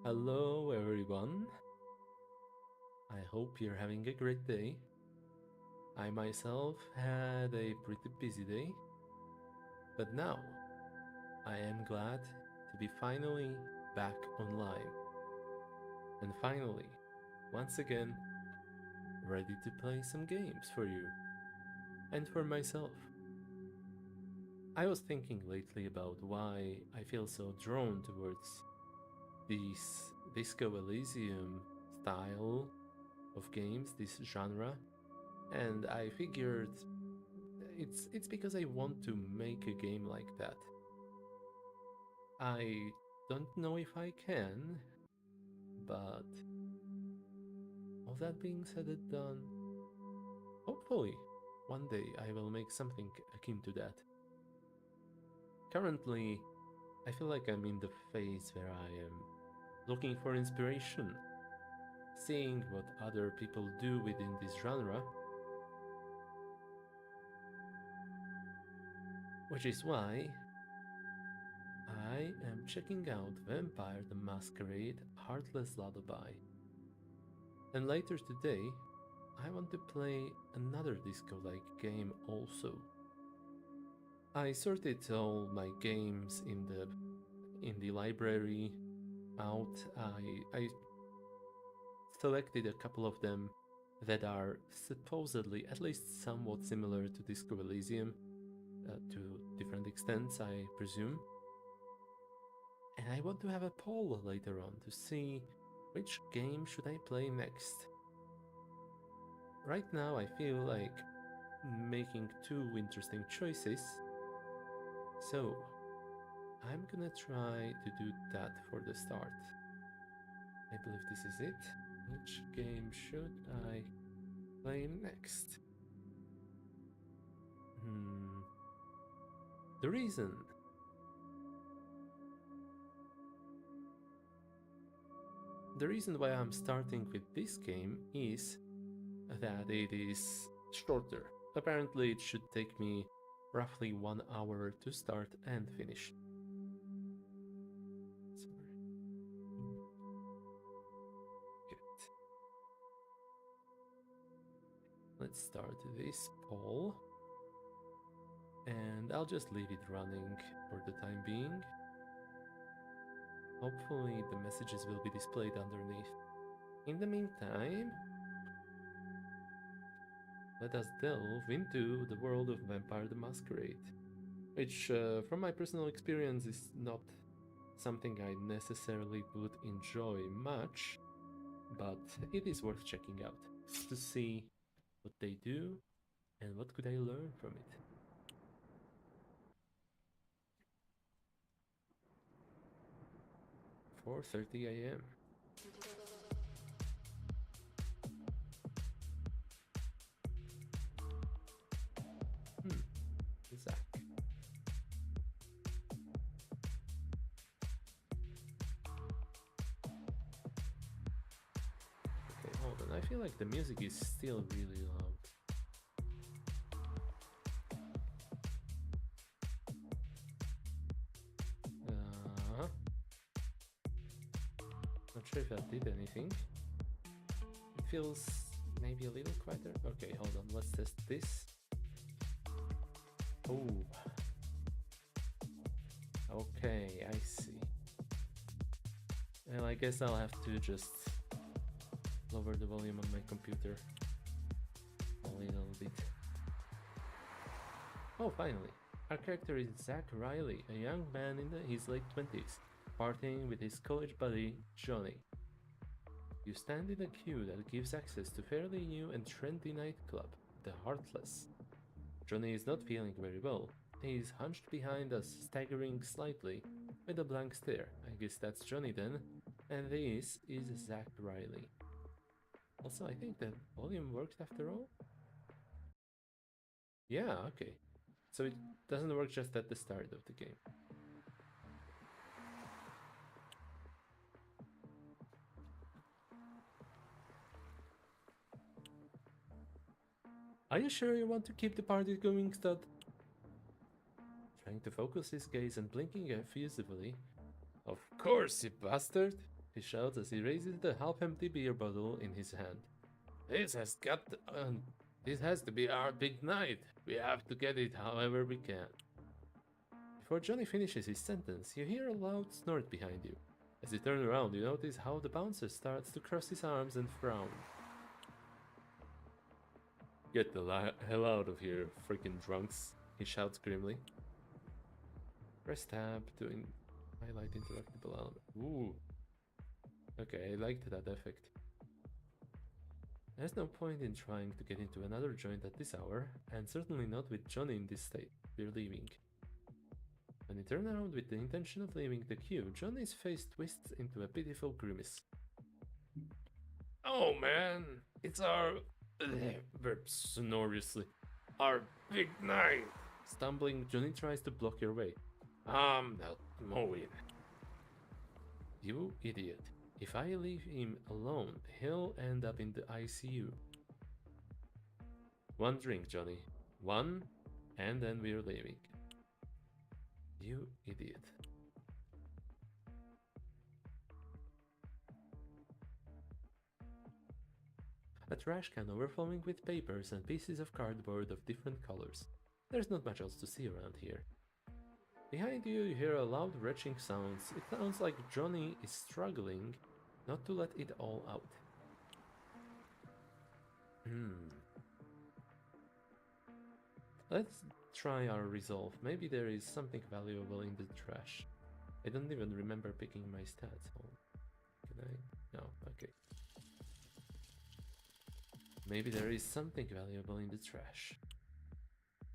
Hello everyone, I hope you're having a great day. I myself had a pretty busy day, but now I am glad to be finally back online and finally, once again, ready to play some games for you and for myself. I was thinking lately about why I feel so drawn towards this Disco Elysium style of games, this genre, and I figured it's because I want to make a game like that. I don't know if I can, but all that being said and done, hopefully one day I will make something akin to that. Currently, I feel like I'm in the phase where I am looking for inspiration, seeing what other people do within this genre, which is why I am checking out Vampire the Masquerade Heartless Lullaby. And later today, I want to play another disco-like game also. I sorted all my games in the library out. I selected a couple of them that are supposedly at least somewhat similar to Disco Elysium, to different extents, I presume. And I want to have a poll later on to see which game should I play next. Right now I feel like making two interesting choices, so I'm gonna try to do that for the start. I believe this is it. Which game should I play next? Hmm. The reason the reason why I'm starting with this game is that it is shorter. Apparently it should take me roughly 1 hour to start and finish. Good. Let's start this poll. And I'll just leave it running for the time being. Hopefully the messages will be displayed underneath. In the meantime, let us delve into the world of Vampire the Masquerade, which, from my personal experience, is not something I necessarily would enjoy much, but it is worth checking out to see what they do and what could I learn from it. 4:30 a.m. Zach. Okay, hold on. I feel like the music is still really loud. Not sure if that did anything. It feels maybe a little quieter. Okay, hold on. Let's test this. Oh. Okay, I see. Well, I guess I'll have to just lower the volume on my computer a little bit. Oh, finally. Our character is Zach Riley, a young man in his late 20s, partying with his college buddy, Johnny. You stand in a queue that gives access to fairly new and trendy nightclub, the Heartless. Johnny is not feeling very well. He is hunched behind us, staggering slightly, with a blank stare. I guess that's Johnny then. And this is Zach Riley. Also, I think the volume worked after all? Yeah, okay. So it doesn't work just at the start of the game. Are you sure you want to keep the party going, stud? Trying to focus his gaze and blinking effusively. Of course, you bastard! he shouts as he raises the half-empty beer bottle in his hand. This has to be our big night. We have to get it however we can. Before Johnny finishes his sentence, you hear a loud snort behind you. As you turn around, you notice how the bouncer starts to cross his arms and frown. Get the hell out of here, freaking drunks, he shouts grimly. Press tab to highlight interactable element. Ooh. Okay, I liked that effect. There's no point in trying to get into another joint at this hour, and certainly not with Johnny in this state. We're leaving. When you turn around with the intention of leaving the queue, Johnny's face twists into a pitiful grimace. Oh man, it's our... burps sonorously. Our big night! Stumbling, Johnny tries to block your way. I'm not moving. You idiot. If I leave him alone, he'll end up in the ICU. One drink, Johnny. One, and then we're leaving. You idiot. A trash can overflowing with papers and pieces of cardboard of different colors. There's not much else to see around here. Behind you, you hear a loud retching sound. It sounds like Johnny is struggling not to let it all out. Let's try our resolve. Maybe there is something valuable in the trash. I don't even remember picking my stats. Oh, can I? No, okay. Maybe there is something valuable in the trash.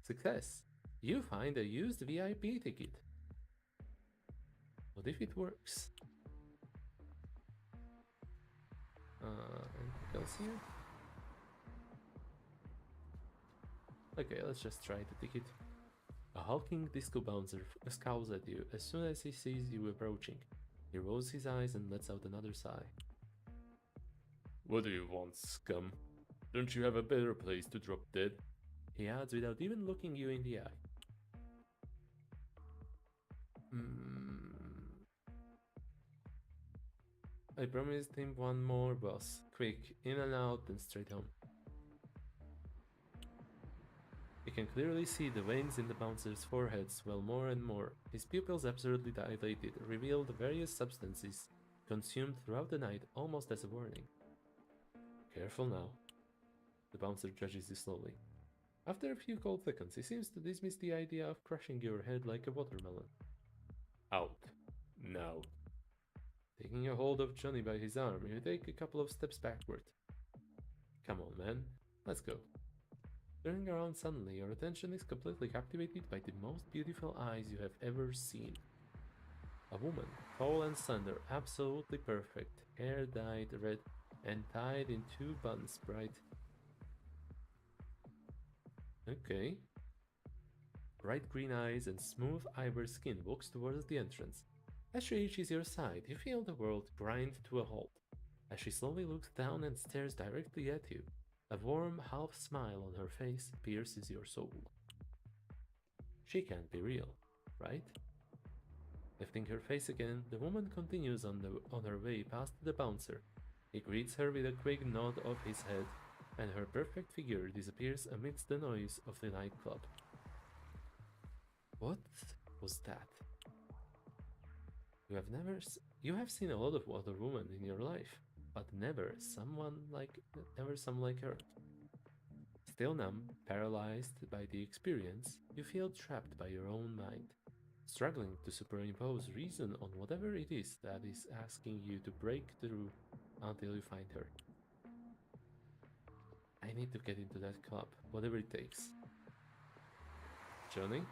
Success! You find a used VIP ticket. What if it works? Anything else here? Okay, let's just try the ticket. A hulking disco bouncer scowls at you as soon as he sees you approaching. He rolls his eyes and lets out another sigh. What do you want, scum? Don't you have a better place to drop dead? He adds without even looking you in the eye. I promised him one more, boss. Quick, in and out and straight home. You can clearly see the veins in the bouncer's forehead swell more and more. His pupils absurdly dilated, reveal the various substances consumed throughout the night almost as a warning. Careful now. The bouncer judges you slowly. After a few cold seconds, he seems to dismiss the idea of crushing your head like a watermelon. Out. Now. Taking a hold of Johnny by his arm, you take a couple of steps backward. Come on, man. Let's go. Turning around suddenly, your attention is completely captivated by the most beautiful eyes you have ever seen. A woman, tall and slender, absolutely perfect, hair dyed red and tied in two buns, bright. Okay. Bright green eyes and smooth ivory skin walks towards the entrance. As she reaches your side, you feel the world grind to a halt. As she slowly looks down and stares directly at you, a warm half smile on her face pierces your soul. She can't be real, right? Lifting her face again, the woman continues on her way past the bouncer. He greets her with a quick nod of his head, and her perfect figure disappears amidst the noise of the nightclub. What was that? You have seen a lot of other women in your life, but never someone like her. Still numb, paralyzed by the experience, you feel trapped by your own mind, struggling to superimpose reason on whatever it is that is asking you to break through until you find her. I need to get into that club, whatever it takes. Johnny?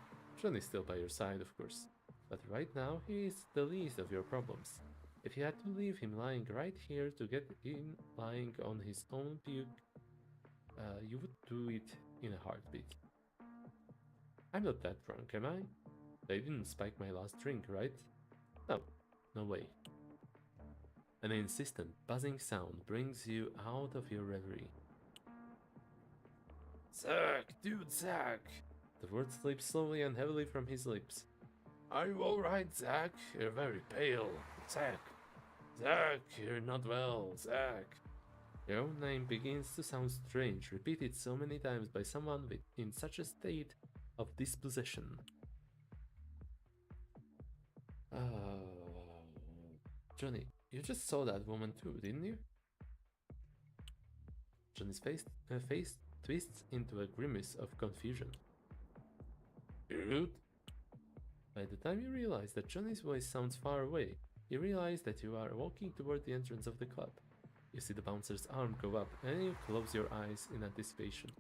Johnny's still by your side, of course. But right now, he is the least of your problems. If you had to leave him lying right here to get him lying on his own puke, you would do it in a heartbeat. I'm not that drunk, am I? They didn't spike my last drink, right? No, no way. An insistent, buzzing sound brings you out of your reverie. Zach, dude, Zach! The words slip slowly and heavily from his lips. Are you alright, Zach? You're very pale. Zach. Zach, you're not well, Zach. Your own name begins to sound strange, repeated so many times by someone in such a state of dispossession. Johnny, you just saw that woman too, didn't you? Johnny's face twists into a grimace of confusion. Dude? By the time you realize that Johnny's voice sounds far away, you realize that you are walking toward the entrance of the club. You see the bouncer's arm go up, and you close your eyes in anticipation.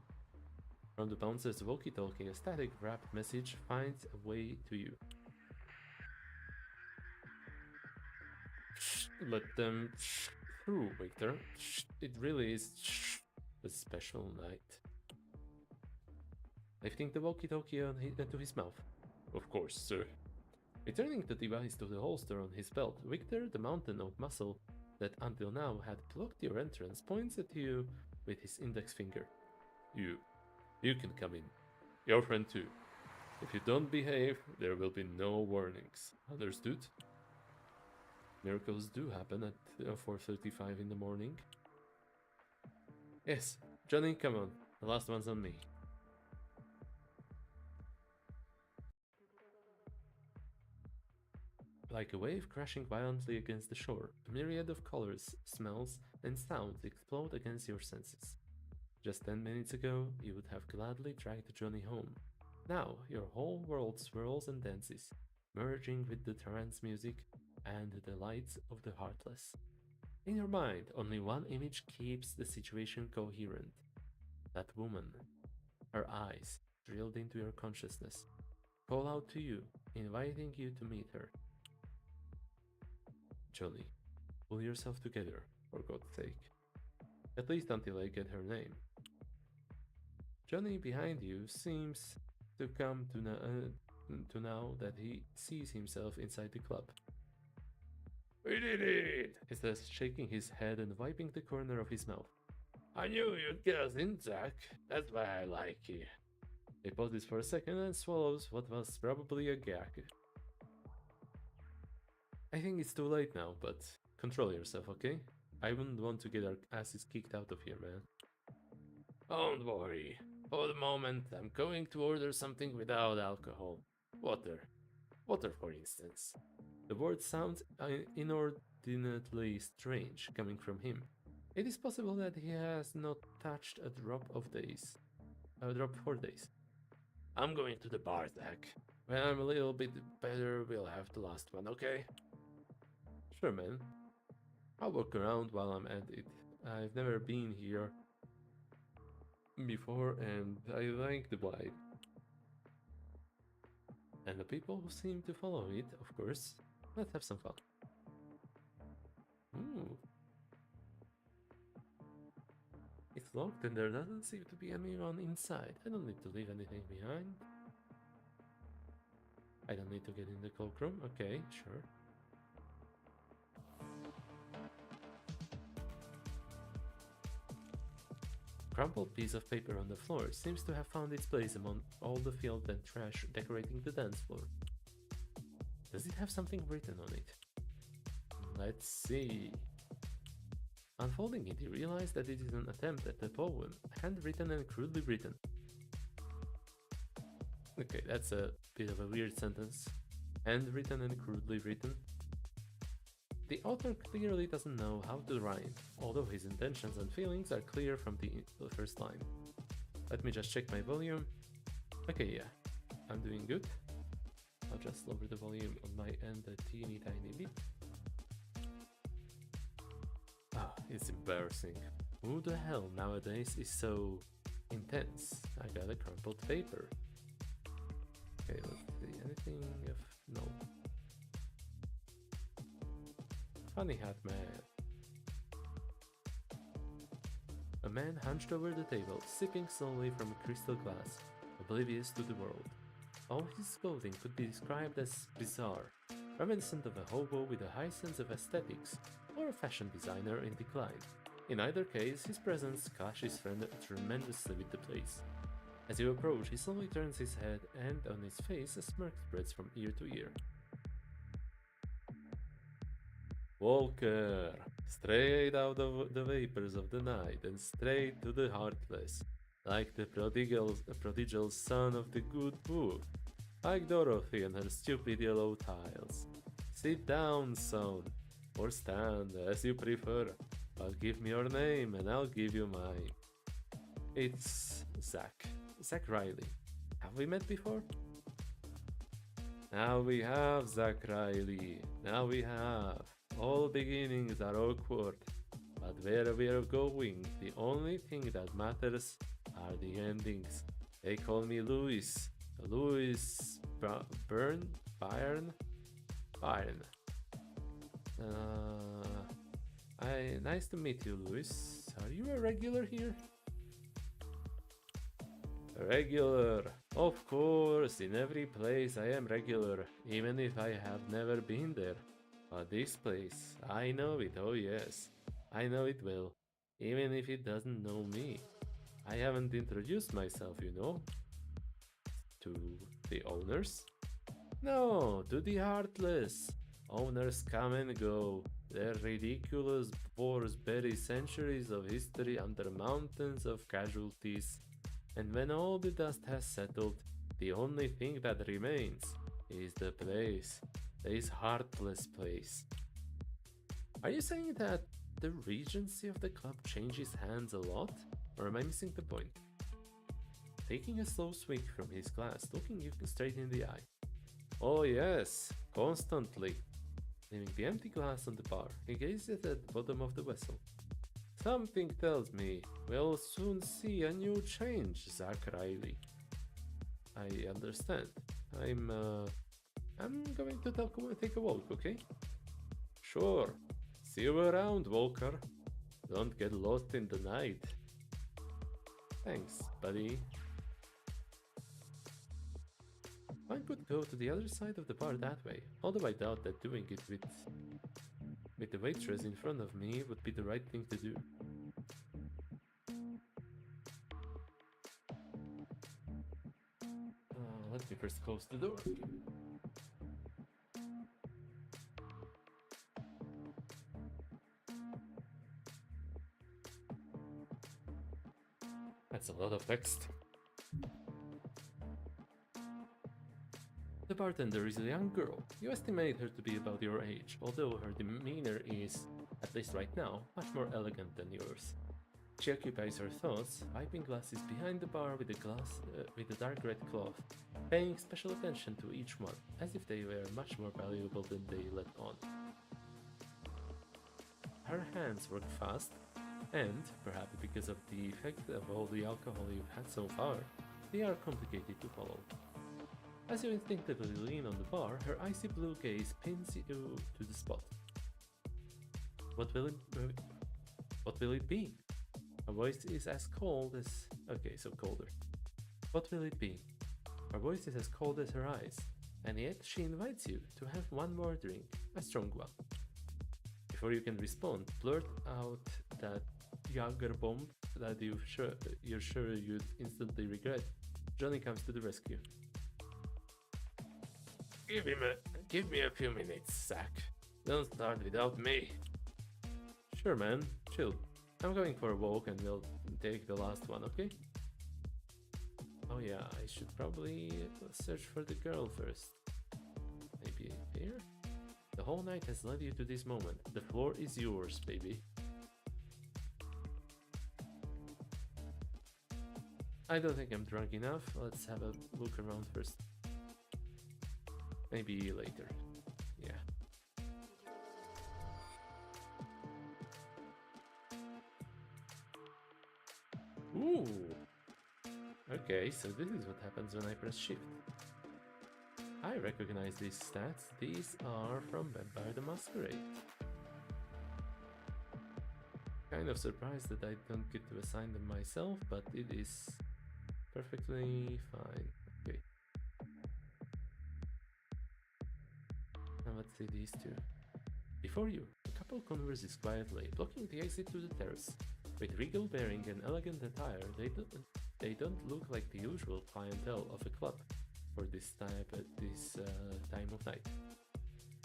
From the bouncer's walkie-talkie, a static rap message finds a way to you. Let them through, Victor. It really is a special night. Lifting the walkie-talkie to his mouth. Of course, sir. Returning the device to the holster on his belt, Victor, the mountain of muscle that until now had blocked your entrance, points at you with his index finger. You can come in. Your friend too. If you don't behave, there will be no warnings. Understood? Miracles do happen at 4:35 in the morning. Yes, Johnny, come on. The last one's on me. Like a wave crashing violently against the shore, a myriad of colors, smells, and sounds explode against your senses. Just 10 minutes ago, you would have gladly dragged Johnny home. Now, your whole world swirls and dances, merging with the trance music and the lights of the Heartless. In your mind, only one image keeps the situation coherent. That woman, her eyes drilled into your consciousness, call out to you, inviting you to meet her. Johnny, pull yourself together, for God's sake. At least until I get her name. Johnny behind you seems to come to now that he sees himself inside the club. We did it! He says, shaking his head and wiping the corner of his mouth. I knew you'd get us in, Jack. That's why I like you. He pauses for a second and swallows what was probably a gag. I think it's too late now, but control yourself, okay? I wouldn't want to get our asses kicked out of here, man. Don't worry. For the moment, I'm going to order something without alcohol. Water. Water, for instance. The word sounds inordinately strange coming from him. It is possible that he has not touched a drop for days. I'm going to the bar, Zach. When I'm a little bit better, we'll have the last one, okay? Sure, man. I'll walk around while I'm at it. I've never been here before, and I like the vibe. And the people who seem to follow it, of course. Let's have some fun. Ooh. It's locked and there doesn't seem to be anyone inside. I don't need to leave anything behind. I don't need to get in the cloakroom. Okay, sure. Crumpled piece of paper on the floor seems to have found its place among all the filth and trash decorating the dance floor. Does it have something written on it? Let's see. Unfolding it, you realize that it is an attempt at a poem, handwritten and crudely written. Okay, that's a bit of a weird sentence. Handwritten and crudely written. The author clearly doesn't know how to rhyme, although his intentions and feelings are clear from the first line. Let me just check my volume. Okay, yeah, I'm doing good. I'll just lower the volume on my end a teeny tiny bit. Ah, it's embarrassing. Who the hell nowadays is so intense? I got a crumpled paper. Okay, let's see, anything of... no. Funny hat man. A man hunched over the table, sipping slowly from a crystal glass, oblivious to the world. All his clothing could be described as bizarre, reminiscent of a hobo with a high sense of aesthetics, or a fashion designer in decline. In either case, his presence clashes tremendously with the place. As you approach, he slowly turns his head, and on his face a smirk spreads from ear to ear. Walker, straight out of the vapors of the night and straight to the heartless, like the prodigal son of the good book, like Dorothy and her stupid yellow tiles. Sit down, son, or stand, as you prefer, but give me your name and I'll give you mine. It's Zach. Zach Riley. Have we met before? Now we have, Zach Riley. Now we have. All beginnings are awkward, but where we're going, the only thing that matters are the endings. They call me Louis. Louis Byrne? Byrne. Nice to meet you, Louis. Are you a regular here? Regular. Of course, in every place I am regular, even if I have never been there. But this place, I know it, oh yes. I know it well, even if it doesn't know me. I haven't introduced myself, you know. To the owners? No, to the heartless. Owners come and go. Their ridiculous wars bury centuries of history under mountains of casualties. And when all the dust has settled, the only thing that remains is the place. This heartless place. Are you saying that the regency of the club changes hands a lot? Or am I missing the point? Taking a slow swig from his glass, looking you straight in the eye. Oh yes, constantly. Leaving the empty glass on the bar, he gazes at the bottom of the vessel. Something tells me we'll soon see a new change, Zach Riley. I understand. I'm going to take a walk, okay? Sure. See you around, Walker. Don't get lost in the night. Thanks, buddy. One could go to the other side of the bar that way, although I doubt that doing it with the waitress in front of me would be the right thing to do. Let me first close the door. That's a lot of text. The bartender is a young girl. You estimate her to be about your age, although her demeanor is, at least right now, much more elegant than yours. She occupies her thoughts, wiping glasses behind the bar with a dark red cloth, paying special attention to each one, as if they were much more valuable than they let on. Her hands work fast, and, perhaps because of the effect of all the alcohol you've had so far, they are complicated to follow. As you instinctively lean on the bar, her icy blue gaze pins you to the spot. What will it be? Her voice is as cold as... Okay, so colder. What will it be? Her voice is as cold as her eyes, and yet she invites you to have one more drink, a strong one. Before you can respond, blurt out that Jager bomb that you're sure you'd instantly regret. Johnny comes to the rescue. Give me a few minutes, Zach. Don't start without me. Sure, man. Chill. I'm going for a walk and we'll take the last one, okay? Oh yeah, I should probably search for the girl first. Maybe here? The whole night has led you to this moment. The floor is yours, baby. I don't think I'm drunk enough. Let's have a look around first. Maybe later. Yeah. Ooh. Okay, so this is what happens when I press shift. I recognize these stats. These are from Vampire the Masquerade. Kind of surprised that I don't get to assign them myself, but it is perfectly fine. Okay. Now let's see these two. Before you, a couple converses quietly, blocking the exit to the terrace. With regal bearing and elegant attire, they don't look like the usual clientele of a club for this time of night.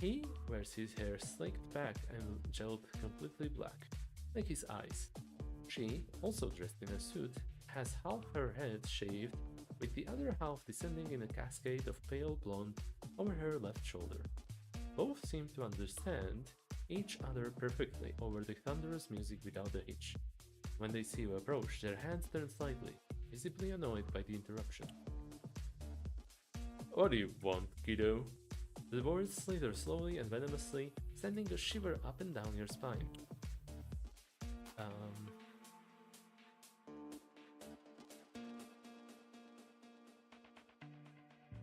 He wears his hair slicked back and gelled completely black, like his eyes. She, also dressed in a suit, has half her head shaved, with the other half descending in a cascade of pale blonde over her left shoulder. Both seem to understand each other perfectly over the thunderous music without a hitch. When they see you approach, their hands turn slightly, visibly annoyed by the interruption. What do you want, kiddo? The words slither slowly and venomously, sending a shiver up and down your spine.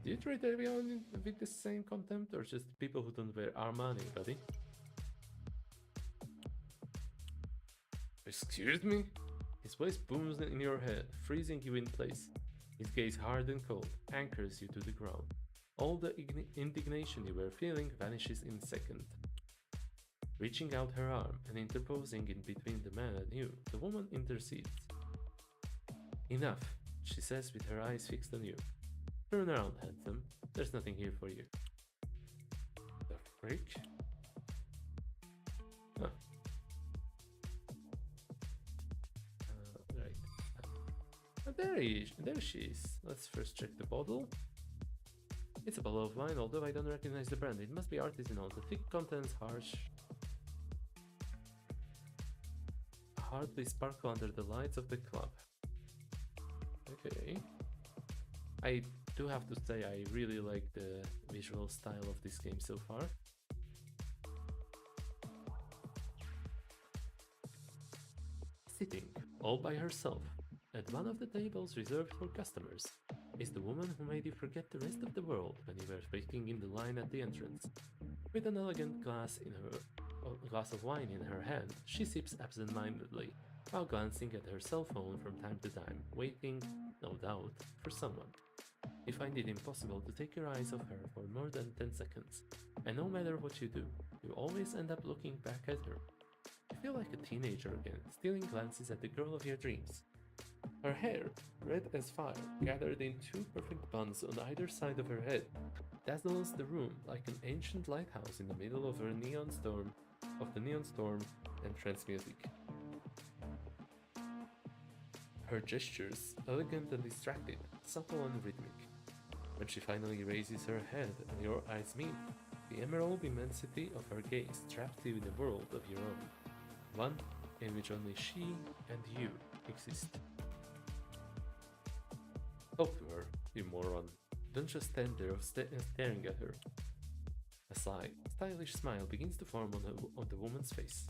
Do you treat everyone with the same contempt, or just people who don't wear Armani, buddy? Excuse me? His voice booms in your head, freezing you in place. His gaze hard and cold, anchors you to the ground. All the indignation you were feeling vanishes in a second. Reaching out her arm and interposing in between the man and you, the woman intercedes. Enough, she says with her eyes fixed on you. Turn around, handsome. There's nothing here for you. The freak? Huh. Right. There she is. Let's first check the bottle. It's a bottle of wine, although I don't recognize the brand. It must be artisanal. The thick contents hardly sparkle under the lights of the club. Okay. I do have to say I really like the visual style of this game so far. Sitting, all by herself, at one of the tables reserved for customers, is the woman who made you forget the rest of the world when you were waiting in the line at the entrance. With an elegant glass of wine in her hand, she sips absent-mindedly, while glancing at her cell phone from time to time, waiting, no doubt, for someone. You find it impossible to take your eyes off her for more than 10 seconds, and no matter what you do, you always end up looking back at her. You feel like a teenager again, stealing glances at the girl of your dreams. Her hair, red as fire, gathered in two perfect buns on either side of her head, dazzles the room like an ancient lighthouse in the middle of the neon storm and trance music. Her gestures, elegant and distracted, subtle and rhythmic. When she finally raises her head and your eyes meet, the emerald immensity of her gaze traps you in a world of your own, one in which only she and you exist. Talk to her, you moron. Don't just stand there staring at her. A sly, stylish smile begins to form on the woman's face.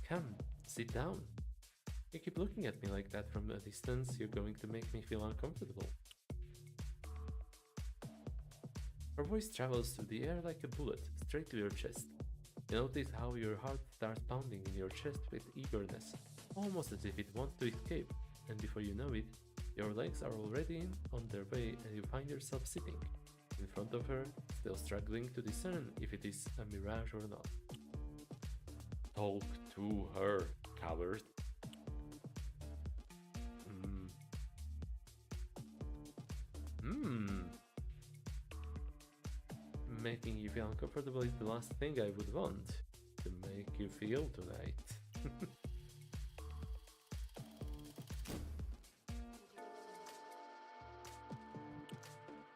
Come, sit down. You keep looking at me like that from a distance, you're going to make me feel uncomfortable. Her voice travels through the air like a bullet, straight to your chest. You notice how your heart starts pounding in your chest with eagerness, almost as if it wants to escape, and before you know it, your legs are already on their way and you find yourself sitting in front of her, still struggling to discern if it is a mirage or not. Talk to her, coward. Making you feel uncomfortable is the last thing I would want to make you feel tonight.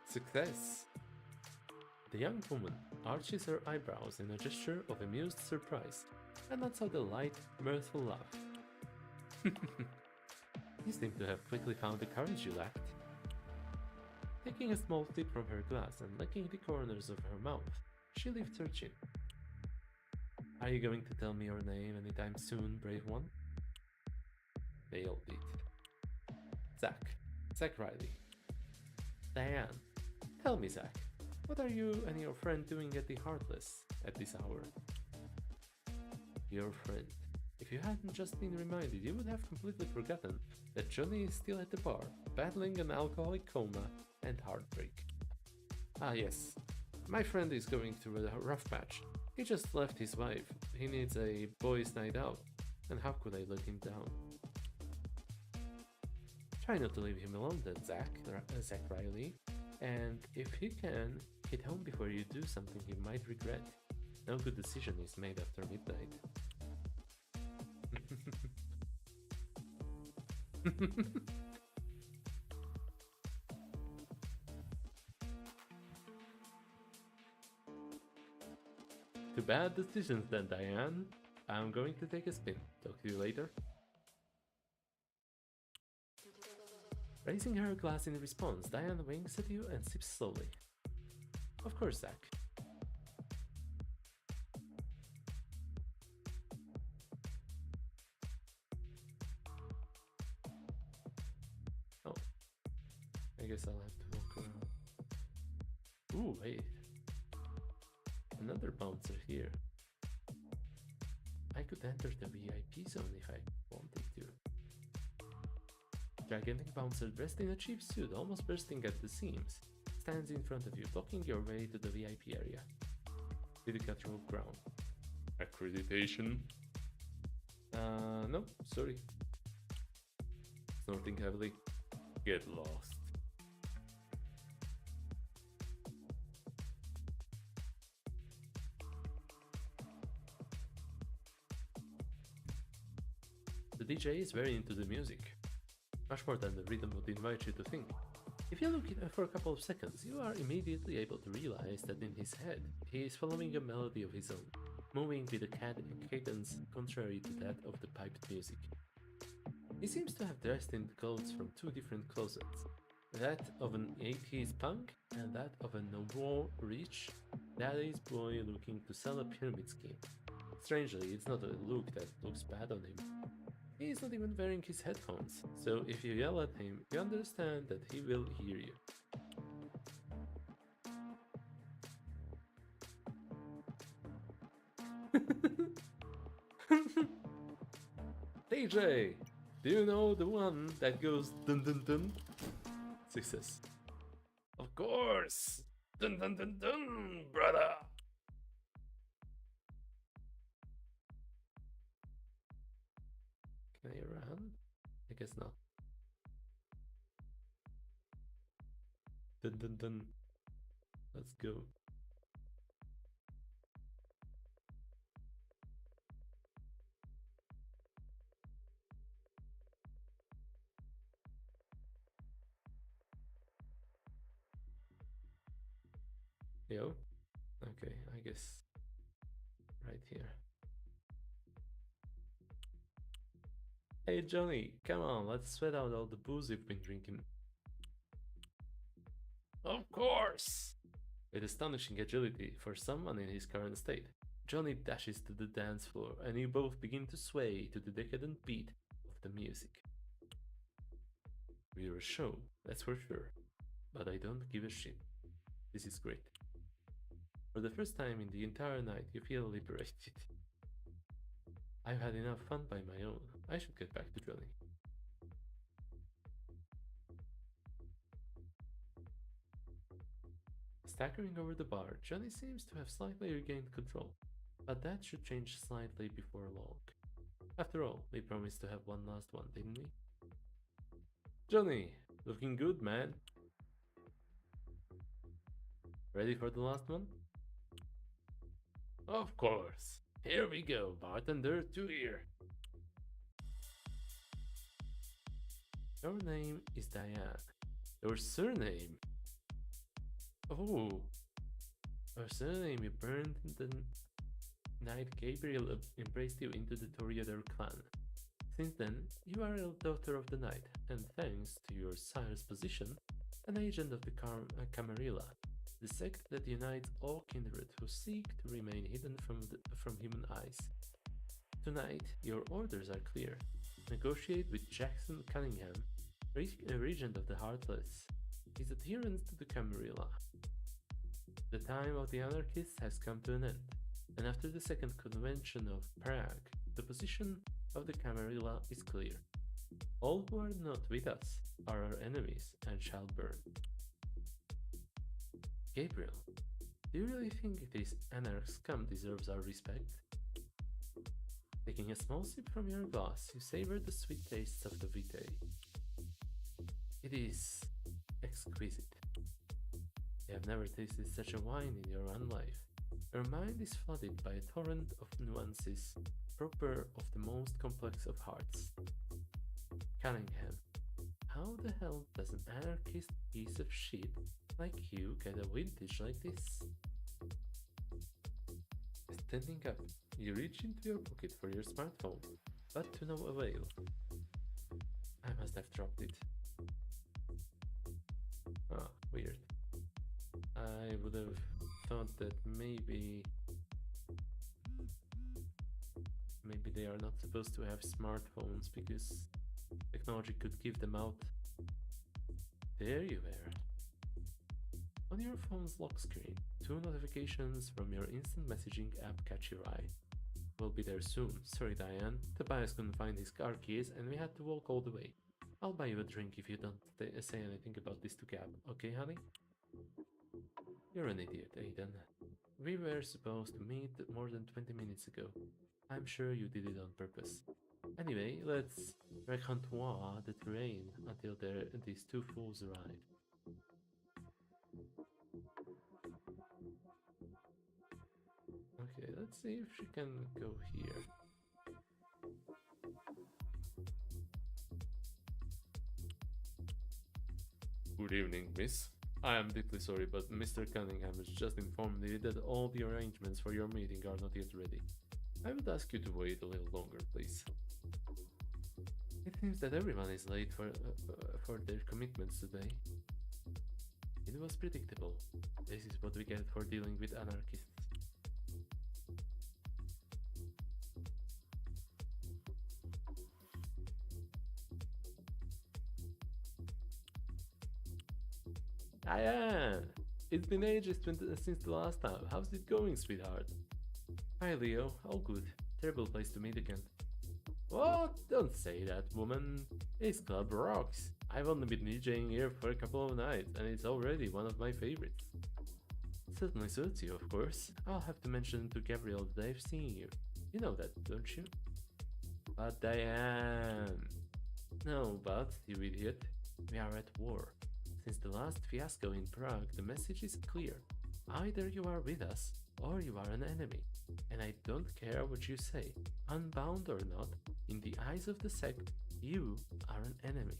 Success! The young woman arches her eyebrows in a gesture of amused surprise and lets out a light, mirthful laugh. You seem to have quickly found the courage you lacked. Taking a small sip from her glass and licking the corners of her mouth, she lifts her chin. Are you going to tell me your name anytime soon, brave one? Nailed it. Zach Riley. Diane. Tell me, Zach, what are you and your friend doing at the Heartless at this hour? Your friend. If you hadn't just been reminded, you would have completely forgotten that Johnny is still at the bar, battling an alcoholic coma and heartbreak. Ah yes, my friend is going through a rough patch. He just left his wife. He needs a boys' night out, and how could I let him down? Try not to leave him alone then, Zach Riley. And if he can, Hit home before you do something you might regret. No good decision is made after midnight. Too bad decisions then, Diane. I'm going to take a spin. Talk to you later. Raising her glass in response, Diane winks at you and sips slowly. Of course, Zach. Oh. I guess I'll have to walk around. Ooh, wait. Another bouncer here. I could enter the VIP zone if I wanted to. Gigantic bouncer dressed in a cheap suit, almost bursting at the seams, stands in front of you, blocking your way to the VIP area. With a cutthroat ground. Accreditation? No, sorry. Snorting heavily. Get lost. The DJ is very into the music. Much more than the rhythm would invite you to think. If you look for a couple of seconds, you are immediately able to realize that in his head, he is following a melody of his own, moving with a cadence contrary to that of the piped music. He seems to have dressed in clothes from two different closets, that of an 80s punk and that of a nouveau rich daddy's boy looking to sell a pyramid scheme. Strangely, it's not a look that looks bad on him. He is not even wearing his headphones, so if you yell at him, you understand that he will hear you. DJ, do you know the one that goes dun dun dun? Success. Of course! Dun dun dun dun, brother! Can I run? I guess not. Dun dun dun. Let's go. Yo? Okay, I guess right here. Hey Johnny, come on, let's sweat out all the booze you've been drinking. Of course! With astonishing agility for someone in his current state, Johnny dashes to the dance floor and you both begin to sway to the decadent beat of the music. We're a show, that's for sure, but I don't give a shit. This is great. For the first time in the entire night, you feel liberated. I've had enough fun by my own. I should get back to Johnny. Staggering over the bar, Johnny seems to have slightly regained control, but that should change slightly before long. After all, we promised to have one last one, didn't we? Johnny, looking good, man. Ready for the last one? Of course. Here we go, bartender, to here. Your name is Diane. Your surname? Oh. Your surname you burned the night Gabriel embraced you into the Toreador clan. Since then, you are a daughter of the night, and thanks to your sire's position, an agent of the Camarilla, the sect that unites all kindred who seek to remain hidden from human eyes. Tonight, your orders are clear. Negotiate with Jackson Cunningham, regent of the Heartless, his adherence to the Camarilla. The time of the anarchists has come to an end, and after the second convention of Prague, the position of the Camarilla is clear. All who are not with us are our enemies and shall burn. Gabriel, do you really think this anarch scum deserves our respect? Taking a small sip from your glass, you savor the sweet tastes of the VtM. It is exquisite. You have never tasted such a wine in your own life. Your mind is flooded by a torrent of nuances, proper of the most complex of hearts. Cunningham, how the hell does an anarchist piece of shit like you get a vintage like this? Standing up, you reach into your pocket for your smartphone, but to no avail. I must have dropped it. Ah, weird. I would have thought that maybe they are not supposed to have smartphones because technology could give them out. There you were. On your phone's lock screen, two notifications from your instant messaging app catch your eye. We'll be there soon. Sorry, Diane. Tobias couldn't find his car keys and we had to walk all the way. I'll buy you a drink if you don't say anything about this to Gab. Okay, honey? You're an idiot, Aiden. We were supposed to meet more than 20 minutes ago. I'm sure you did it on purpose. Anyway, let's recontour the terrain until these two fools arrive. Okay, let's see if she can go here. Good evening, miss. I am deeply sorry, but Mr. Cunningham has just informed me that all the arrangements for your meeting are not yet ready. I would ask you to wait a little longer, please. It seems that everyone is late for their commitments today. It was predictable. This is what we get for dealing with anarchists. Diane! It's been ages since the last time. How's it going, sweetheart? Hi, Leo. All good. Terrible place to meet again. What? Don't say that, woman. This club rocks. I've only been DJing here for a couple of nights, and it's already one of my favorites. Certainly suits you, of course. I'll have to mention to Gabriel that I've seen you. You know that, don't you? But Diane... No, but, you idiot. We are at war. Since the last fiasco in Prague, the message is clear. Either you are with us, or you are an enemy. And I don't care what you say, unbound or not, in the eyes of the sect, you are an enemy.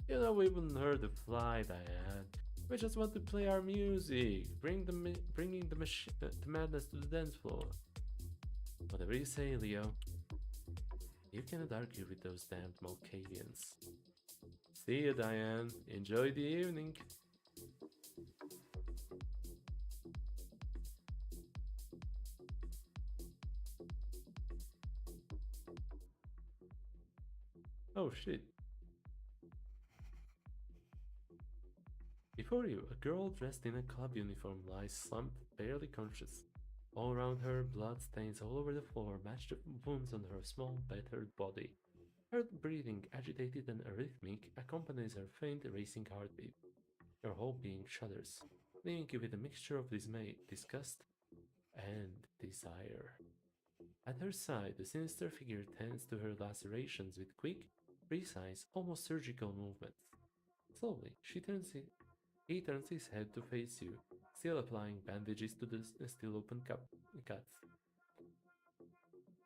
You know, we wouldn't hurt a fly, Diane. We just want to play our music, bringing the madness to the dance floor. Whatever you say, Leo. You cannot argue with those damned Malkavians. See you, Diane. Enjoy the evening. Oh shit. Before you, a girl dressed in a club uniform lies slumped, barely conscious. All around her, blood stains all over the floor match the wounds on her small, battered body. Her breathing, agitated and arrhythmic, accompanies her faint, racing heartbeat. Your whole being shudders, leaving you with a mixture of dismay, disgust, and desire. At her side, the sinister figure tends to her lacerations with quick, precise, almost surgical movements. Slowly, he turns his head to face you, still applying bandages to the still open cuts.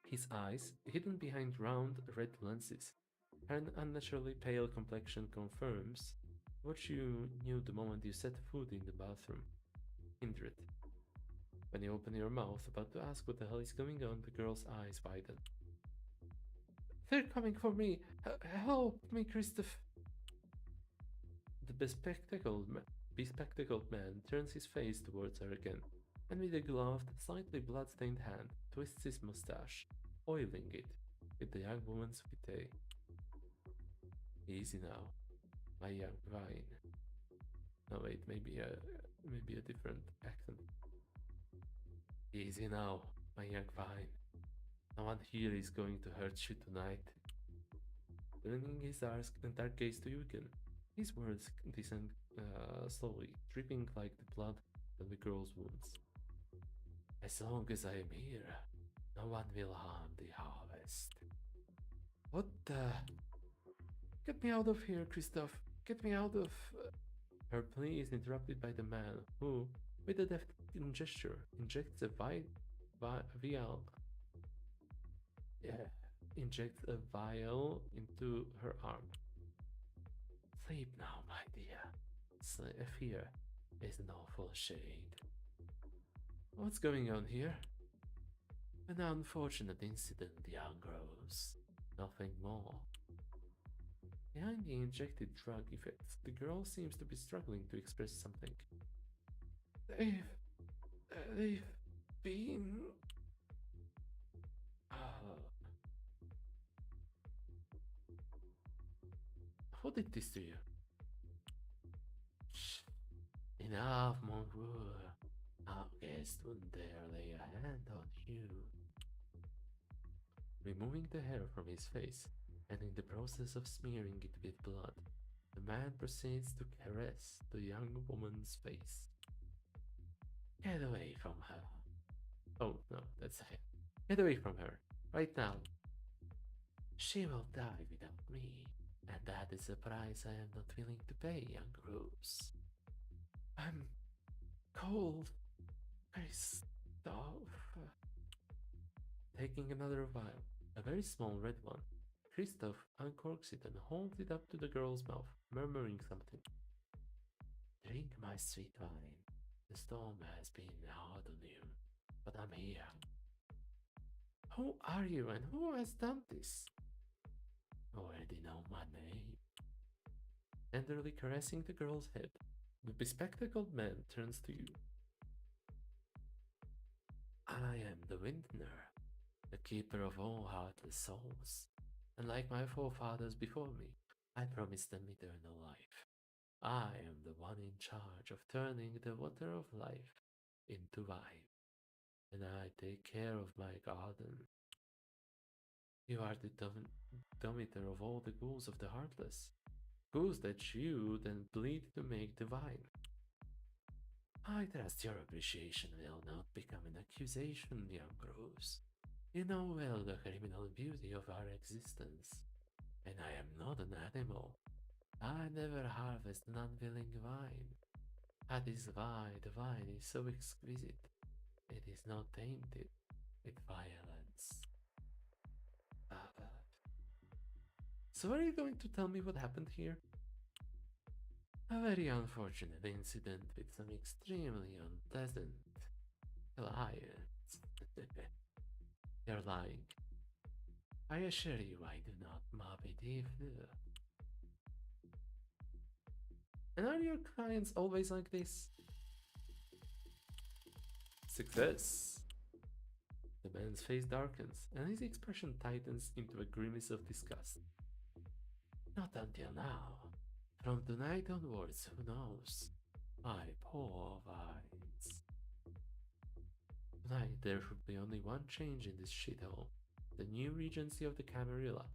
His eyes, hidden behind round, red lenses, an unnaturally pale complexion confirms what you knew the moment you set foot in the bathroom. Indrid. When you open your mouth, about to ask what the hell is going on, the girl's eyes widen. They're coming for me! Help me, Christoph! The bespectacled man turns his face towards her again, and with a gloved, slightly blood-stained hand, twists his mustache, oiling it with the young woman's vitae. Easy now, my young vine. No wait, maybe a different accent. Easy now, my young vine. No one here is going to hurt you tonight. Turning his dark gaze to you again, his words descend slowly, dripping like the blood from the girl's wounds. As long as I am here, no one will harm the harvest. What the? Get me out of here, Christoph. Get me out of... Her plea is interrupted by the man who, with a deft gesture, injects a vial. Yeah, injects a vial into her arm. Sleep now, my dear. Fear is an awful shade. What's going on here? An unfortunate incident, young Rose. Nothing more. Behind the injected drug effects, the girl seems to be struggling to express something. They've been. Uh, who did this to you? Shh. Enough, Mongoor. Our guest wouldn't dare lay a hand on you. Removing the hair from his face, and in the process of smearing it with blood, the man proceeds to caress the young woman's face. Get away from her. Oh, no, that's him. Get away from her, right now. She will die without me, and that is a price I am not willing to pay, young Rose. I'm cold. Christophe. Taking another vial, a very small red one, Christophe uncorks it and holds it up to the girl's mouth, murmuring something. Drink my sweet wine. The storm has been hard on you, but I'm here. Who are you and who has done this? Already know my name. Tenderly caressing the girl's head, the bespectacled man turns to you. I am the Vintner, the keeper of all heartless souls, and like my forefathers before me, I promise them eternal life. I am the one in charge of turning the water of life into wine, and I take care of my garden. You are the dominator of all the ghouls of the heartless, ghouls that chew and bleed to make the wine. I trust your appreciation will not become an accusation, young Rose. You know well the criminal beauty of our existence, and I am not an animal. I never harvest an unwilling vine. That is why the wine is so exquisite. It is not tainted with violence. So are you going to tell me what happened here? A very unfortunate incident with some extremely unpleasant clients. You're lying. I assure you I do not Moby Dick. And are your clients always like this? Success! The man's face darkens, and his expression tightens into a grimace of disgust. Not until now. From tonight onwards, who knows? My poor vines. Tonight there should be only one change in this shithole. The new regency of the Camarilla,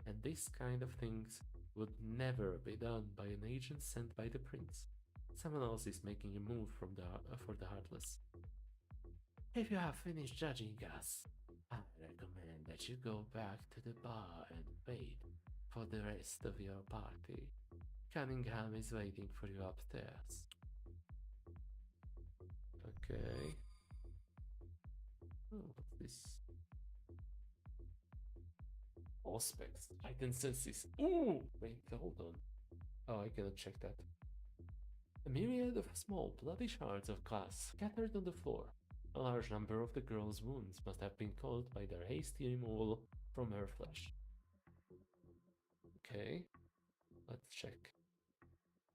and this kind of things would never be done by an agent sent by the prince. Someone else is making a move for the Heartless. If you have finished judging us, I recommend that you go back to the bar and wait for the rest of your party. Cunningham is waiting for you upstairs. Okay. Oh, what's this? Aspects. I can sense this. Ooh! Wait, hold on. Oh, I cannot check that. A myriad of small, bloody shards of glass scattered on the floor. A large number of the girl's wounds must have been caused by their hasty removal from her flesh. Okay, let's check.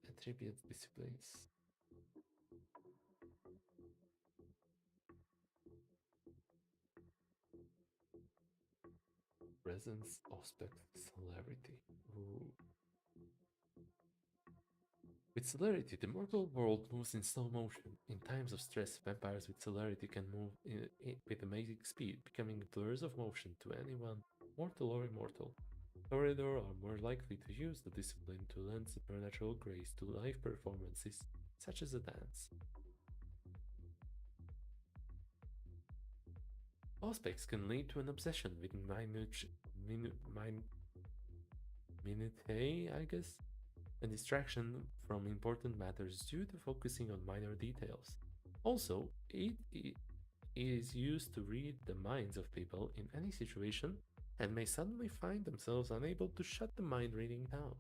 Attribute displays. Presence, aspect, celerity. Ooh. With celerity, the mortal world moves in slow motion. In times of stress, vampires with celerity can move with amazing speed, becoming blurs of motion to anyone, mortal or immortal. Toreador are more likely to use the discipline to lend supernatural grace to live performances, such as a dance. Aspects can lead to an obsession with minutiae, I guess. a distraction from important matters due to focusing on minor details. Also, it is used to read the minds of people in any situation and may suddenly find themselves unable to shut the mind reading down.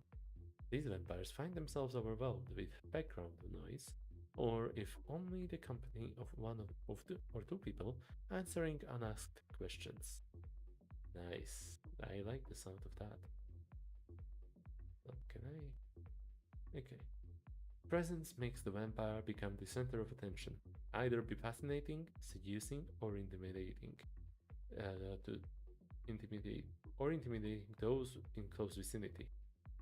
These vampires find themselves overwhelmed with background noise, or if only the company of one or two people answering unasked questions. Nice. I like the sound of that. What can I? Okay. Presence makes the vampire become the center of attention, either be fascinating, seducing, or intimidating. To intimidate or intimidating those in close vicinity.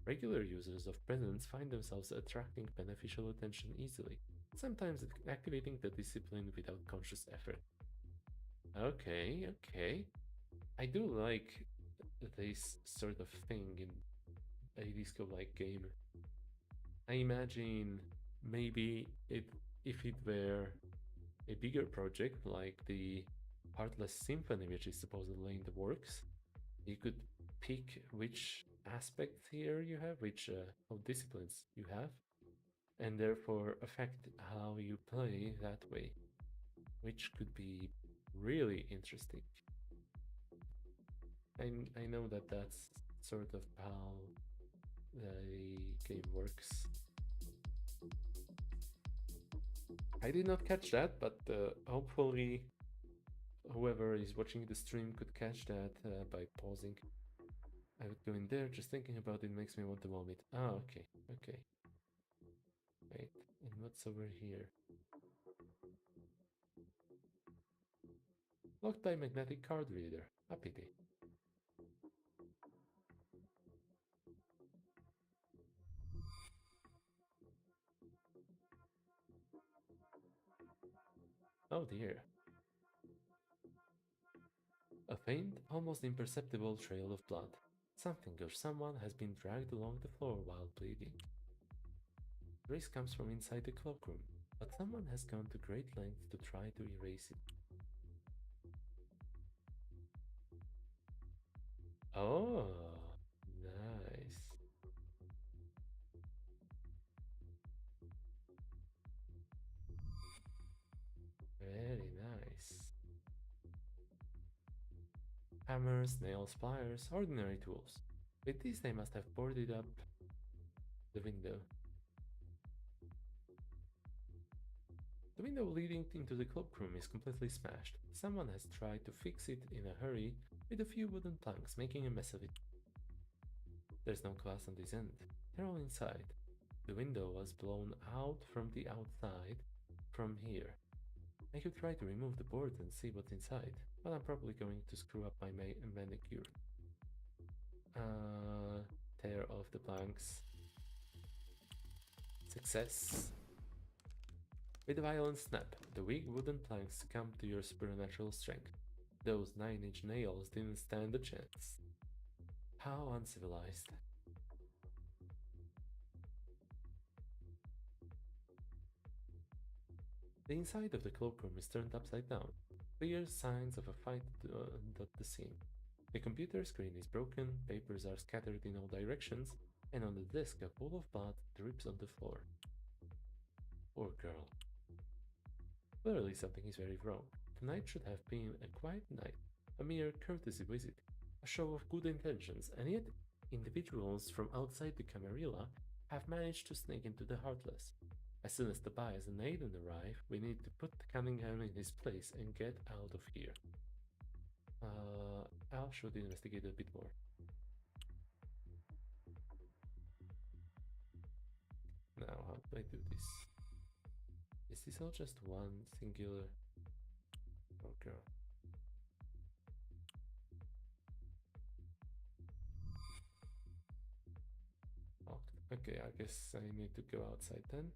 Regular users of presence find themselves attracting beneficial attention easily, sometimes activating the discipline without conscious effort. Okay, okay. I do like this sort of thing in a disco like game. I imagine maybe if it were a bigger project like the Heartless Symphony, which is supposedly in the works, you could pick which aspects here you have, which of disciplines you have, and therefore affect how you play that way, which could be really interesting. I know that that's sort of how the game works. I did not catch that, but hopefully whoever is watching the stream could catch that by pausing. I would go in there, just thinking about it makes me want to vomit. Ah, okay, okay. Wait, and what's over here? Locked by magnetic card reader. A pity. Oh dear. A faint, almost imperceptible trail of blood. Something or someone has been dragged along the floor while bleeding. Trace comes from inside the cloakroom, but someone has gone to great lengths to try to erase it. Oh, nice. Very nice. Hammers, nails, pliers, ordinary tools. With these they must have boarded up the window. The window leading into the cloakroom is completely smashed. Someone has tried to fix it in a hurry with a few wooden planks, making a mess of it. There's no glass on this end. They're all inside. The window was blown out from the outside from here. I could try to remove the board and see what's inside, but I'm probably going to screw up my manicure. Uh, Tear off the planks. Success. With a violent snap, the weak wooden planks succumbed to your supernatural strength. Those 9-inch nails didn't stand a chance. How uncivilized. The inside of the cloakroom is turned upside down. Clear signs of a fight dot the scene. The computer screen is broken, papers are scattered in all directions, and on the desk a pool of blood drips on the floor. Poor girl. Clearly something is very wrong. Tonight should have been a quiet night, a mere courtesy visit, a show of good intentions, and yet individuals from outside the Camarilla have managed to sneak into the Heartless. As soon as Tobias and Aiden arrive, we need to put Cunningham in his place and get out of here. Al should investigate a bit more. Now, how do I do this? Is this all just one singular... Oh girl. Locked. Okay, I guess I need to go outside then.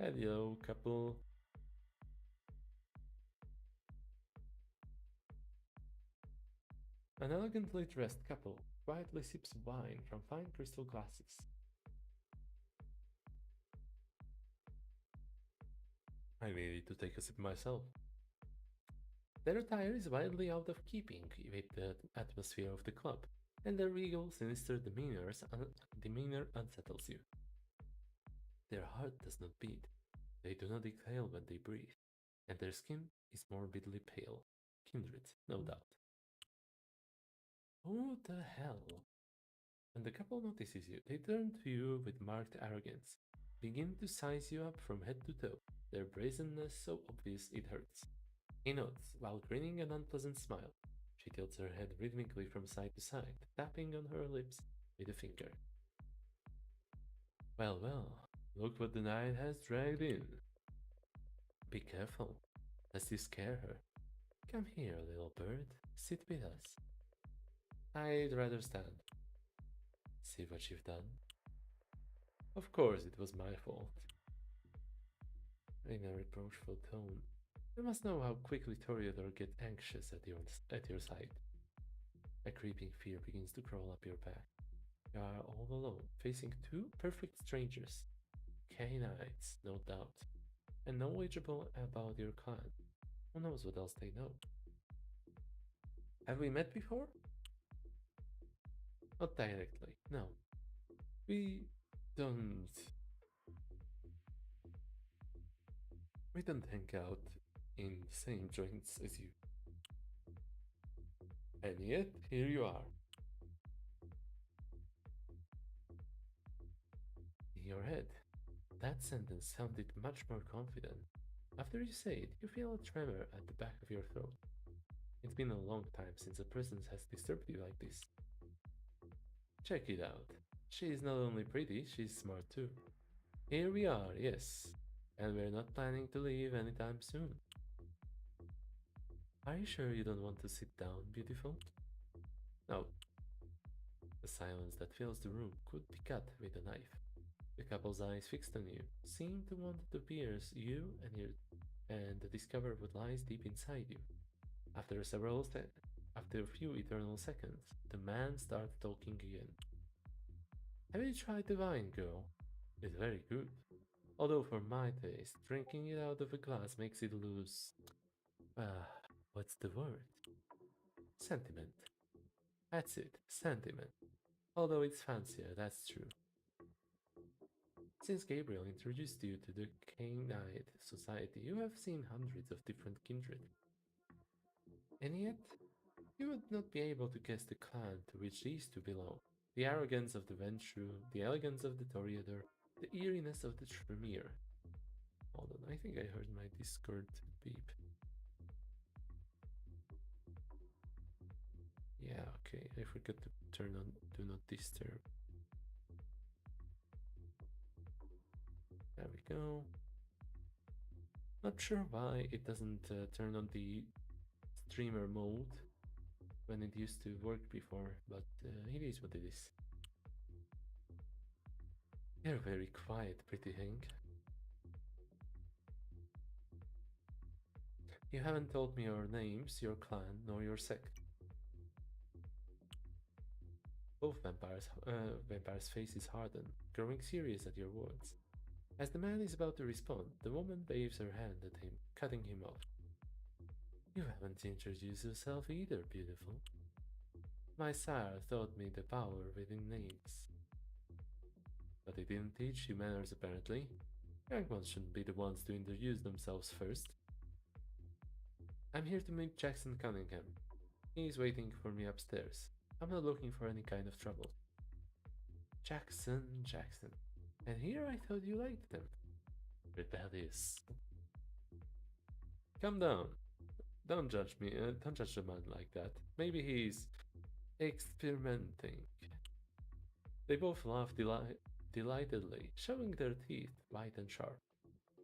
Hello, couple. An elegantly dressed couple quietly sips wine from fine crystal glasses. I needed to take a sip myself. Their attire is wildly out of keeping with the atmosphere of the club, and their regal, sinister demeanor unsettles you. Their heart does not beat, they do not exhale when they breathe, and their skin is morbidly pale. Kindred, no doubt. Who the hell? When the couple notices you, they turn to you with marked arrogance, begin to size you up from head to toe, their brazenness so obvious it hurts. He nods, while grinning an unpleasant smile. She tilts her head rhythmically from side to side, tapping on her lips with a finger. Well, well, look what the night has dragged in. Be careful, lest you scare her. Come here, little bird, sit with us. I'd rather stand. See what you've done? Of course, it was my fault. In a reproachful tone, you must know how quickly Toreador get anxious at your sight. A creeping fear begins to crawl up your back. You are all alone, facing two perfect strangers. Canaanites, no doubt, and knowledgeable about your clan. Who knows what else they know? Have we met before? Not directly, no. We don't. We don't hang out in the same joints as you. And yet, here you are. In your head, that sentence sounded much more confident. After you say it, you feel a tremor at the back of your throat. It's been a long time since a person has disturbed you like this. Check it out. She is not only pretty, she's smart too. Here we are, yes. And we're not planning to leave anytime soon. Are you sure you don't want to sit down, beautiful? No. The silence that fills the room could be cut with a knife. The couple's eyes fixed on you seem to want to pierce you and discover what lies deep inside you. After a few eternal seconds, the man starts talking again. Have you tried the wine, girl? It's very good. Although for my taste, drinking it out of a glass makes it lose. What's the word? Sentiment. That's it, sentiment. Although it's fancier, that's true. Since Gabriel introduced you to the Canaanite society, you have seen hundreds of different kindred. And yet, you would not be able to guess the clan to which these two belong. The arrogance of the Ventrue, the elegance of the Toreador, the eeriness of the Tremere. Hold on, I think I heard my Discord beep. Yeah, okay, I forgot to turn on Do Not Disturb. There we go. Not sure why it doesn't turn on the streamer mode when it used to work before, but it is what it is. You're very quiet, pretty Hank. You haven't told me your names, your clan, nor your sect. Both vampires' faces harden, growing serious at your words. As the man is about to respond, the woman waves her hand at him, cutting him off. You haven't introduced yourself either, beautiful. My sire taught me the power within names. But he didn't teach you manners, apparently. Young ones shouldn't be the ones to introduce themselves first. I'm here to meet Jackson Cunningham. He's waiting for me upstairs. I'm not looking for any kind of trouble. Jackson. And here I thought you liked them. Rebellious. Calm down. Don't judge me. Don't judge the man like that. Maybe he's experimenting. They both laugh delightedly, showing their teeth white and sharp.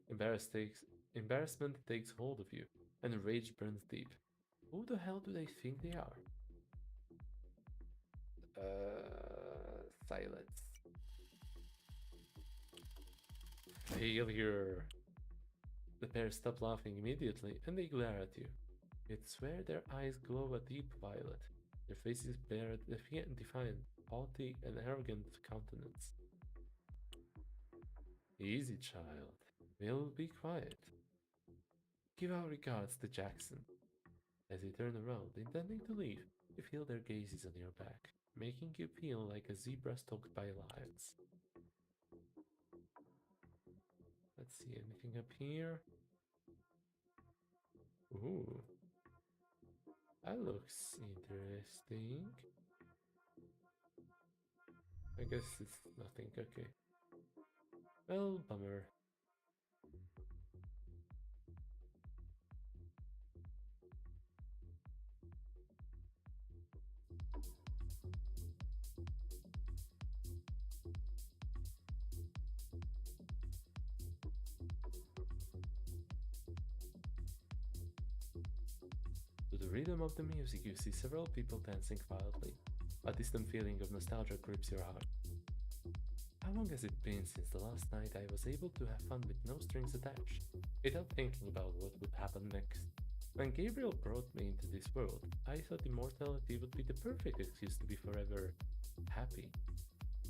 Embarrassment takes hold of you, and rage burns deep. Who the hell do they think they are? Silence. Failure. The pair stop laughing immediately, and they glare at you. You'd swear their eyes glow a deep violet. Their faces bear a defiant, haughty, and arrogant countenance. Easy, child. We'll be quiet. Give our regards to Jackson. As you turn around, intending to leave, you feel their gazes on your back, making you feel like a zebra stalked by lions. Let's see, anything up here? Ooh, that looks interesting. I guess it's nothing, okay. Well, bummer. To the rhythm of the music, you see several people dancing wildly. A distant feeling of nostalgia grips your heart. How long has it been since the last night I was able to have fun with no strings attached, without thinking about what would happen next? When Gabriel brought me into this world, I thought immortality would be the perfect excuse to be forever happy.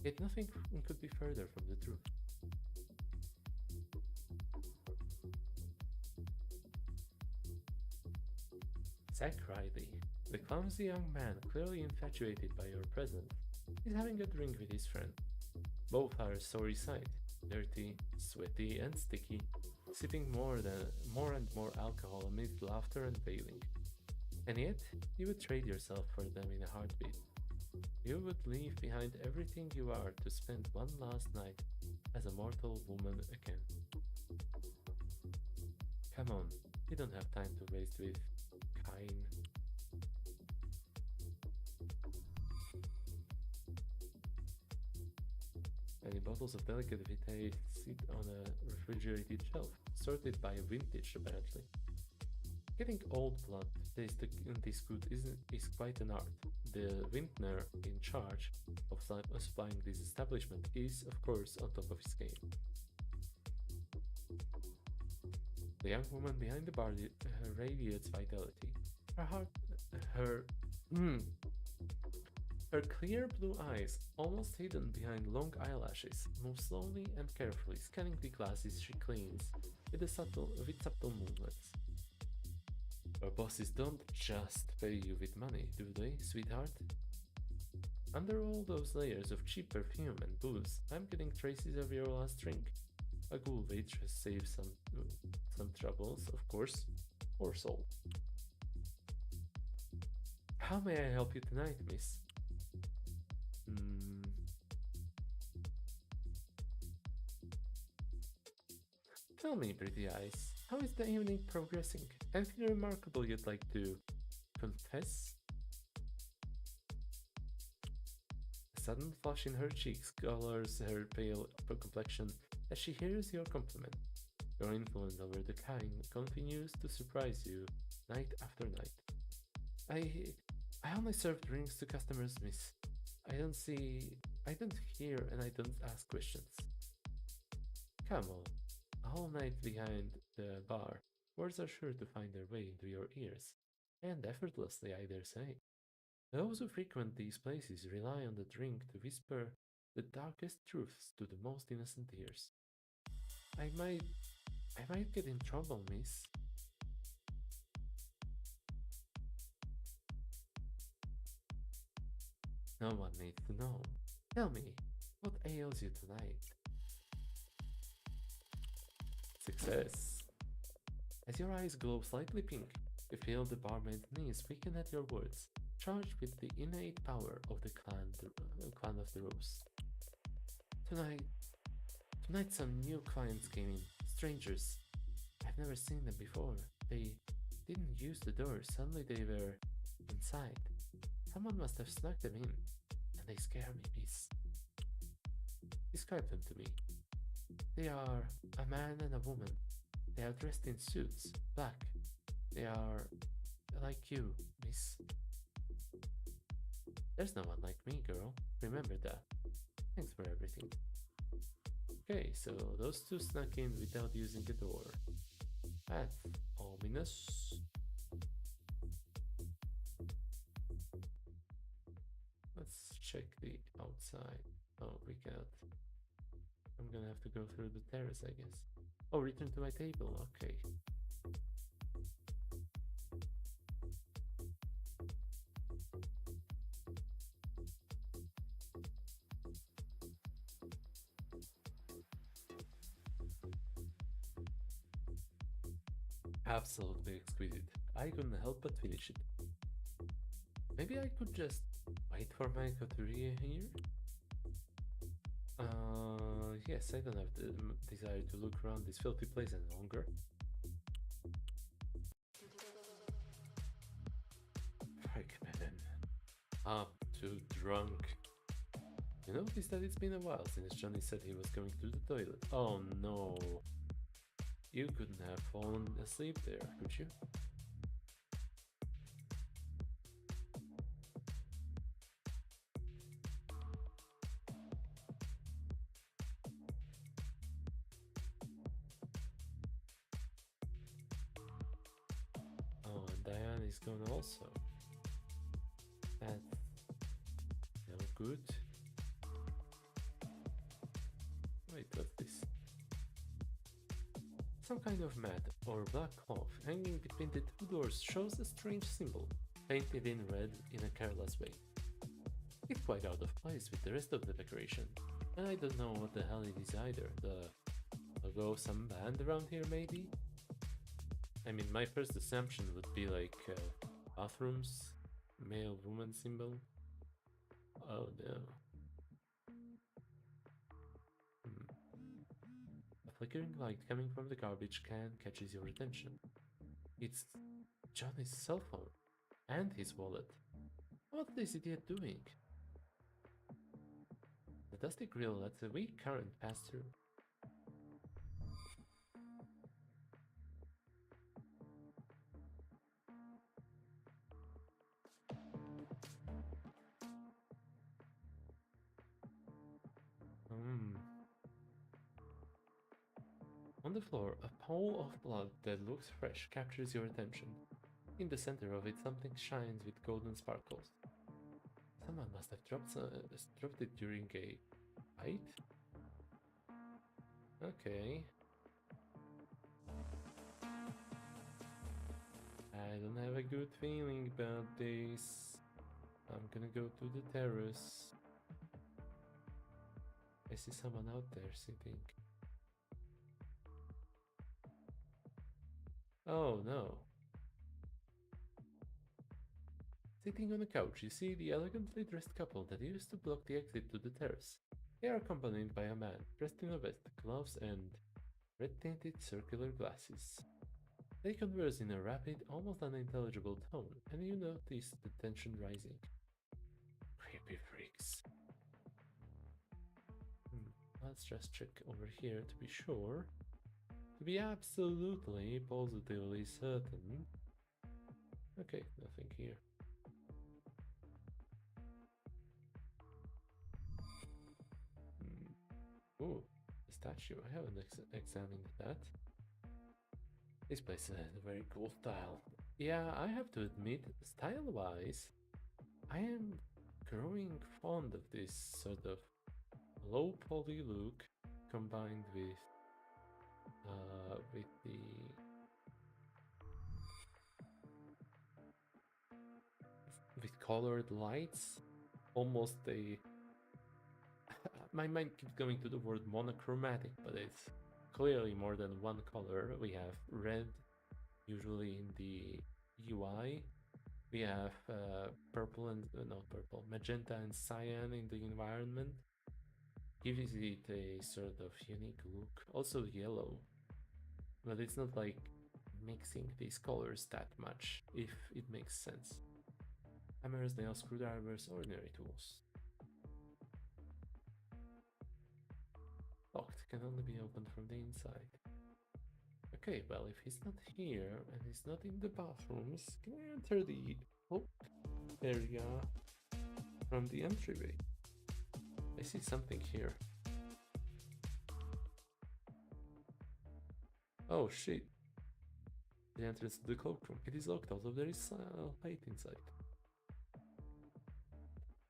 Yet nothing could be further from the truth. Zach Riley, the clumsy young man clearly infatuated by your presence, is having a drink with his friend. Both are a sorry sight, dirty, sweaty, and sticky, sipping more and more alcohol amid laughter and wailing. And yet, you would trade yourself for them in a heartbeat. You would leave behind everything you are to spend one last night as a mortal woman again. Come on, you don't have time to waste with Kain. Many bottles of delicate vitae sit on a refrigerated shelf, sorted by vintage apparently. Getting old blood to taste this good is quite an art. The vintner in charge of supplying this establishment is, of course, on top of his game. The young woman behind the bar radiates vitality. Her heart, her, mm, her clear blue eyes, almost hidden behind long eyelashes, move slowly and carefully, scanning the glasses she cleans with subtle movements. Our bosses don't just pay you with money, do they, sweetheart? Under all those layers of cheap perfume and booze, I'm getting traces of your last drink. A ghoul waitress saves some troubles, of course, or soul. How may I help you tonight, miss? Tell me, pretty eyes, how is the evening progressing? Anything remarkable you'd like to confess? A sudden flush in her cheeks colors her pale complexion as she hears your compliment. Your influence over the kind continues to surprise you night after night. I only serve drinks to customers, miss. I don't hear and I don't ask questions. Come on, a whole night behind the bar, words are sure to find their way into your ears, and effortlessly, I dare say. Those who frequent these places rely on the drink to whisper the darkest truths to the most innocent ears. I might, I might get in trouble, miss. No one needs to know. Tell me, what ails you tonight? Success. As your eyes glow slightly pink, you feel the barmaid's knees weaken at your words, charged with the innate power of the clan of the Rose. Tonight, tonight some new clients came in, strangers. I've never seen them before. They didn't use the door, suddenly they were inside. Someone must have snuck them in, and they scare me, miss. Describe them to me. They are a man and a woman. They are dressed in suits, black. They are like you, miss. There's no one like me, girl. Remember that. Thanks for everything. Okay, so those two snuck in without using the door. That's ominous. Let's check the outside. Oh, we can't. I'm gonna have to go through the terrace, I guess. Oh, return to my table. Okay. Absolutely exquisite. I couldn't help but finish it. Maybe I could just wait for my couturier here? Yes, I don't have the desire to look around this filthy place any longer. Frick, man. I'm too drunk. You notice that it's been a while since Johnny said he was going to the toilet. Oh no. You couldn't have fallen asleep there, could you? Oh, and Diane is gone also. That's no good. Wait, what's this? Some kind of mat or black cloth hanging between the two doors shows a strange symbol, painted in red in a careless way. It's quite out of place with the rest of the decoration, and I don't know what the hell it is either. The logo of some band around here, maybe? I mean, my first assumption would be like bathrooms, male woman symbol. Oh no. A flickering light coming from the garbage can catches your attention. It's Johnny's cell phone and his wallet. What's this idiot doing? The dusty grill lets a weak current pass through. On the floor, a pool of blood that looks fresh captures your attention. In the center of it, something shines with golden sparkles. Someone must have dropped it during a fight? Okay. I don't have a good feeling about this. I'm gonna go to the terrace. I see someone out there sitting. Oh no. Sitting on a couch, you see the elegantly dressed couple that used to block the exit to the terrace. They are accompanied by a man dressed in a vest, gloves, and red-tinted circular glasses. They converse in a rapid, almost unintelligible tone, and you notice the tension rising. Creepy freaks. Let's just check over here to be sure. To be absolutely, positively certain. Okay, nothing here. Ooh, the statue. I haven't examined that. This place has a very cool style. Yeah, I have to admit, style-wise, I am growing fond of this sort of low poly look combined with the with colored lights, almost a my mind keeps going to the word monochromatic, but it's clearly more than one color. We have red, usually in the UI. We have purple and not purple, magenta and cyan in the environment. Gives it a sort of unique look. Also yellow, but it's not like mixing these colors that much, if it makes sense. Hammers, nails, screwdrivers, ordinary tools. Locked, can only be opened from the inside. Okay, well, if he's not here and he's not in the bathrooms, can I enter the area from the entryway? I see something here. Oh shit. The entrance to the cloakroom. It is locked, although there is light inside.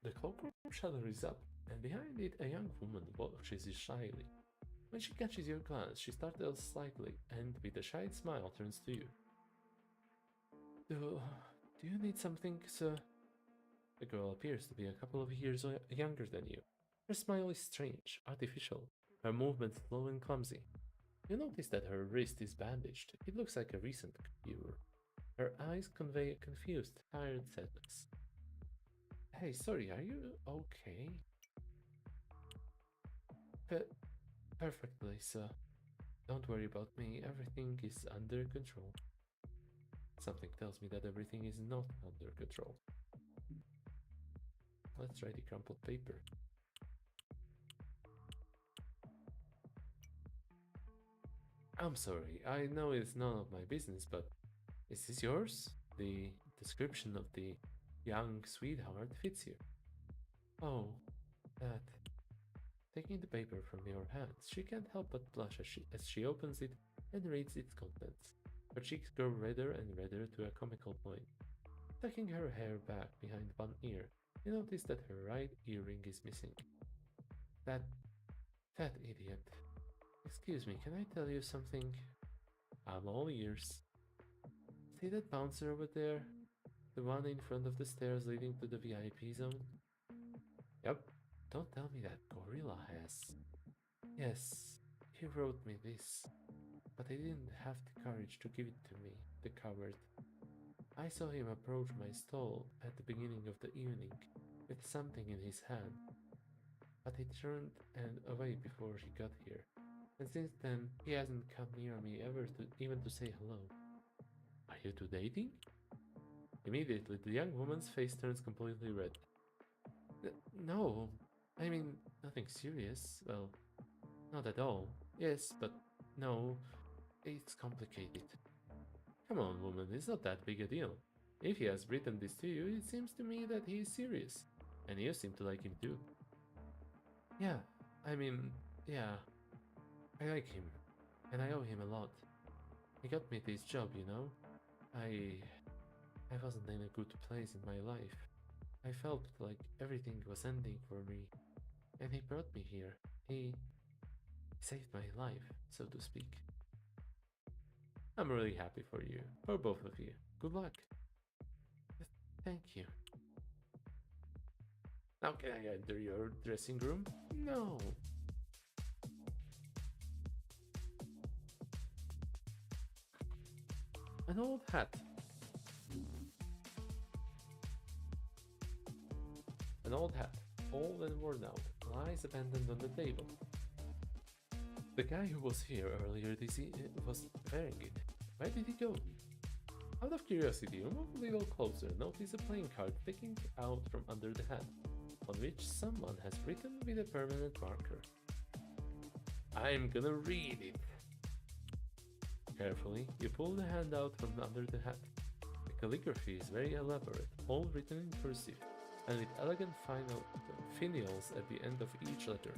The cloakroom shutter is up, and behind it a young woman watches you shyly. When she catches your glance, she startles slightly, and with a shy smile turns to you. Do you need something, sir? The girl appears to be a couple of years younger than you. Her smile is strange, artificial, her movements slow and clumsy. You notice that her wrist is bandaged. It looks like a recent cure. Her eyes convey a confused, tired sadness. Hey, sorry, are you okay? Pe- Perfectly, sir. Don't worry about me, everything is under control. Something tells me that everything is not under control. Let's try the crumpled paper. I'm sorry, I know it's none of my business, but is this yours? The description of the young sweetheart fits here. Oh, that. Taking the paper from your hands, she can't help but blush as she opens it and reads its contents. Her cheeks grow redder and redder to a comical point. Tucking her hair back behind one ear, you notice that her right earring is missing. That that idiot. Excuse me, can I tell you something? I'm all ears. See that bouncer over there? The one in front of the stairs leading to the VIP zone? Yep. Don't tell me that gorilla has. Yes, he wrote me this, but I didn't have the courage to give it to me, the coward. I saw him approach my stall at the beginning of the evening with something in his hand, but he turned and away before he got here. And since then, he hasn't come near me ever to even to say hello. Are you two dating? Immediately, the young woman's face turns completely red. No, I mean, nothing serious. Well, not at all. Yes, but no, it's complicated. Come on, woman, it's not that big a deal. If he has written this to you, it seems to me that he is serious. And you seem to like him too. Yeah, I mean, yeah, I like him. And I owe him a lot. He got me this job, you know? I I wasn't in a good place in my life. I felt like everything was ending for me. And he brought me here. He saved my life, so to speak. I'm really happy for you, for both of you. Good luck. Thank you. Now can I enter your dressing room? No. An old hat. An old hat, old and worn out, lies abandoned on the table. The guy who was here earlier this was wearing it. Where did he go? Out of curiosity, you move a little closer, notice a playing card sticking out from under the hat, on which someone has written with a permanent marker. I'm gonna read it. Carefully, you pull the hand out from under the hat. The calligraphy is very elaborate, all written in cursive, and with elegant finials at the end of each letter.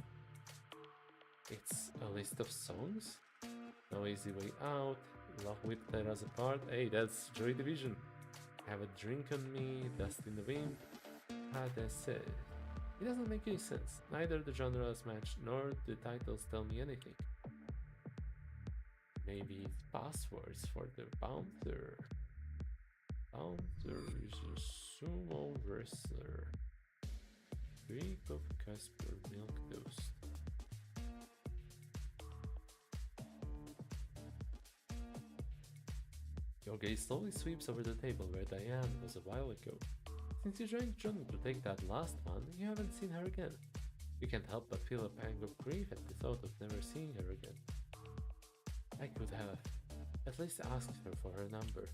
It's a list of songs? No Easy Way Out, Love with Tears Apart. Hey, that's Joy Division. Have a Drink on Me, Dust in the Wind. Had I said. It doesn't make any sense. Neither the genres match nor the titles tell me anything. Maybe it's passwords for the bouncer. Bouncer is a sumo wrestler. Greek of Casper Milk Toast. Your gaze slowly sweeps over the table where Diane was a while ago. Since you joined Johnny to take that last one, you haven't seen her again. You can't help but feel a pang of grief at the thought of never seeing her again. I could have at least asked her for her number.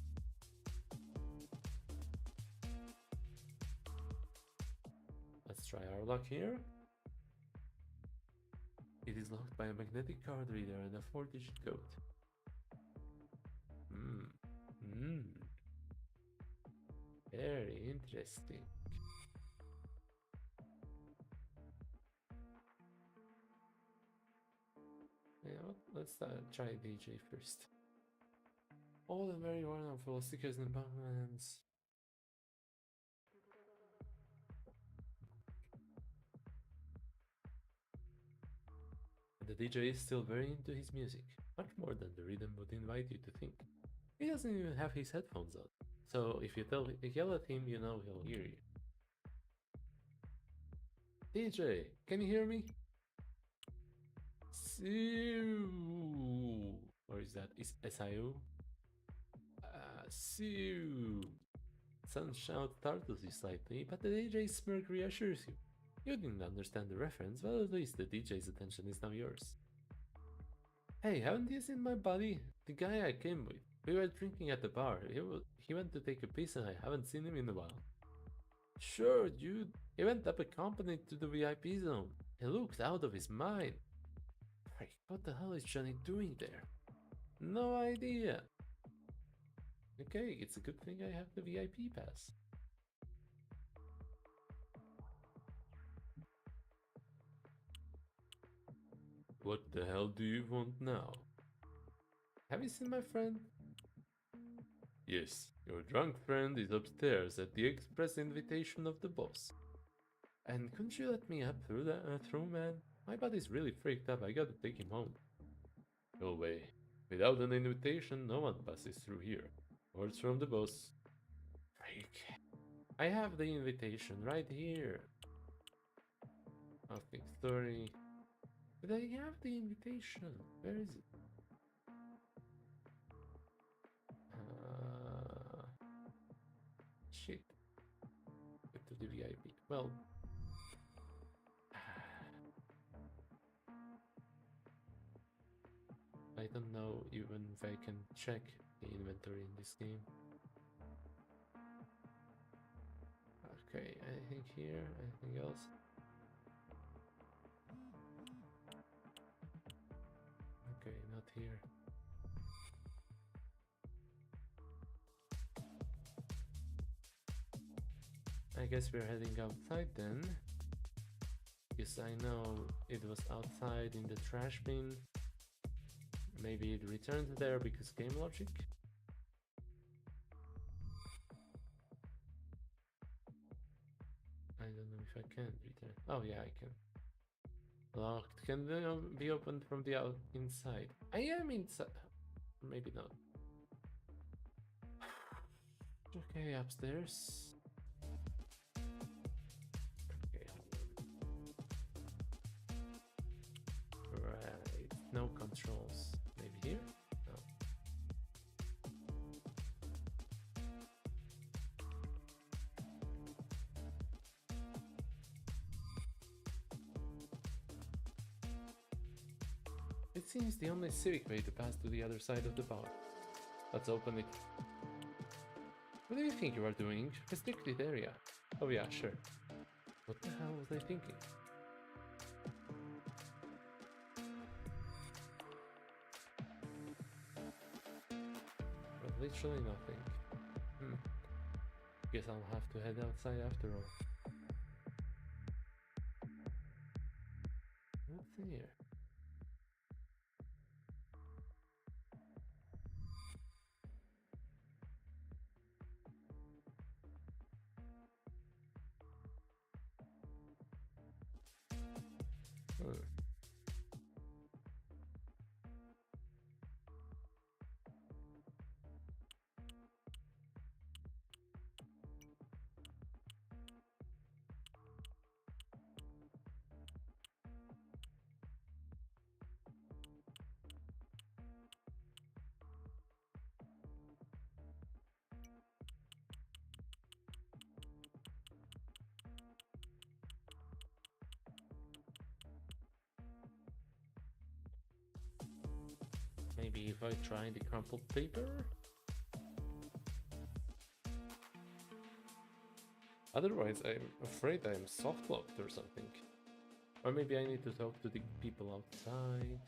Let's try our luck here. It is locked by a magnetic card reader and a 4-digit code. Very interesting. Yeah, let's try DJ first. All the very wonderful stickers and buttons. The DJ is still very into his music, much more than the rhythm would invite you to think. He doesn't even have his headphones on, so if you yell at him, you know he'll hear you. DJ, can you hear me? Sue. Or is that SIU? Sue. Sun shout startles you slightly, but the DJ's smirk reassures you. You didn't understand the reference, but at least the DJ's attention is now yours. Hey, haven't you seen my buddy? The guy I came with. We were drinking at the bar. He went to take a piss and I haven't seen him in a while. Sure, dude. He went up accompanied to the VIP zone. He looked out of his mind. Freak, what the hell is Johnny doing there? No idea. Okay, it's a good thing I have the VIP pass. What the hell do you want now? Have you seen my friend? Yes, your drunk friend is upstairs at the express invitation of the boss. And couldn't you let me up through, man? My body's really freaked up, I gotta take him home. No way. Without an invitation, no one passes through here. Words from the boss. Freak. I have the invitation right here. Nothing story. But I have the invitation. Where is it? Shit. Get to the VIP. Well. I don't know even if I can check the inventory in this game. Okay, anything here? Anything else? Okay, not here. I guess we're heading outside then. Because I know it was outside in the trash bin. Maybe it returns there because game logic? I don't know if I can return. Oh yeah, I can. Locked. Can they be opened from the inside? I am inside. Maybe not. Okay, upstairs. Okay. Right. No controls. Maybe here? No. It seems the only civic way to pass to the other side of the bar. Let's open it. What do you think you are doing? Restricted area. Oh yeah, sure. What the hell was I thinking? But literally nothing. Guess I'll have to head outside after all. What's in here? Maybe if I try the crumpled paper? Otherwise, I'm afraid I'm soft locked or something. Or maybe I need to talk to the people outside.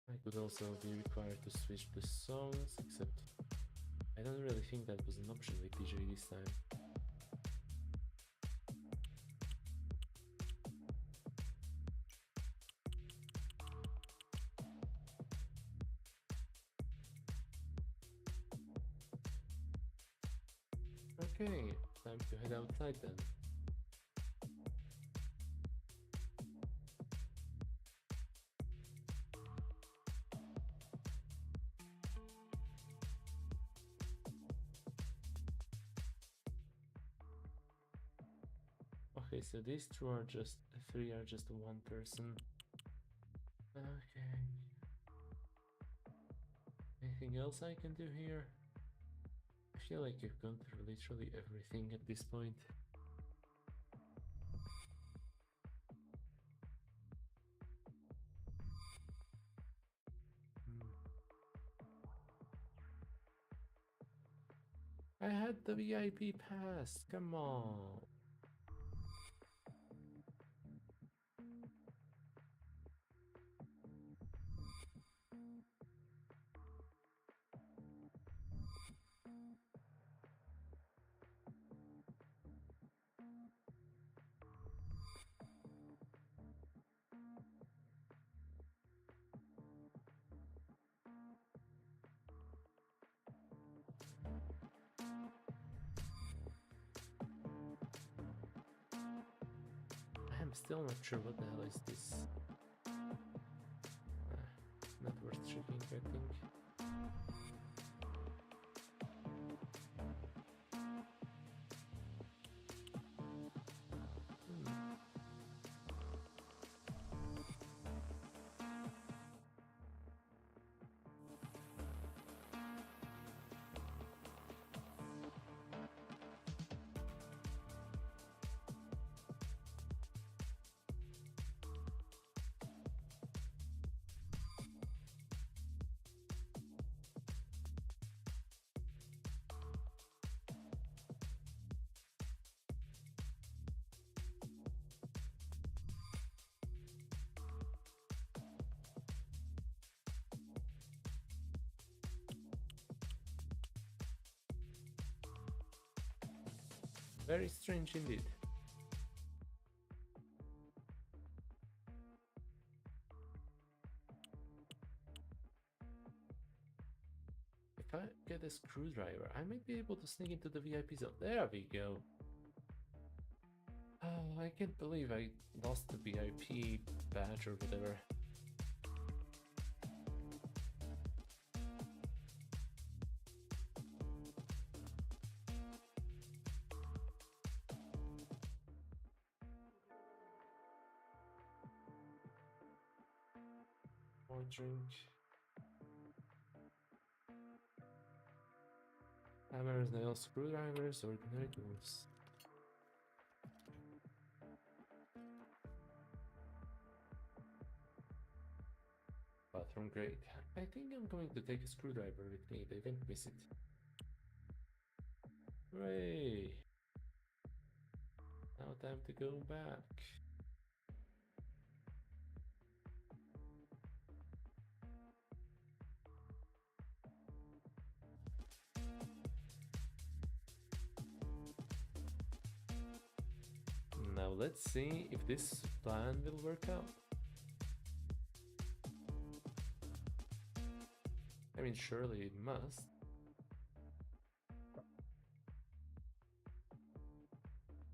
I could also be required to switch the songs, except I don't really think that was an option with DJ this time. Okay, time to head outside then. Okay, so these three are just one person. else I can do here? I feel like I've gone through literally everything at this point. I had the VIP pass, come on. I'm still not sure what the hell is this. Not worth checking, I think. Very strange indeed. If I get a screwdriver, I might be able to sneak into the VIP zone. There we go. Oh, I can't believe I lost the VIP badge or whatever. More drink. Hammers, nails, screwdrivers, ordinary tools. Bathroom, great. I think I'm going to take a screwdriver with me. They didn't miss it. Hooray! Now time to go back. Now let's see if this plan will work out. I mean, surely it must.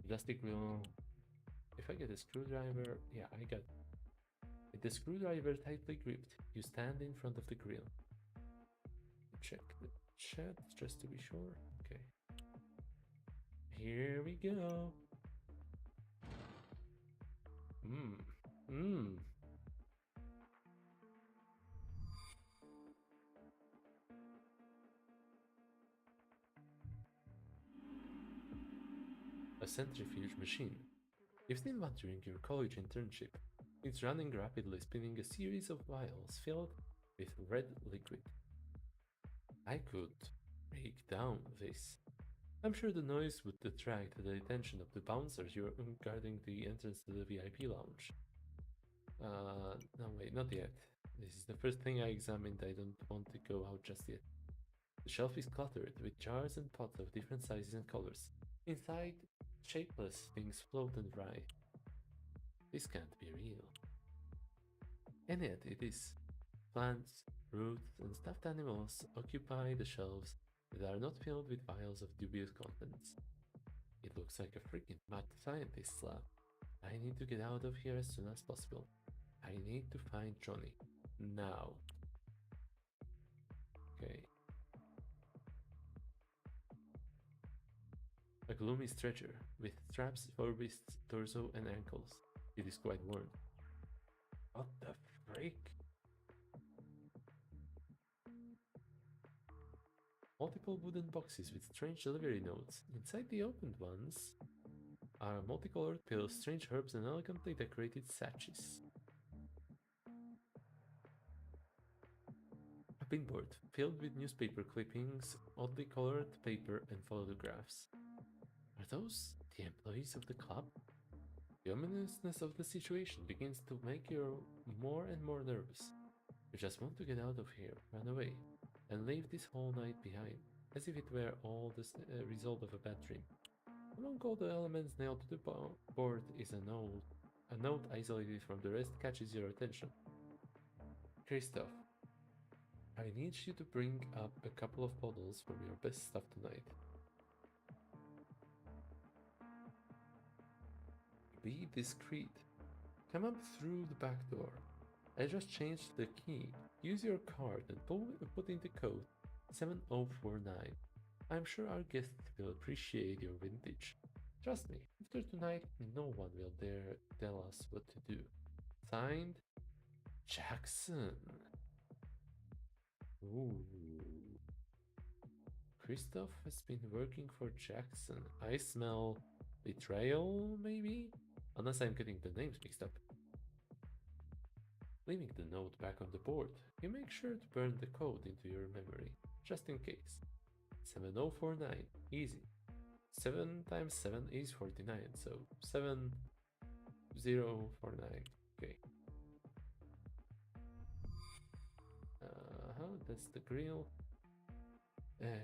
Plastic will... If I get a screwdriver... Yeah, I got... With the screwdriver tightly gripped, you stand in front of the grill. Check the chat just to be sure. Okay. Here we go. A centrifuge machine. You've seen one during your college internship. It's running rapidly, spinning a series of vials filled with red liquid. I could break down this. I'm sure the noise would attract the attention of the bouncers you're guarding the entrance to the VIP lounge. No wait, not yet. This is the first thing I examined. I don't want to go out just yet. The shelf is cluttered with jars and pots of different sizes and colors. Inside, shapeless things float and dry. This can't be real. And yet it is. Plants, fruits, and stuffed animals occupy the shelves that are not filled with vials of dubious contents. It looks like a freaking mad scientist's lab. I need to get out of here as soon as possible. I need to find Johnny. Now. Okay. A gloomy stretcher with straps for wrists, torso, and ankles. It is quite worn. What the freak? Multiple wooden boxes with strange delivery notes. Inside the opened ones are multicolored pills, strange herbs, and elegantly decorated sachets. A pinboard filled with newspaper clippings, oddly colored paper, and photographs. Are those the employees of the club? The ominousness of the situation begins to make you more and more nervous. You just want to get out of here, run away, and leave this whole night behind, as if it were all the result of a bad dream. Among all the elements nailed to the board is a note. A note isolated from the rest catches your attention. Christoph, I need you to bring up a couple of bottles from your best stuff tonight. Be discreet. Come up through the back door. I just changed the key. Use your card and put in the code 7049. I'm sure our guests will appreciate your vintage. Trust me, after tonight, no one will dare tell us what to do. Signed, Jackson. Ooh. Christoph has been working for Jackson. I smell betrayal, maybe? Unless I'm getting the names mixed up. Leaving the note back on the board, you make sure to burn the code into your memory, just in case. 7049, easy. 7 times 7 is 49, so 7049, okay. That's the grill. That's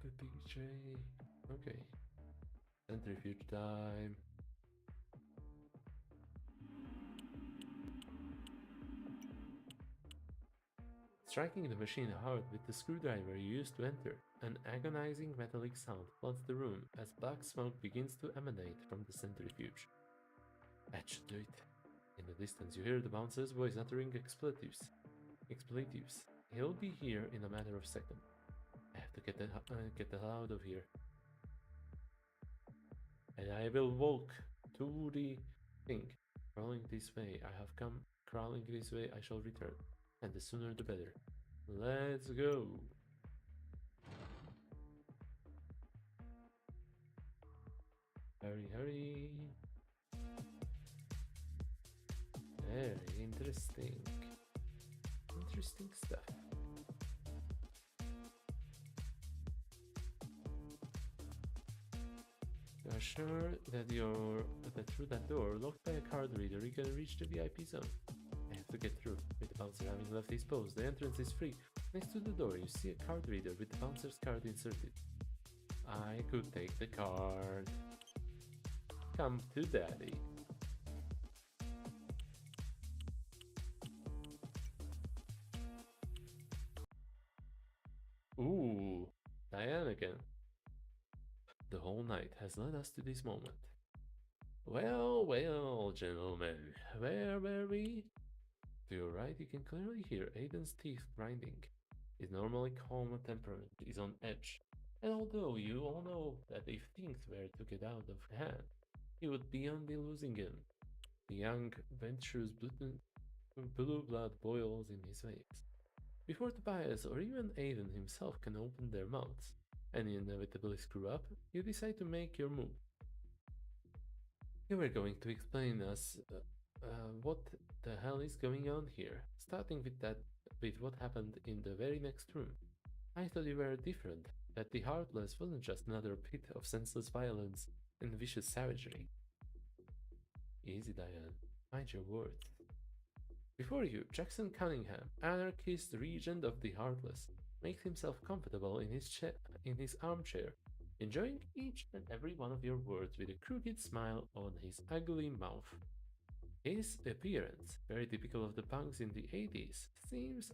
the DJ. Okay. Centrifuge time. Striking the machine hard with the screwdriver you used to enter, an agonizing metallic sound floods the room as black smoke begins to emanate from the centrifuge. That should do it. In the distance, you hear the bouncer's voice uttering expletives. He'll be here in a matter of seconds. I have to get the hell out of here. And I will walk to the thing. Crawling this way, I have come. Crawling this way, I shall return. And the sooner the better. Let's go. Hurry, hurry. Very interesting. Interesting stuff. You are sure that through that door, locked by a card reader, you can reach the VIP zone. I have to get through. With the bouncer having left his post, the entrance is free. Next to the door, you see a card reader with the bouncer's card inserted. I could take the card. Come to daddy. Ooh, Diane again. The whole night has led us to this moment. Well, well, gentlemen, where were we? To your right, you can clearly hear Aiden's teeth grinding. His normally calm temperament is on edge, and although you all know that if things were to get out of hand, he would be on the losing end. The young, venturous blue blood boils in his veins. Before Tobias or even Aiden himself can open their mouths and inevitably screw up, you decide to make your move. You were going to explain us what the hell is going on here, starting with what happened in the very next room. I thought you were different, that the Heartless wasn't just another pit of senseless violence and vicious savagery. Easy, Diane. Mind your words. Before you, Jackson Cunningham, anarchist regent of the Heartless, makes himself comfortable in his armchair, enjoying each and every one of your words with a crooked smile on his ugly mouth. His appearance, very typical of the punks in the 80s, seems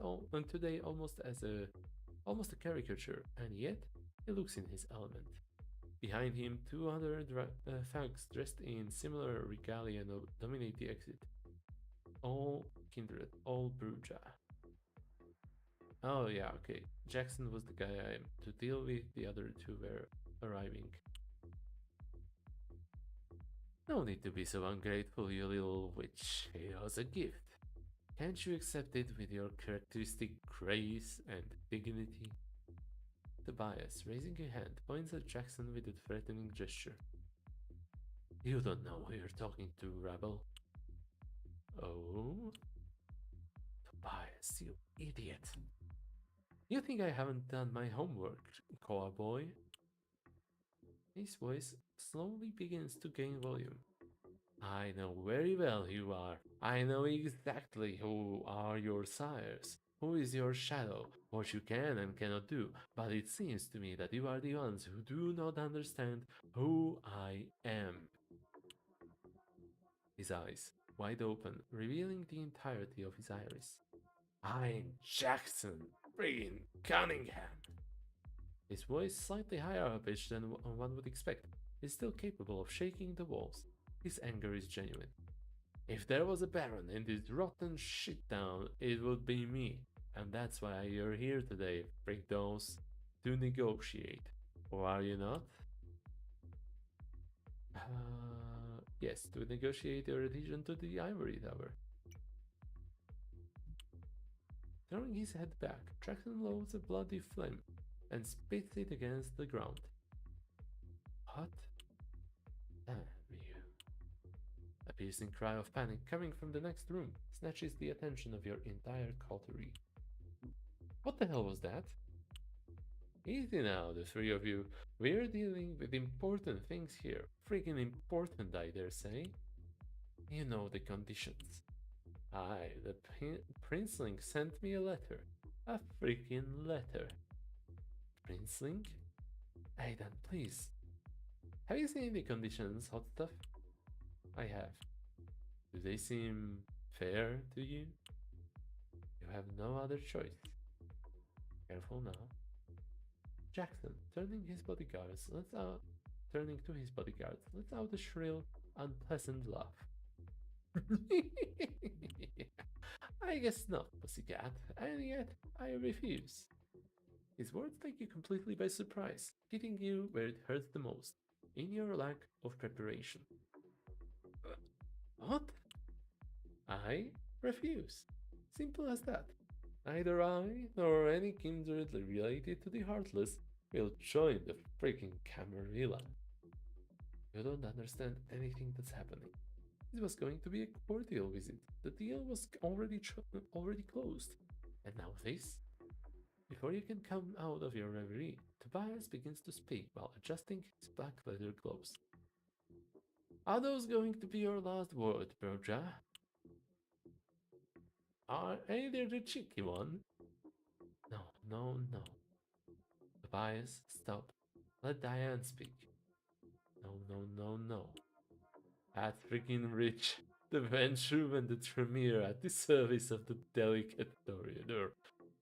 today almost a caricature, and yet he looks in his element. Behind him, two other thugs dressed in similar regalia dominate the exit. All kindred, all bruja. Oh yeah, okay. Jackson was the guy I am to deal with, the other two were arriving. No need to be so ungrateful, you little witch. It was a gift. Can't you accept it with your characteristic grace and dignity? Tobias, raising a hand, points at Jackson with a threatening gesture. You don't know who you're talking to, rebel. Oh? Tobias, you idiot. You think I haven't done my homework, cowboy? His voice slowly begins to gain volume. I know very well who you are. I know exactly who are your sires, who is your shadow, what you can and cannot do, but it seems to me that you are the ones who do not understand who I am. His eyes, wide open, revealing the entirety of his iris. I'm Jackson friggin' Cunningham. His voice, slightly higher pitched than one would expect, is still capable of shaking the walls. His anger is genuine. If there was a baron in this rotten shit town, it would be me. And that's why you're here today, freakdos, to negotiate. Or are you not? Yes, to negotiate your adhesion to the Ivory Tower. Throwing his head back, Jackson loads a bloody flame and spits it against the ground. What? Damn you. A piercing cry of panic coming from the next room snatches the attention of your entire coterie. What the hell was that? Easy now, the three of you. We're dealing with important things here. Freaking important, I dare say. You know the conditions. The Princeling sent me a letter. A freaking letter. Princeling? Aidan, please. Have you seen the conditions, hot stuff? I have. Do they seem fair to you? You have no other choice. Careful now. Jackson, turning to his bodyguards, lets out a shrill, unpleasant laugh. I guess not, pussycat, and yet I refuse. His words take you completely by surprise, hitting you where it hurts the most, in your lack of preparation. What? I refuse. Simple as that. Neither I nor any kindred related to the Heartless will join the freaking Camarilla. You don't understand anything that's happening. This was going to be a cordial visit. The deal was already closed. And now this? Before you can come out of your reverie, Tobias begins to speak while adjusting his black leather gloves. Are those going to be your last words, Berja? Are either the cheeky one? No, no, no. Tobias, stop. Let Diane speak. No, no, no, no. At freaking rich. The Venture and the Tremere at the service of the delicate Dorianer.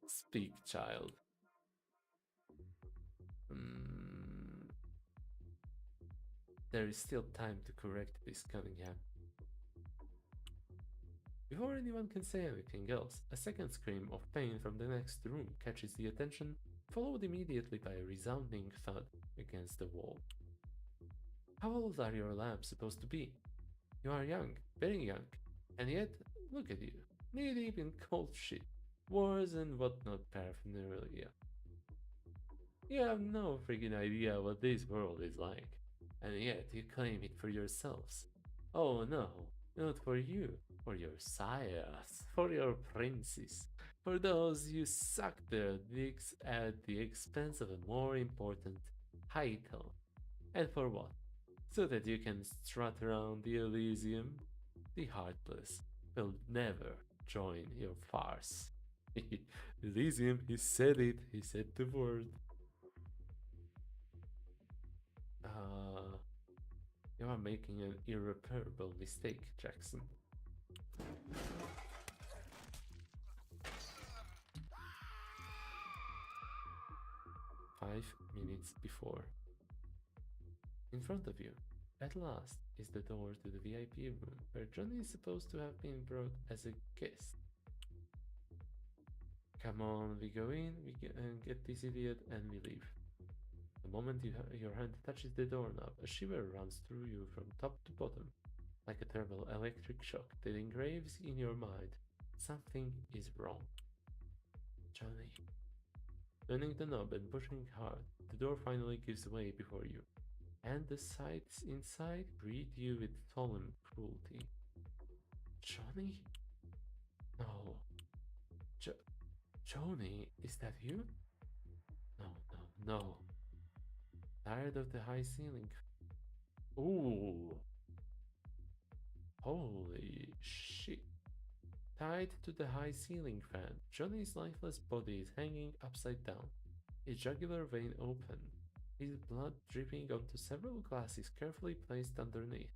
Speak, child. There is still time to correct this, Cunningham. Before anyone can say anything else, a second scream of pain from the next room catches the attention, followed immediately by a resounding thud against the wall. How old are your labs supposed to be? You are young, very young, and yet, look at you, knee-deep in cold shit, wars and whatnot paraphernalia. You have no freaking idea what this world is like, and yet you claim it for yourselves. Oh no, not for you, for your sires, for your princes, for those you suck their dicks at the expense of a more important title. And for what? So that you can strut around the Elysium? The Heartless will never join your farce. Elysium, he said it, he said the word. You are making an irreparable mistake, Jackson. 5 minutes before. In front of you, at last, is the door to the VIP room where Johnny is supposed to have been brought as a guest. Come on, we go in, and get this idiot, and we leave. The moment your hand touches the doorknob, a shiver runs through you from top to bottom, like a terrible electric shock that engraves in your mind Something is wrong. Johnny. Turning the knob and pushing hard, the door finally gives way before you, and the sights inside greet you with solemn cruelty. Johnny? No. Jo- Johnny, is that you? No, no, no. Tired of the high ceiling? Ooh, holy shit. Tied to the high ceiling fan, Johnny's lifeless body is hanging upside down, his jugular vein open, his blood dripping onto several glasses carefully placed underneath,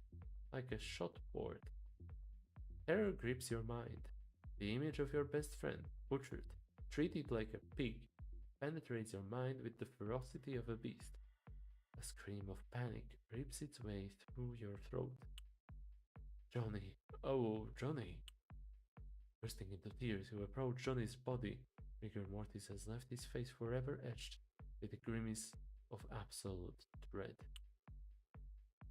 like a shot board. Terror grips your mind. The image of your best friend, butchered, treated like a pig, penetrates your mind with the ferocity of a beast. A scream of panic rips its way through your throat. Johnny, oh, Johnny. Bursting into tears, you approach Johnny's body. Rigor Mortis has left his face forever etched with a grimace of absolute dread.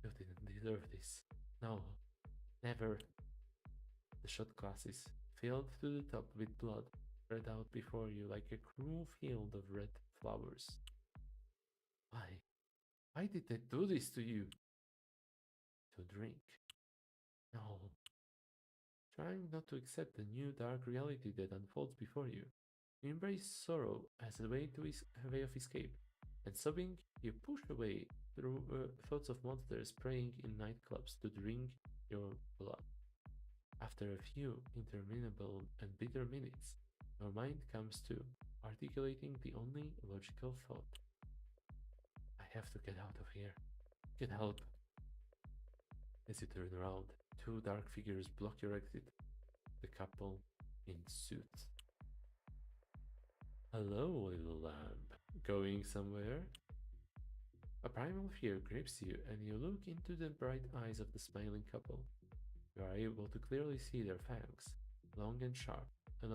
You didn't deserve this. No, never. The shot glasses, filled to the top with blood, spread out before you like a cruel field of red flowers. Why? Why did they do this to you? To drink. No. Trying not to accept the new dark reality that unfolds before you. You embrace sorrow as a way of escape, and sobbing, you push away through thoughts of monsters preying in nightclubs to drink your blood. After a few interminable and bitter minutes, your mind comes to articulating the only logical thought. I have to get out of here. Get help. As you turn around, two dark figures block your exit. The couple in suits. Hello, little lamb. Going somewhere? A primal fear grips you, and you look into the bright eyes of the smiling couple. You are able to clearly see their fangs, long and sharp, and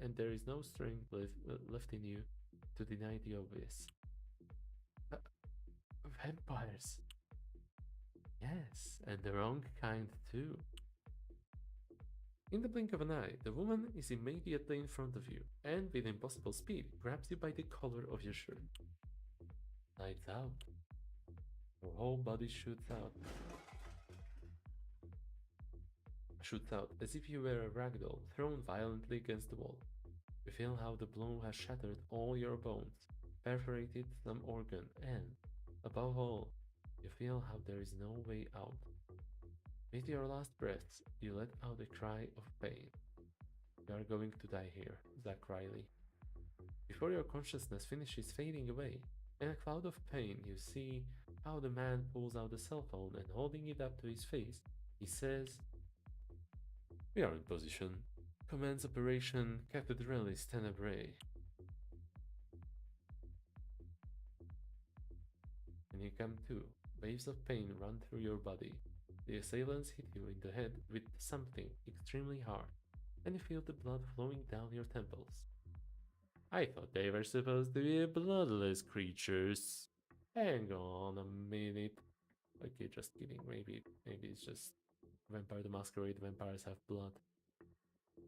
and there is no strength left in you to deny the obvious. Uh, Vampires! Yes, and the wrong kind too. In the blink of an eye, the woman is immediately in front of you, and with impossible speed, grabs you by the collar of your shirt. Lights out. Your whole body shoots out as if you were a ragdoll thrown violently against the wall. You feel how the blow has shattered all your bones, perforated some organ, and, above all, you feel how there is no way out. With your last breaths, you let out a cry of pain. You are going to die here, Zach Riley. Before your consciousness finishes fading away, in a cloud of pain, you see how the man pulls out a cell phone and holding it up to his face, he says, "We are in position. Commence Operation Cathedralis Tenebrae." When you come to, waves of pain run through your body. The assailants hit you in the head with something extremely hard, and you feel the blood flowing down your temples. I thought they were supposed to be bloodless creatures. Hang on a minute. Okay, just kidding. Maybe it's just Vampire the Masquerade. Vampires have blood.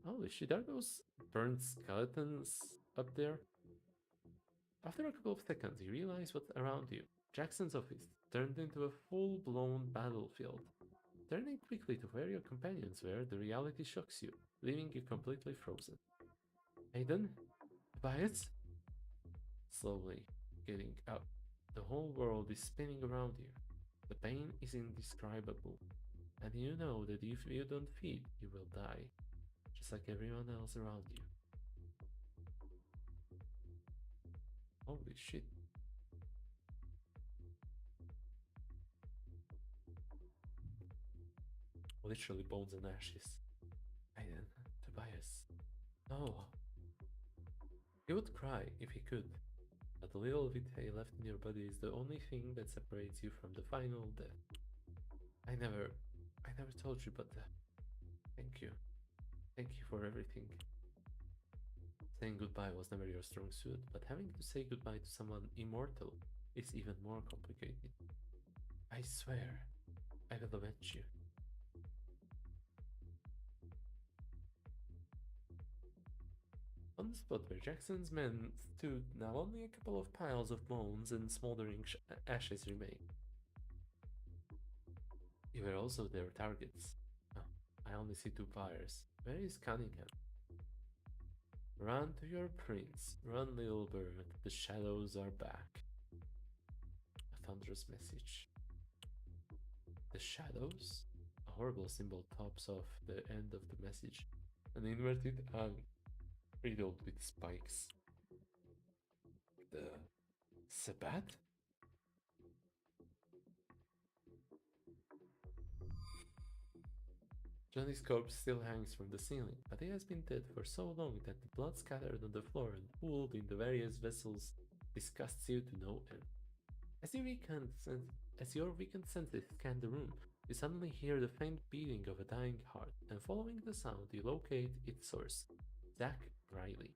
Holy shit, are those burnt skeletons up there? After a couple of seconds, you realize what's around you. Jackson's office turned into a full-blown battlefield. Turning quickly to where your companions were, the reality shocks you, leaving you completely frozen. Aiden? Tobias? Slowly getting up. The whole world is spinning around you. The pain is indescribable, and you know that if you don't feed, you will die, just like everyone else around you. Holy shit. Literally bones and ashes. Aiden, Tobias. No. He would cry if he could, but the little vitae left in your body is the only thing that separates you from the final death. I never told you, but thank you. Thank you for everything. Saying goodbye was never your strong suit, but having to say goodbye to someone immortal is even more complicated. I swear, I will avenge you. On the spot where Jackson's men stood, now only a couple of piles of bones and smoldering ashes remain. You were also their targets. Oh, I only see two fires. Where is Cunningham? Run to your prince. Run, little bird. The shadows are back. A thunderous message. The shadows? A horrible symbol tops off the end of the message. An inverted tongue riddled with spikes. The Sabbath? Johnny's corpse still hangs from the ceiling, but he has been dead for so long that the blood scattered on the floor and pooled in the various vessels disgusts you to no end. As your weakened senses scan the room, you suddenly hear the faint beating of a dying heart, and following the sound, you locate its source, Zach Riley.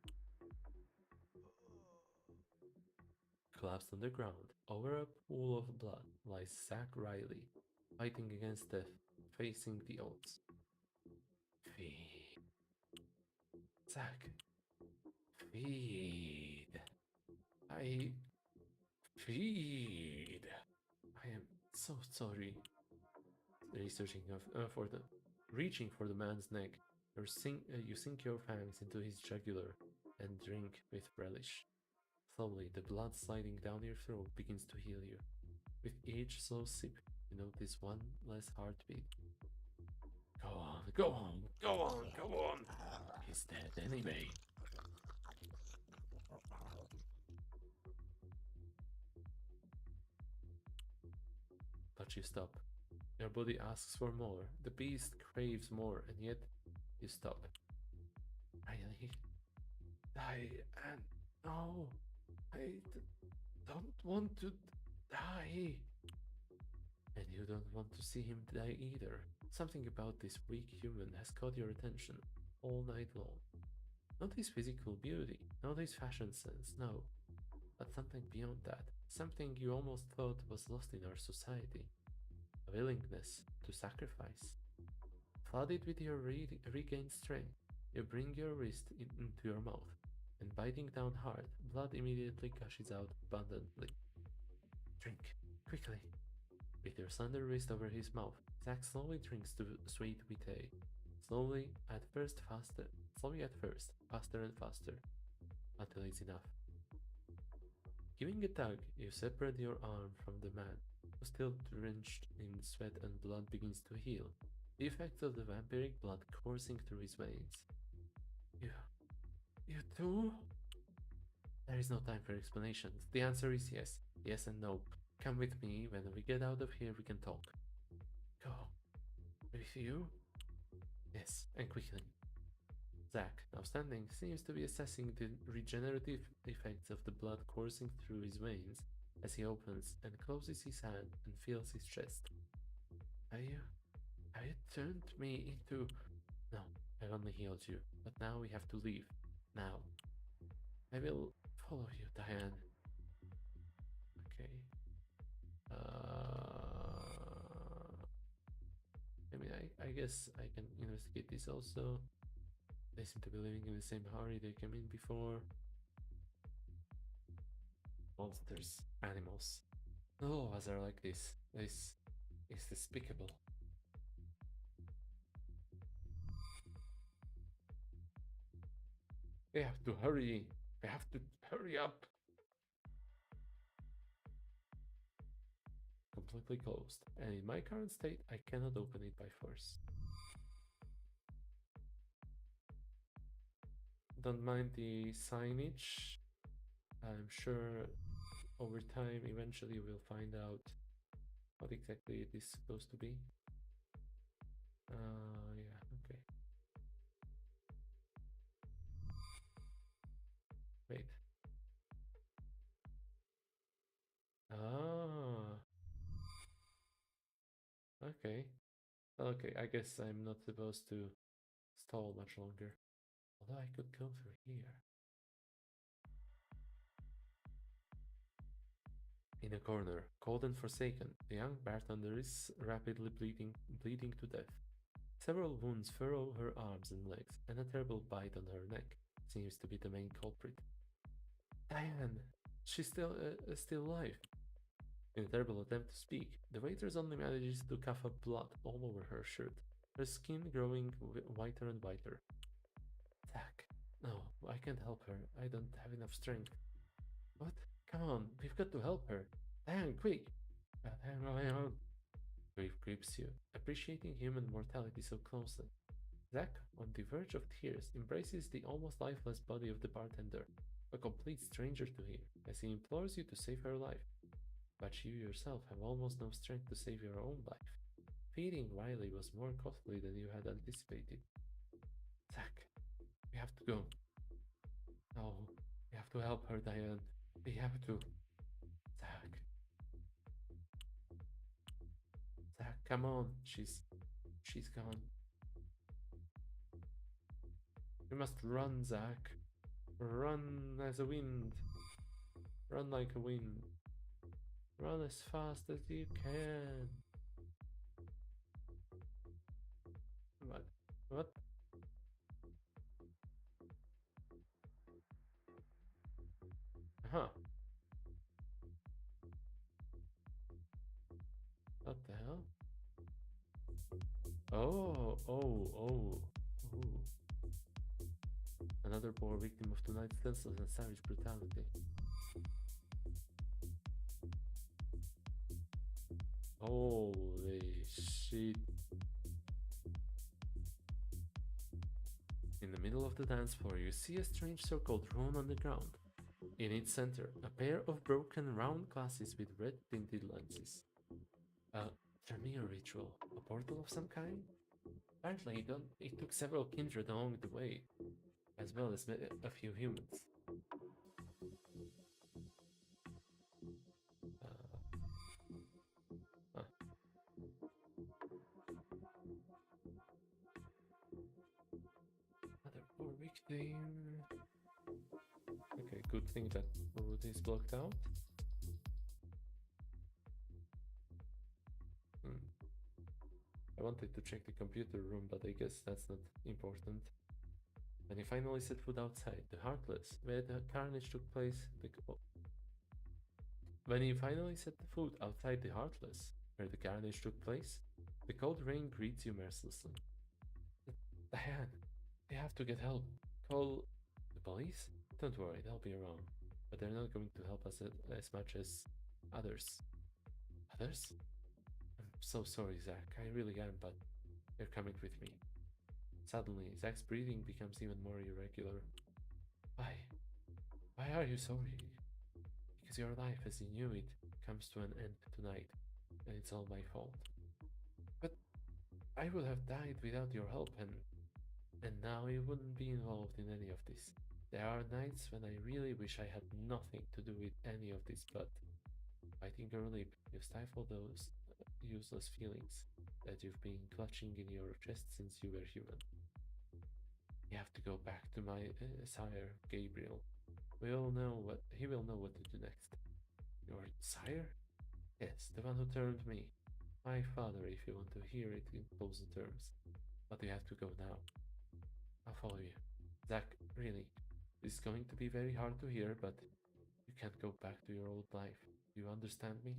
Collapsed on the ground, over a pool of blood, lies Zach Riley, fighting against death, facing the odds. Feed. Zach. Feed. I. Feed. I am so sorry. Reaching for the man's neck, you sink your fangs into his jugular and drink with relish. Slowly, the blood sliding down your throat begins to heal you. With each slow sip, you notice one less heartbeat. Go on, go on, go on, go on. He's dead anyway. But you stop. Your body asks for more. The beast craves more, and yet you stop. Riley, Diane, no, don't want to die. And you don't want to see him die either. Something about this weak human has caught your attention all night long. Not his physical beauty, not his fashion sense, no, but something beyond that, something you almost thought was lost in our society. A willingness to sacrifice. Flooded with your regained strength, you bring your wrist into your mouth, and biting down hard, blood immediately gushes out abundantly. Drink, quickly. With your slender wrist over his mouth, Zack slowly drinks the sweet vitae. Slowly at first, faster and faster, until it's enough. Giving a tug, you separate your arm from the man, who still drenched in sweat and blood begins to heal, the effects of the vampiric blood coursing through his veins. You too? There is no time for explanations. The answer is yes. Yes and no. Come with me. When we get out of here, we can talk. Go. With you? Yes, and quickly. Zack, now standing, seems to be assessing the regenerative effects of the blood coursing through his veins as he opens and closes his hand and feels his chest. Have you turned me into... No, I've only healed you, but now we have to leave. Now. I will follow you, Diane. Okay. I mean, I guess I can investigate this also. They seem to be living in the same hurry they came in before. Monsters, animals. No laws are like this. This is despicable. We have to hurry. We have to hurry up. Completely closed, and in my current state, I cannot open it by force. Don't mind the signage. I'm sure over time, eventually, we'll find out what exactly it is supposed to be. Yeah, okay. Wait. Ah. Okay. Okay, I guess I'm not supposed to stall much longer. Although I could go through here. In a corner, cold and forsaken, the young bartender is rapidly bleeding to death. Several wounds furrow her arms and legs, and a terrible bite on her neck seems to be the main culprit. Diane, she's still alive. In a terrible attempt to speak, the waitress only manages to cough up blood all over her shirt, her skin growing whiter and whiter. Zack, no, I can't help her. I don't have enough strength. What? Come on, we've got to help her. Diane, quick! Diane, grief grips you, appreciating human mortality so closely. Zack, on the verge of tears, embraces the almost lifeless body of the bartender, a complete stranger to him, as he implores you to save her life. But you yourself have almost no strength to save your own life. Feeding Riley was more costly than you had anticipated. Zack, we have to go. No, we have to help her, Diane. We have to. Zack, Zack, come on. She's gone. We must run, Zack. Run as a wind. Run like a wind. Run as fast as you can. What? What? Huh. What the hell? Oh, oh, oh. Ooh. Another poor victim of tonight's senseless and savage brutality. Holy shit. In the middle of the dance floor, you see a strange circle drawn on the ground. In its center, a pair of broken round glasses with red tinted lenses. A Tremere ritual, a portal of some kind? Apparently, it took several kindred along the way, as well as a few humans. Huh. Another poor victim. Okay, good thing that route is blocked out. I wanted to check the computer room, but I guess that's not important. When he finally set foot outside, the Heartless, where the carnage took place, when he finally set the foot outside the Heartless, where the carnage took place, the cold rain greets you mercilessly. Diane, we have to get help. Call the police? Don't worry, they'll be around. But they're not going to help us as much as others. Others? I'm so sorry, Zack. I really am, but they're coming with me. Suddenly, Zack's breathing becomes even more irregular. Why? Why are you sorry? Because your life as you knew it comes to an end tonight, and it's all my fault. But I would have died without your help, and now you wouldn't be involved in any of this. There are nights when I really wish I had nothing to do with any of this, but biting your lip, you stifle those useless feelings that you've been clutching in your chest since you were human. You have to go back to my sire, Gabriel. He will know what to do next. Your sire? Yes, the one who turned me. My father, if you want to hear it in closer terms. But you have to go now. I'll follow you. Zack, really, this is going to be very hard to hear, but you can't go back to your old life. Do you understand me?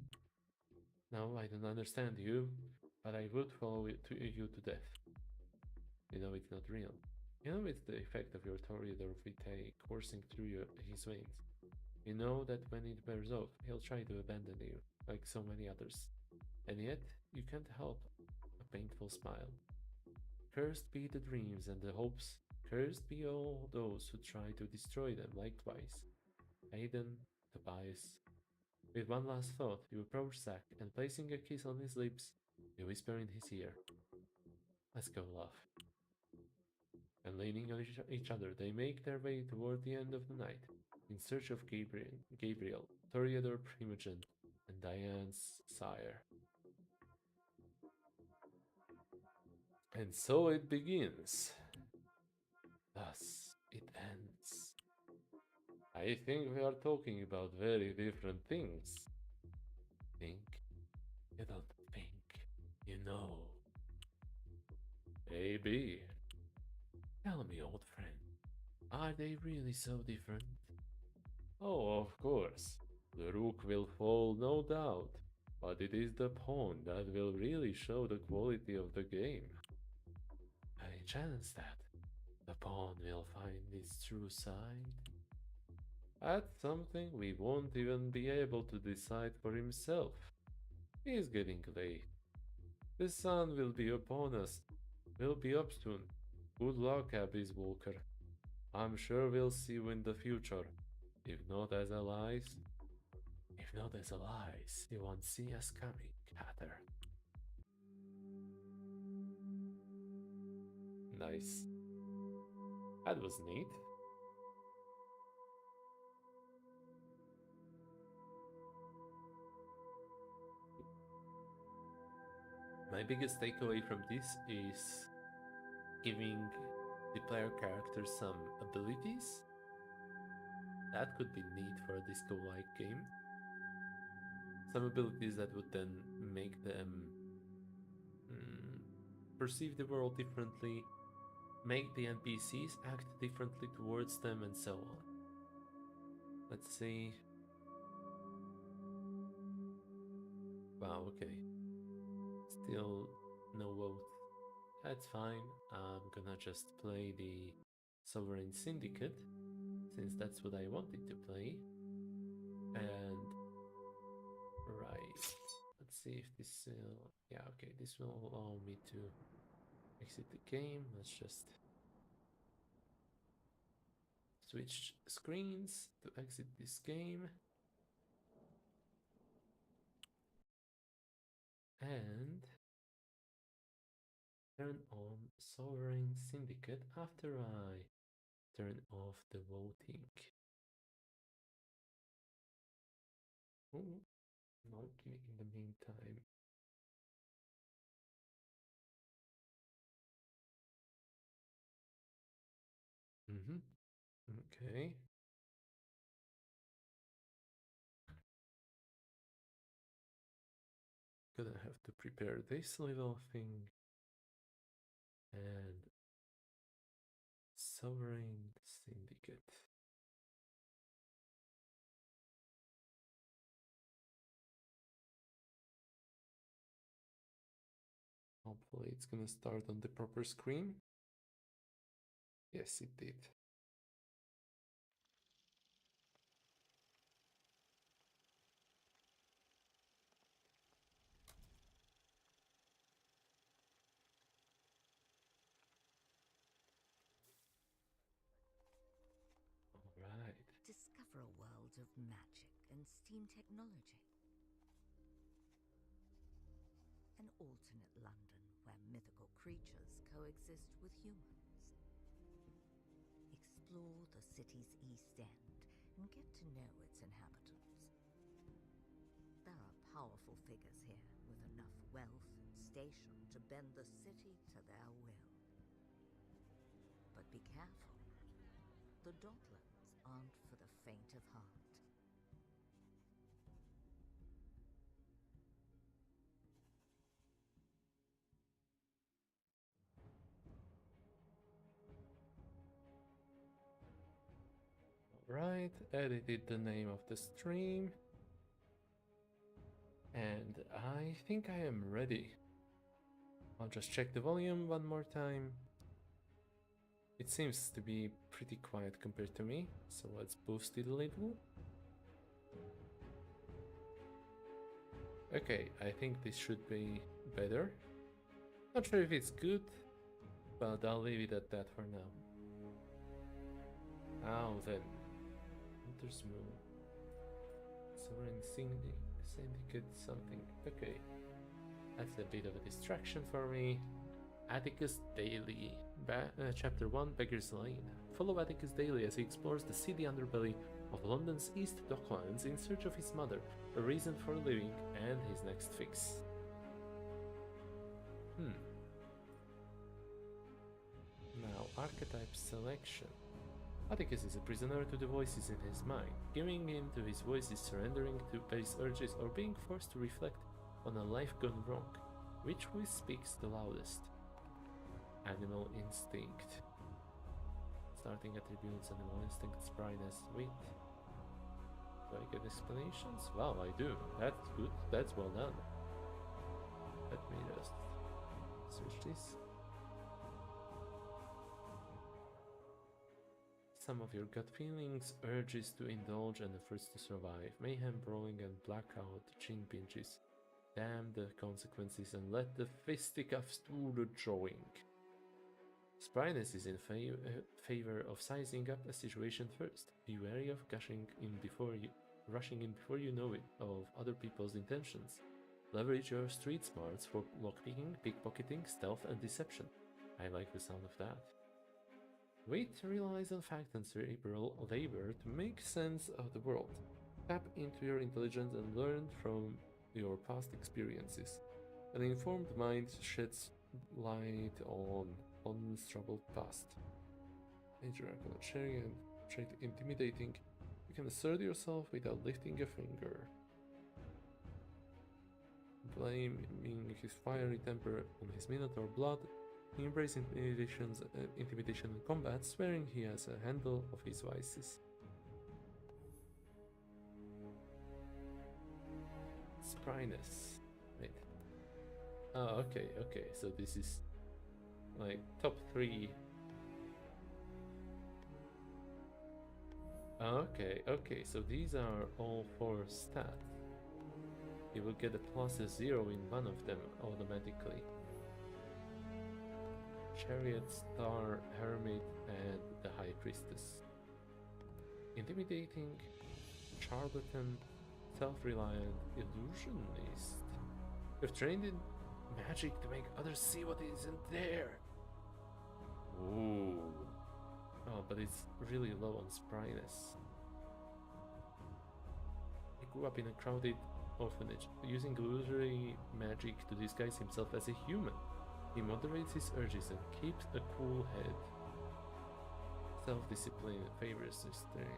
No, I don't understand you, but I would follow you to death. You know it's not real. You know it's the effect of your Toreador vitae coursing through his veins. You know that when it wears off, he'll try to abandon you, like so many others. And yet, you can't help a painful smile. Cursed be the dreams and the hopes, cursed be all those who try to destroy them likewise. Aiden, Tobias. With one last thought, you approach Zack, and placing a kiss on his lips, you whisper in his ear, "Let's go, love." And leaning on each other, they make their way toward the end of the night, in search of Gabriel, Toreador Primogen, and Diane's sire. And so it begins. Thus it ends. I think we are talking about very different things. Think? You don't think. You know. AB. Tell me, old friend. Are they really so different? Oh, of course. The rook will fall, no doubt. But it is the pawn that will really show the quality of the game. I challenge that. The pawn will find its true side. That's something we won't even be able to decide for himself. He is getting late. The sun will be upon us. We'll be up soon. Good luck, Abyss Walker. I'm sure we'll see you in the future. If not as allies, you won't see us coming, Hatter. Nice. That was neat. My biggest takeaway from this is giving the player character some abilities. That could be neat for a disco-like game. Some abilities that would then make them perceive the world differently, make the NPCs act differently towards them, and so on. Let's see. Wow, okay. Still no vote. That's fine. I'm gonna just play the Sovereign Syndicate, since that's what I wanted to play. And right, let's see if this yeah, okay, this will allow me to exit the game. Let's just switch screens to exit this game. And turn on Sovereign Syndicate after I turn off the voting. Oh, no, give me in the meantime. Okay. Gonna have to prepare this little thing. And Sovereign Syndicate. Hopefully it's gonna start on the proper screen. Yes, it did. Alright. Discover a world of magic and steam technology. An alternate London where mythical creatures coexist with humans. Explore the city's East End and get to know its inhabitants. There are powerful figures here with enough wealth and station to bend the city to their will. But be careful. The Docklands aren't for the faint of heart. Alright, edited the name of the stream. And I think I am ready. I'll just check the volume one more time. It seems to be pretty quiet compared to me, so let's boost it a little. Okay, I think this should be better. Not sure if it's good, but I'll leave it at that for now. Now then, Hunter's Moon. Sovereign Syndicate something. Okay, that's a bit of a distraction for me. Atticus Daily, Chapter 1, Beggar's Lane. Follow Atticus Daily as he explores the seedy underbelly of London's East Docklands in search of his mother, a reason for living, and his next fix. Now, archetype selection. Atticus is a prisoner to the voices in his mind, giving in to his voices, surrendering to his urges, or being forced to reflect on a life gone wrong. Which voice speaks the loudest? Animal instinct. starting attributes, animal instinct, spryness, wit. Do I get explanations? Well, I do. That's good. That's well done. Let me just search this. Some of your gut feelings, urges to indulge, and efforts to survive. Mayhem, brawling, and blackout, chin pinches. Damn the consequences and let the fisticuffs do the drawing. Spryness is in favor of sizing up a situation first. Be wary of rushing in before you know it of other people's intentions. Leverage your street smarts for lockpicking, pickpocketing, stealth, and deception. I like the sound of that. Wait relies on fact and cerebral labor to make sense of the world. Tap into your intelligence and learn from your past experiences. An informed mind sheds light on London's troubled past. Major Arcana sharing and trait intimidating. You can assert yourself without lifting a finger. Blaming his fiery temper on his Minotaur blood, he embraces intimidation in combat, swearing he has a handle of his vices. Spryness. Wait. Oh, okay, so this is like top 3. Okay, so these are all 4 stats. You will get a +0 in one of them automatically. Chariot, Star, Hermit, and the High Priestess. Intimidating, Charlatan, Self-reliant, Illusionist. You've trained in magic to make others see what isn't there. Ooh. Oh, but it's really low on spryness. He grew up in a crowded orphanage, using illusory magic to disguise himself as a human. He moderates his urges and keeps a cool head. Self-discipline favors restraint.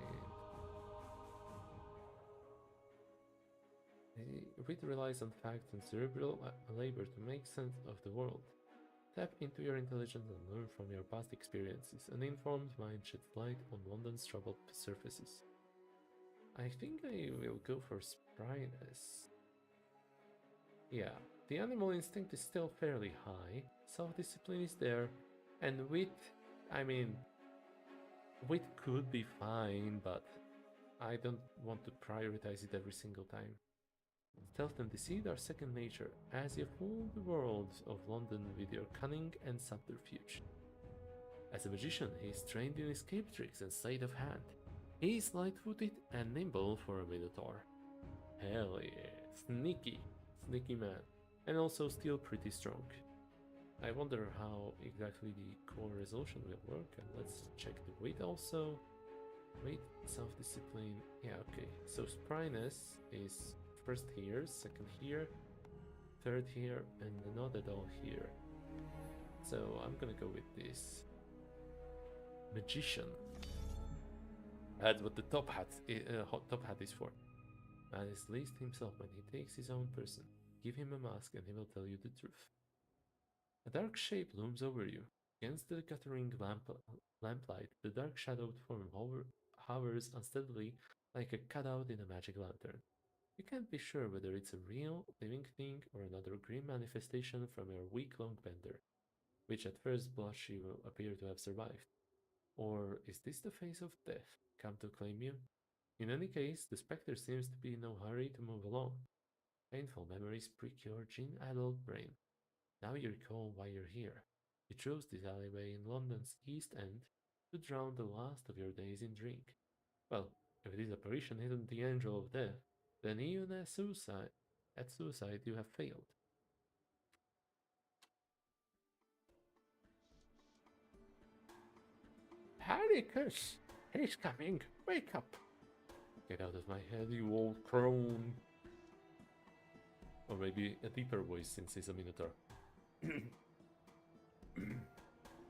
Wit relies on fact and cerebral labor to make sense of the world. Tap into your intelligence and learn from your past experiences. An informed mind sheds light on London's troubled surfaces. I think I will go for spryness. Yeah, the animal instinct is still fairly high, self-discipline is there, and wit, I mean, wit could be fine, but I don't want to prioritize it every single time. Stealth and deceit are second nature, as you fool the world of London with your cunning and subterfuge. As a magician, he is trained in escape tricks and sleight of hand. He is light-footed and nimble for a Minotaur. Hell yeah, sneaky man, and also still pretty strong. I wonder how exactly the core resolution will work, and let's check the weight also. Weight, self-discipline, yeah, okay. So spryness is first here, second here, third here, and not at all here. So I'm gonna go with this. Magician. That's what the top hat is for. Man is least himself when he takes his own person. Give him a mask and he will tell you the truth. A dark shape looms over you. Against the guttering lamplight, the dark shadowed form hovers unsteadily like a cutout in a magic lantern. You can't be sure whether it's a real, living thing or another grim manifestation from your week-long bender, which at first blush you will appear to have survived. Or is this the face of death, come to claim you? In any case, the spectre seems to be in no hurry to move along. Painful memories prick your gin-addled brain. Now you recall why you're here. You chose this alleyway in London's East End to drown the last of your days in drink. Well, if this apparition isn't the angel of death, then even at suicide you have failed. Haricus! He's coming! Wake up! Get out of my head, you old crone! Or maybe a deeper voice since he's a Minotaur.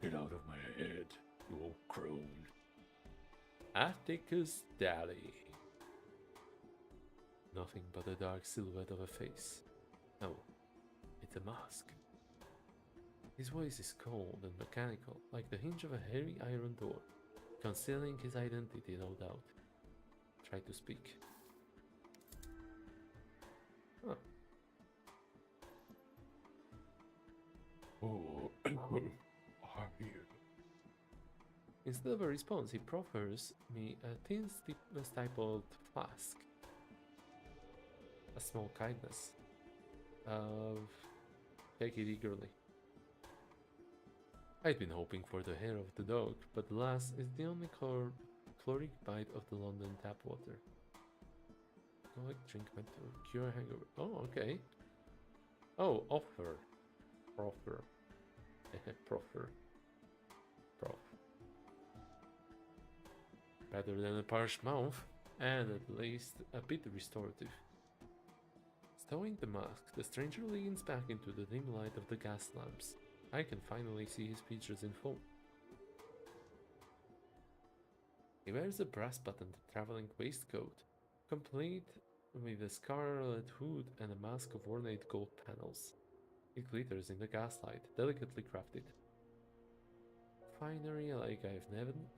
Get out of my head, you old crone. Atticus Daly. Nothing but a dark silhouette of a face. No, it's a mask. His voice is cold and mechanical, like the hinge of a heavy iron door. concealing his identity, no doubt. Try to speak. Huh. Who are you? Instead of a response, he proffers me a thin stippled flask. A small kindness. Take it eagerly. I'd been hoping for the hair of the dog, but alas, it's the only caloric bite of the London tap water. Collect drink mental, cure hangover. Oh, okay. Oh, offer. Proffer. Proffer. Prof. Better than a parched mouth, and at least a bit restorative. Stowing the mask, the stranger leans back into the dim light of the gas lamps. I can finally see his features in full. He wears a brass-buttoned traveling waistcoat, complete with a scarlet hood and a mask of ornate gold panels. It glitters in the gaslight, delicately crafted. Finery like I've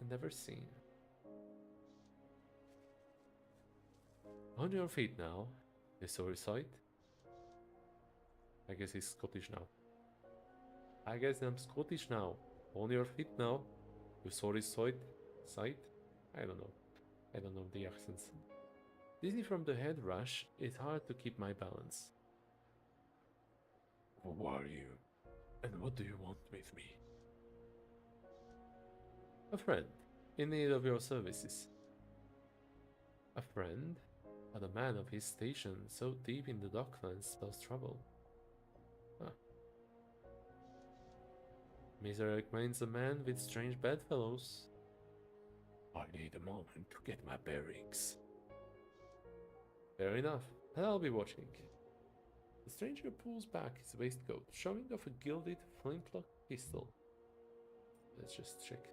never seen. On your feet now. You saw his sight? I guess he's Scottish now. I guess I'm Scottish now. On your feet now. You saw his sight? Sight? I don't know. I don't know the accents. Dizzy from the head rush, it's hard to keep my balance. Who are you? And what do you want with me? A friend, in need of your services. A friend? But a man of his station, so deep in the docklands, spells trouble. Huh. Mr. remains a man with strange bedfellows. I need a moment to get my bearings. Fair enough, and I'll be watching. The stranger pulls back his waistcoat, showing off a gilded flintlock pistol. Let's just check.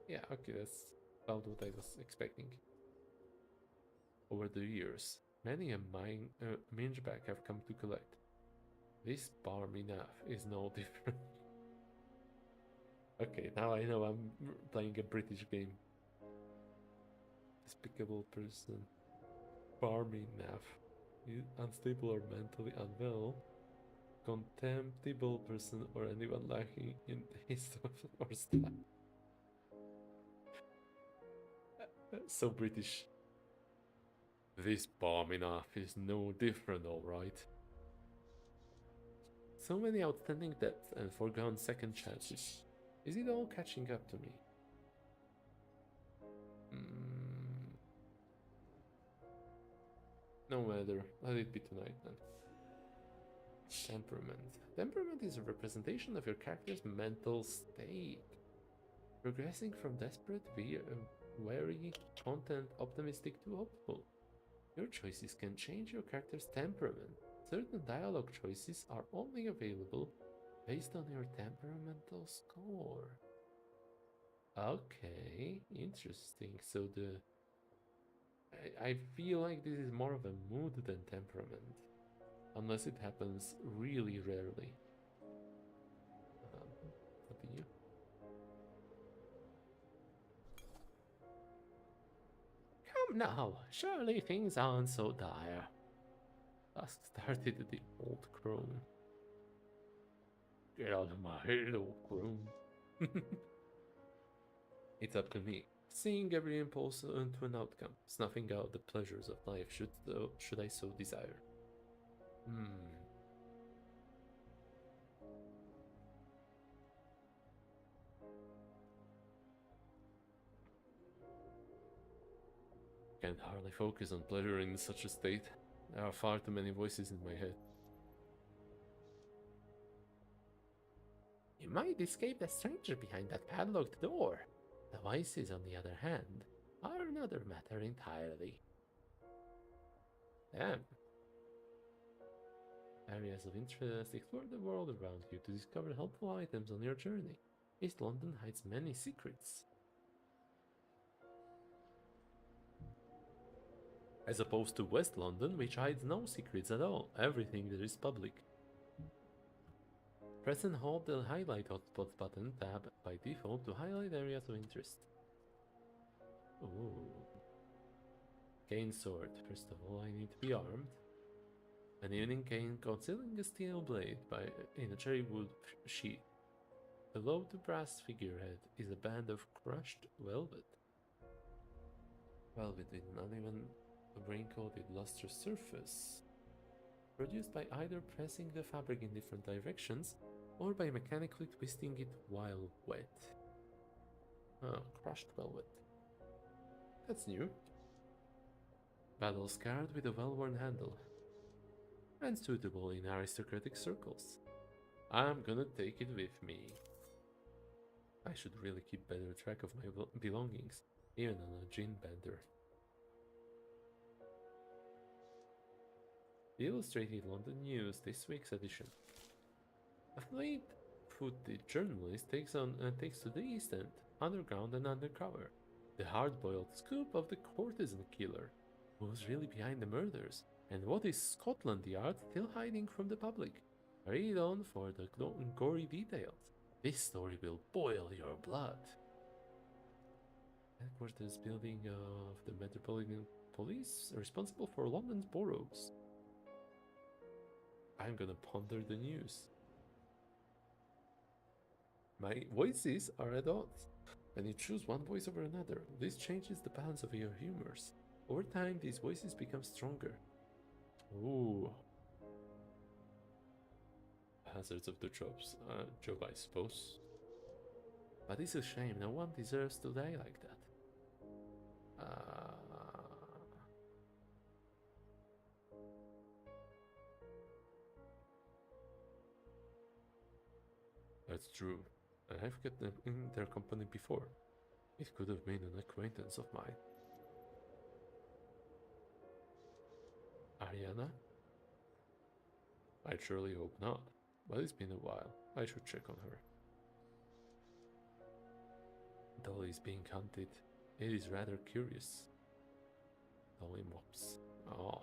Yeah, okay, that's about what I was expecting. Over the years, many a mingeback have come to collect. This barmy naff is no different. Okay, now I know I'm playing a British game. Despicable person. Barmy naff. Unstable or mentally unwell. Contemptible person or anyone lacking in taste or style. So British. This balm enough is no different, alright. So many outstanding depths and foregone second chances. Is it all catching up to me? No matter, let it be tonight then. Temperament. Temperament is a representation of your character's mental state. Progressing from desperate, wary, content, optimistic to hopeful. Your choices can change your character's temperament. Certain dialogue choices are only available based on your temperamental score. Okay, interesting. So I feel like this is more of a mood than temperament. Unless it happens really rarely. Continue. Come now, surely things aren't so dire. Dusk started at the old crone. Get out of my head, old crone. It's up to me. Seeing every impulse into an outcome, snuffing out the pleasures of life should I so desire. Can't hardly focus on pleasure in such a state. There are far too many voices in my head. You might escape the stranger behind that padlocked door. The voices, on the other hand, are another matter entirely. Damn. Areas of interest. Explore the world around you to discover helpful items on your journey. East London hides many secrets. As opposed to West London, which hides no secrets at all. Everything there is public. Press and hold the Highlight Hotspots button tab by default to highlight areas of interest. Ooh. Cane sword. First of all, I need to be armed. An evening cane concealing a steel blade in a cherry wood sheath. Below the brass figurehead is a band of crushed velvet. Velvet with an uneven, rain-coated lustrous surface, produced by either pressing the fabric in different directions or by mechanically twisting it while wet. Oh, crushed velvet. That's new. Battle scarred with a well-worn handle, and suitable in aristocratic circles. I'm gonna take it with me. I should really keep better track of my belongings, even on a gin bender. The Illustrated London News this week's edition. A fleet-footed journalist takes to the East End, underground and undercover. The hard-boiled scoop of the courtesan killer. Who's really behind the murders? And what is Scotland Yard still hiding from the public? Read on for the gory details. This story will boil your blood. Headquarters building of the Metropolitan Police, responsible for London's boroughs. I'm gonna ponder the news. My voices are at odds. When you choose one voice over another, this changes the balance of your humors. Over time, these voices become stronger. Ooh. Hazards of the job, I suppose. But it's a shame, no one deserves to die like that. That's true. I've got them in their company before. It could have been an acquaintance of mine. Ariana? I surely hope not, but it's been a while. I should check on her. Dolly is being hunted. It is rather curious. Dolly mops. Oh.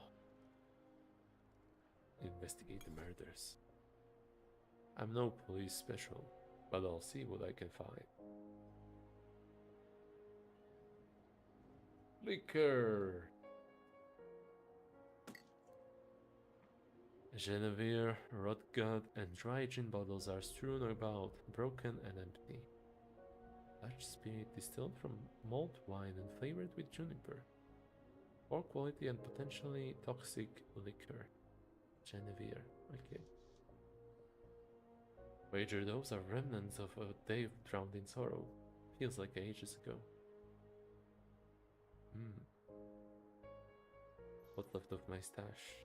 Investigate the murders. I'm no police special, but I'll see what I can find. Liquor! Genevieve, rotgut, and dry gin bottles are strewn about, broken and empty. Dutch spirit distilled from malt wine and flavored with juniper. Poor quality and potentially toxic liquor. Genevieve, okay. Wager those are remnants of a day drowned in sorrow. Feels like ages ago. What's left of my stash?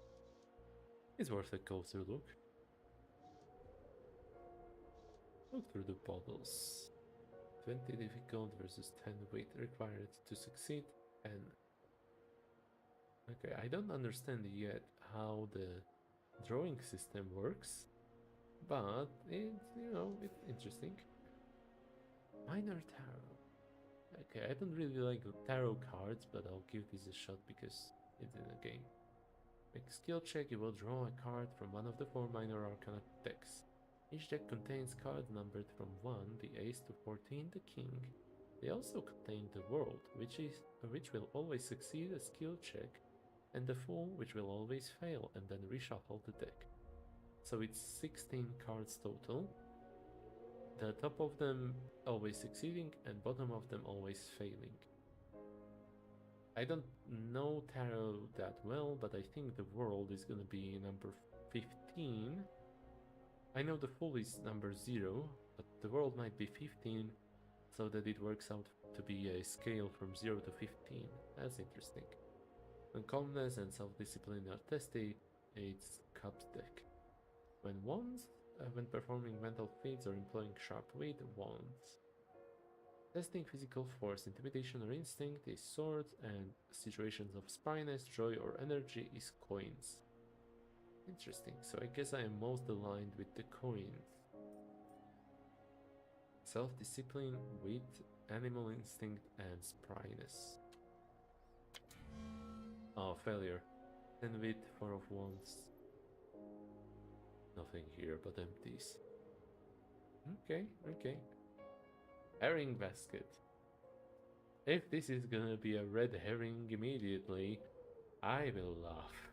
It's worth a closer look. Look through the bottles. 20 difficult versus 10 weight required to succeed, and okay, I don't understand yet how the drawing system works, but it's interesting. Minor tarot. Okay, I don't really like tarot cards, but I'll give this a shot because it's in a game. Make a skill check, you will draw a card from one of the 4 minor arcana decks. Each deck contains cards numbered from 1, the ace, to 14, the king. They also contain the world, which will always succeed a skill check, and the fool, which will always fail, and then reshuffle the deck. So it's 16 cards total. The top of them always succeeding, and bottom of them always failing. I don't know tarot that well, but I think the world is gonna be number 15. I know the fool is number 0, but the world might be 15, so that it works out to be a scale from 0 to 15. That's interesting. When calmness and self-discipline are tested, it's Cups deck. When performing mental feats or employing sharp wit, wands. Testing physical force, intimidation or instinct is swords, and situations of spyness, joy or energy is coins. Interesting, so I guess I am most aligned with the coins. Self-discipline, wit, animal instinct, and spryness. Oh, failure. 10 wit, 4 of wands. Nothing here but empties. Okay. Herring basket. If this is gonna be a red herring immediately, I will laugh.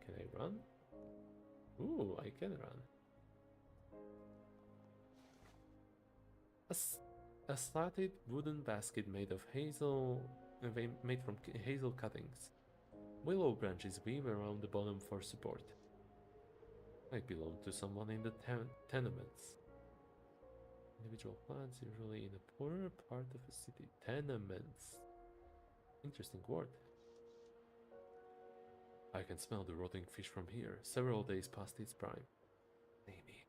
Can I run? Ooh, I can run. A slatted wooden basket made of made from hazel cuttings. Willow branches weave around the bottom for support. I belong to someone in the tenements. Individual plants usually in a poorer part of a city. Tenements. Interesting word. I can smell the rotting fish from here, several days past its prime. Maybe.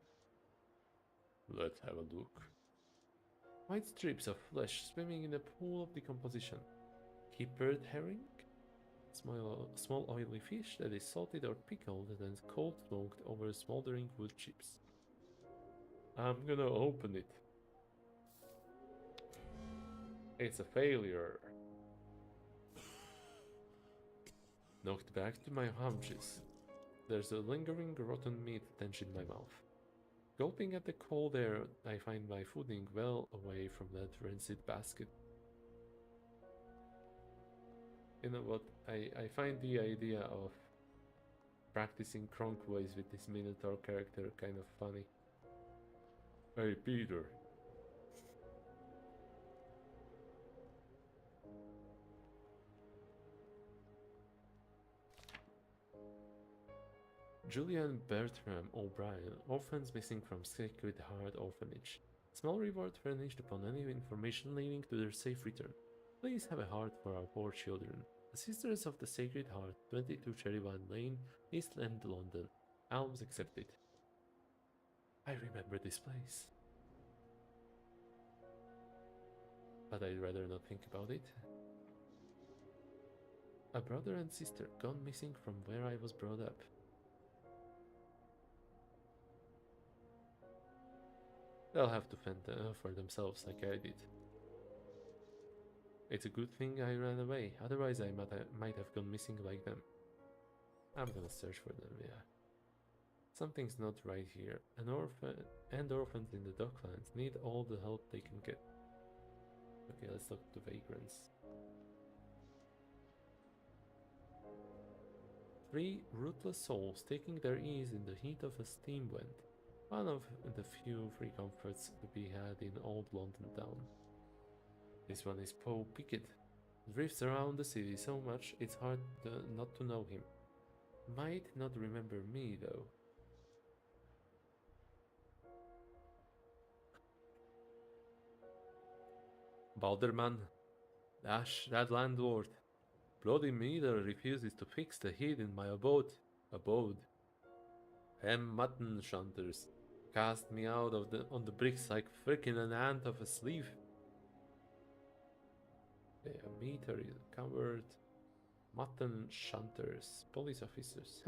Let's have a look. White strips of flesh swimming in a pool of decomposition. Kippered herring? Small oily fish that is salted or pickled and then cold smoked over smoldering wood chips. I'm gonna open it. It's a failure. Knocked back to my haunches. There's a lingering rotten meat stench in my mouth. Gulping at the cold air, I find my footing well away from that rancid basket. You know what? I find the idea of practicing Kronk voice with this Minotaur character kind of funny. Hey, Peter. Julian Bertram O'Brien, orphans missing from Sacred Heart Orphanage. Small reward furnished upon any information leading to their safe return. Please have a heart for our poor children. The Sisters of the Sacred Heart, 22 Cherrywine Lane, East End, London. Alms accepted. I remember this place. But I'd rather not think about it. A brother and sister gone missing from where I was brought up. They'll have to fend for themselves like I did. It's a good thing I ran away, otherwise I might have gone missing like them. I'm gonna search for them, yeah. Something's not right here. An orphan and orphans in the Docklands need all the help they can get. Okay, let's talk to vagrants. 3 ruthless souls taking their ease in the heat of a steam wind. One of the few free comforts to be had in old London town. This one is Poe Pickett. Drifts around the city so much it's hard not to know him. Might not remember me though. Balderman. Dash, that landlord. Bloody Meter refuses to fix the heat in my abode. Them mutton shunters cast me out on the bricks like frickin' an ant of a sleeve. The meter is covered. Mutton shunters, police officers.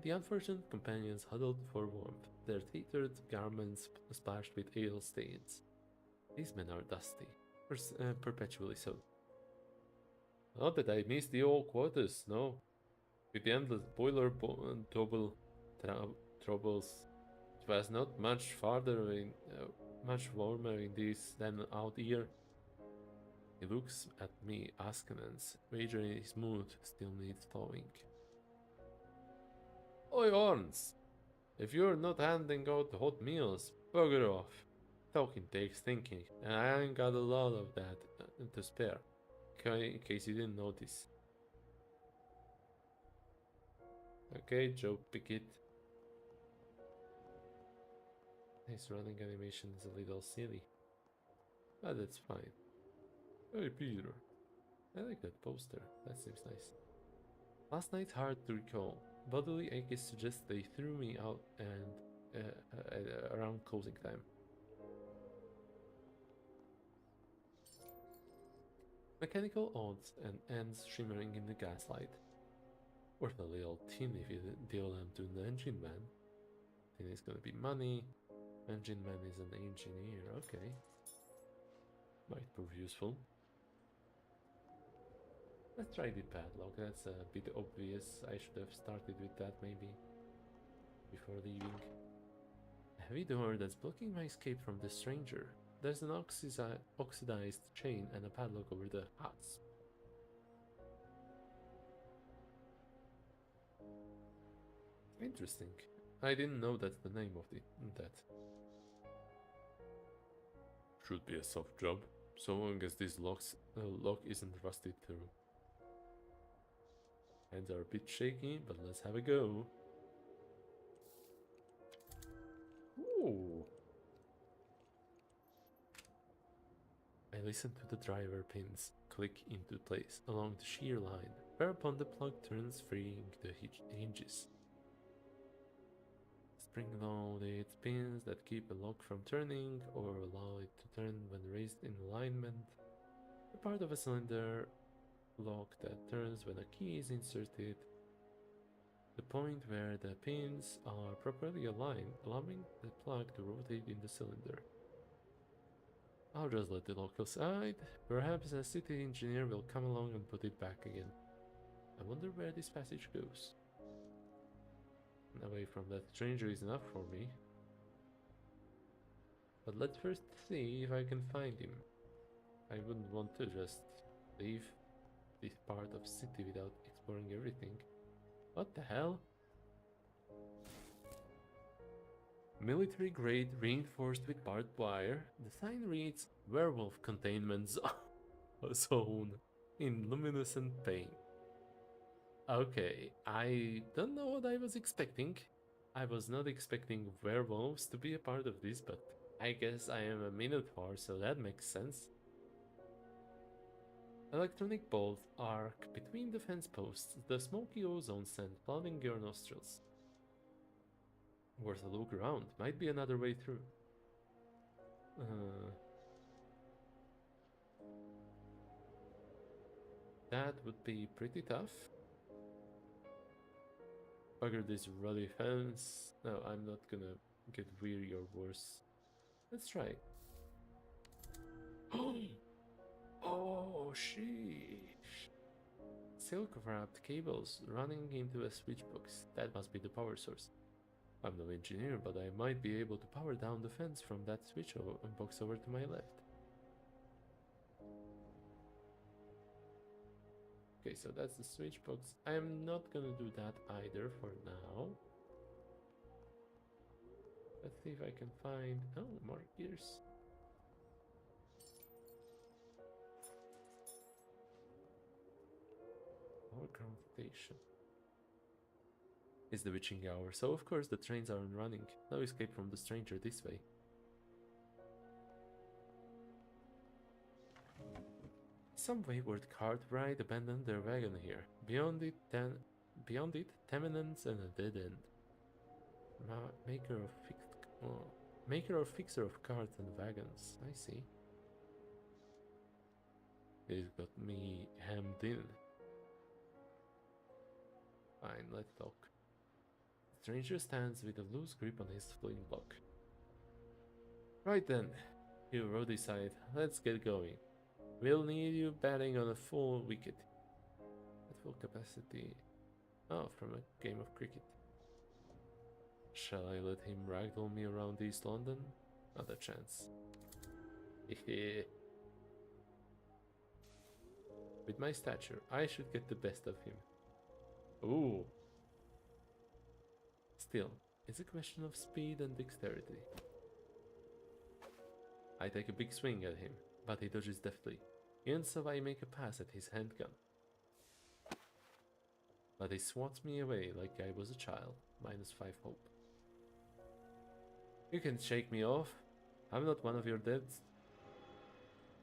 The unfortunate companions huddled for warmth, their tattered garments splashed with ale stains. These men are dusty, perpetually so. Not that I miss the old quarters, no. With the endless boiler troubles, it was not much much warmer in this than out here. He looks at me askance, wagering his mood still needs thawing. Oi, Horns! If you're not handing out hot meals, bugger off. Talking takes thinking, and I ain't got a lot of that to spare, in case you didn't notice. Okay, Joe Pickett. His running animation is a little silly, but that's fine. Hey, Peter. I like that poster. That seems nice. Last night hard to recall. Bodily aches suggest they threw me out and around closing time. Mechanical odds and ends shimmering in the gaslight. Worth a little tin if you deal them to the engine man. Tin is gonna be money. Engine man is an engineer, okay. Might prove useful. Let's try the padlock, that's a bit obvious. I should have started with that maybe before leaving. heavy door that's blocking my escape from the stranger. There's an oxidized chain and a padlock over the hasp. Interesting. I didn't know that's the name of that. Should be a soft job, so long as this lock isn't rusted through. Hands are a bit shaky, but let's have a go. Ooh. I listen to the driver pins click into place along the shear line, whereupon the plug turns, freeing the hinges. Spring-loaded pins that keep a lock from turning or allow it to turn when raised in alignment. A part of a cylinder lock that turns when a key is inserted. The point where the pins are properly aligned, allowing the plug to rotate in the cylinder. I'll just let the lock aside. Perhaps a city engineer will come along and put it back again. I wonder where this passage goes. Away from that stranger is enough for me. But let's first see if I can find him. I wouldn't want to just leave this part of city without exploring everything. What the hell? Military grade reinforced with barbed wire. The sign reads Werewolf Containment Zone in luminescent paint. Okay, I don't know what I was expecting. I was not expecting werewolves to be a part of this, but I guess I am a Minotaur, so that makes sense. Electronic bolt arc between the fence posts, the smoky ozone scent flooding your nostrils. Worth a look around, might be another way through. That would be pretty tough. Bugger this ruddy fence. No, I'm not gonna get weary or worse. Let's try. Oh, sheesh. Silk wrapped cables running into a switch box. That must be the power source. I'm no engineer, but I might be able to power down the fence from that switch box over to my left. Okay, so that's the switch box. I am not gonna do that either for now. Let's see if I can find... Oh, more gears. Overground station. It's the witching hour, so of course the trains aren't running. No escape from the stranger this way. Some wayward cartwright abandoned their wagon here. Beyond it, tenements and a dead end. Maker or fixer of carts and wagons. I see. It's got me hemmed in. Fine, let's talk. The stranger stands with a loose grip on his flintlock. Right then, you roadie side, let's get going. We'll need you batting on a full wicket. At full capacity. Oh, from a game of cricket. Shall I let him ragdoll me around East London? Not a chance. With my stature, I should get the best of him. Ooh. Still, it's a question of speed and dexterity. I take a big swing at him, but he dodges deftly, and so I make a pass at his handgun. But he swats me away like I was a child, -5 hope. You can shake me off. I'm not one of your deads.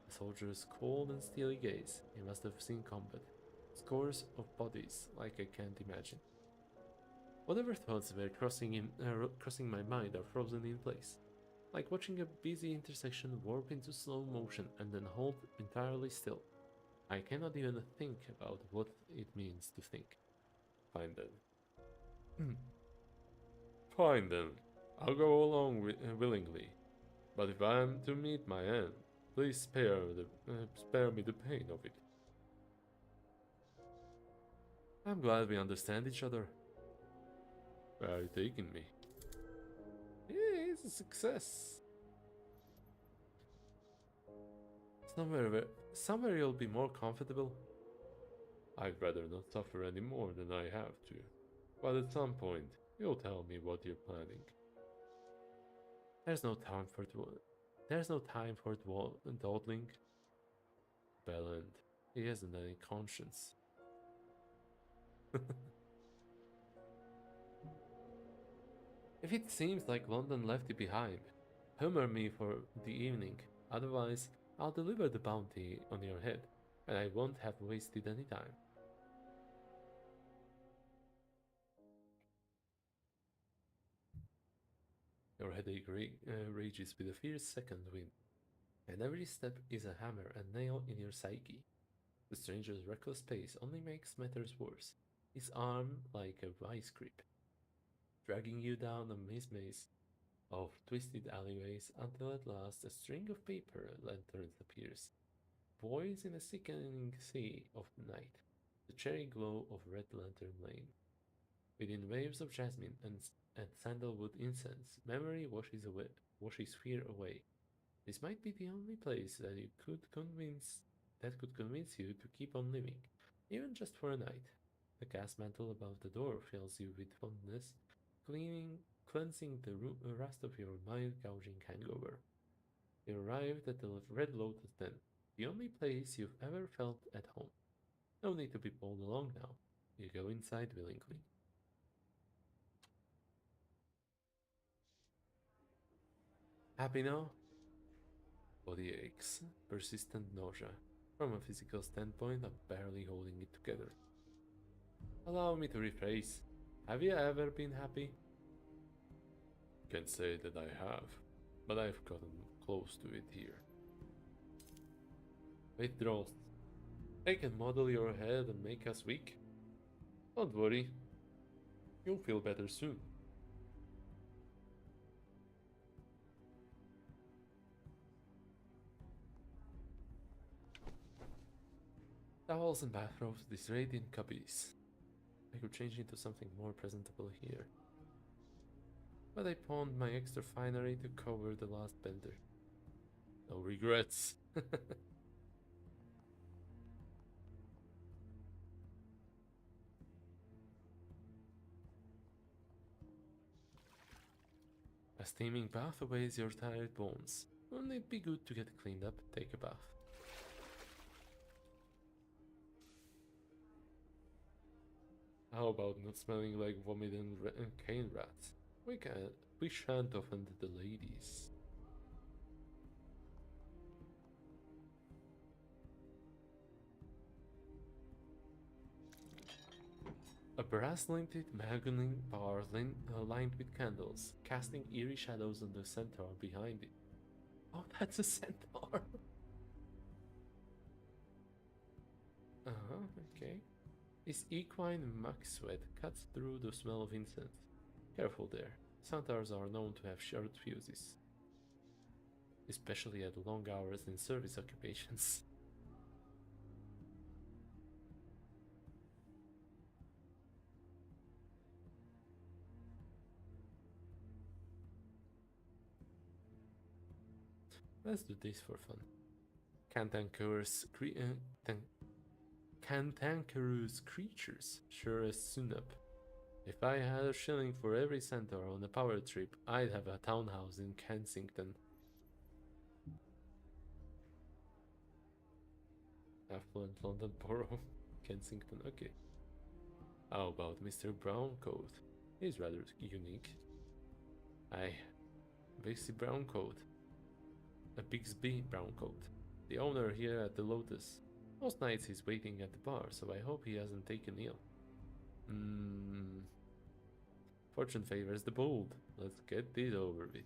The soldier's cold and steely gaze. He must have seen combat. Scores of bodies, like I can't imagine. Whatever thoughts were crossing my mind are frozen in place. Like watching a busy intersection warp into slow motion and then hold entirely still. I cannot even think about what it means to think. Fine then. Fine then. I'll go along willingly. But if I am to meet my end, please spare me the pain of it. I'm glad we understand each other. Where are you taking me? is a success. Somewhere you'll be more comfortable. I'd rather not suffer any more than I have to. But at some point, you'll tell me what you're planning. There's no time for dawdling. Belland, he hasn't any conscience. If it seems like London left you behind, humor me for the evening. Otherwise, I'll deliver the bounty on your head, and I won't have wasted any time. Your headache rages with a fierce second wind, and every step is a hammer and nail in your psyche. The stranger's reckless pace only makes matters worse, his arm like a vice grip, dragging you down a maze of twisted alleyways until at last a string of paper lanterns appears, buoys in a sickening sea of night, the cherry glow of Red Lantern Lane. Within waves of jasmine and sandalwood incense, memory washes fear away. This might be the only place that could convince you to keep on living, even just for a night. The gas mantle above the door fills you with fondness, cleansing the rust of your mind-gouging hangover. You arrived at the Red Lotus then, the only place you've ever felt at home. No need to be pulled along now. You go inside willingly. Happy now? Body aches, persistent nausea. From a physical standpoint, I'm barely holding it together. Allow me to rephrase. Have you ever been happy? Can't say that I have, but I've gotten close to it here. Withdrawals. They can model your head and make us weak. Don't worry. You'll feel better soon. Towels and bathrobes this radiant caboose. I could change into something more presentable here. But I pawned my extra finery to cover the last bender. No regrets. A steaming bath awaits your tired bones. Wouldn't it be good to get cleaned up and take a bath? How about not smelling like vomit and cane rats? We shan't offend the ladies. A brass-linted mahogany bar lined with candles, casting eerie shadows on the centaur behind it. Oh, that's a centaur! Okay. His equine muck sweat cuts through the smell of incense. Careful there. Centaurs are known to have short fuses, especially at long hours in service occupations. Let's do this for fun. Cantankerous creatures sure as soon up. If I had a shilling for every centaur on a power trip, I'd have a townhouse in Kensington. Affluent London Borough, Kensington, okay. How about Mr. Browncoat? He's rather unique. Aye, Bixby Browncoat. A Bixby Browncoat. The owner here at the Lotus. Most nights he's waiting at the bar, so I hope he hasn't taken ill. Fortune favors the bold. Let's get this over with.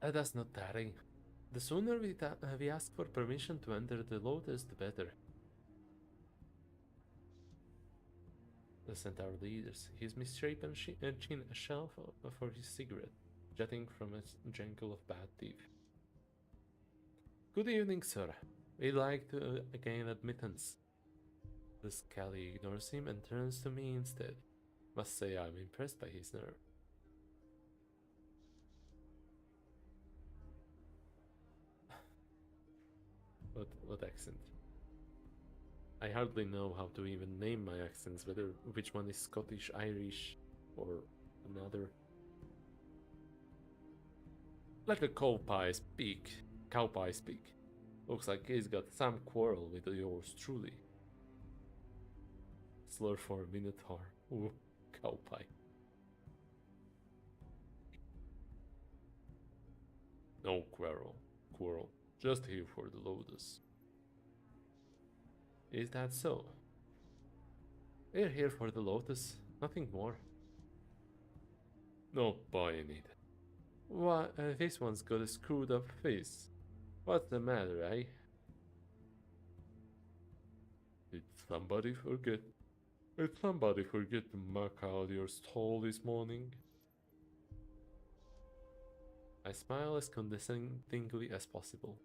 Let us not tarry. The sooner we ask for permission to enter the Lotus, the better. The centaur leaders, his misshapen chin a shelf for his cigarette, jutting from a jangle of bad teeth. Good evening, sir. We'd like to gain admittance. The Skelly ignores him and turns to me instead. Must say I'm impressed by his nerve. What accent? I hardly know how to even name my accents, which one is Scottish, Irish, or another. Like a cow pie speak. Cow pie speak. Looks like he's got some quarrel with yours truly. Slur for a minotaur. Ooh, cow pie. No quarrel. Just here for the Lotus. Is that so? We're here for the Lotus, nothing more. Not buying it. Why, this one's got a screwed up face. What's the matter, eh? Did somebody forget? Did somebody forget to mark out your stall this morning? I smile as condescendingly as possible.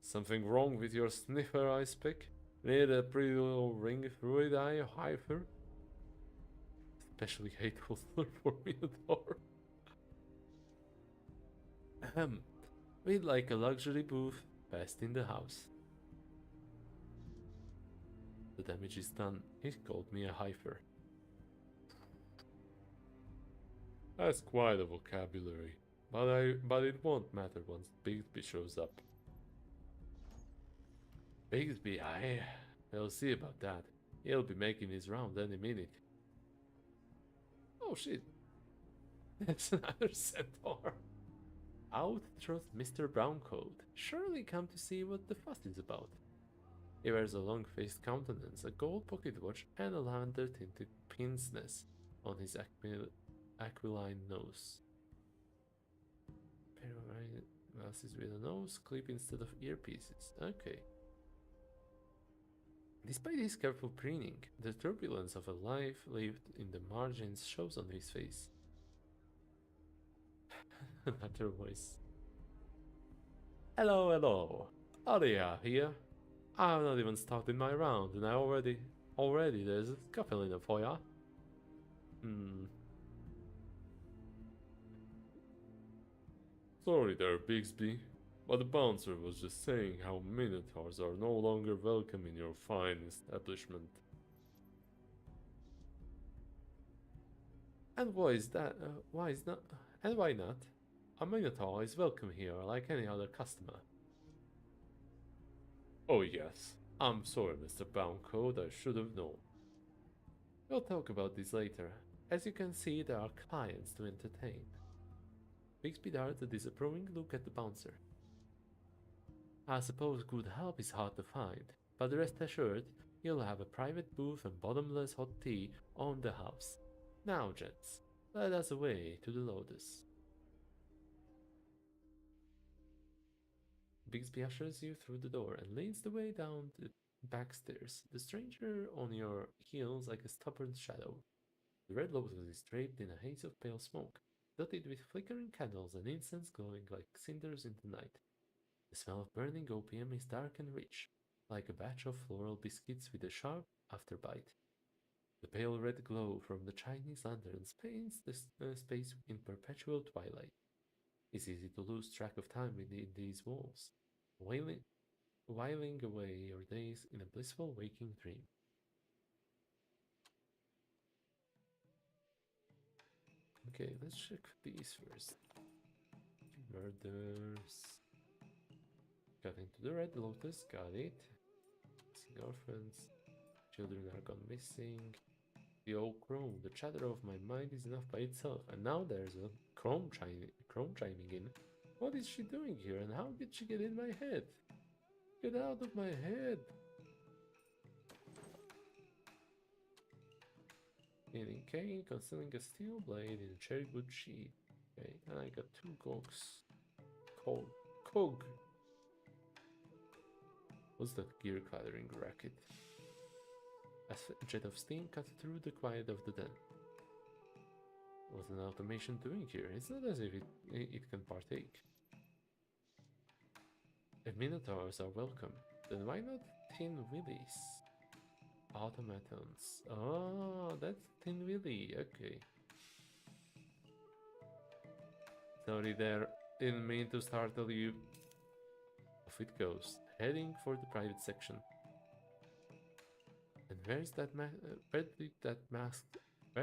Something wrong with your sniffer, I speak? Need a pretty little ring through it, I heifer? Especially hateful slur for Minotaur. Ahem. We'd like a luxury booth, best in the house. The damage is done. He called me a heifer. That's quite a vocabulary, but it won't matter once Bigsby shows up. Bigsby, we'll see about that. He'll be making his round any minute. Oh shit. That's another centaur. Out trots Mr. Browncoat, surely come to see what the fuss is about. He wears a long-faced countenance, a gold pocket watch, and a lavender-tinted pince nez on his aquiline nose. Pair of glasses with a nose clip instead of earpieces. Okay. Despite his careful preening, the turbulence of a life lived in the margins shows on his face. Another voice. Hello. Aria here. I've not even started my round, and already there's a scuffle in the foyer. Sorry there, Bigsby, but the bouncer was just saying how minotaurs are no longer welcome in your fine establishment. And why is that? Why not? A minotaur is welcome here like any other customer. Oh yes, I'm sorry, Mr. Browncoat, I should have known. We'll talk about this later. As you can see, there are clients to entertain. Bixby darted a disapproving look at the bouncer. I suppose good help is hard to find, but rest assured, you'll have a private booth and bottomless hot tea on the house. Now, gents, let us away to the Lotus. Bixby ushers you through the door and leads the way down the back stairs, the stranger on your heels like a stubborn shadow. The Red Lotus is draped in a haze of pale smoke, dotted with flickering candles and incense glowing like cinders in the night. The smell of burning opium is dark and rich, like a batch of floral biscuits with a sharp afterbite. The pale red glow from the Chinese lanterns paints the space in perpetual twilight. It's easy to lose track of time within these walls, whiling away your days in a blissful waking dream. Okay, let's check these first. Murders. Got into the Red Lotus, got it. Missing orphans. Children are gone missing. The old Chrome, the chatter of my mind is enough by itself, and now there's a Chrome chiming in. What is she doing here, and how did she get in my head? Get out of my head! Gaining cane, concealing a steel blade in a cherry wood sheath. Okay, and I got 2 cogs. Cog. What's that gear clattering racket? A jet of steam cut through the quiet of the den. What's an automation doing here? It's not as if it can partake. If minotaurs are welcome, then why not Tin Willies. Automatons. Oh, that's Tin Willy. Okay. Sorry there. Didn't mean to startle you. Off it goes, heading for the private section. And where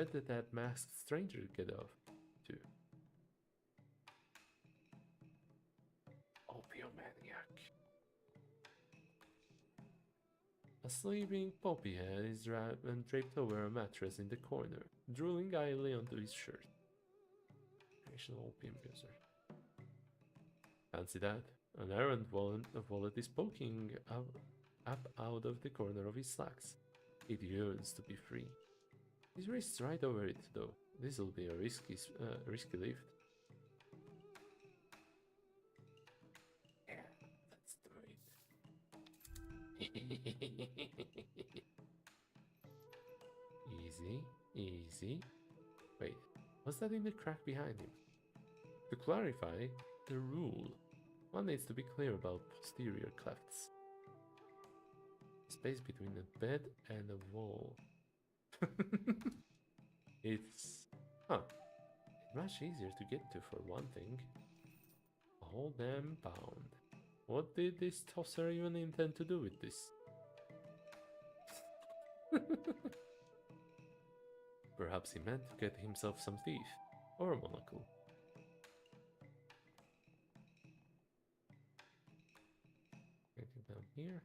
did that masked stranger get off to? Opiomaniac. A sleeping poppyhead is draped over a mattress in the corner, drooling idly onto his shirt. Recreational opium user. Fancy that. An errand wallet is poking up out of the corner of his slacks. It yearns to be free. He's raced right over it, though. This'll be a risky lift. Yeah, let's do it. Easy, easy. Wait, what's that in the crack behind him? To clarify the rule, one needs to be clear about posterior clefts. Space between a bed and a wall. It's much easier to get to for one thing. A whole damn pound. What did this tosser even intend to do with this? Perhaps he meant to get himself some teeth or a monocle. Anything down here?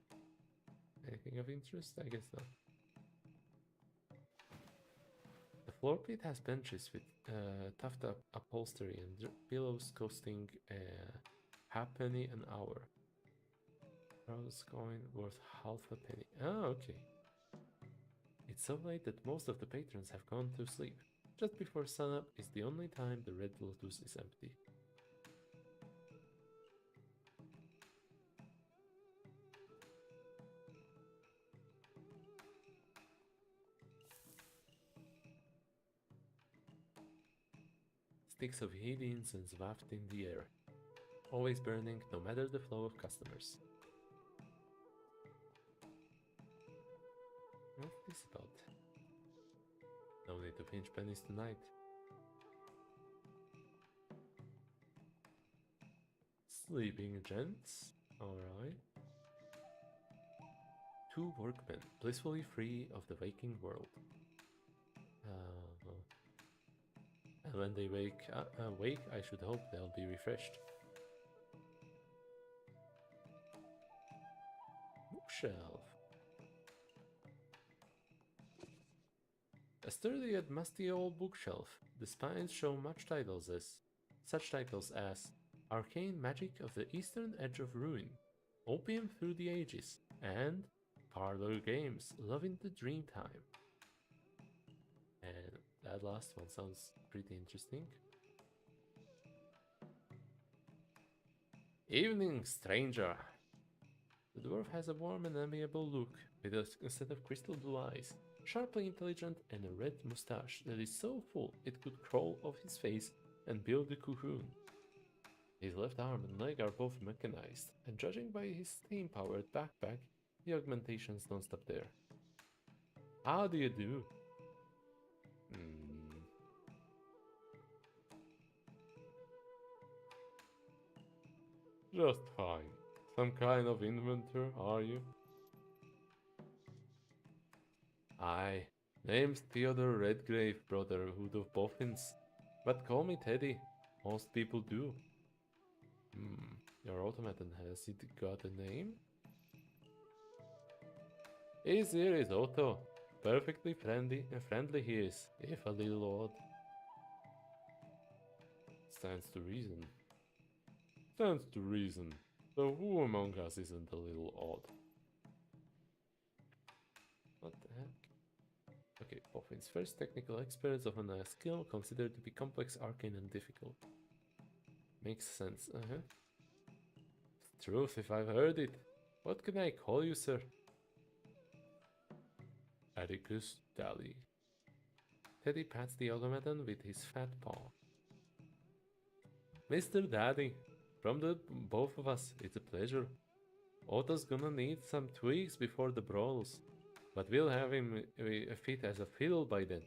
Anything of interest? I guess not. The floor plate has benches with toughed up upholstery and pillows costing a halfpenny an hour. Rose coin worth half a penny. Oh, okay. It's so late that most of the patrons have gone to sleep. Just before sunup is the only time the Red Lotus is empty. Sticks of heat incense wafted in the air, always burning no matter the flow of customers. What's this about? No need to pinch pennies tonight. Sleeping gents, alright. Two workmen, blissfully free of the waking world. And when they wake, I should hope they'll be refreshed. Bookshelf. A sturdy yet musty old bookshelf. The spines show such titles as Arcane Magic of the Eastern Edge of Ruin, Opium Through the Ages, and Parlor Games, Loving the Dreamtime. And that last one sounds pretty interesting. Evening, stranger. The dwarf has a warm and amiable look, with a set of crystal blue eyes, sharply intelligent, and a red mustache that is so full it could crawl off his face and build a cocoon. His left arm and leg are both mechanized, and judging by his steam-powered backpack, the augmentations don't stop there. How do you do? Just fine. Some kind of inventor, are you? Aye. Name's Theodore Redgrave, Brotherhood of Boffins. But call me Teddy. Most people do. Your automaton, has it got a name? His here is Otto. Perfectly friendly he is, if a little odd. Stands to reason. Stands to reason. So who among us isn't a little odd? What the heck? Okay, Boffins. First technical experts of a skill considered to be complex, arcane, and difficult. Makes sense, Truth if I've heard it. What can I call you, sir? Atticus Daly. Teddy pats the automaton with his fat paw. Mr. Daddy, from the both of us, it's a pleasure. Otto's gonna need some tweaks before the brawls, but we'll have him fit as a fiddle by then.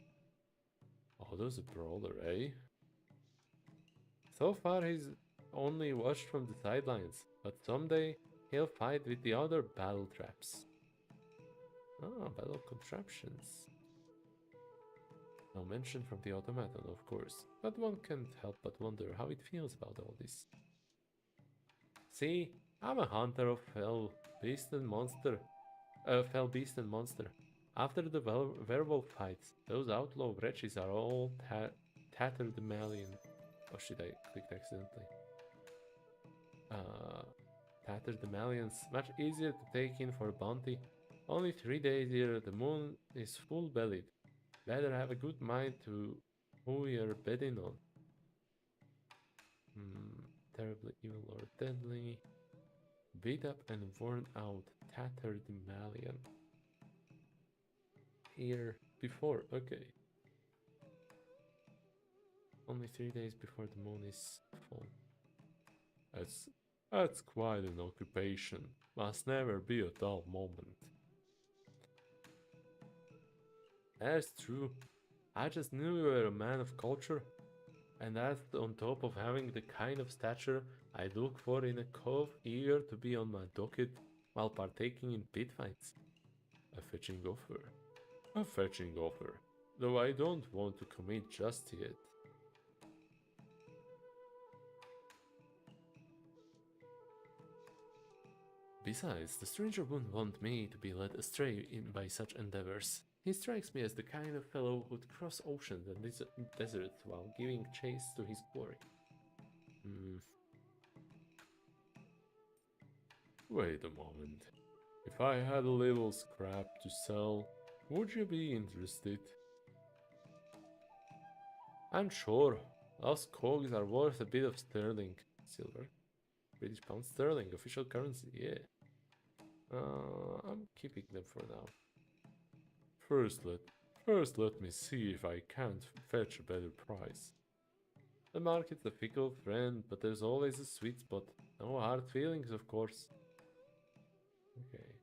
Otto's a brawler, eh? So far he's only watched from the sidelines, but someday he'll fight with the other battle traps. Ah, battle contraptions. No mention from the automaton, of course, but one can't help but wonder how it feels about all this. See, I'm a hunter of fell beast and monster. After the werewolf fights, those outlaw wretches are all tattered malleon. Oh shit, I clicked accidentally. Tattered malleons, much easier to take in for a bounty. Only 3 days here, the moon is full-bellied. Better have a good mind to who you're betting on. Terribly evil or deadly. Beat up and worn out, tattered malleon. Here before, okay. Only 3 days before the moon is full. That's quite an occupation. Must never be a dull moment. That's true. I just knew you were a man of culture. And that's on top of having the kind of stature I look for in a cove eager to be on my docket while partaking in pit fights. A fetching offer. A fetching offer. Though I don't want to commit just yet. Besides, the stranger wouldn't want me to be led astray by such endeavors. He strikes me as the kind of fellow who'd cross oceans and deserts while giving chase to his quarry. Wait a moment. If I had a little scrap to sell, would you be interested? I'm sure. Those cogs are worth a bit of sterling. Silver. British pound sterling, official currency, yeah. I'm keeping them for now. First let me see if I can't fetch a better price. The market's a fickle friend, but there's always a sweet spot. No hard feelings, of course. Okay.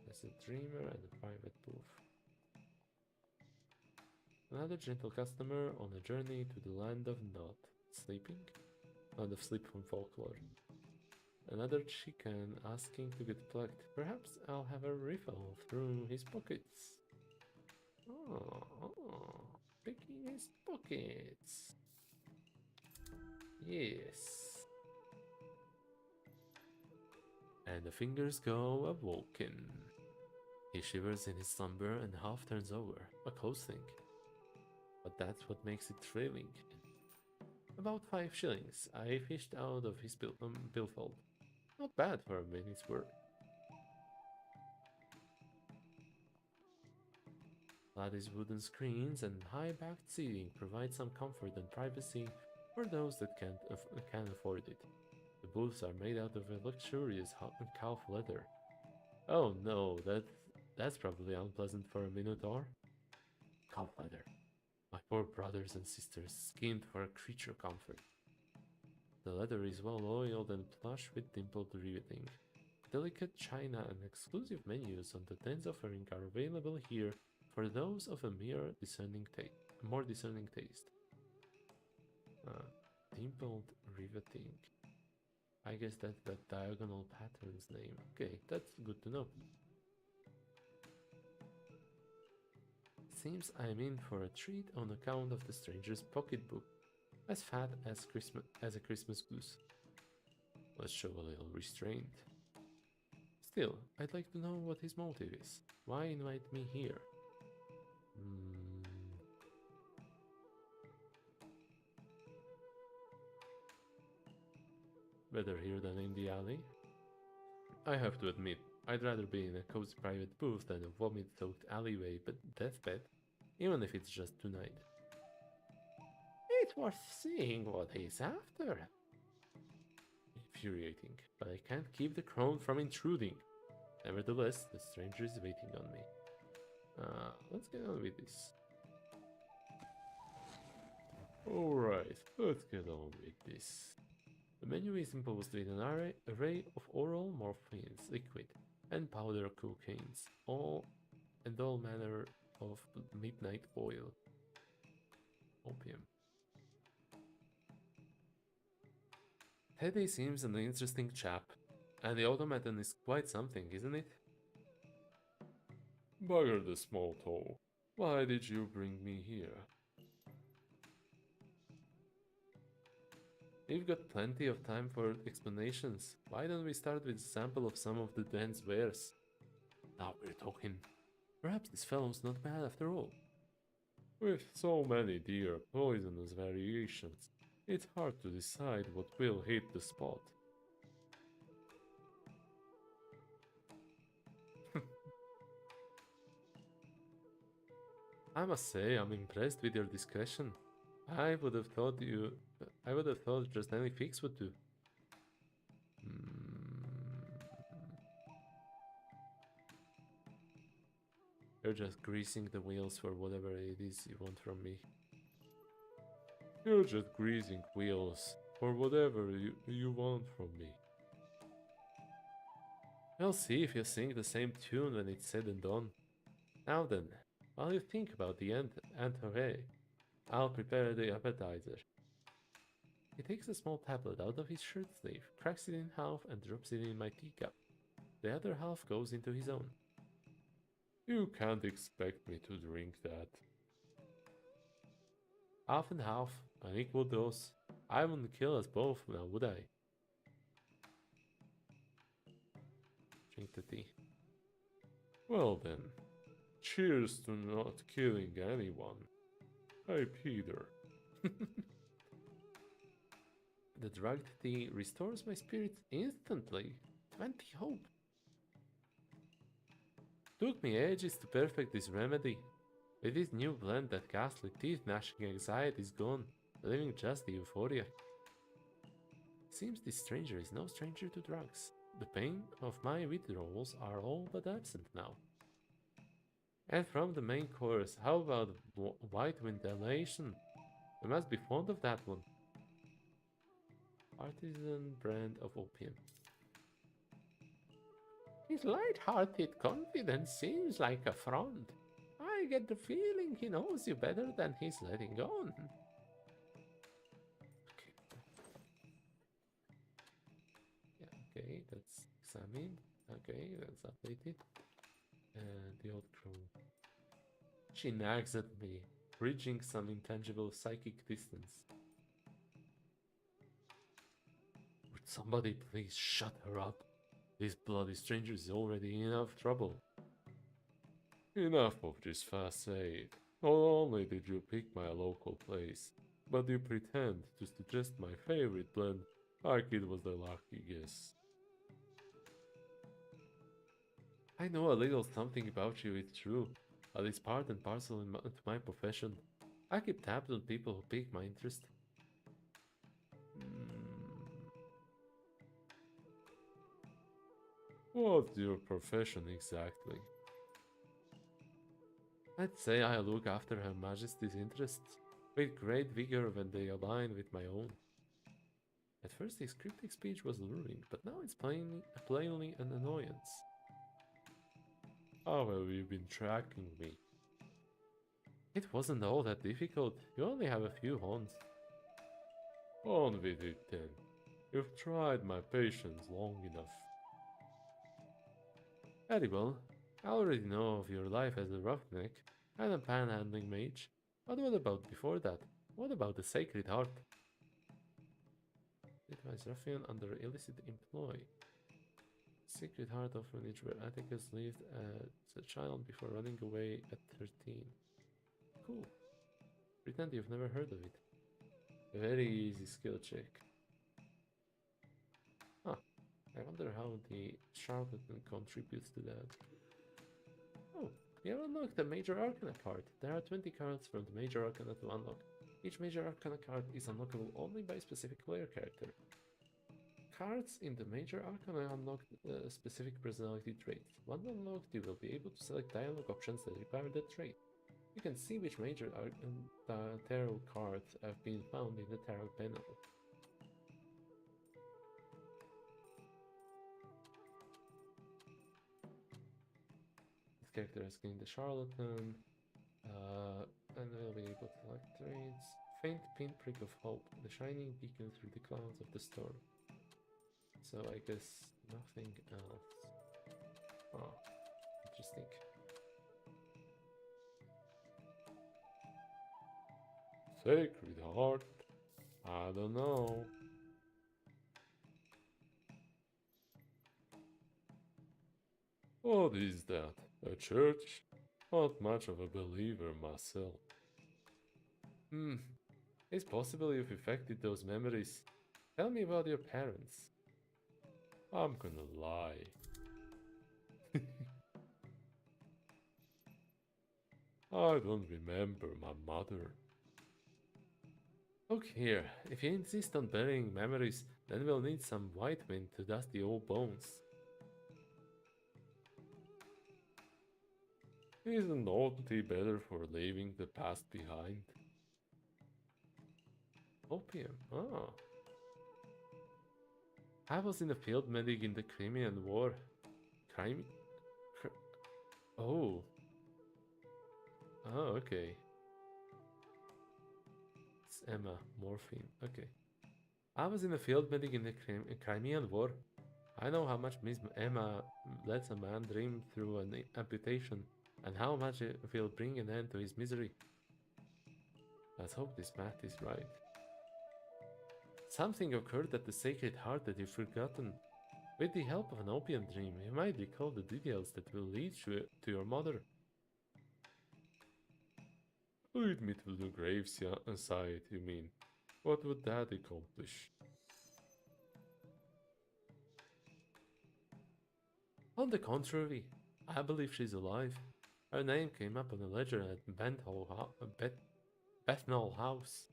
There's a dreamer and a private booth. Another gentle customer on a journey to the land of not sleeping? Land of sleep from folklore. Another chicken asking to get plucked. Perhaps I'll have a riffle through his pockets. Oh, picking his pockets. Yes. And the fingers go awoken. He shivers in his slumber and half turns over. A close thing. But that's what makes it thrilling. About 5 shillings I fished out of his billfold. Not bad for a minute's work. Lattice wooden screens and high-backed seating provide some comfort and privacy for those that can't afford it. The booths are made out of a luxurious calf leather. Oh no, that's probably unpleasant for a minotaur. Calf leather. My poor brothers and sisters skinned for a creature comfort. The leather is well oiled and plush with dimpled riveting. Delicate china and exclusive menus on the dens offering are available here for those of a more discerning taste. Dimpled riveting. I guess that's the diagonal pattern's name. Okay, that's good to know. Seems I'm in for a treat on account of the stranger's pocketbook, as fat as a Christmas goose. Let's show a little restraint. Still, I'd like to know what his motive is. Why invite me here? Better here than in the alley? I have to admit, I'd rather be in a cozy private booth than a vomit-soaked alleyway deathbed, even if it's just tonight. It's worth seeing what he's after. Infuriating, but I can't keep the crone from intruding. Nevertheless, the stranger is waiting on me. Let's get on with this. Alright, let's get on with this. The menu is imposed with an array of oral morphines, liquid, and powder cocaines, all manner of midnight oil. Opium. Teddy seems an interesting chap, and the automaton is quite something, isn't it? Bugger the small talk. Why did you bring me here? We've got plenty of time for explanations. Why don't we start with a sample of some of the den's wares? Now we're talking. Perhaps this fellow's not bad after all. With so many dear poisonous variations, it's hard to decide what will hit the spot. I must say, I'm impressed with your discretion. I would have thought just any fix would do. You're just greasing the wheels for whatever it is you want from me. You're just greasing wheels for whatever you want from me. We'll see if you sing the same tune when it's said and done. Now then, while you think about the entrée, I'll prepare the appetizer. He takes a small tablet out of his shirt sleeve, cracks it in half and drops it in my teacup. The other half goes into his own. You can't expect me to drink that. Half and half, an equal dose. I wouldn't kill us both now, would I? Drink the tea. Well then, cheers to not killing anyone. Hey Peter. The drugged tea restores my spirits instantly. 20 hope. Took me ages to perfect this remedy. With this new blend, that ghastly teeth-gnashing anxiety is gone, leaving just the euphoria. Seems this stranger is no stranger to drugs. The pain of my withdrawals are all but absent now. And from the main course, how about white ventilation? I must be fond of that one. Artisan brand of opium. His light-hearted confidence seems like a front. I get the feeling he knows you better than he's letting on. Okay, that's examined. Okay, that's updated. And the old crow. She nags at me, bridging some intangible psychic distance. Would somebody please shut her up? This bloody stranger is already in enough trouble. Enough of this facade. Not only did you pick my local place, but you pretend to suggest my favorite blend like it was the lucky guess. I know a little something about you, it's true, but it's part and parcel to my profession. I keep tabs on people who pique my interest. What's your profession exactly? I'd say I look after Her Majesty's interests with great vigor when they align with my own. At first his cryptic speech was luring, but now it's plainly an annoyance. How have you been tracking me? It wasn't all that difficult, you only have a few horns. On with it then. You've tried my patience long enough. Very well. I already know of your life as a roughneck and a panhandling mage. But what about before that? What about the Sacred Heart? Advised ruffian under illicit employ. Sacred Heart of Village where Atticus lived as a child before running away at 13. Cool. Pretend you've never heard of it. A very easy skill check. Huh. I wonder how the charlatan contributes to that. Oh, you have unlocked the Major Arcana card. There are 20 cards from the Major Arcana to unlock. Each Major Arcana card is unlockable only by a specific player character. Cards in the Major Arcana unlock specific personality traits. Once unlocked, you will be able to select dialogue options that require that trait. You can see which Major Tarot cards have been found in the Tarot panel. character has gained the charlatan, and will be able to select traits. Faint pinprick of hope, the shining beacon through the clouds of the storm. So I guess nothing else. Oh, interesting. Sacred Heart? I don't know. What is that? A church? Not much of a believer myself. It's possible you've affected those memories. Tell me about your parents. I'm gonna lie. I don't remember my mother. Look here, if you insist on burying memories, then we'll need some white wind to dust the old bones. Isn't naughty better for leaving the past behind? Opium, oh. I was in a field medic in the Crimean War. Crime? Oh. Oh, okay. It's Emma, morphine, okay. I was in a field medic in the Crimean War. I know how much Miss Emma lets a man dream through an amputation, and how much it will bring an end to his misery. Let's hope this math is right. Something occurred at the Sacred Heart that you've forgotten. With the help of an opium dream, you might recall the details that will lead you to your mother. Lead me to the graveside, you mean? What would that accomplish? On the contrary, I believe she's alive. Her name came up on a ledger at Bethnal House.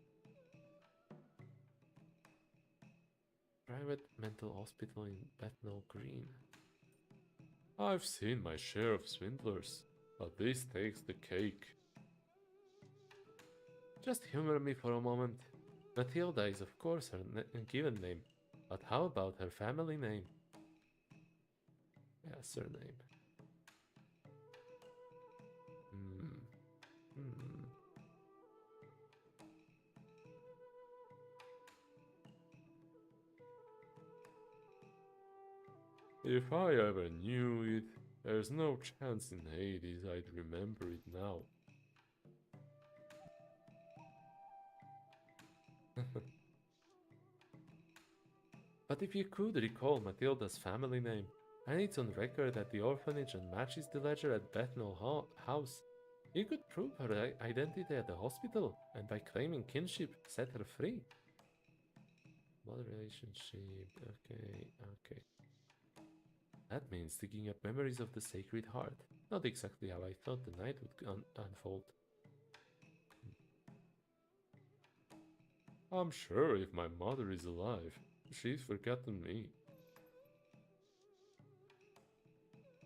Private mental hospital in Bethnal Green. I've seen my share of swindlers, but this takes the cake. Just humor me for a moment. Matilda is of course her given name, but how about her family name? Yeah, surname. If I ever knew it, there's no chance in Hades I'd remember it now. But if you could recall Matilda's family name, and it's on record at the orphanage and matches the ledger at Bethnal House, you could prove her identity at the hospital, and by claiming kinship, set her free. Blood relationship, okay. That means digging up memories of the Sacred Heart. Not exactly how I thought the night would unfold. I'm sure if my mother is alive, she's forgotten me.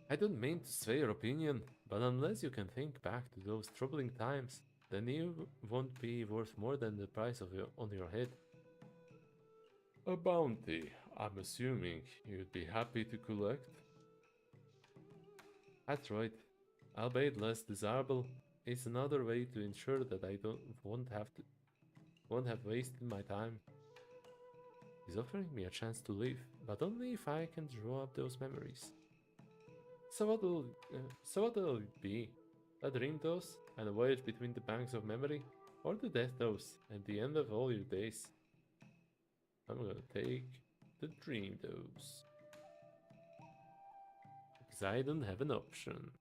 I don't mean to sway your opinion, but unless you can think back to those troubling times, then you won't be worth more than the price of on your head. A bounty, I'm assuming you'd be happy to collect? That's right. Albeit less desirable, it's another way to ensure that I won't have wasted my time. He's offering me a chance to live, but only if I can draw up those memories. So what'll it be? A dream dose and a voyage between the banks of memory, or the death dose at the end of all your days? I'm gonna take the dream dose. Because I don't have an option.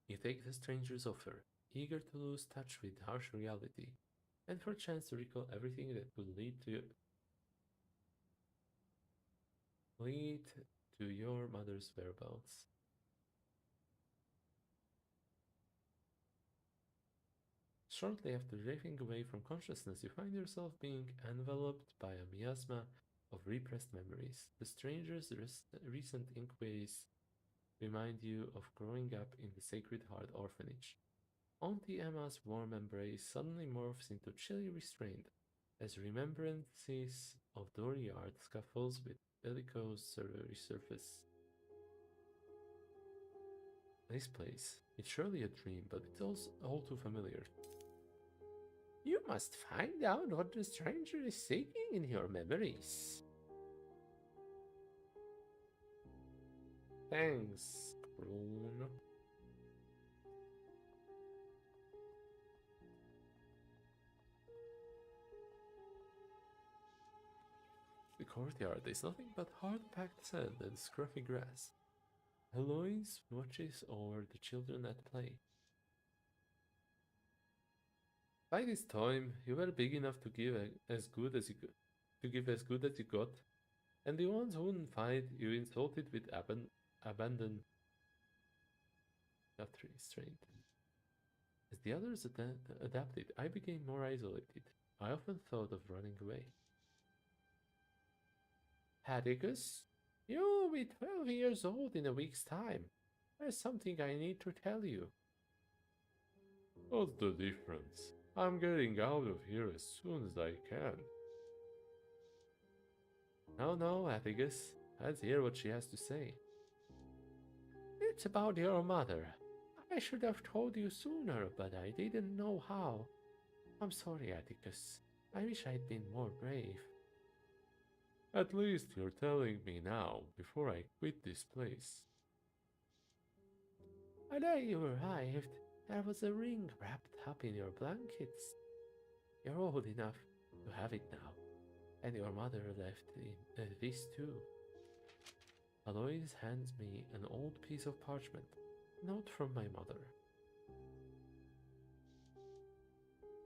You take the stranger's offer, eager to lose touch with harsh reality, and for a chance to recall everything that could lead to your mother's whereabouts. Shortly after drifting away from consciousness, you find yourself being enveloped by a miasma of repressed memories. The stranger's recent inquiries remind you of growing up in the Sacred Heart orphanage. Auntie Emma's warm embrace suddenly morphs into chilly restraint. as remembrances of dooryard scuffles with bellicose resurface. This place, it's surely a dream, but it's also all too familiar. You must find out what the stranger is seeking in your memories. Thanks, Bruno. The courtyard is nothing but hard-packed sand and scruffy grass. Eloise watches over the children at play. By this time, you were big enough to give as good as you could, to give as good as you got, and the ones who wouldn't fight you insulted with abandon, not restraint. As the others adapted, I became more isolated. I often thought of running away. Atticus, you will be 12 years old in a week's time. There's something I need to tell you. What's the difference? I'm getting out of here as soon as I can. No, Atticus. Let's hear what she has to say. It's about your mother. I should have told you sooner, but I didn't know how. I'm sorry, Atticus. I wish I'd been more brave. At least you're telling me now, before I quit this place. The day you arrived, there was a ring wrapped up in your blankets. You're old enough to have it now, and your mother left this too. Alois hands me an old piece of parchment, note from my mother.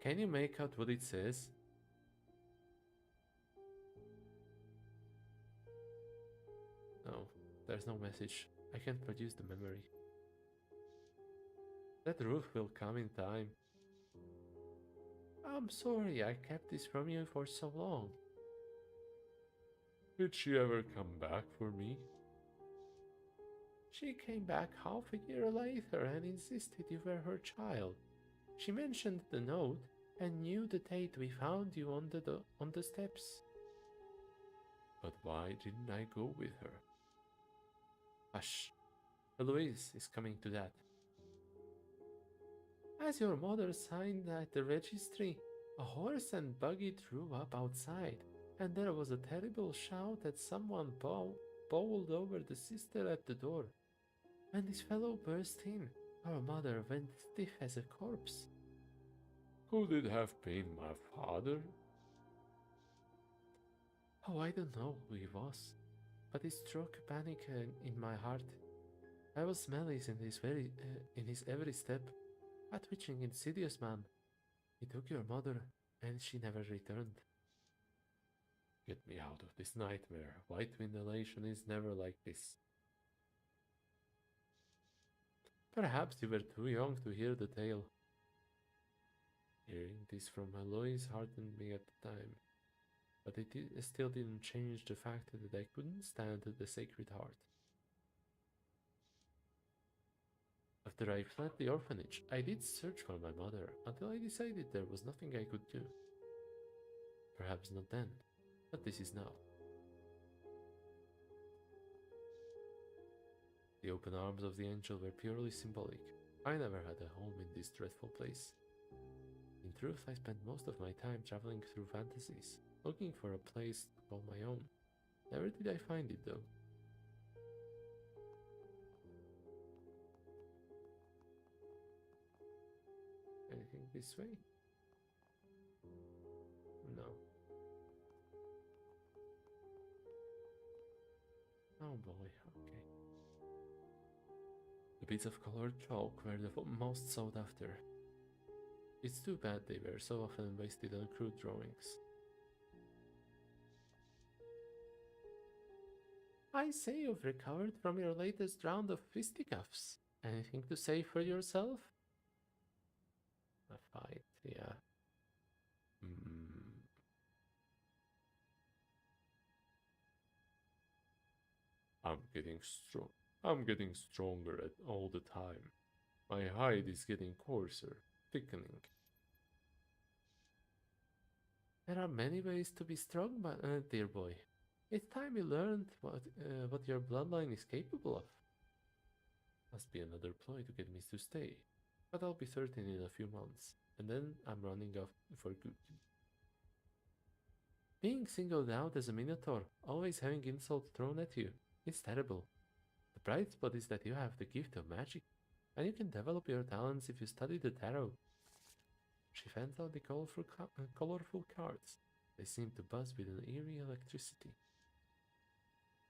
Can you make out what it says? No, there's no message. I can't produce the memory. That roof will come in time. I'm sorry I kept this from you for so long. Did she ever come back for me? She came back half a year later and insisted you were her child. She mentioned the note and knew the date we found you on the steps. But why didn't I go with her? Hush. Eloise is coming to that. As your mother signed at the registry, a horse and buggy drew up outside, and there was a terrible shout as someone bowled over the sister at the door. When this fellow burst in, our mother went stiff as a corpse. Could it have been my father? Oh, I don't know who he was, but it struck panic in my heart. I was smelly in his every step, a twitching, insidious man. He took your mother, and she never returned. Get me out of this nightmare. White ventilation is never like this. Perhaps you were too young to hear the tale. Hearing this from Alois heartened me at the time, but it still didn't change the fact that I couldn't stand the Sacred Heart. After I fled the orphanage, I did search for my mother until I decided there was nothing I could do. Perhaps not then, but this is now. The open arms of the angel were purely symbolic. I never had a home in this dreadful place. In truth, I spent most of my time traveling through fantasies, looking for a place to call my own. Never did I find it though. Anything this way? No. Oh boy, okay. The bits of colored chalk were the most sought after. It's too bad they were so often wasted on crude drawings. I say you've recovered from your latest round of fisticuffs. Anything to say for yourself? A fight, yeah. I'm getting stronger all the time. My hide is getting coarser, thickening. There are many ways to be strong, dear boy. It's time you learned what your bloodline is capable of. Must be another ploy to get me to stay. But I'll be 13 in a few months, and then I'm running off for good. Being singled out as a minotaur, always having insult thrown at you, it's terrible. The bright spot is that you have the gift of magic, and you can develop your talents if you study the tarot. She fans out the colorful cards. They seem to buzz with an eerie electricity.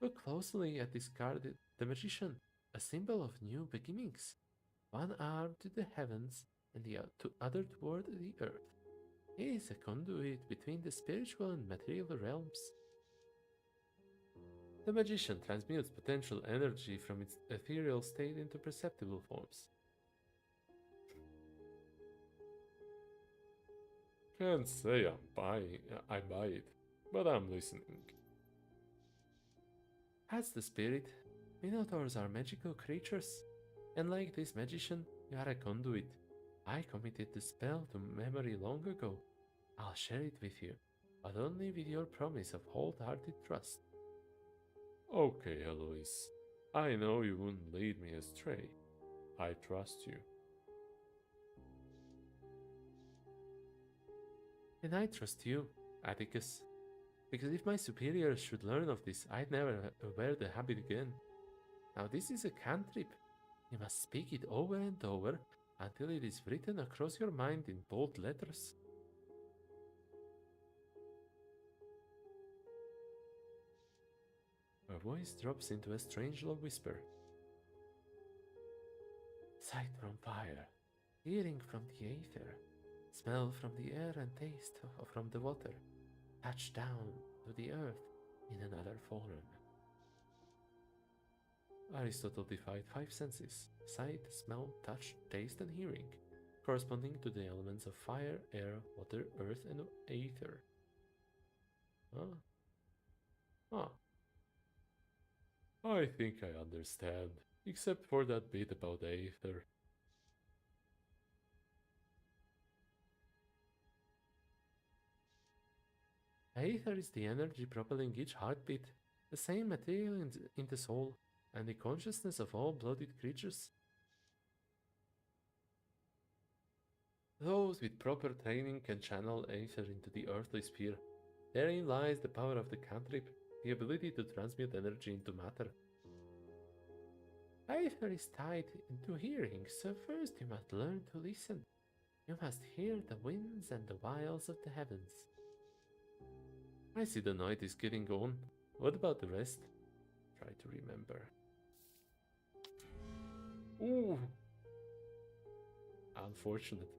Look closely at this card, the magician, a symbol of new beginnings. One arm to the heavens and the other toward the earth. He is a conduit between the spiritual and material realms. The magician transmutes potential energy from its ethereal state into perceptible forms. Can't say I buy it, but I'm listening. That's the spirit. Minotaurs are magical creatures, and like this magician, you are a conduit. I committed the spell to memory long ago. I'll share it with you, but only with your promise of wholehearted trust. Okay, Eloise. I know you wouldn't lead me astray. I trust you. And I trust you, Atticus, because if my superiors should learn of this, I'd never wear the habit again. Now this is a cantrip. You must speak it over and over until it is written across your mind in bold letters. Her voice drops into a strange low whisper. Sight from fire, hearing from the aether, smell from the air and taste from the water, touch down to the earth in another form. Aristotle defined 5 senses: sight, smell, touch, taste, and hearing, corresponding to the elements of fire, air, water, earth, and aether. Huh? Huh. I think I understand, except for that bit about Aether. Aether is the energy propelling each heartbeat, the same material in the soul, and the consciousness of all blooded creatures. Those with proper training can channel Aether into the earthly sphere. Therein lies the power of the cantrip, the ability to transmute energy into matter. Aether is tied into hearing, so first you must learn to listen. You must hear the winds and the wiles of the heavens. I see the night is getting on. What about the rest? Try to remember. Ooh! Unfortunate.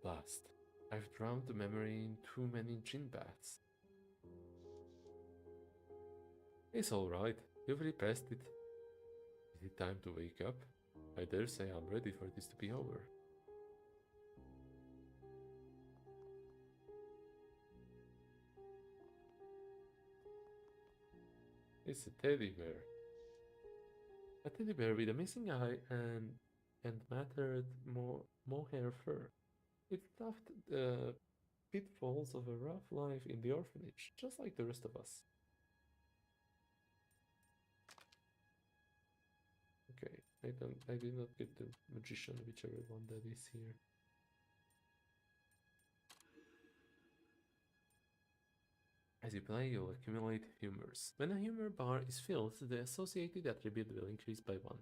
Last. I've drowned the memory in too many gin baths. It's alright. You've repressed it. Is it time to wake up? I dare say I'm ready for this to be over. It's a teddy bear. A teddy bear with a missing eye and matted mohair fur. It stuffed the pitfalls of a rough life in the orphanage, just like the rest of us. Okay, I did not get the magician, whichever one that is here. As you play, you'll accumulate humors. When a humor bar is filled, the associated attribute will increase by 1.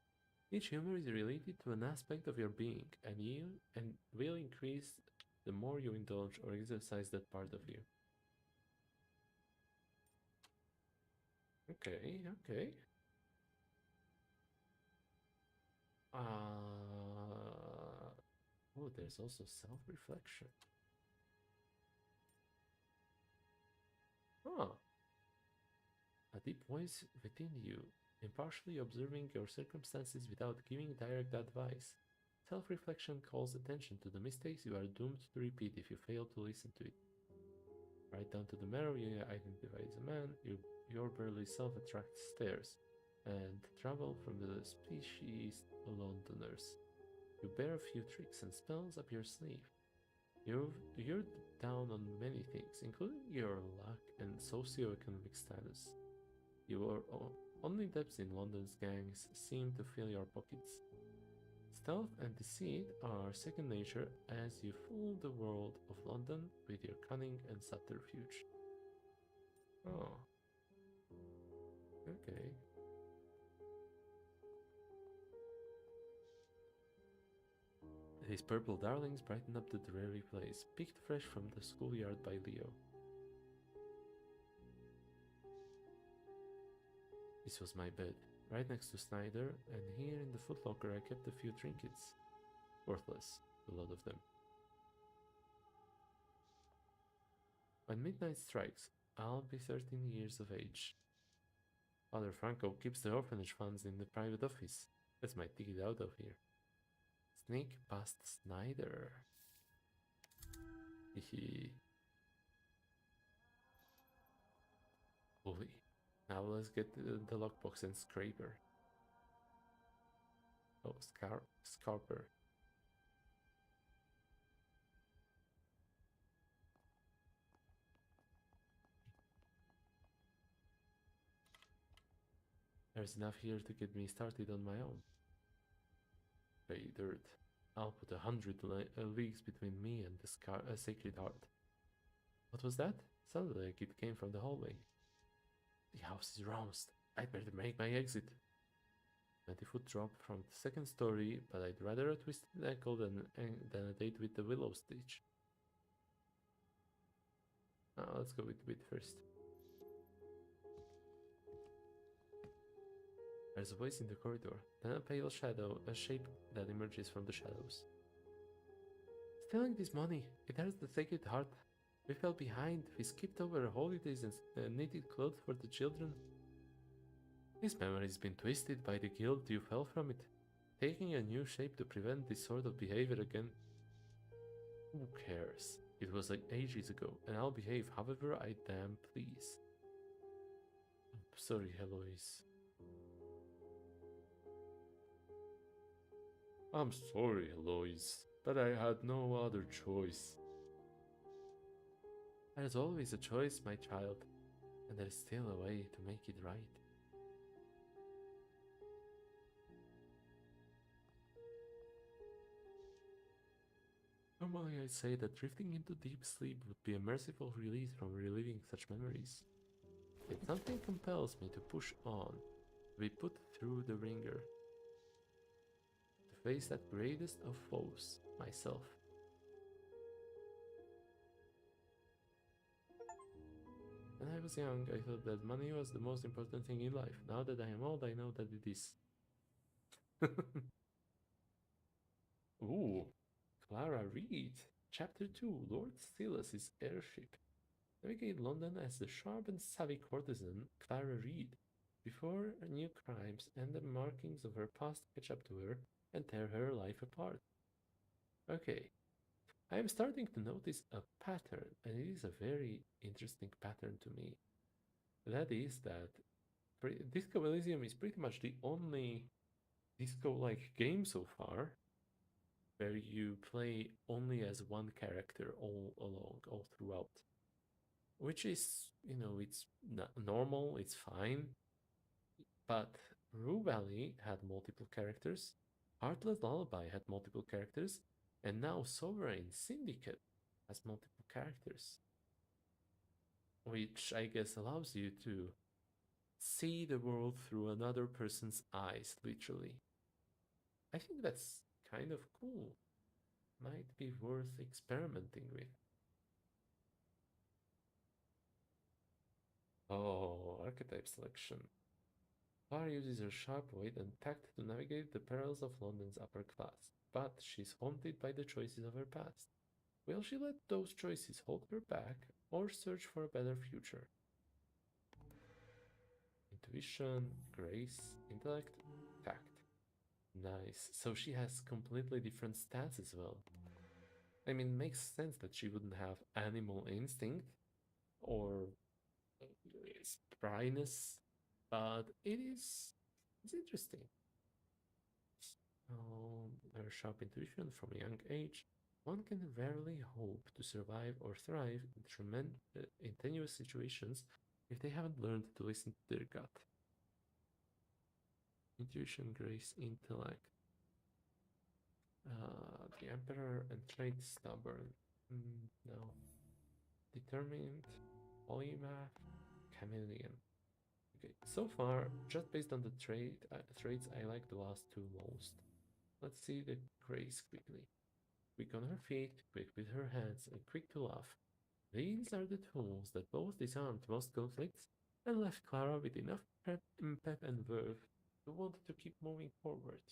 Each humor is related to an aspect of your being, and will increase the more you indulge or exercise that part of you. Okay, okay. Oh, there's also self-reflection. Huh. A deep voice within you, impartially observing your circumstances without giving direct advice. Self-reflection calls attention to the mistakes you are doomed to repeat if you fail to listen to it. Right down to the marrow, you identify as a man, your burly self attracts stares, and travel from the species Londoners. You bear a few tricks and spells up your sleeve. You're down on many things, including your luck and socioeconomic status. Your only debts in London's gangs seem to fill your pockets. Stealth and deceit are second nature as you fool the world of London with your cunning and subterfuge. Oh, okay. His purple darlings brighten up the dreary place, picked fresh from the schoolyard by Leo. This was my bed, right next to Snyder, and here in the footlocker I kept a few trinkets. Worthless, a lot of them. When midnight strikes, I'll be 13 years of age. Father Franco keeps the orphanage funds in the private office. That's my ticket out of here. Sneak past Snyder. Hehe. Bully. Now let's get the lockbox and scraper. Oh, Scarper. There's enough here to get me started on my own. Pay dirt. I'll put 100 leagues between me and the Sacred Heart. What was that? Sounded like it came from the hallway. The house is roused. I'd better make my exit. 20-foot drop from the second story, but I'd rather a twisted ankle than a date with the willow stitch. Let's go with the bit first. There's a voice in the corridor, then a pale shadow, a shape that emerges from the shadows. Stealing this money, it has the Sacred Heart. We fell behind, we skipped over holidays and knitted clothes for the children. This memory's been twisted by the guilt you fell from it, taking a new shape to prevent this sort of behavior again. Who cares? It was like ages ago, and I'll behave however I damn please. I'm sorry, Heloise. I'm sorry, Eloise, but I had no other choice. There's always a choice, my child, and there's still a way to make it right. Normally I'd say that drifting into deep sleep would be a merciful release from reliving such memories. Yet something compels me to push on, to be put through the ringer, face that greatest of foes, myself. When I was young, I thought that money was the most important thing in life. Now that I am old, I know that it is. Ooh, Clara Reed. Chapter 2, Lord Silas's Airship. Navigate London as the sharp and savvy courtesan Clara Reed, before new crimes and the markings of her past catch up to her and tear her life apart. Okay, I am starting to notice a pattern, and it is a very interesting pattern to me. That is that Disco Elysium is pretty much the only disco-like game so far where you play only as one character all along, all throughout. Which is, it's not normal, it's fine. But Rue Valley had multiple characters, Heartless Lullaby had multiple characters, and now Sovereign Syndicate has multiple characters. Which I guess allows you to see the world through another person's eyes, literally. I think that's kind of cool. Might be worth experimenting with. Oh, archetype selection. Clara uses her sharp wit and tact to navigate the perils of London's upper class, but she's haunted by the choices of her past. Will she let those choices hold her back or search for a better future? Intuition, grace, intellect, tact. Nice. So she has completely different stats as well. I mean, makes sense that she wouldn't have animal instinct or spryness, but it's interesting. Her sharp intuition from a young age. one can rarely hope to survive or thrive in tenuous situations if they haven't learned to listen to their gut. Intuition, grace, intellect. The Emperor and trait stubborn. No. Determined, polymath, chameleon. Okay, so far, just based on the traits, I like the last two most. Let's see the grace quickly. Quick on her feet, quick with her hands, and quick to laugh. These are the tools that both disarmed most conflicts and left Clara with enough pep and verve to want to keep moving forward.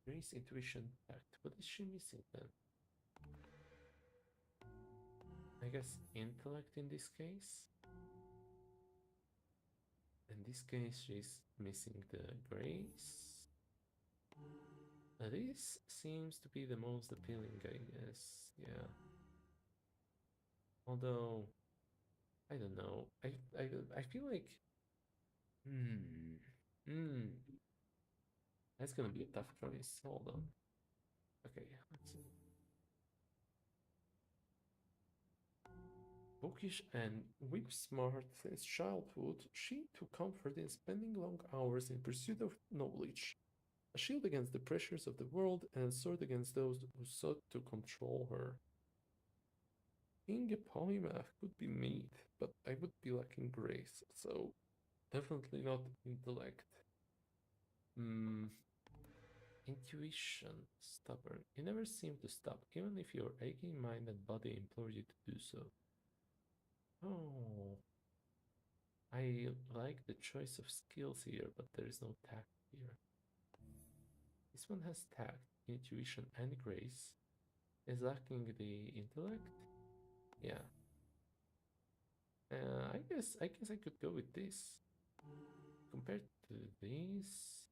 Grace, intuition, tact. What is she missing then? I guess intellect in this case? In this case, she's missing the grace. This seems to be the most appealing, I guess. Yeah. Although, I don't know. I feel like. Hmm. Hmm. That's gonna be a tough choice. Hold on. Okay, let's see. Bookish and whip smart since childhood, she took comfort in spending long hours in pursuit of knowledge. A shield against the pressures of the world and a sword against those who sought to control her. Being a polymath could be neat, but I would be lacking grace, so definitely not intellect. Hmm. Intuition, stubborn. You never seem to stop, even if your aching mind and body implore you to do so. Oh, I like the choice of skills here, but there is no tact here. This one has tact, intuition, and grace. Is lacking the intellect? Yeah. I guess I could go with this. Compared to this,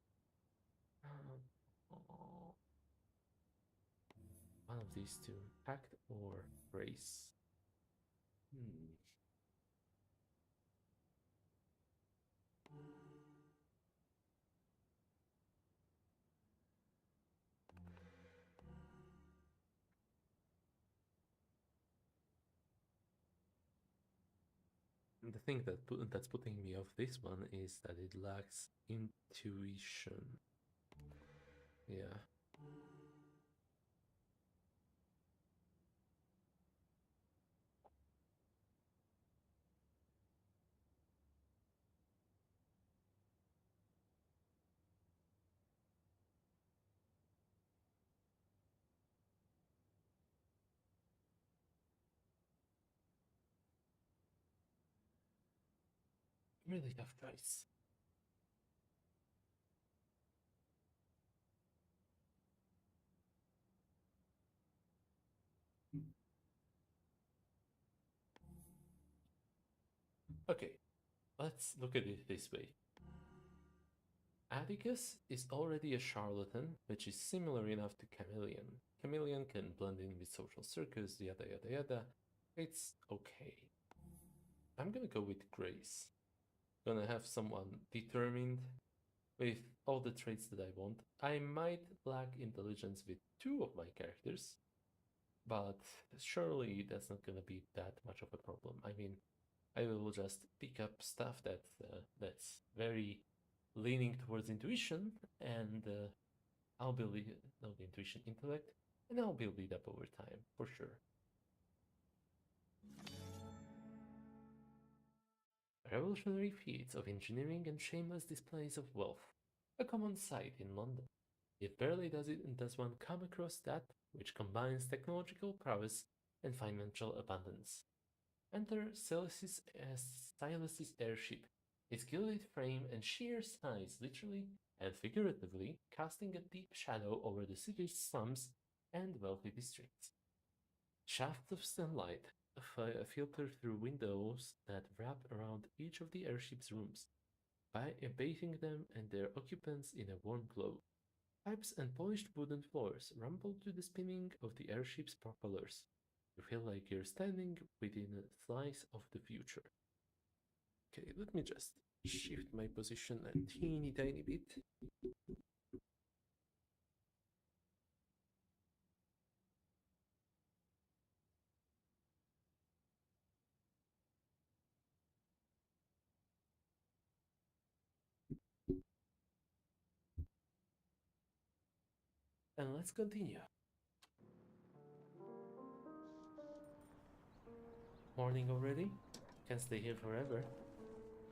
oh, one of these two, tact or grace. Hmm. The thing that's putting me off this one is that it lacks intuition. Yeah. Really tough choice. Okay, let's look at it this way. Atticus is already a charlatan, which is similar enough to Chameleon. Chameleon can blend in with social circus, yada yada yada. It's okay. I'm gonna go with Grace. Gonna have someone determined with all the traits that I want. I might lack intelligence with two of my characters, but surely that's not gonna be that much of a problem. I mean, I will just pick up stuff that's very leaning towards intuition, and I'll build it, no, the intuition intellect, and I'll build it up over time for sure. Revolutionary feats of engineering and shameless displays of wealth, a common sight in London. Yet barely does one come across that which combines technological prowess and financial abundance. Enter Silas's airship, its gilded frame and sheer size literally and figuratively casting a deep shadow over the city's slums and wealthy districts. Shafts of sunlight filter through windows that wrap around each of the airship's rooms, bathing them and their occupants in a warm glow. Pipes and polished wooden floors rumble to the spinning of the airship's propellers. You feel like you're standing within a slice of the future. Okay, let me just shift my position a teeny tiny bit. And let's continue. Morning already? Can't stay here forever.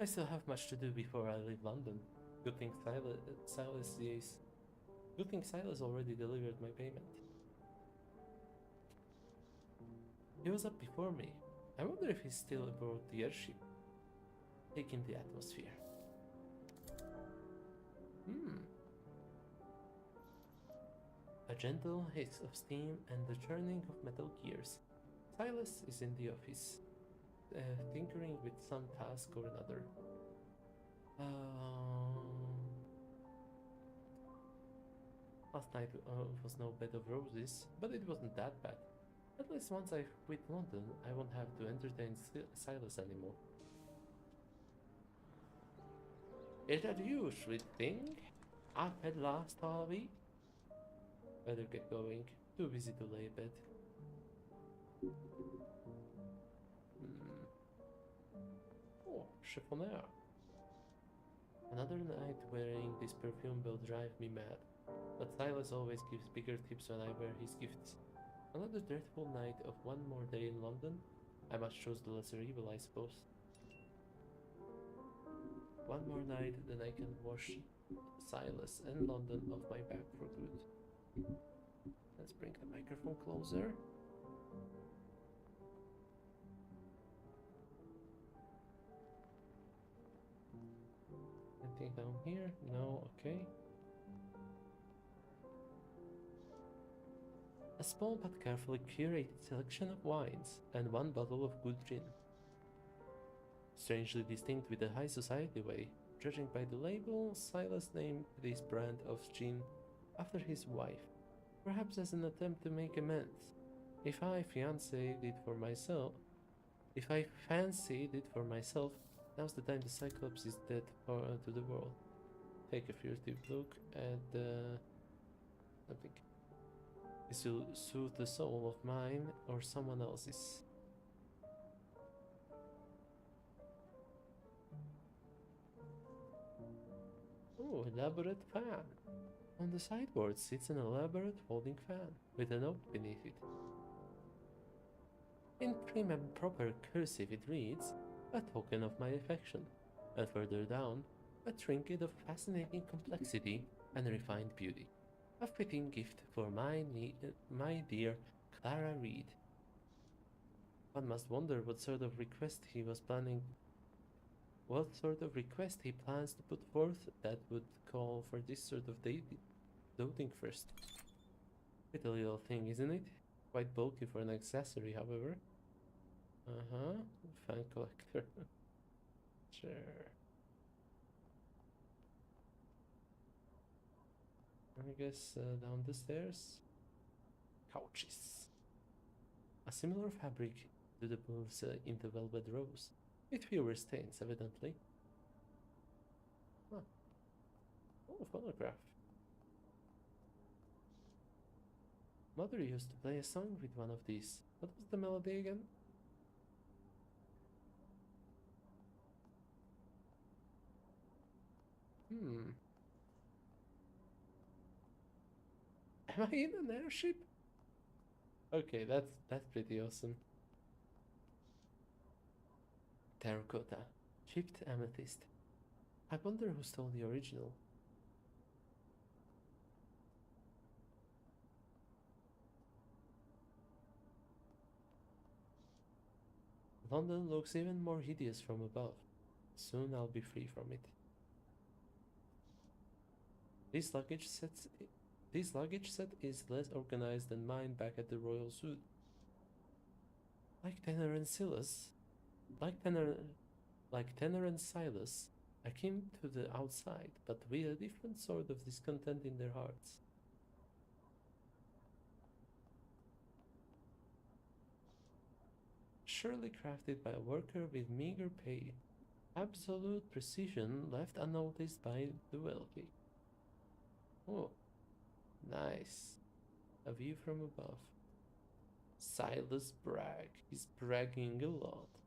I still have much to do before I leave London. Good thing Good thing Silas already delivered my payment. He was up before me. I wonder if he's still aboard the airship. Taking the atmosphere. A gentle hiss of steam and the churning of metal gears. Silas is in the office, tinkering with some task or another. Last night was no bed of roses, but it wasn't that bad. At least once I quit London, I won't have to entertain Silas anymore. Is that you, sweet thing? Up at last, are we? Better get going. Too busy to lay bed. Oh, chiffonnier. Another night wearing this perfume will drive me mad. But Silas always gives bigger tips when I wear his gifts. Another dreadful night of one more day in London. I must choose the lesser evil, I suppose. One more night, then I can wash Silas and London off my back for good. Let's bring the microphone closer. Anything down here? No, okay. A small but carefully curated selection of wines and one bottle of good gin. Strangely distinct with the high society way, judging by the label, Silas named this brand of gin after his wife, perhaps as an attempt to make amends. If I fancied it for myself, now's the time the Cyclops is dead to the world. Take a furtive look at something. This will soothe the soul of mine or someone else's. Oh, elaborate fan. On the sideboard sits an elaborate folding fan with a note beneath it. In prim and proper cursive it reads, "A token of my affection," and further down, "A trinket of fascinating complexity and refined beauty. A fitting gift for my dear Clara Reed." One must wonder what sort of request he plans to put forth that would call for this sort of doting first. Pretty little thing, isn't it? Quite bulky for an accessory, however. Fan collector. Sure. I guess down the stairs. Couches. A similar fabric to the moves in the velvet rose, with fewer stains, evidently. Huh. Oh, phonograph. Mother used to play a song with one of these. What was the melody again? Am I in an airship? Okay, that's pretty awesome. Terracotta. Chipped amethyst. I wonder who stole the original. London looks even more hideous from above. Soon I'll be free from it. This luggage set is less organized than mine back at the Royal Zoo. Like Tanner and Silas, I came to the outside, but with a different sort of discontent in their hearts. Surely crafted by a worker with meager pay, absolute precision left unnoticed by the wealthy. Oh, nice. A view from above. Silas brag. He's bragging a lot.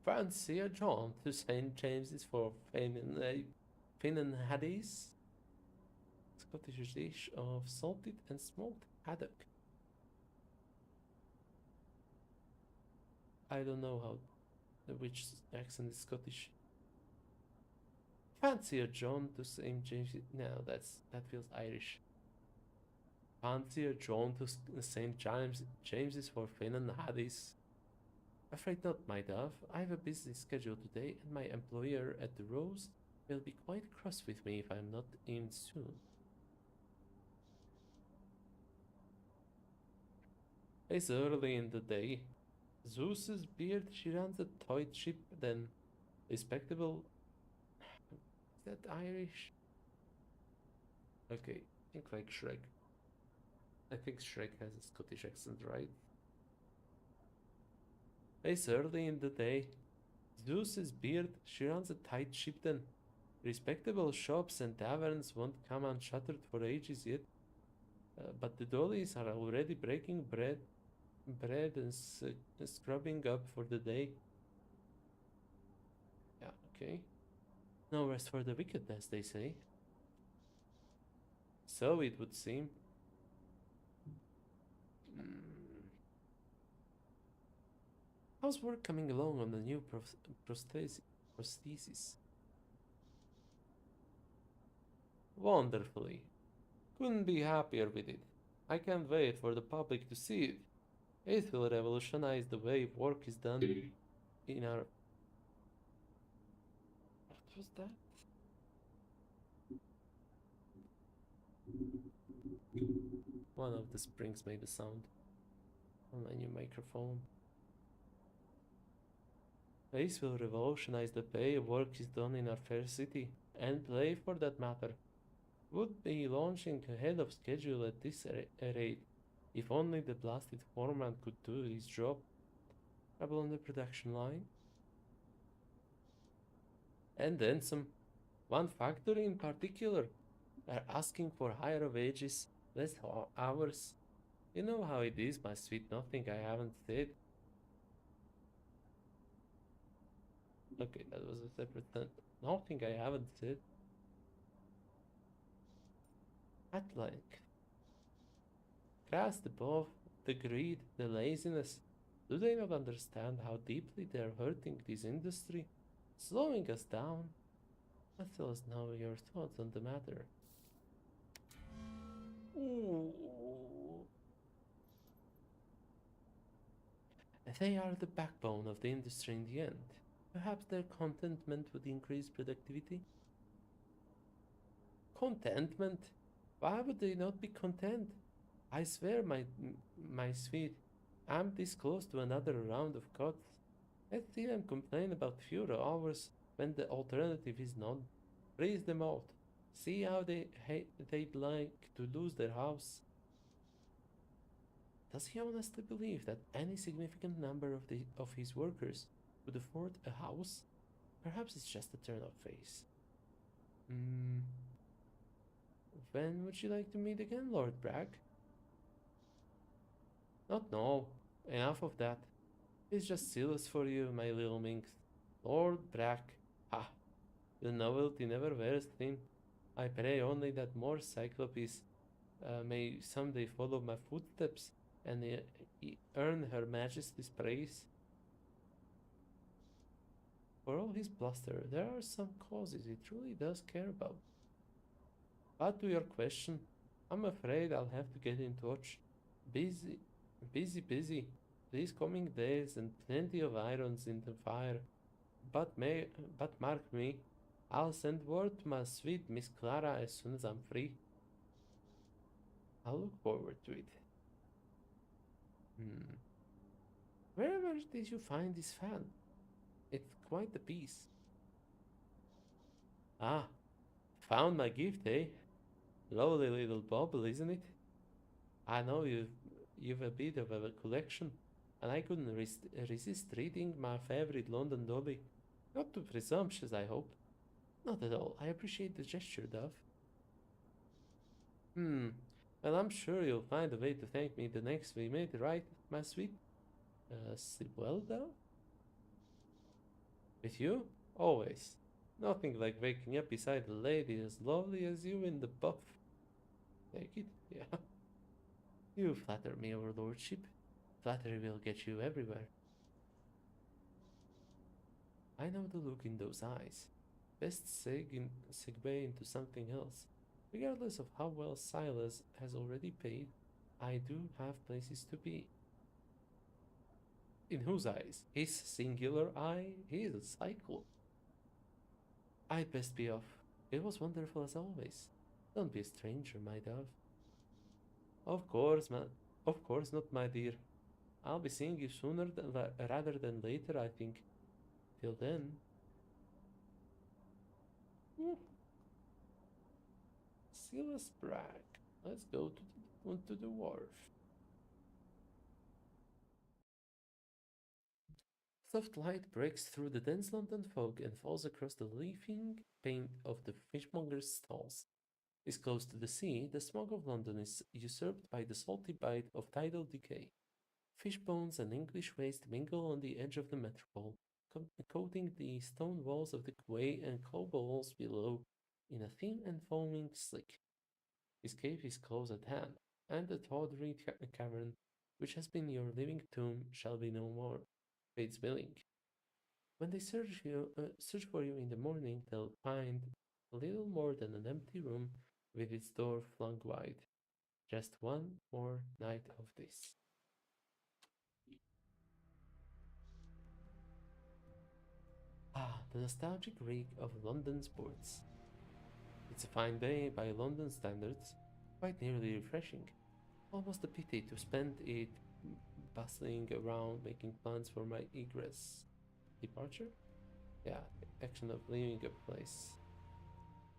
Fancy a jaunt to St. James's for Finn and Hades? Scottish dish of salted and smoked haddock. I don't know which accent is Scottish. Fancy a John to St. James. No, that feels Irish. Fancy a John to St. James's for Finn and Haddies. Afraid not, my dove. I have a busy schedule today, and my employer at the Rose will be quite cross with me if I'm not in soon. It's early in the day. Zeus's beard, she runs a toy ship, then respectable. Is that Irish? Okay, think like Shrek. I think Shrek has a Scottish accent, right? It's early in the day. Zeus's beard, she runs a tight ship then. Respectable shops and taverns won't come unshuttered for ages yet. But the dollies are already breaking bread and scrubbing up for the day. Yeah, okay. No rest for the wicked, as they say. So it would seem. How's work coming along on the new prosthesis? Wonderfully. Couldn't be happier with it. I can't wait for the public to see it. It will revolutionize the way work is done in our... What was that? One of the springs made a sound on my new microphone. This will revolutionize the way work is done in our fair city, and play for that matter. Would be launching ahead of schedule at this rate. If only the blasted foreman could do his job. Trouble on the production line? And then some. One factory in particular are asking for higher wages, less hours. You know how it is, my sweet, nothing I haven't said. Okay, that was a separate sentence. Nothing I haven't said. At length. Grasped above the greed, the laziness, do they not understand how deeply they are hurting this industry, slowing us down? Let us know your thoughts on the matter. Ooh. They are the backbone of the industry in the end. Perhaps their contentment would increase productivity? Contentment? Why would they not be content? I swear, my sweet, I'm this close to another round of cuts. Let's see them complain about fewer hours when the alternative is none. Freeze them out. See how they'd like to lose their house. Does he honestly believe that any significant number of his workers could afford a house? Perhaps it's just a turn of face. When would you like to meet again, Lord Bragg? Not now. Enough of that. It's just silence for you, my little minx. Lord Bragg. Ha! The novelty never wears thin. I pray only that more Cyclopes may someday follow my footsteps and earn Her Majesty's praise. For all his bluster, there are some causes he truly does care about. But to your question, I'm afraid I'll have to get in touch. Busy. These coming days and plenty of irons in the fire. But mark me, I'll send word to my sweet Miss Clara as soon as I'm free. I'll look forward to it. Wherever did you find this fan? It's quite a piece. Ah, found my gift, eh? Lovely little bauble, isn't it? I know you've a bit of a collection, and I couldn't resist reading my favorite London dolly. Not too presumptuous, I hope. Not at all. I appreciate the gesture, Dove. Well, I'm sure you'll find a way to thank me the next we meet, right, my sweet? Sibelda? With you? Always. Nothing like waking up beside a lady as lovely as you in the buff. Take it? Yeah. You flatter me, your lordship. Flattery will get you everywhere. I know the look in those eyes. Best segue into something else. Regardless of how well Silas has already paid, I do have places to be. In whose eyes? His singular eye? He is a cycle. I'd best be off. It was wonderful as always. Don't be a stranger, my dove. Of course, man. Of course not, my dear. I'll be seeing you sooner rather than later, I think. Till then. Hmm, Silas Bragg. Let's go onto the wharf. Soft light breaks through the dense London fog and falls across the leafing paint of the fishmonger's stalls. Is close to the sea, the smog of London is usurped by the salty bite of tidal decay. Fish bones and English waste mingle on the edge of the metropole, coating the stone walls of the quay and cobbles below in a thin and foaming slick. His cave is close at hand, and the tawdry cavern, which has been your living tomb, shall be no more. Fate's willing. When they search for you in the morning, they'll find little more than an empty room with its door flung wide. Just one more night of this. Ah, the nostalgic reek of London's ports. It's a fine day by London standards, quite nearly refreshing. Almost a pity to spend it bustling around making plans for my egress. Departure? Yeah, action of leaving a place.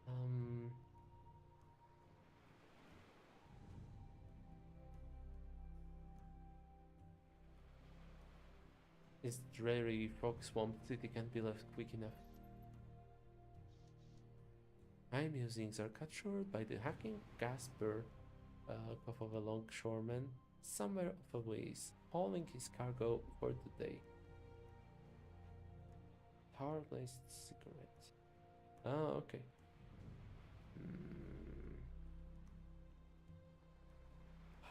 Um, this dreary fog swamped city can't be left quick enough. My musings are cut short by the hacking gasper cough of a longshoreman somewhere off a ways, hauling his cargo for the day. Tar-laced cigarette. Ah, okay. Hmm.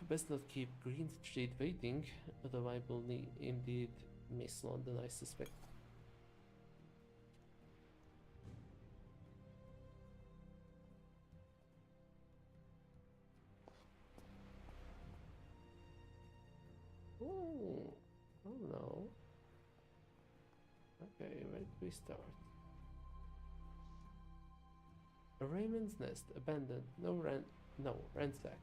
Best not keep Green Street waiting, although I will indeed miss London, I suspect. Oh, oh no. Okay, where do we start? A Raymond's nest, abandoned, no, ransacked,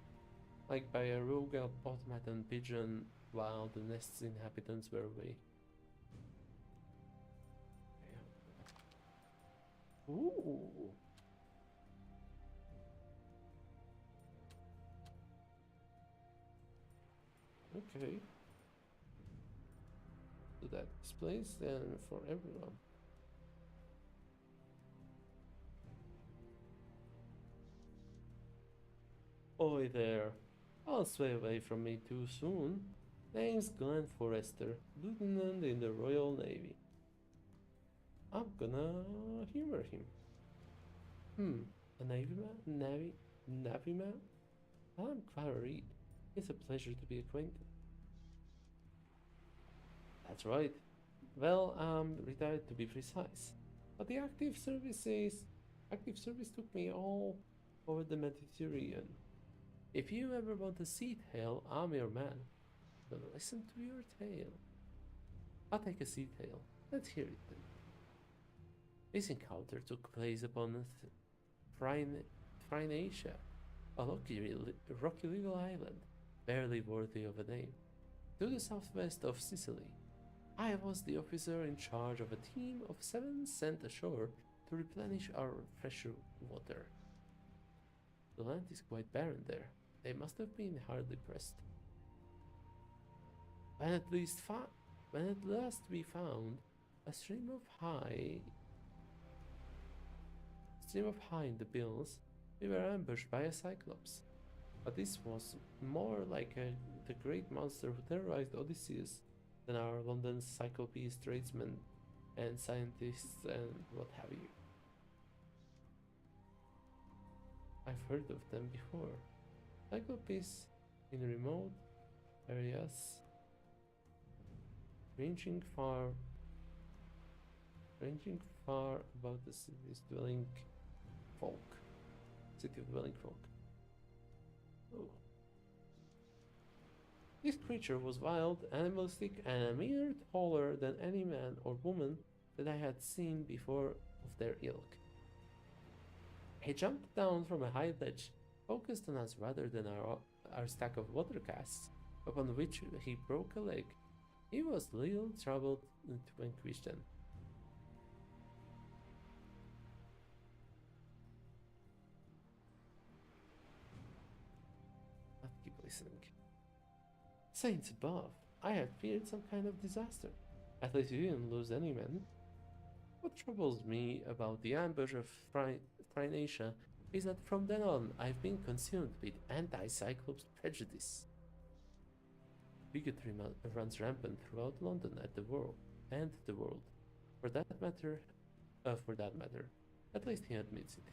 like by a rogue automaton pigeon while the nest's inhabitants were away. Ooh. Okay. So that displays then for everyone. Oi there. I'll sway away from me too soon. Name's Glenn Forrester, Lieutenant in the Royal Navy. I'm gonna humor him. A Navy man? Navy man? I'm Clara Reed. It's a pleasure to be acquainted. That's right. Well, I'm retired to be precise. But the active service took me all over the Mediterranean. If you ever want a sea tale, I'm your man. But listen to your tale. I'll take a sea tale. Let's hear it then. This encounter took place upon Phrynacia, a rocky little island, barely worthy of a name, to the southwest of Sicily. I was the officer in charge of a team of 7 sent ashore to replenish our fresher water. The land is quite barren there. They must have been hardly pressed. When at last we found a stream of high in the bills, we were ambushed by a cyclops. But this was more like the great monster who terrorized Odysseus than our London cyclopes tradesmen and scientists and what have you. I've heard of them before. Cyclopees in remote areas ranging far ranging far above the city's dwelling folk. City of dwelling folk. Oh. This creature was wild, animalistic, and a mere taller than any man or woman that I had seen before of their ilk. He jumped down from a high ledge, focused on us rather than our stack of water casks, upon which he broke a leg. He was little troubled to vanquish them. I'll keep listening. Saints above, I had feared some kind of disaster. At least you didn't lose any men. What troubles me about the ambush of Phrynacia is that from then on I've been consumed with anti-Cyclops prejudice. Bigotry runs rampant throughout London and the world. For that matter, at least he admits it.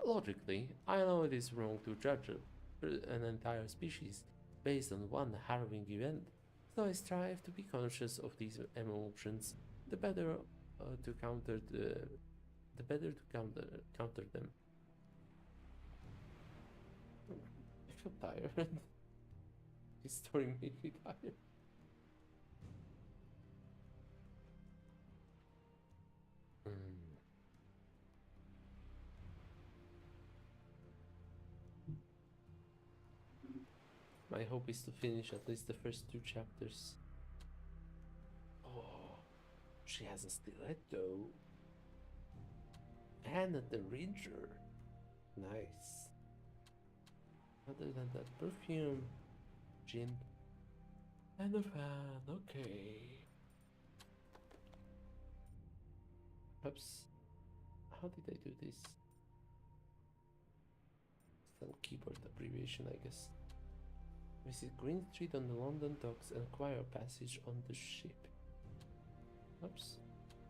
Logically, I know it is wrong to judge an entire species based on one harrowing event, so I strive to be conscious of these emotions, the better to counter them. I feel tired. This story made me tired. My hope is to finish at least the first 2 chapters. Oh, she has a stiletto. And the Ranger. Nice. Other than that, perfume, gin, and a fan. Okay. Oops. How did I do this? Some keyboard abbreviation, I guess. Visit Green Street on the London docks and acquire passage on the ship. Oops.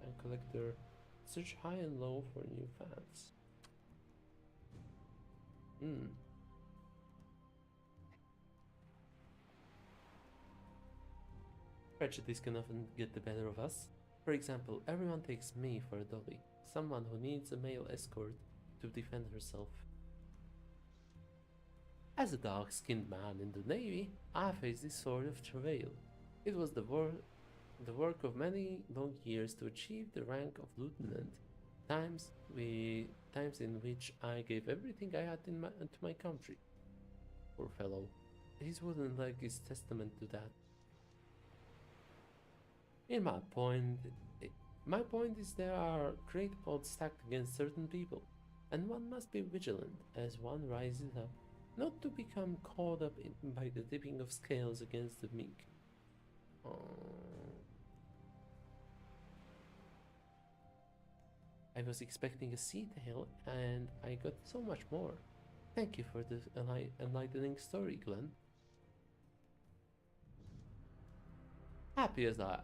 And collector. Search high and low for new fans. Prejudice can often get the better of us. For example, everyone takes me for a dolly, someone who needs a male escort to defend herself. As a dark-skinned man in the Navy, I faced this sort of travail. It was the work of many long years to achieve the rank of lieutenant, times in which I gave everything I had to my country. Poor fellow. His wooden leg is testament to that. My point is there are great odds stacked against certain people, and one must be vigilant as one rises up, not to become caught up by the tipping of scales against the meek. I was expecting a sea tale, and I got so much more. Thank you for this enlightening story, Glenn. Happy as I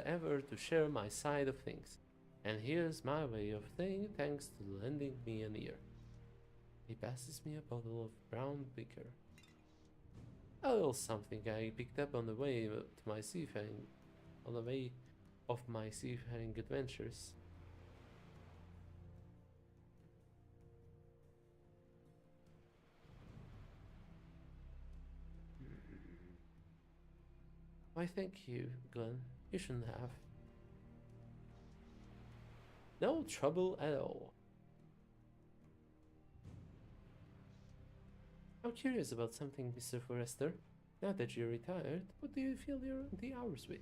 ever to share my side of things, and here's my way of saying thanks to lending me an ear. He passes me a bottle of brown liquor. A little something I picked up on the way of my seafaring adventures. Why, thank you, Glenn. You shouldn't have. No trouble at all. I'm curious about something, Mr. Forrester. Now that you're retired, what do you fill the hours with?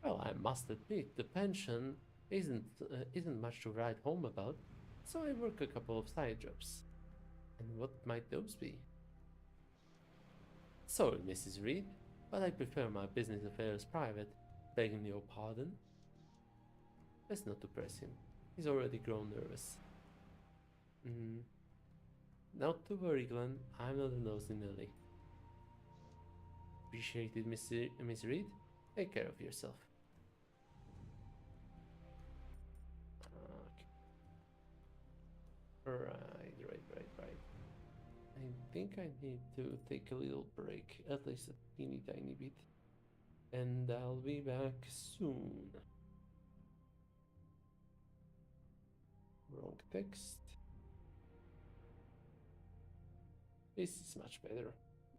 Well, I must admit, the pension isn't much to write home about, so I work a couple of side jobs. And what might those be? Sorry, Mrs. Reed, but I prefer my business affairs private, begging your pardon. Best not to press him. He's already grown nervous. Not to worry, Glenn. I'm not a nosy Nelly. Appreciate it, Miss Reed. Take care of yourself. Okay. Right. think I need to take a little break, at least a teeny tiny bit. And I'll be back soon. Wrong text. This is much better.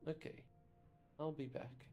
Okay, I'll be back.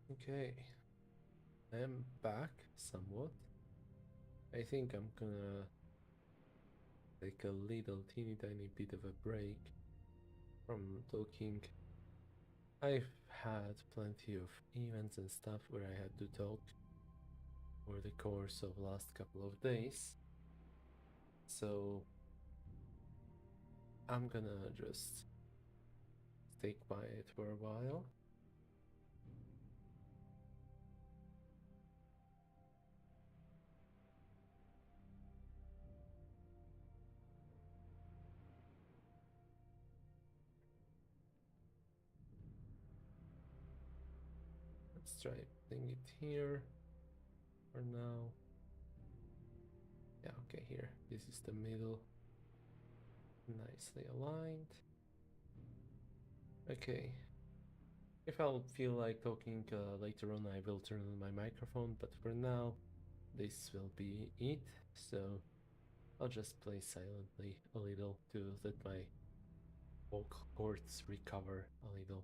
Okay, I am back somewhat. I think I'm gonna take a little teeny tiny bit of a break from talking. I've had plenty of events and stuff where I had to talk over the course of last couple of days. So I'm gonna just stay quiet for a while. Let's try putting it here for now. Yeah, okay, here. This is the middle. Nicely aligned. Okay. If I'll feel like talking later on, I will turn on my microphone, but for now, this will be it. So I'll just play silently a little to let my vocal cords recover a little.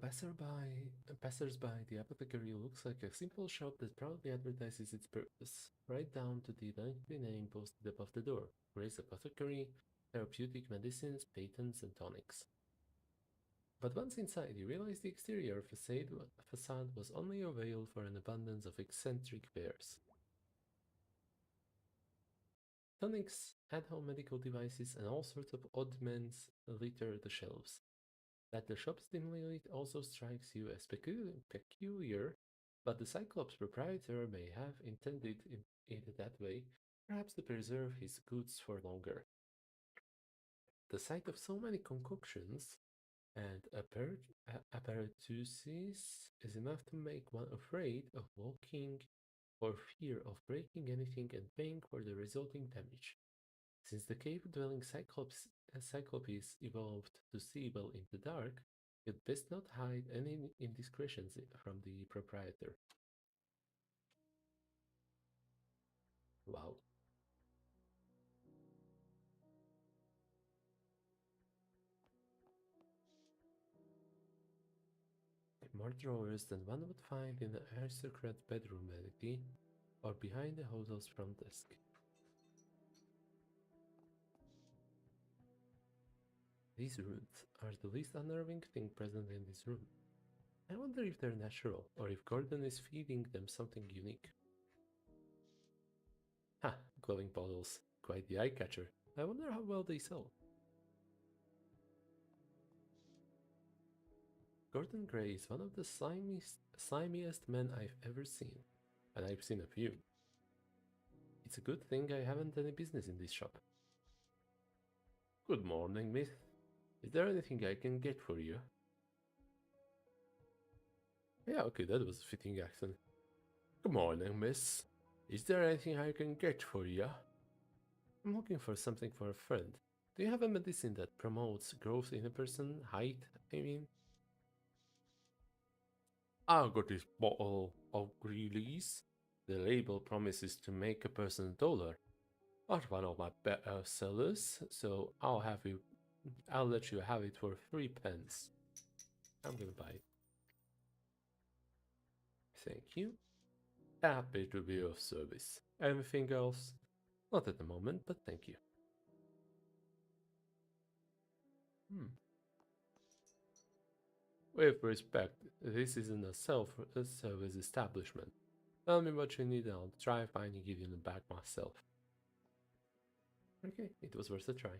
passersby, the apothecary looks like a simple shop that proudly advertises its purpose, right down to the lengthy name posted above the door: Grace Apothecary, therapeutic medicines, patents, and tonics. But once inside, you realize the exterior facade was only a veil for an abundance of eccentric wares. Tonics, at-home medical devices, and all sorts of oddments litter the shelves. That the shop's dimly lit also strikes you as peculiar, but the Cyclops proprietor may have intended it that way, perhaps to preserve his goods for longer. The sight of so many concoctions and apparatuses is enough to make one afraid of walking or fear of breaking anything and paying for the resulting damage. Since the cave-dwelling Cyclopes evolved to see well in the dark, you'd best not hide any indiscretions from the proprietor. Wow. More drawers than one would find in an aristocrat bedroom, vanity, or behind the hotel's front desk. These runes are the least unnerving thing present in this room. I wonder if they're natural, or if Gordon is feeding them something unique. Ha! Glowing bottles. Quite the eye-catcher. I wonder how well they sell. Gordon Gray is one of the slimiest men I've ever seen, and I've seen a few. It's a good thing I haven't any business in this shop. Good morning, miss. Is there anything I can get for you? Yeah, okay, that was a fitting accent. Good morning, miss. Is there anything I can get for you? I'm looking for something for a friend. Do you have a medicine that promotes growth in a person? Height, I mean? I've got this bottle of Greeley's. The label promises to make a person taller. Not one of my better sellers, so I'll let you have it for 3 pence. I'm gonna buy it. Thank you. Happy to be of service. Anything else? Not at the moment, but thank you. With respect, this isn't a self-service establishment. Tell me what you need and I'll try finding it in the back myself. Okay, it was worth a try.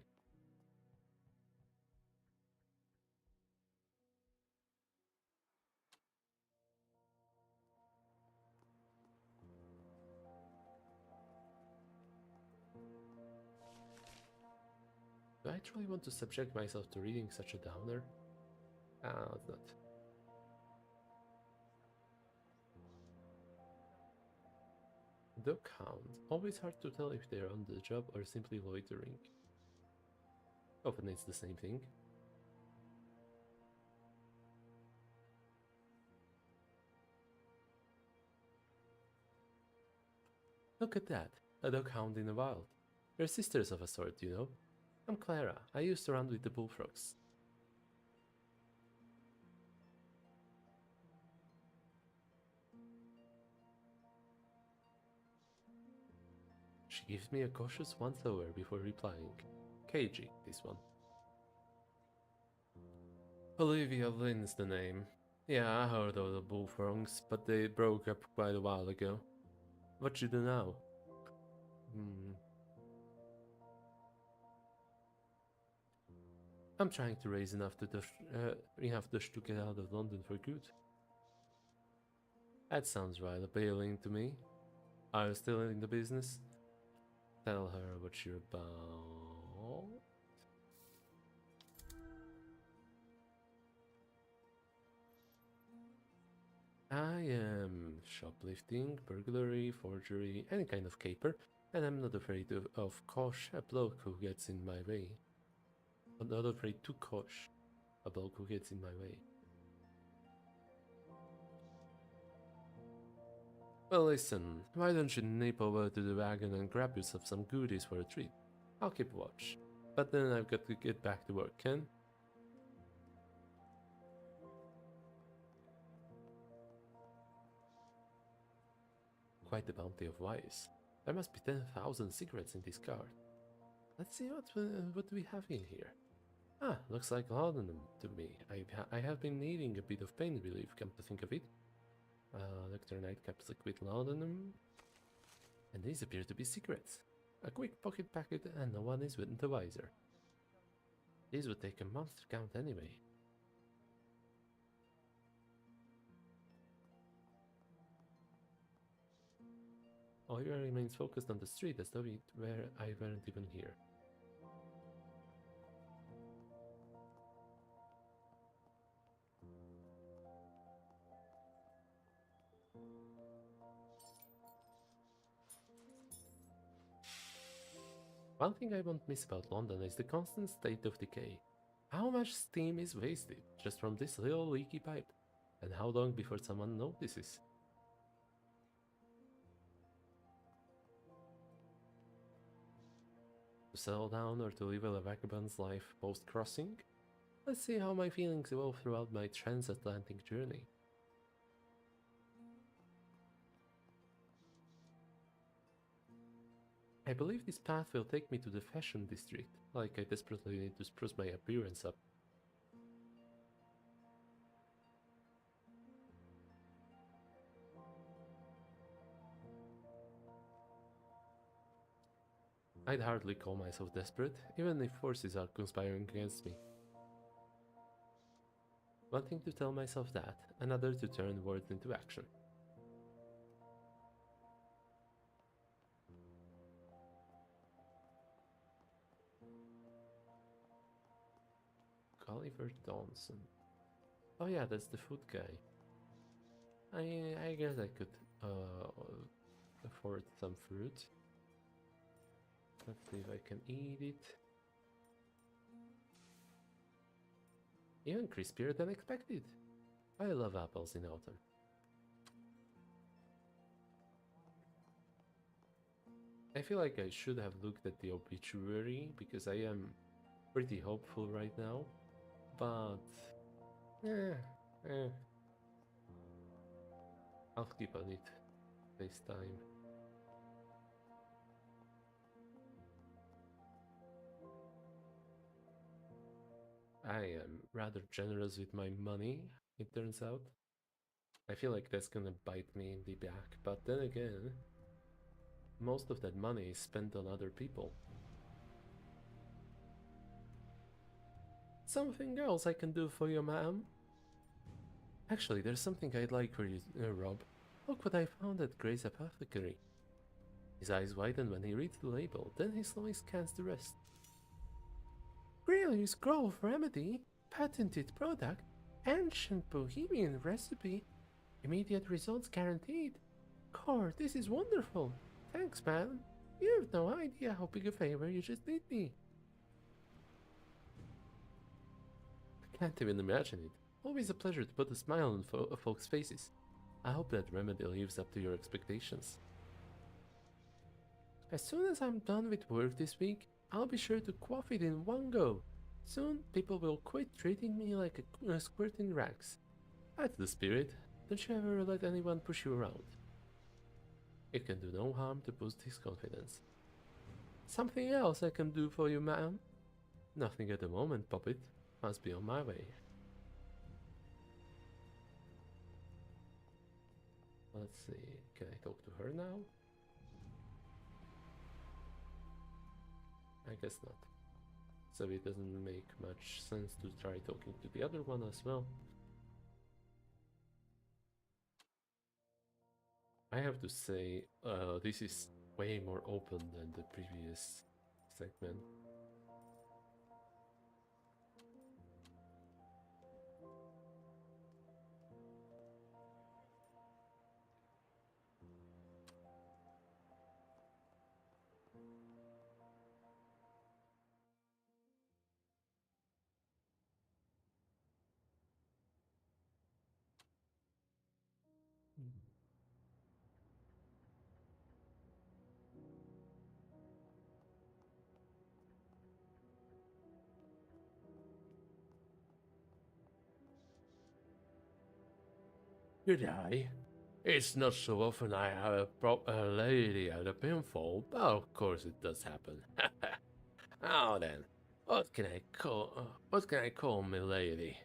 Do I actually want to subject myself to reading such a downer? It's not. Dog hound. Always hard to tell if they're on the job or simply loitering. Often it's the same thing. Look at that, a dog hound in the wild. They're sisters of a sort, you know. I'm Clara. I used to run with the bullfrogs. She gives me a cautious once-over before replying. Cagey, this one. Olivia Lynn's the name. Yeah, I heard of the bullfrogs, but they broke up quite a while ago. What you do now? I'm trying to raise enough dosh to get out of London for good. That sounds rather appealing to me. Are you still in the business? Tell her what you're about. I am shoplifting, burglary, forgery, any kind of caper, and I'm not afraid of Kosh, a bloke who gets in my way. I'm not afraid to Kosh, a bloke who gets in my way. Well, listen, why don't you nip over to the wagon and grab yourself some goodies for a treat? I'll keep watch. But then I've got to get back to work, Ken. Quite the bounty of wives. There must be 10,000 cigarettes in this cart. Let's see what we have in here. Ah, looks like laudanum to me. I have been needing a bit of pain relief, come to think of it. Electrolyte caps, liquid laudanum. And these appear to be cigarettes. A quick pocket packet and no one is the wiser. These would take a month to count anyway. Oliver remains focused on the street as though I weren't even here. One thing I won't miss about London is the constant state of decay. How much steam is wasted just from this little leaky pipe? And how long before someone notices? To settle down or to live a vagabond's life post-crossing? Let's see how my feelings evolve throughout my transatlantic journey. I believe this path will take me to the fashion district, like I desperately need to spruce my appearance up. I'd hardly call myself desperate, even if forces are conspiring against me. One thing to tell myself that, another to turn words into action. Oliver Johnson. Oh yeah, that's the food guy. I guess I could afford some fruit. Let's see if I can eat it. Even crispier than expected. I love apples in autumn. I feel like I should have looked at the obituary because I am pretty hopeful right now. But I'll keep on it this time. I am rather generous with my money, it turns out. I feel like that's gonna bite me in the back, but then again, most of that money is spent on other people. Something else I can do for you, ma'am? Actually, there's something I'd like for you, Rob. Look what I found at Gray's apothecary. His eyes widen when he reads the label, then he slowly scans the rest. Greely's Grove Remedy, patented product, ancient bohemian recipe, immediate results guaranteed. Core, this is wonderful. Thanks, man. You have no idea how big a favor you just did me. I can't even imagine it. Always a pleasure to put a smile on folks' faces. I hope that remedy lives up to your expectations. As soon as I'm done with work this week, I'll be sure to quaff it in one go. Soon, people will quit treating me like a squirt in rags. That's the spirit. Don't you ever let anyone push you around. It can do no harm to boost his confidence. Something else I can do for you, ma'am? Nothing at the moment, Puppet. Must be on my way. Let's see, can I talk to her now? I guess not. So it doesn't make much sense to try talking to the other one as well. I have to say, this is way more open than the previous segment. Good eye. It's not so often I have a lady at a pinfall, but of course it does happen. Now then, what can I call my lady?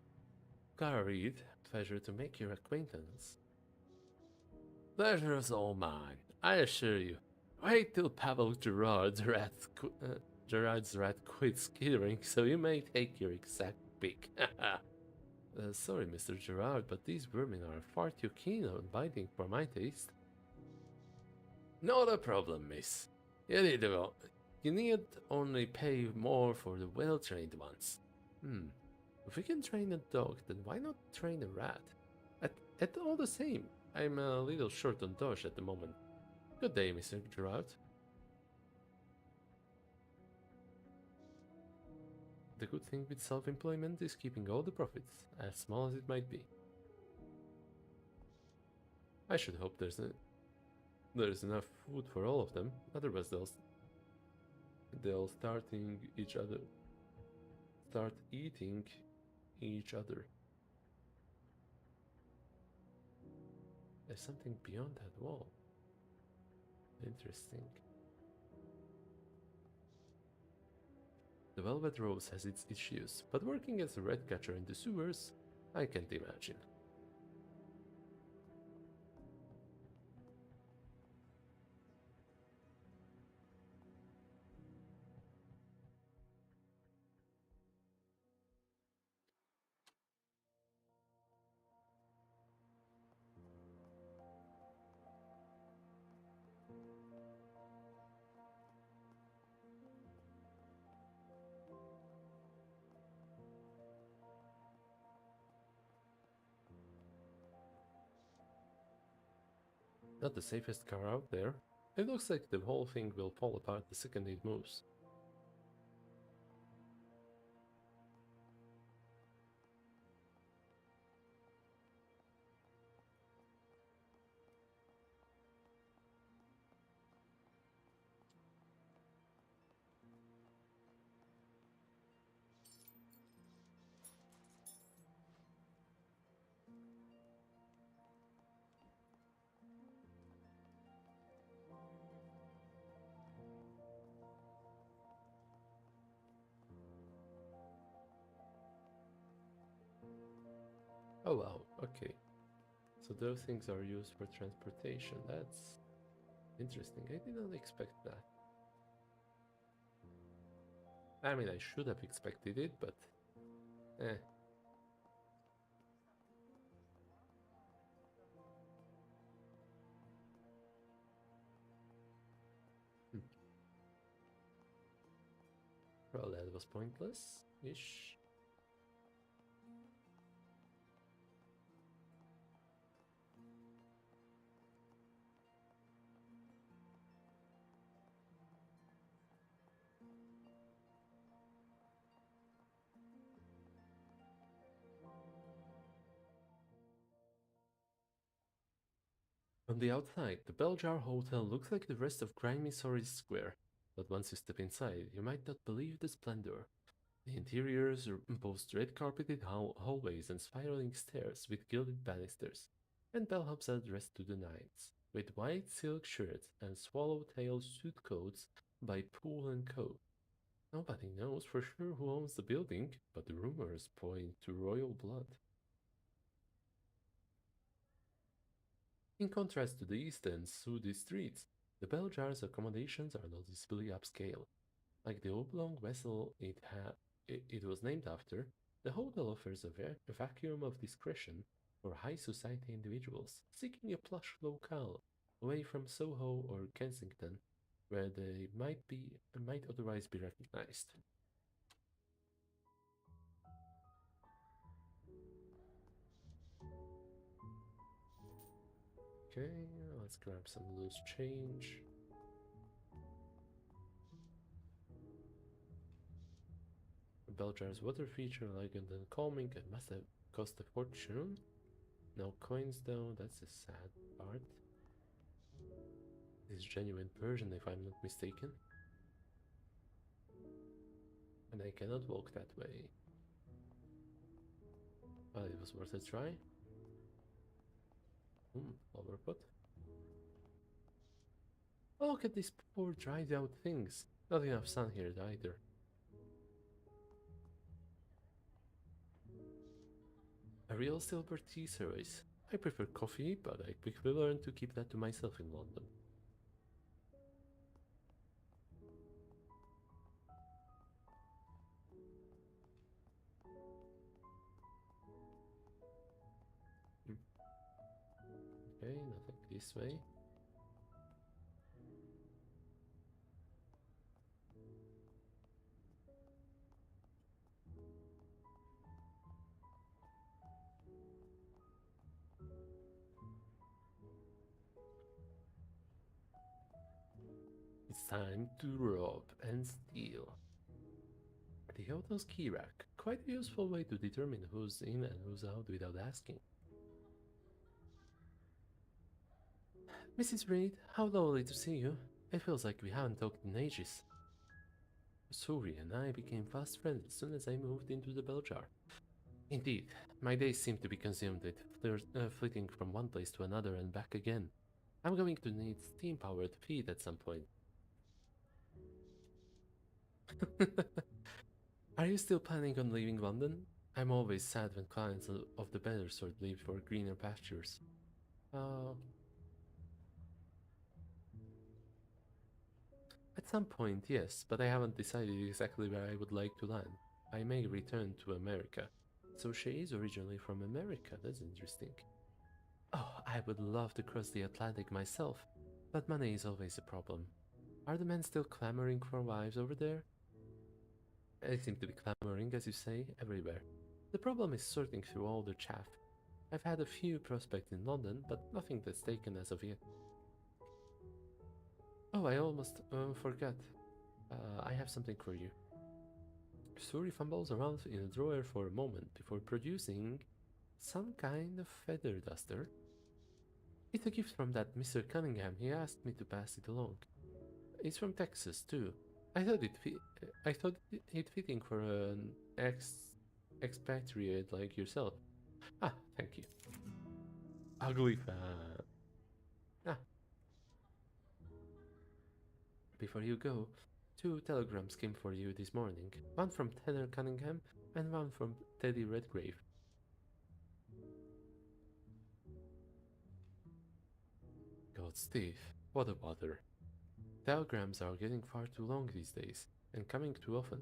Clara Reed, pleasure to make your acquaintance. Pleasure is all mine, I assure you. Wait till Pavel Gerard's rat quits skittering, so you may take your exact pick. Sorry, Mr. Gerard, but these vermin are far too keen on biting for my taste. Not a problem, miss. You need, you need only pay more for the well-trained ones. If we can train a dog, then why not train a rat? At all the same, I'm a little short on dosh at the moment. Good day, Mr. Gerard. The good thing with self-employment is keeping all the profits, as small as it might be. I should hope there's enough food for all of them, otherwise they'll start eating each other. There's something beyond that wall. Interesting. The Velvet Rose has its issues, but working as a rat catcher in the sewers, I can't imagine. Not the safest car out there. It looks like the whole thing will fall apart the second it moves. Oh wow, okay. So those things are used for transportation. That's interesting. I didn't expect that. I mean, I should have expected it, but eh. Hmm. Well, that was pointless-ish. On the outside, the Bell Jar Hotel looks like the rest of grimy Sorry Square, but once you step inside, you might not believe the splendor. The interiors boast red-carpeted hallways and spiraling stairs with gilded banisters, and bellhops are dressed to the nines, with white silk shirts and swallowtail suit coats by Poole and Co. Nobody knows for sure who owns the building, but the rumors point to royal blood. In contrast to the East End's sooty streets, the Bell Jar's accommodations are noticeably upscale. Like the oblong vessel it was named after, the hotel offers a vacuum of discretion for high society individuals seeking a plush locale away from Soho or Kensington, where they might otherwise be recognized. Okay, let's grab some loose change. Beljar's water feature elegant and calming and must have cost a fortune. No coins though, that's a sad part. This is genuine Persian if I'm not mistaken. And I cannot walk that way. But it was worth a try. Flower pot. Oh, look at these poor dried out things. Not enough sun here either. A real silver tea service. I prefer coffee, but I quickly learned to keep that to myself in London. Okay, nothing this way. It's time to rob and steal. The hotel's key rack. Quite a useful way to determine who's in and who's out without asking. Mrs. Reed, how lovely to see you. It feels like we haven't talked in ages. Suri and I became fast friends as soon as I moved into the bell jar. Indeed, my days seem to be consumed with flitting from one place to another and back again. I'm going to need steam-powered feet at some point. Are you still planning on leaving London? I'm always sad when clients of the better sort leave for greener pastures. Uh, at some point, yes, but I haven't decided exactly where I would like to land. I may return to America. So she is originally from America, that's interesting. Oh, I would love to cross the Atlantic myself, but money is always a problem. Are the men still clamoring for wives over there? They seem to be clamoring, as you say, everywhere. The problem is sorting through all the chaff. I've had a few prospects in London, but nothing that's taken as of yet. Oh, I almost forgot. I have something for you. Suri fumbles around in a drawer for a moment before producing some kind of feather duster. It's a gift from that Mr. Cunningham. He asked me to pass it along. It's from Texas too. I thought it fitting for an expatriate like yourself. Ah, thank you. Ugly fan. Ah, before you go, 2 telegrams came for you this morning. One from Tanner Cunningham and one from Teddy Redgrave. God, Steve, what a bother. Telegrams are getting far too long these days, and coming too often.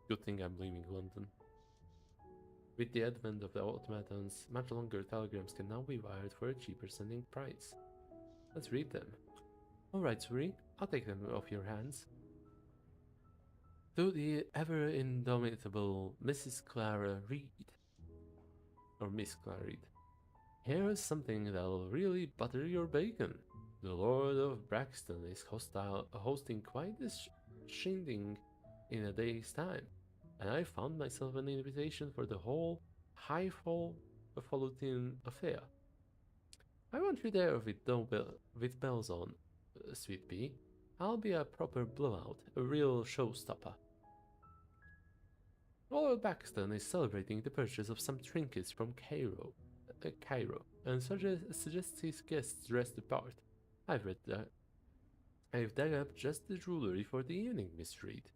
Good thing I'm leaving London. With the advent of the automatons, much longer telegrams can now be wired for a cheaper sending price. Let's read them. Alright, Suri, I'll take them off your hands. To the ever indomitable Mrs. Clara Reed, or Miss Clara Reed, here's something that'll really butter your bacon. The Lord of Braxton is hosting quite a shindig in a day's time, and I found myself an invitation for the whole highfalutin affair. I want you there with bells on, sweet pea. I'll be a proper blowout, a real showstopper. Lord Braxton is celebrating the purchase of some trinkets from Cairo, and suggests his guests dress the part. I've read that. I've dug up just the jewelry for the evening, Miss Reed.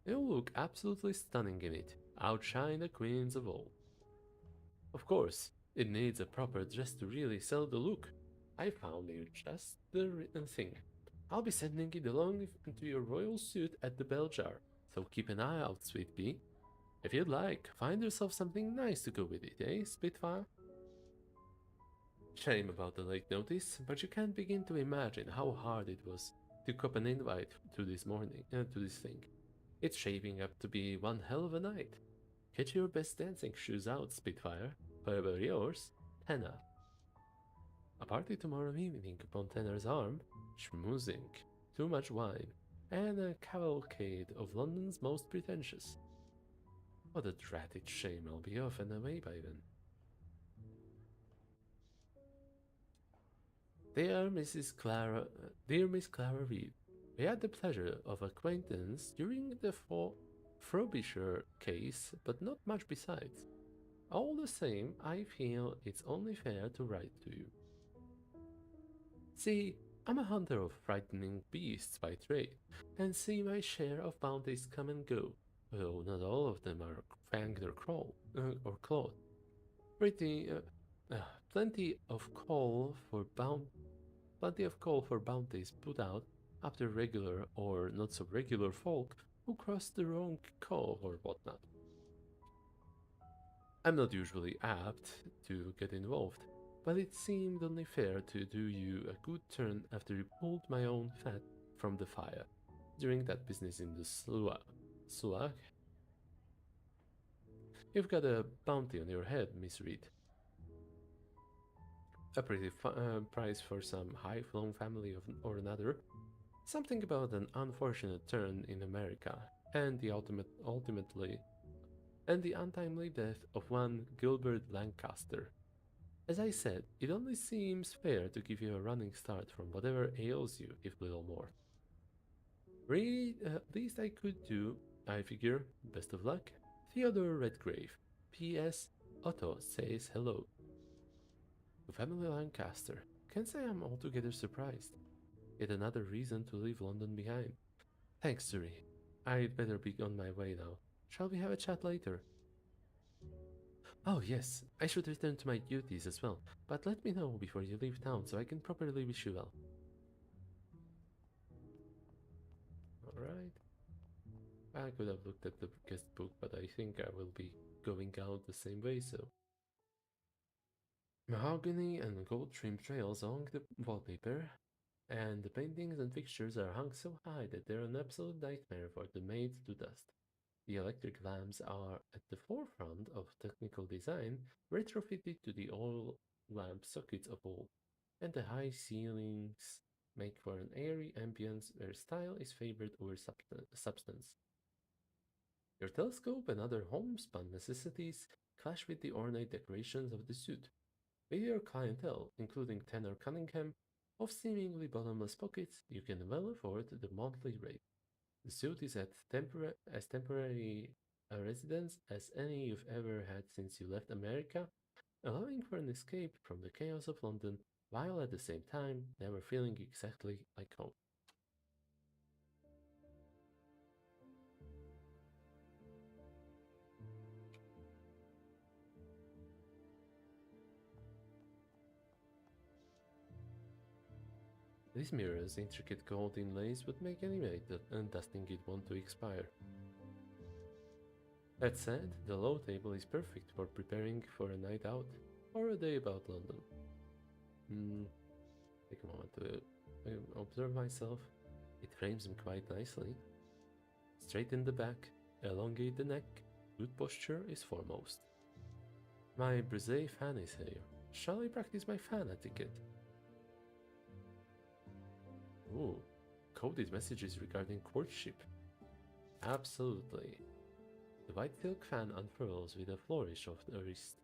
You'll look absolutely stunning in it, outshine the queens of old. Of course, it needs a proper dress to really sell the look. I found you just the thing. I'll be sending it along to your royal suit at the bell jar, so keep an eye out, sweet pea. If you'd like, find yourself something nice to go with it, eh, Spitfire? Shame about the late notice, but you can't begin to imagine how hard it was to cop an invite to this thing. It's shaping up to be one hell of a night. Get your best dancing shoes out, Spitfire. Forever yours, Tanner. A party tomorrow evening upon Tanner's arm, schmoozing, too much wine, and a cavalcade of London's most pretentious. What a dratted shame I'll be off and away by then. Dear Miss Clara Reed, we had the pleasure of acquaintance during the Frobisher case, but not much besides. All the same, I feel it's only fair to write to you. See, I'm a hunter of frightening beasts by trade, and see my share of bounties come and go, though not all of them are fanged or clawed. Pretty, plenty of plenty of coal for bounties put out after regular or not so regular folk who cross the wrong cove or whatnot. I'm not usually apt to get involved, but it seemed only fair to do you a good turn after you pulled my own fat from the fire during that business in the Sluag? You've got a bounty on your head, Miss Reed. A pretty price for some high-flown family or another. Something about an unfortunate turn in America and the untimely death of one Gilbert Lancaster. As I said, it only seems fair to give you a running start from whatever ails you, if little more. Really, least I could do, I figure. Best of luck. Theodore Redgrave. P.S. Otto says hello. To family Lancaster. Can't say I'm altogether surprised. Yet another reason to leave London behind. Thanks, Suri. I'd better be on my way now. Shall we have a chat later? Oh, yes, I should return to my duties as well, but let me know before you leave town so I can properly wish you well. Alright. I could have looked at the guest book, but I think I will be going out the same way, so. Mahogany and gold trim trails along the wallpaper, and the paintings and fixtures are hung so high that they're an absolute nightmare for the maids to dust. The electric lamps are at the forefront of technical design, retrofitted to the oil lamp sockets of old, and the high ceilings make for an airy ambience where style is favored over substance. Your telescope and other homespun necessities clash with the ornate decorations of the suit. With your clientele, including Tanner Cunningham, of seemingly bottomless pockets, you can well afford the monthly rate. The suit is as temporary a residence as any you've ever had since you left America, allowing for an escape from the chaos of London while at the same time never feeling exactly like home. This mirror's intricate gold inlays would make any maid dusting it want to expire. That said, the low table is perfect for preparing for a night out or a day about London. Take a moment to observe myself. It frames him quite nicely. Straighten the back, elongate the neck, good posture is foremost. My brisé fan is here. Shall I practice my fan etiquette? Ooh, coded messages regarding courtship. Absolutely. The white silk fan unfurls with a flourish of the wrist.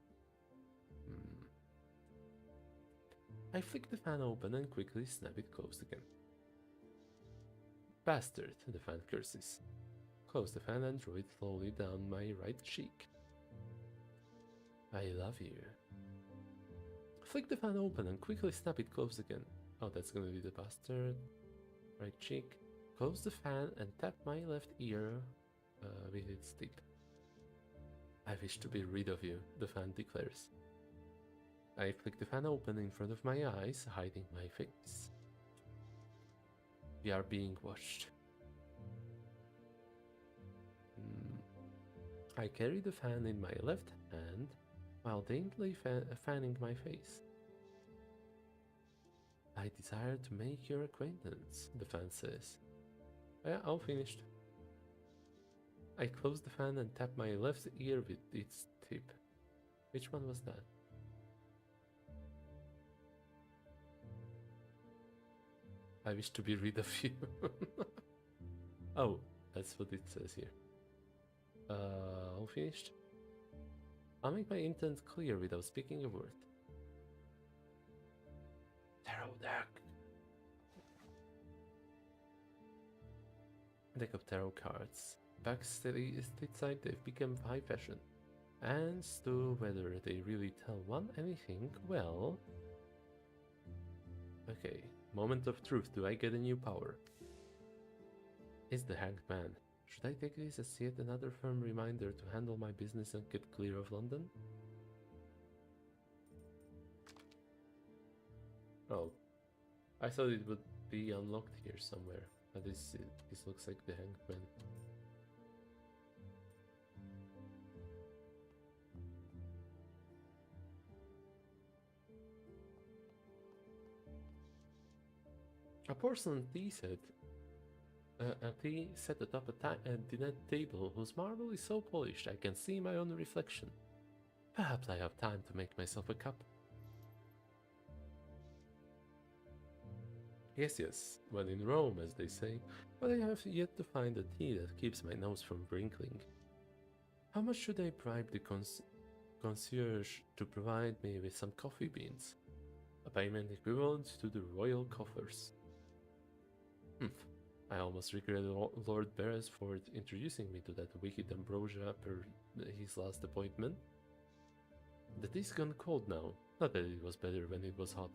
I flick the fan open and quickly snap it closed again. Bastard, the fan curses. Close the fan and draw it slowly down my right cheek. I love you. Flick the fan open and quickly snap it closed again. Oh, that's gonna be the bastard. Right cheek. Close the fan and tap my left ear with its tip. I wish to be rid of you, the fan declares. I flick the fan open in front of my eyes, hiding my face. We are being watched. I carry the fan in my left hand while daintily fanning my face. I desire to make your acquaintance, the fan says. Yeah, all finished. I close the fan and tap my left ear with its tip. Which one was that? I wish to be rid of you. Oh, that's what it says here. All finished? I'll make my intent clear without speaking a word. Tarot deck. Deck of tarot cards. Back stateside, they've become high fashion. And as to whether they really tell one anything, well... Okay, Moment of truth, do I get a new power? Is the Hanged Man. Should I take this as yet another firm reminder to handle my business and get clear of London? Oh, I thought it would be unlocked here somewhere, but this looks like the Hanged Man. A porcelain tea set. A tea set atop a dinette table whose marble is so polished I can see my own reflection. Perhaps I have time to make myself a cup. Yes, when in Rome, as they say, but I have yet to find a tea that keeps my nose from wrinkling. How much should I bribe the concierge to provide me with some coffee beans? A payment equivalent to the royal coffers. I almost regret Lord Beresford introducing me to that wicked ambrosia per his last appointment. The tea's gone cold now, not that it was better when it was hot.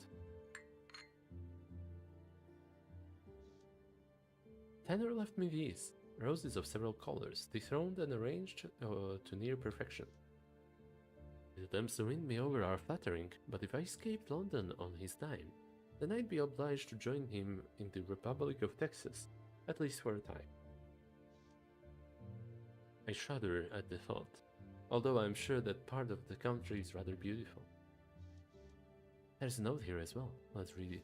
Tanner left me these, roses of several colors, dethroned and arranged to near perfection. The attempts to win me over are flattering, but if I escaped London on his dime, then I'd be obliged to join him in the Republic of Texas, at least for a time. I shudder at the thought, although I'm sure that part of the country is rather beautiful. There's a note here as well, let's read it.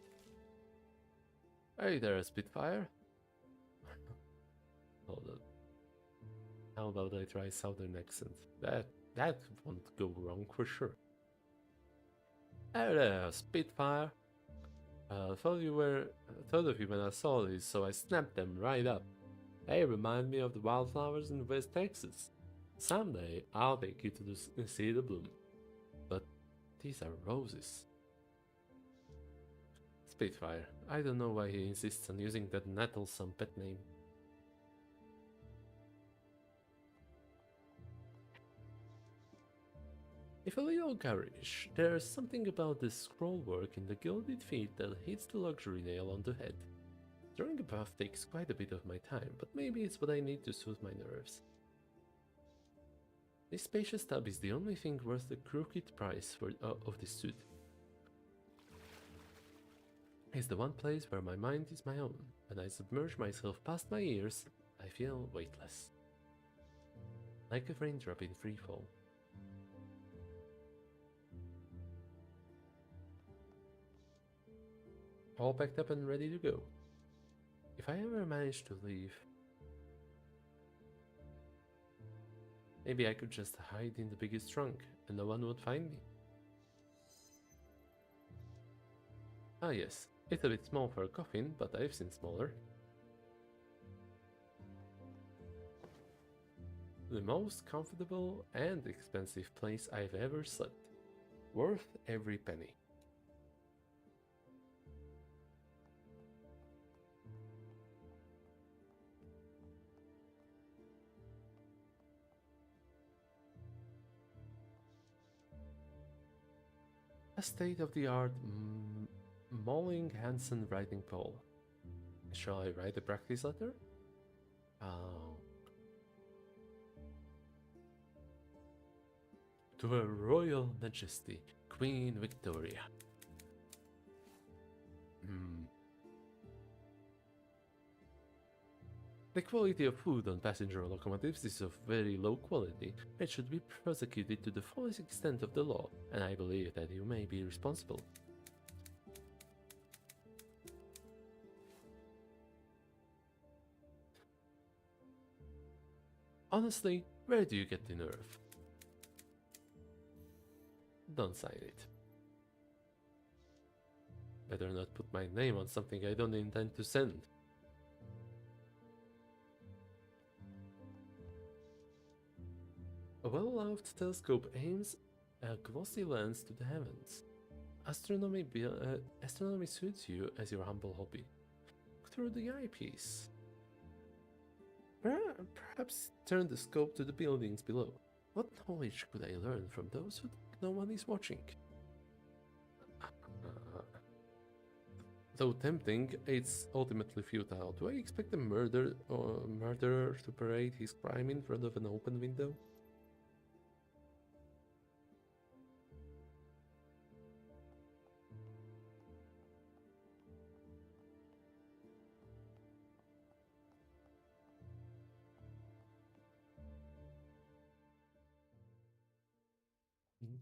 Hey there, Spitfire. Hold on. How about I try southern accent? That won't go wrong for sure. Hey there, Spitfire. Thought of you when I saw these, so I snapped them right up. They remind me of the wildflowers in West Texas. Someday I'll take you to see the bloom. But these are roses. Spitfire. I don't know why he insists on using that nettlesome pet name. If a little garish, there's something about the scrollwork in the gilded feet that hits the luxury nail on the head. Drawing a bath takes quite a bit of my time, but maybe it's what I need to soothe my nerves. This spacious tub is the only thing worth the crooked price of this suit. It's the one place where my mind is my own. When I submerge myself past my ears, I feel weightless. Like a raindrop in freefall. All packed up and ready to go. If I ever manage to leave, maybe I could just hide in the biggest trunk and no one would find me. Ah yes, it's a bit small for a coffin, but I've seen smaller. The most comfortable and expensive place I've ever slept. Worth every penny. A state-of-the-art Molling Hansen writing pole. Shall I write a practice letter? Oh. To Her Royal Majesty, Queen Victoria. The quality of food on passenger locomotives is of very low quality and should be prosecuted to the fullest extent of the law, and I believe that you may be responsible. Honestly, where do you get the nerve? Don't sign it. Better not put my name on something I don't intend to send. A well-loved telescope aims a glossy lens to the heavens. Astronomy suits you as your humble hobby. Look through the eyepiece. Perhaps turn the scope to the buildings below. What knowledge could I learn from those who think no one is watching? Though tempting, it's ultimately futile. Do I expect a murderer to parade his crime in front of an open window?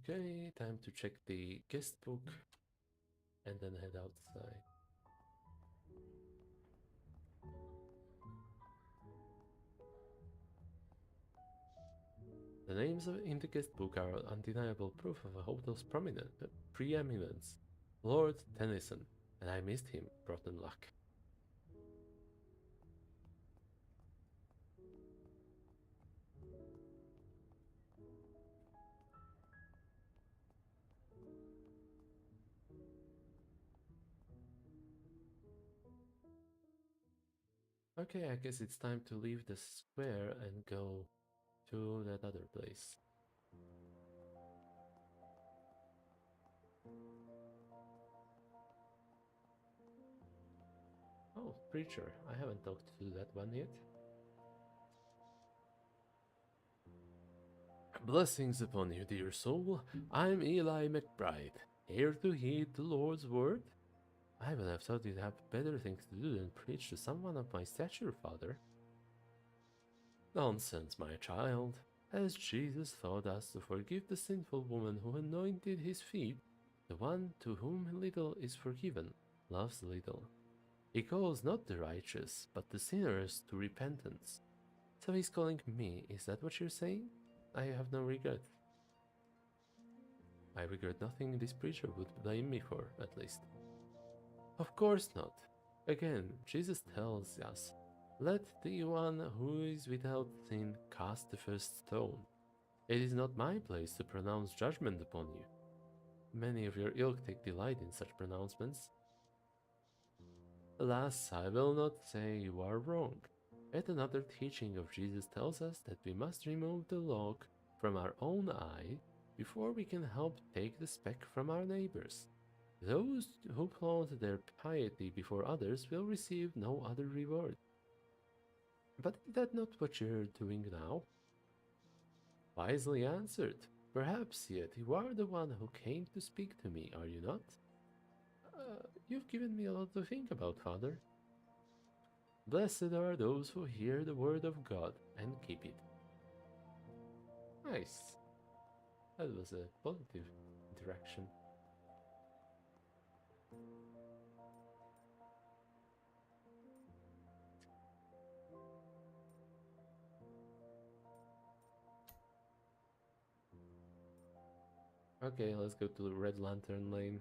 Okay, time to check the guest book and then head outside. The names in the guest book are undeniable proof of a hotel's preeminence. Lord Tennyson, and I missed him, rotten luck. Okay, I guess it's time to leave the square and go to that other place. Oh, preacher, I haven't talked to that one yet. Blessings upon you, dear soul. I'm Eli McBride, here to heed the Lord's word. I would have thought you'd have better things to do than preach to someone of my stature, Father. Nonsense, my child. As Jesus taught us to forgive the sinful woman who anointed his feet, the one to whom little is forgiven loves little. He calls not the righteous, but the sinners to repentance. So he's calling me, is that what you're saying? I have no regret. I regret nothing this preacher would blame me for, at least. Of course not. Again, Jesus tells us, let the one who is without sin cast the first stone. It is not my place to pronounce judgment upon you. Many of your ilk take delight in such pronouncements. Alas, I will not say you are wrong. Yet another teaching of Jesus tells us that we must remove the log from our own eye before we can help take the speck from our neighbors. Those who flaunt their piety before others will receive no other reward. But is that not what you're doing now? Wisely answered. Perhaps yet you are the one who came to speak to me, are you not? You've given me a lot to think about, Father. Blessed are those who hear the word of God and keep it. Nice. That was a positive interaction. Okay, let's go to the Red Lantern Lane.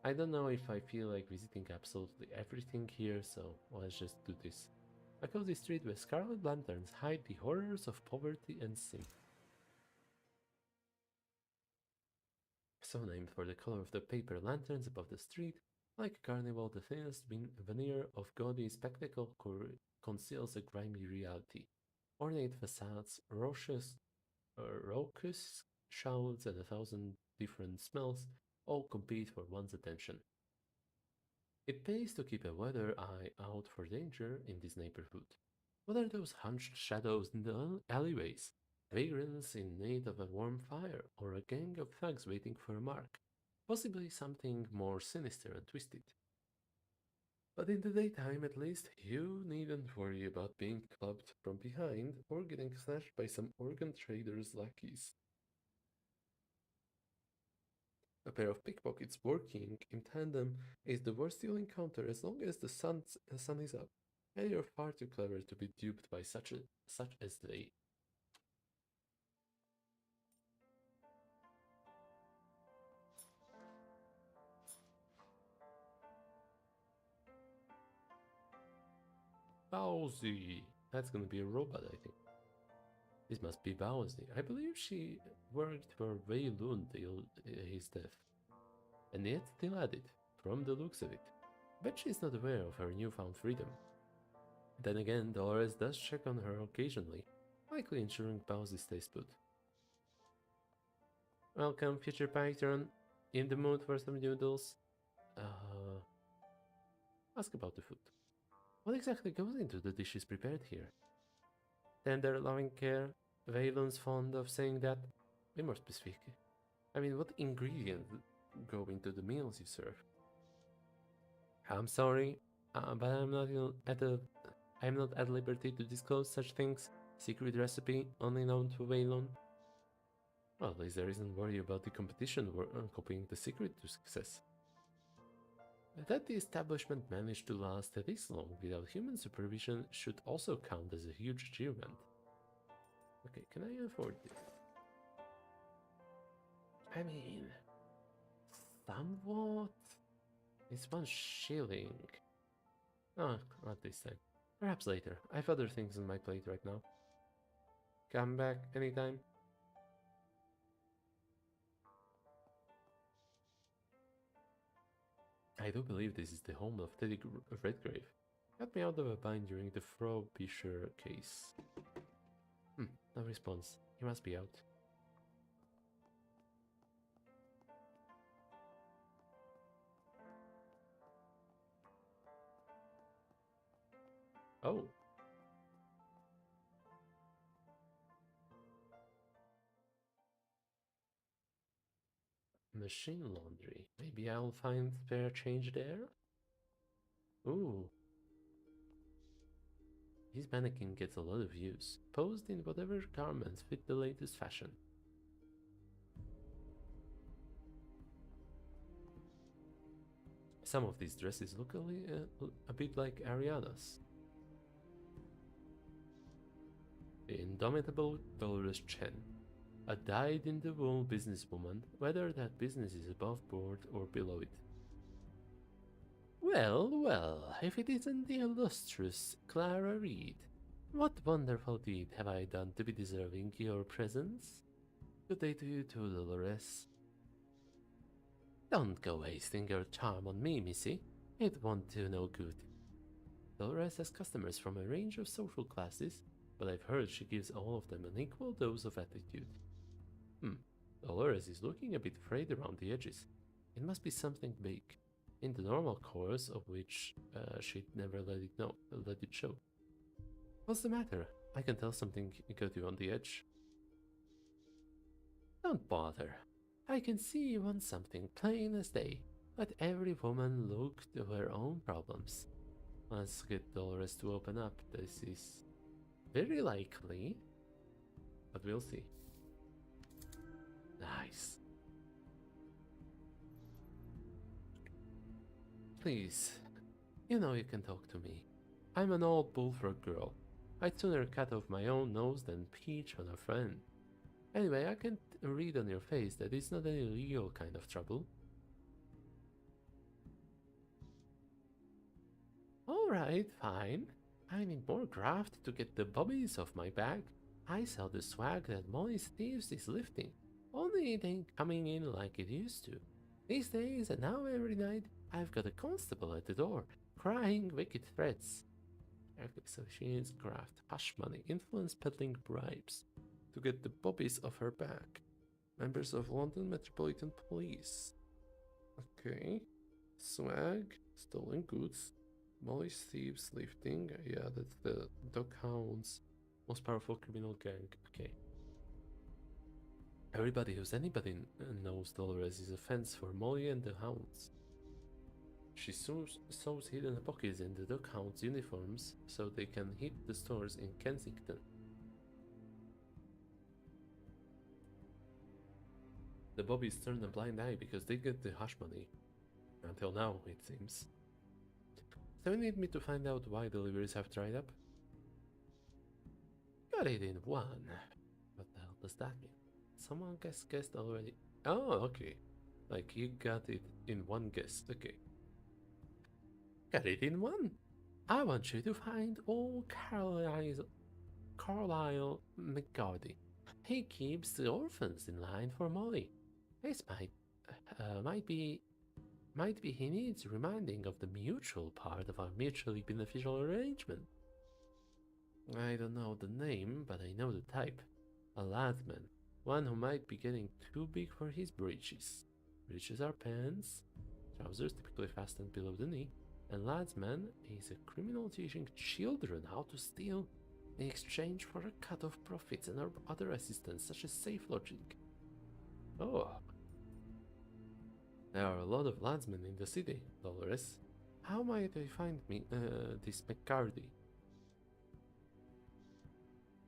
I don't know if I feel like visiting absolutely everything here, so let's just do this. A cozy street where scarlet lanterns hide the horrors of poverty and sin. So named for the color of the paper lanterns above the street, like a carnival, the thinnest veneer of gaudy spectacle conceals a grimy reality. Ornate facades, raucous shouts, and a thousand different smells all compete for one's attention. It pays to keep a weather eye out for danger in this neighborhood. What are those hunched shadows in the alleyways? Vagrants in need of a warm fire, or a gang of thugs waiting for a mark? Possibly something more sinister and twisted. But in the daytime, at least, you needn't worry about being clubbed from behind or getting snatched by some organ trader's lackeys. A pair of pickpockets working in tandem is the worst you'll encounter as long as the sun is up, and you're far too clever to be duped by such as they. Bowsy! That's gonna be a robot, I think. This must be Bowsy. I believe she worked for Wei Lun till his death, and yet still at it, from the looks of it. Bet she's not aware of her newfound freedom. Then again, Dolores does check on her occasionally, likely ensuring Bowsy stays put. Welcome, future patron. In the mood for some noodles? Uh, Ask about the food. What exactly goes into the dishes prepared here? Tender, loving care. Valen's fond of saying that. Be more specific. I mean, what ingredients go into the meals you serve? I'm sorry, but I'm not at liberty to disclose such things. Secret recipe only known to Valon. Well, at least there isn't worry about the competition copying the secret to success. That the establishment managed to last this long without human supervision should also count as a huge achievement. Okay, can I afford this? I mean, somewhat? It's 1 shilling. Oh, not this time. Perhaps later. I have other things on my plate right now. Come back anytime. I do believe this is the home of Teddy Redgrave. Got me out of a bind during the Frobisher case. No response. He must be out. Oh. Machine laundry. Maybe I'll find spare change there? Ooh. This mannequin gets a lot of use. Posed in whatever garments fit the latest fashion. Some of these dresses look a bit like Ariana's. The indomitable Dolores Chen. A dyed-in-the-wool businesswoman, whether that business is above board or below it. Well, well, if it isn't the illustrious Clara Reed. What wonderful deed have I done to be deserving your presence? Good day to you too, Dolores. Don't go wasting your charm on me, missy. It won't do no good. Dolores has customers from a range of social classes, but I've heard she gives all of them an equal dose of attitude. Dolores is looking a bit frayed around the edges. It must be something big, in the normal course of which she'd never let it show. What's the matter? I can tell something got you on the edge. Don't bother. I can see you want something plain as day. Let every woman look to her own problems. Let's get Dolores to open up. This is very likely, but we'll see. Nice. Please, you know you can talk to me. I'm an old bullfrog girl. I'd sooner cut off my own nose than peach on a friend. Anyway, I can read on your face that it's not any legal kind of trouble. Alright, fine. I need more graft to get the bobbies off my back. I saw the swag that Molly's Thieves is lifting. Only it ain't coming in like it used to. These days and now every night, I've got a constable at the door, crying wicked threats. Okay, so she needs graft, hush money, influence peddling bribes to get the bobbies off her back. Members of London Metropolitan Police. Okay. Swag, stolen goods, Molly's Thieves lifting. Yeah, that's the Dog Hounds, most powerful criminal gang. Okay. Everybody who's anybody knows Dolores is a fence for Molly and the Hounds. She sews hidden pockets in the Dog Hounds uniforms so they can hit the stores in Kensington. The bobbies turn a blind eye because they get the hush money. Until now, it seems. So you need me to find out why deliveries have dried up? Got it in one. What the hell does that mean? Someone guessed already. Oh, okay. Like you got it in one guess. Okay. Got it in one. I want you to find old Carlisle McGardy. He keeps the orphans in line for Molly. This might be he needs reminding of the mutual part of our mutually beneficial arrangement. I don't know the name, but I know the type. A ladman. One who might be getting too big for his breeches. Breeches are pants. Trousers typically fastened below the knee. And Ladsman is a criminal teaching children how to steal in exchange for a cut of profits and other assistance such as safe lodging. Oh, there are a lot of Ladsmen in the city, Dolores. How might I find me this McCarty?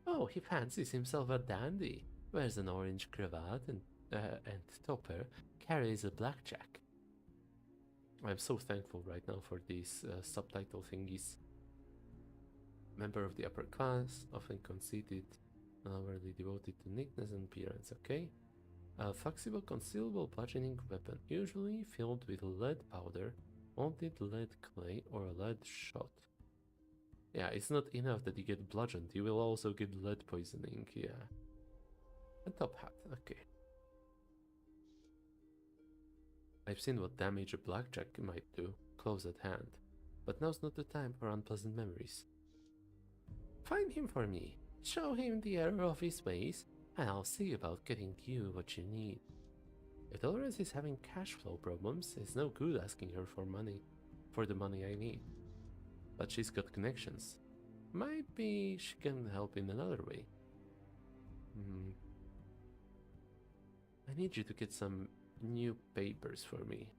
Oh, he fancies himself a dandy, wears an orange cravat and topper, carries a blackjack. I'm so thankful right now for these subtitle thingies. Member of the upper class, often conceited, overly devoted to neatness and appearance, okay? A flexible, concealable bludgeoning weapon, usually filled with lead powder, molded lead clay, or a lead shot. Yeah, it's not enough that you get bludgeoned, you will also get lead poisoning, yeah. A top hat, okay. I've seen what damage a blackjack might do, close at hand, but now's not the time for unpleasant memories. Find him for me, show him the error of his ways, and I'll see about getting you what you need. If Dolores is having cash flow problems, it's no good asking her for the money I need. But she's got connections. Might be she can help in another way. I need you to get some new papers for me.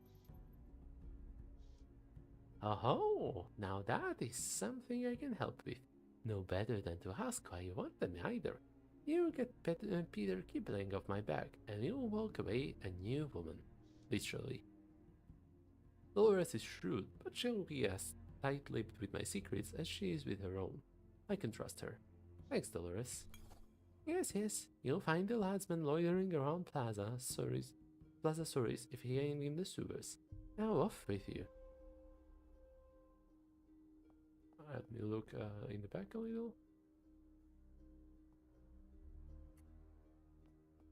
Oh, now that is something I can help with. No better than to ask why you want them either. You get Peter Kibling off my back, and you'll walk away a new woman. Literally. Dolores is shrewd, but she'll be as tight-lipped with my secrets as she is with her own. I can trust her. Thanks, Dolores. Yes, you'll find the Ladsman loitering around Plaza Soris if he ain't in the sewers. Now off with you. Let me look in the back a little.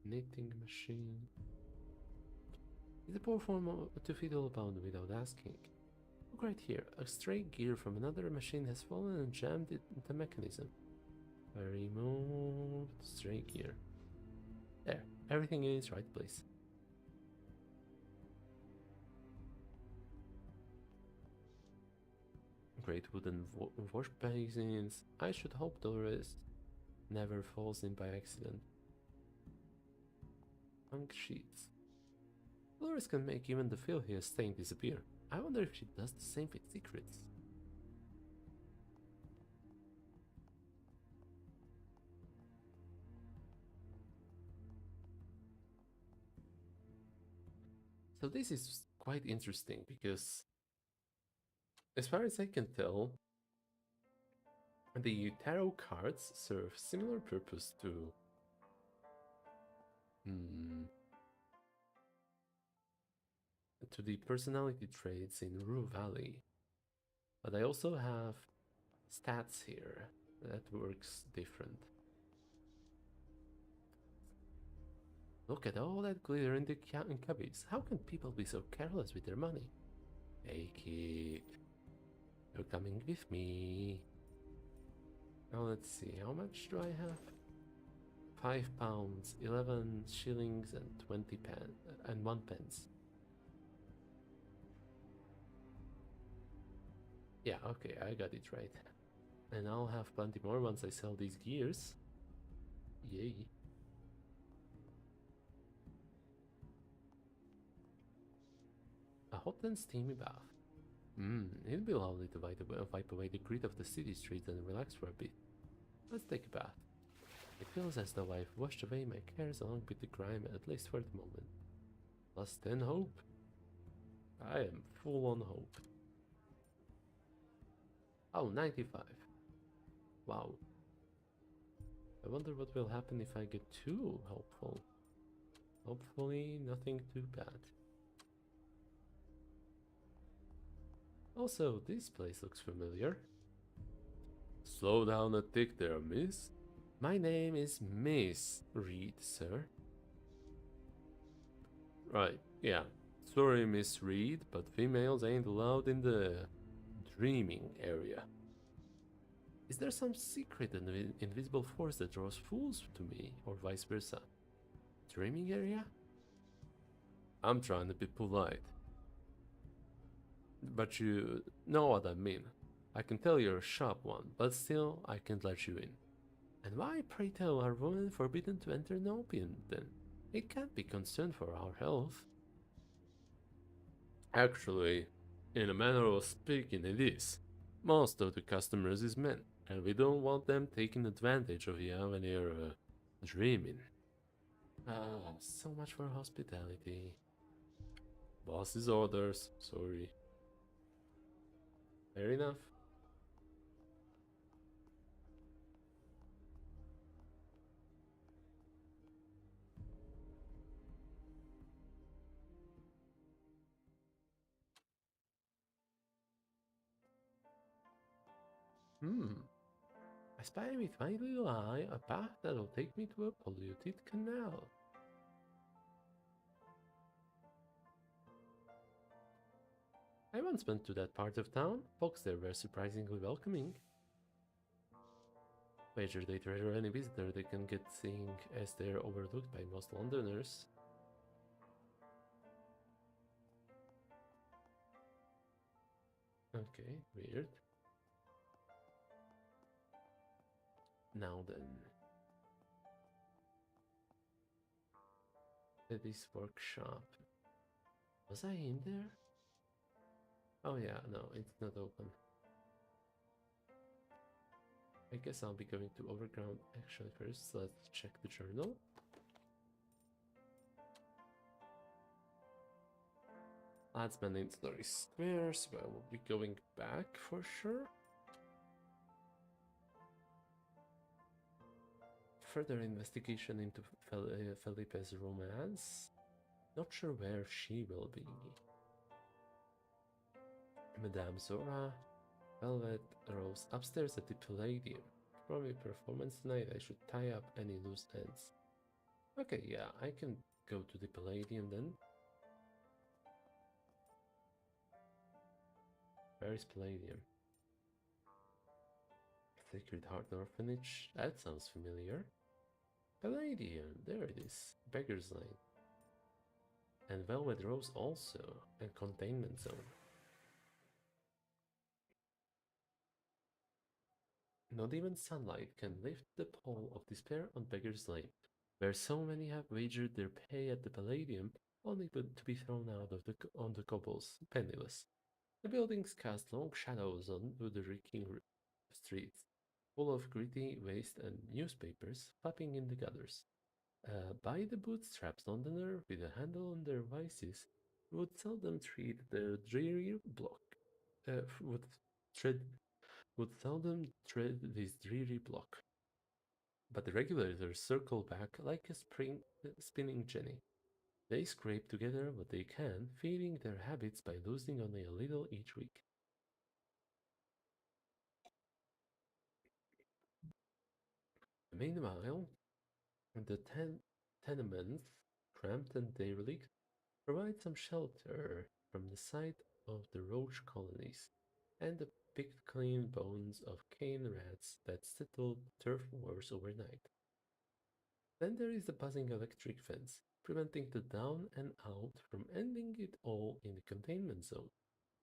Knitting machine. It's a poor form to fiddle about without asking. Look right here. A stray gear from another machine has fallen and jammed the mechanism. I removed stray gear. There. Everything in its right place. Great wooden wash basins. I should hope Dolores never falls in by accident. Punk sheets. Dolores can make even the filthy stain disappear. I wonder if she does the same with secrets. So this is quite interesting because, as far as I can tell, the tarot cards serve similar purpose to the personality traits in Rue Valley. But I also have stats here that works different. Look at all that glitter in the cubbies. How can people be so careless with their money? Hey kid, you're coming with me. Now let's see, how much do I have? 5 pounds, 11 shillings and 1 pence. Yeah, okay, I got it right. And I'll have plenty more once I sell these gears. Yay. A hot and steamy bath. It'll be lovely to wipe away the grit of the city streets and relax for a bit. Let's take a bath. It feels as though I've washed away my cares along with the grime, at least for the moment. Plus 10 hope. I am full on hope. Oh, 95. Wow. I wonder what will happen if I get too hopeful. Hopefully nothing too bad. Also, this place looks familiar. Slow down a tick there, miss. My name is Miss Reed, sir. Right, yeah. Sorry, Miss Reed, but females ain't allowed in the dreaming area. Is there some secret and invisible force that draws fools to me, or vice versa? Dreaming area? I'm trying to be polite. But you know what I mean. I can tell you're a sharp one, but still, I can't let you in. And why, pray tell, are women forbidden to enter Nopian then? It can't be concerned for our health. Actually, in a manner of speaking, it is. Most of the customers is men, and we don't want them taking advantage of you when you're dreaming. Ah, so much for hospitality. Boss's orders, sorry. Fair enough. Hmm. I spy with my little eye a path that'll take me to a polluted canal. I once went to that part of town. Folks there were surprisingly welcoming. Wager they treasure any visitor they can get seeing as they're overlooked by most Londoners. Okay, weird. Now then. Eddie's workshop. Was I in there? Oh yeah, no, it's not open. I guess I'll be going to Overground actually first. So let's check the journal. Ladsman in Story Square, so I will be going back for sure. Further investigation into Felipe's romance. Not sure where she will be. Madame Zora, Velvet Rose upstairs at the Palladium. From a performance tonight, I should tie up any loose ends. Okay, yeah, I can go to the Palladium then. Where is Palladium? Sacred Heart Orphanage? That sounds familiar. Palladium, there it is. Beggar's Lane. And Velvet Rose also, and Containment Zone. Not even sunlight can lift the pall of despair on Beggar's Lane, where so many have wagered their pay at the Palladium, only to be thrown out of on the cobbles, penniless. The buildings cast long shadows on the reeking streets, full of gritty waste and newspapers flapping in the gutters. By the bootstraps Londoner with a handle on their vices would seldom treat the dreary block. Would tread would seldom tread this dreary block. But the regulators circle back like a spinning jenny. They scrape together what they can, feeding their habits by losing only a little each week. Meanwhile, the tenements, cramped and derelict, provide some shelter from the sight of the roach colonies and the picked clean bones of cane rats that settled turf wars overnight. Then there is the buzzing electric fence, preventing the down and out from ending it all in the containment zone,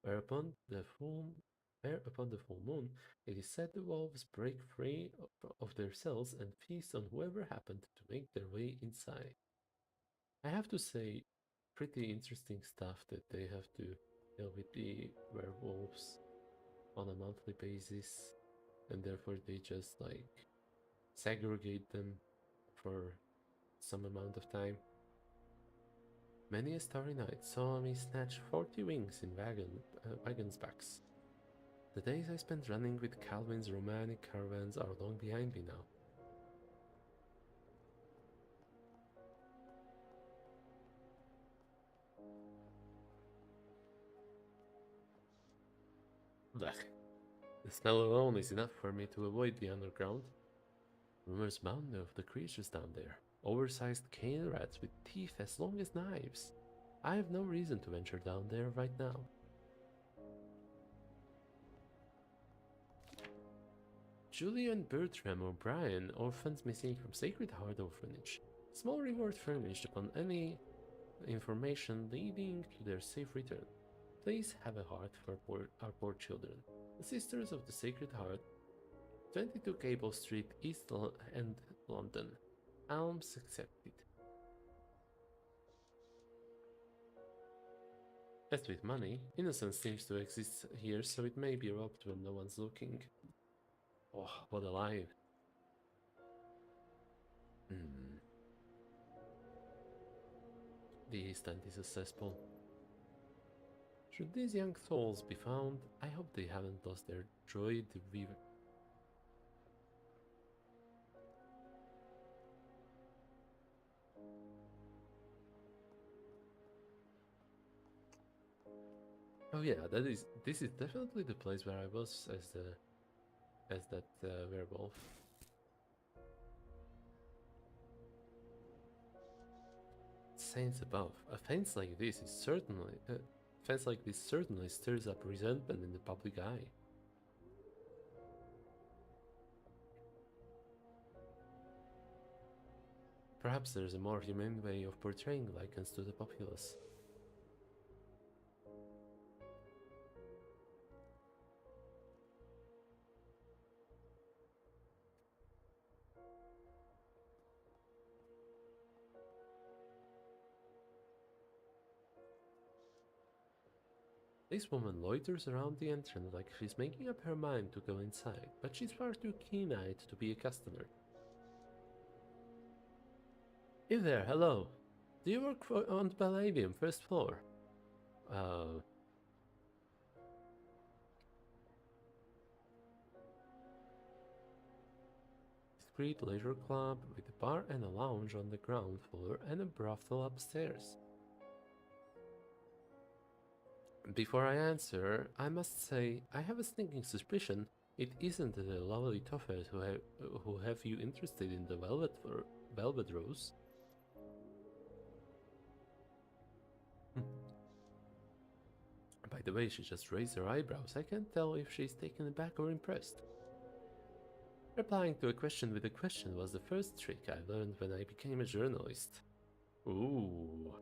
whereupon the full upon the full moon, it is said the wolves break free of their cells and feast on whoever happened to make their way inside. I have to say, pretty interesting stuff that they have to deal with the werewolves on a monthly basis, and therefore they just like segregate them for some amount of time. Many a starry night saw me snatch 40 wings in wagons' backs. The days I spent running with Calvin's romantic caravans are long behind me now. Blech. The smell alone is enough for me to avoid the underground. Rumors abound of the creatures down there. Oversized cane rats with teeth as long as knives. I have no reason to venture down there right now. Julian Bertram O'Brien, orphans missing from Sacred Heart Orphanage. Small reward furnished upon any information leading to their safe return. Please have a heart for our poor children. The Sisters of the Sacred Heart, 22 Cable Street, East End, London. Alms accepted. As with money, innocence seems to exist here, so it may be robbed when no one's looking. Oh, what a lie. The East End is a cesspool. Should these young souls be found, I hope they haven't lost their joy de vivre. Oh yeah, this is definitely the place where I was as that werewolf. Saints above, a fence like this certainly stirs up resentment in the public eye. Perhaps there's a more humane way of portraying lichens to the populace. This woman loiters around the entrance like she's making up her mind to go inside, but she's far too keen-eyed to be a customer. You there, hello. Do you work on the Palladium, first floor? Discreet leisure club with a bar and a lounge on the ground floor and a brothel upstairs. Before I answer, I must say I have a sneaking suspicion it isn't the lovely toffees who have you interested in the velvet rose. By the way, she just raised her eyebrows. I can't tell if she's taken aback or impressed. Replying to a question with a question was the first trick I learned when I became a journalist. Ooh.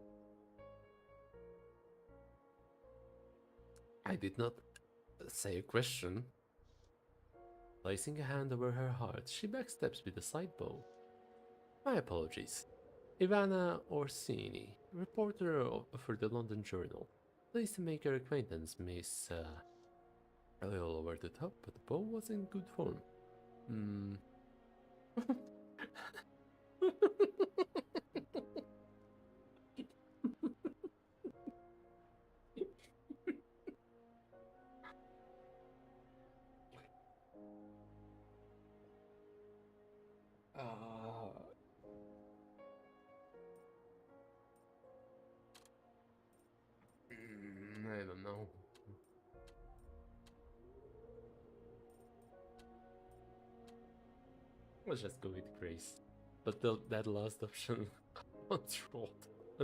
I did not say a question. Placing a hand over her heart, she backsteps with a side bow. My apologies. Ivana Orsini, reporter for the London Journal. Pleased to make your acquaintance, Miss... a little over the top, but the bow was in good form. I don't know. Let's just go with Grace. But that last option, a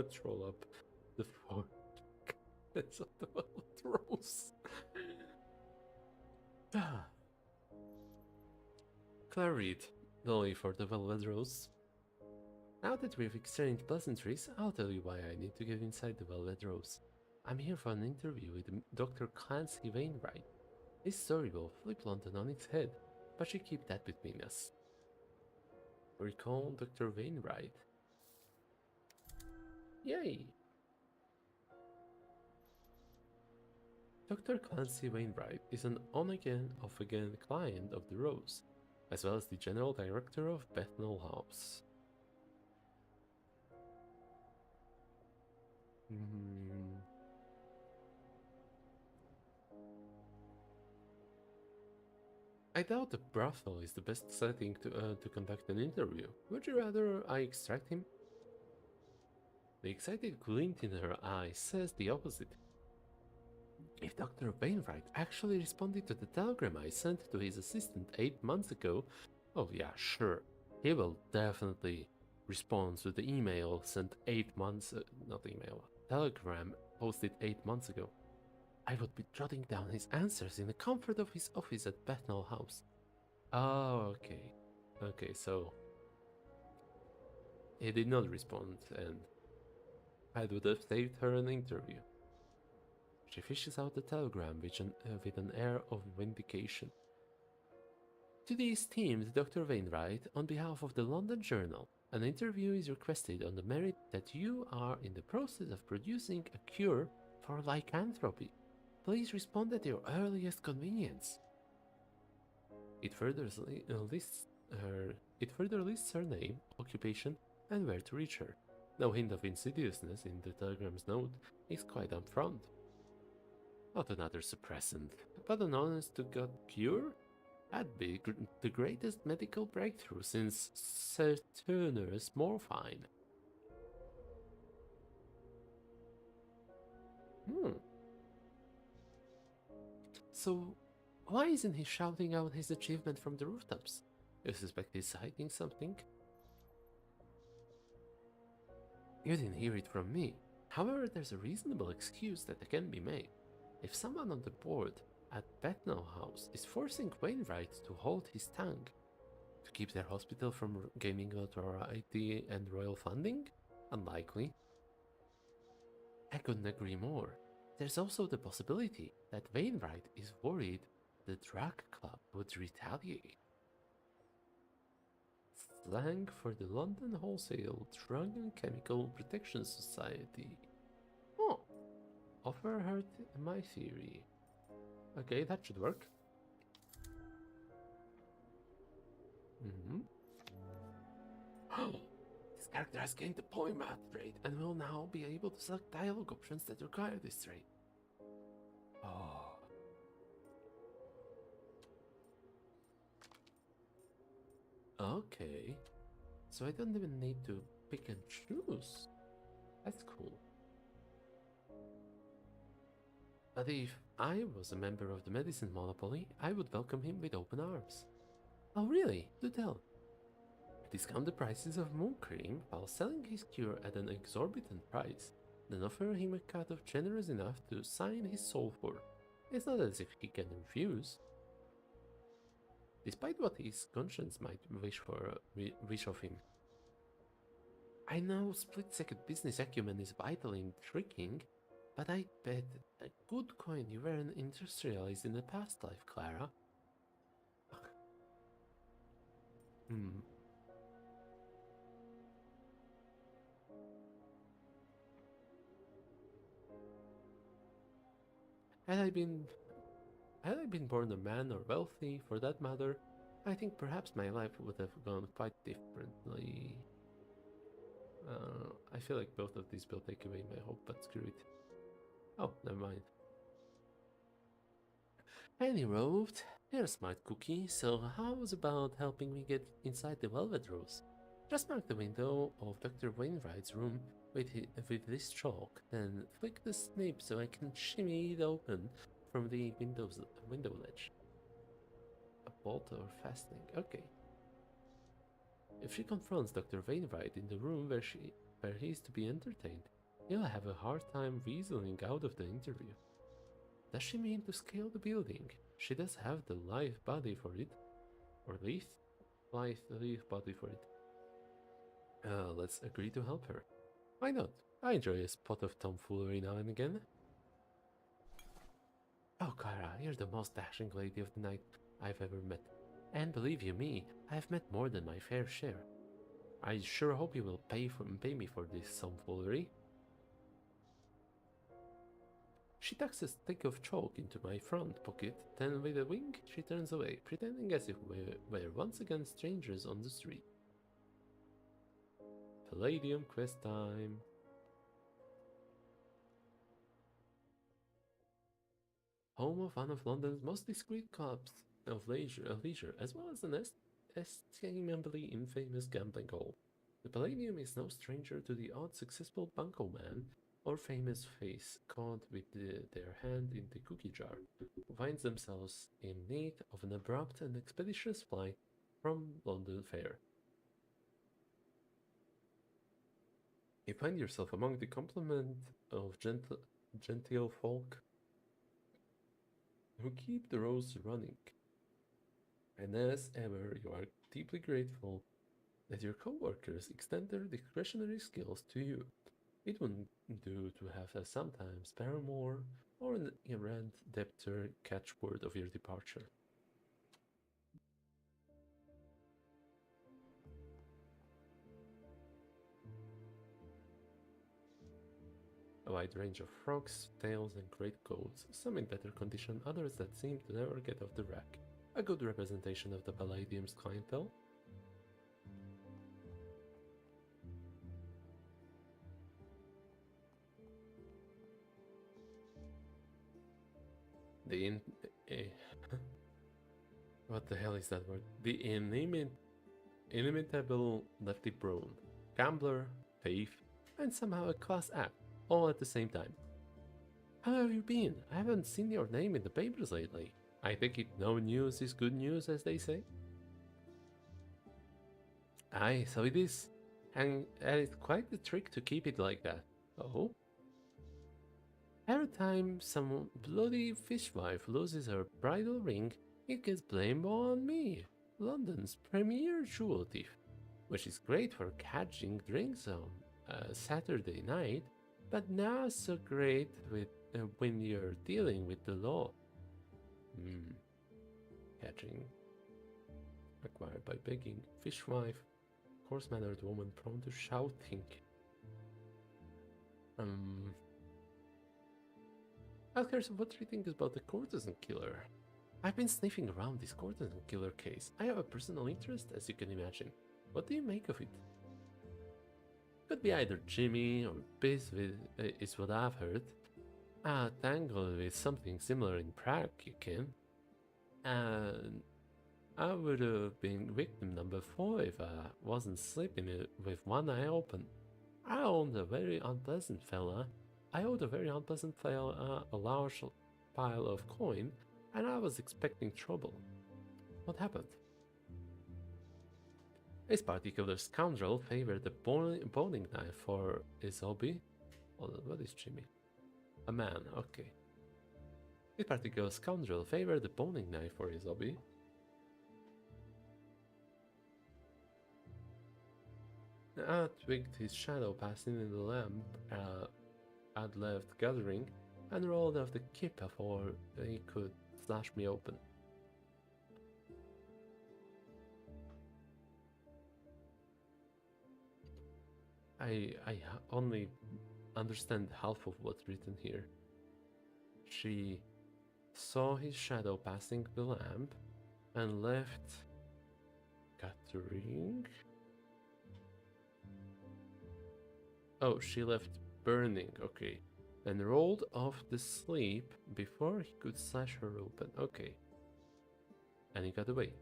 troll up the four. That's not the velvet rose. Claire Reed, Dolly for the velvet rose. Now that we've exchanged pleasantries, I'll tell you why I need to get inside the velvet rose. I'm here for an interview with Dr. Clancy Wainwright. This story will flip London on its head, but you keep that between us. Recall Dr. Wainwright. Yay! Dr. Clancy Wainwright is an on-again, off-again client of the Rose, as well as the general director of Bethnal House. I doubt the brothel is the best setting to conduct an interview. Would you rather I extract him? The excited glint in her eye says the opposite. If Dr. Wainwright actually responded to the telegram I sent to his assistant 8 months ago, oh yeah, sure, he will definitely respond to the email sent 8 months, not email, telegram posted 8 months ago. I would be jotting down his answers in the comfort of his office at Bethnal House. Oh, okay. Okay, so he did not respond, and I would have saved her an interview. She fishes out the telegram with an air of vindication. To the esteemed Dr. Wainwright, on behalf of the London Journal, an interview is requested on the merit that you are in the process of producing a cure for lycanthropy. Please respond at your earliest convenience. It further lists her name, occupation, and where to reach her. No hint of insidiousness in the telegram's note is quite upfront. Not another suppressant, but an honest-to-God cure? That'd be the greatest medical breakthrough since Sir Turner's morphine. So, why isn't he shouting out his achievement from the rooftops? You suspect he's hiding something? You didn't hear it from me. However, there's a reasonable excuse that can be made. If someone on the board at Bethnal House is forcing Wainwright to hold his tongue to keep their hospital from gaining notoriety and royal funding, unlikely. I couldn't agree more. There's also the possibility that Wainwright is worried the drug club would retaliate. Slang for the London Wholesale Drug and Chemical Protection Society. Oh, offer her my theory. Okay, that should work. This character has gained the polymath trait and will now be able to select dialogue options that require this trait. Oh. Okay. So I don't even need to pick and choose. That's cool. But if I was a member of the medicine monopoly, I would welcome him with open arms. Oh really? Do tell. Discount the prices of moon cream while selling his cure at an exorbitant price, then offer him a cut of generous enough to sign his soul for. It's not as if he can refuse. Despite what his conscience might wish of him. I know split-second business acumen is vital in tricking, but I bet a good coin you were an industrialist in the past life, Clara. Had I been born a man or wealthy, for that matter, I think perhaps my life would have gone quite differently. I feel like both of these will take away my hope, but screw it. Oh, never mind. Any road, you're a smart cookie, so how's about helping me get inside the velvet rose? Just mark the window of Dr. Wainwright's room with this chalk, then flick the snip so I can shimmy it open from the window ledge. A bolt or fastening, okay. If she confronts Dr. Wainwright in the room where he is to be entertained, he'll have a hard time reasoning out of the interview. Does she mean to scale the building? She does have the lithe body for it. Or lithe body for it. Let's agree to help her. Why not? I enjoy a spot of tomfoolery now and again. Oh, Clara, you're the most dashing lady of the night I've ever met. And believe you me, I've met more than my fair share. I sure hope you will pay me for this tomfoolery. She tucks a stick of chalk into my front pocket, then with a wink she turns away, pretending as if we were once again strangers on the street. Palladium quest time. Home of one of London's most discreet clubs of leisure, as well as an estimably infamous gambling hall. The Palladium is no stranger to the odd successful bunco man or famous face caught with their hand in the cookie jar, who finds themselves in need of an abrupt and expeditious flight from London Fair. You find yourself among the complement of genteel folk who keep the roads running, and as ever you are deeply grateful that your co-workers extend their discretionary skills to you. It wouldn't do to have a sometimes paramour or an errant debtor catchword of your departure. A wide range of frogs, tails, and great coats, some in better condition, others that seem to never get off the rack. A good representation of the Palladium's clientele. The in... eh, what the hell is that word? The inimitable Lefty Brown. Gambler, thief, and somehow a class act, all at the same time. How have you been? I haven't seen your name in the papers lately. I think no news is good news, as they say. Aye, so it is. And it's quite the trick to keep it like that. Oh? Every time some bloody fishwife loses her bridal ring, it gets blamed on me, London's premier jewel thief. Which is great for catching drinks on a Saturday night, but not so great when you're dealing with the law. Catching. Acquired by begging. Fishwife. Coarse-mannered woman prone to shouting. Ask her what she thinks about the courtesan killer. I've been sniffing around this courtesan killer case. I have a personal interest, as you can imagine. What do you make of it? Could be either Jimmy or Biz is what I've heard. Tangled with something similar in Prague, you can. And I would have been victim number 4 if I wasn't sleeping with one eye open. I owed a very unpleasant fella a large pile of coin, and I was expecting trouble. What happened? This particular scoundrel favored the boning knife for his hobby. Hold on, what is Jimmy? A man, okay. This particular scoundrel favored the boning knife for his hobby. I twigged his shadow passing in the lamp I'd left gathering and rolled off the kip before he could slash me open. I only understand half of what's written here. She saw his shadow passing the lamp and left gathering. Oh, she left burning, okay. And rolled off the sleep before he could slash her open, okay. And he got away.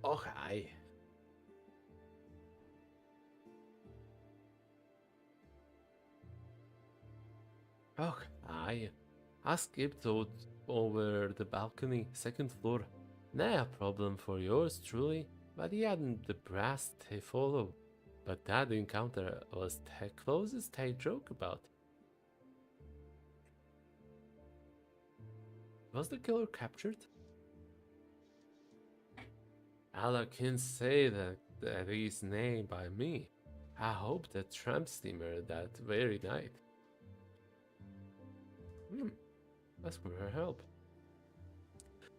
Oh, hi. Oh, I skipped out over the balcony, 2nd floor. Nah problem for yours truly, but he hadn't the brass to follow. But that encounter was the closest I joke about. Was the killer captured? Allah can say that he's named by me. I hope the tramp steamer that very night. Ask for her help.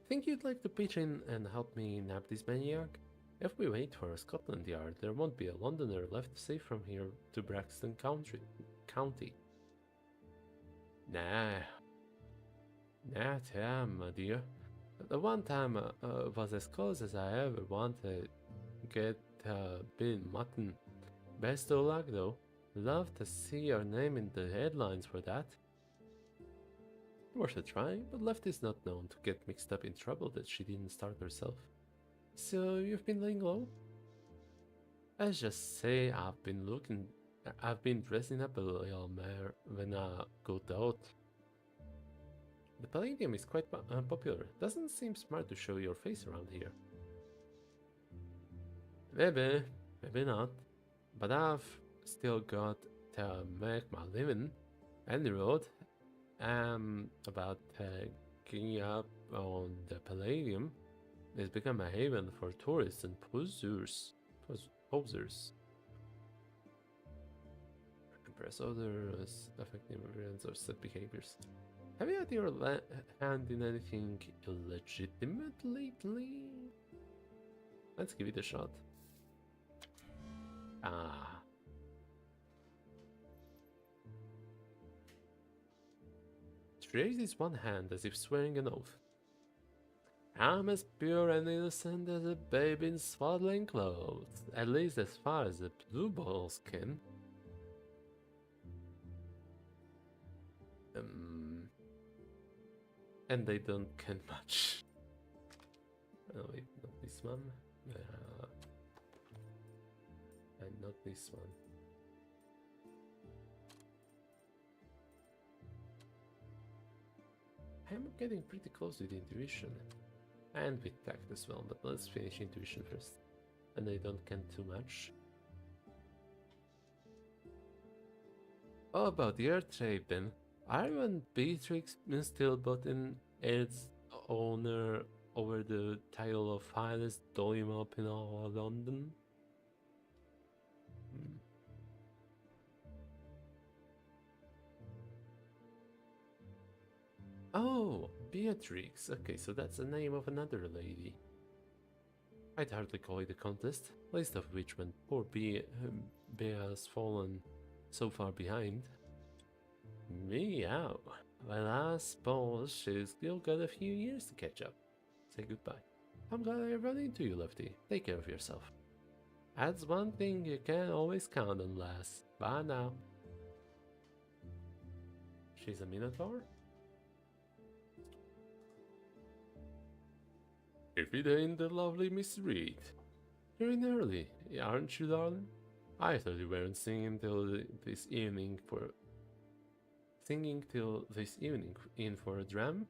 Think you'd like to pitch in and help me nab this maniac? If we wait for a Scotland Yard, there won't be a Londoner left safe from here to Braxton County. Nah, damn, my dear. The one time was as close as I ever wanted. Get been mutton. Best of luck though. Love to see your name in the headlines for that. Worth a try, but Left is not known to get mixed up in trouble that she didn't start herself. So you've been laying low? Let's just say I've been dressing up a little more when I go out. The Palladium is quite unpopular. Doesn't seem smart to show your face around here. Maybe not. But I've still got to make my living. And the road. About getting up on the Palladium. It's become a haven for tourists and posers. impress others, affecting appearance or set behaviors. Have you had your hand in anything illegitimate lately? Let's give it a shot. Ah. She raises one hand as if swearing an oath. I'm as pure and innocent as a baby in swaddling clothes, at least as far as the blue balls can. And they don't can much. Oh wait, not this one. And not this one. I'm getting pretty close with intuition. And with tact as well, but let's finish intuition first. And I don't can too much. Oh, about the Earth Trade then. Are you and Beatrix still butting its owner over the title of finest dolly mop in all London? Oh, Beatrix. Okay, so that's the name of another lady. I'd hardly call it a contest, least of which when poor Bea's fallen so far behind. Meow. Well, I suppose she's still got a few years to catch up. Say goodbye. I'm glad I ran into you, Lefty. Take care of yourself. That's one thing you can always count on, lass. Bye now. She's a Minotaur? If it ain't the lovely Miss Reed. You're in early, aren't you, darling? I thought you weren't singing till this evening in for a dram?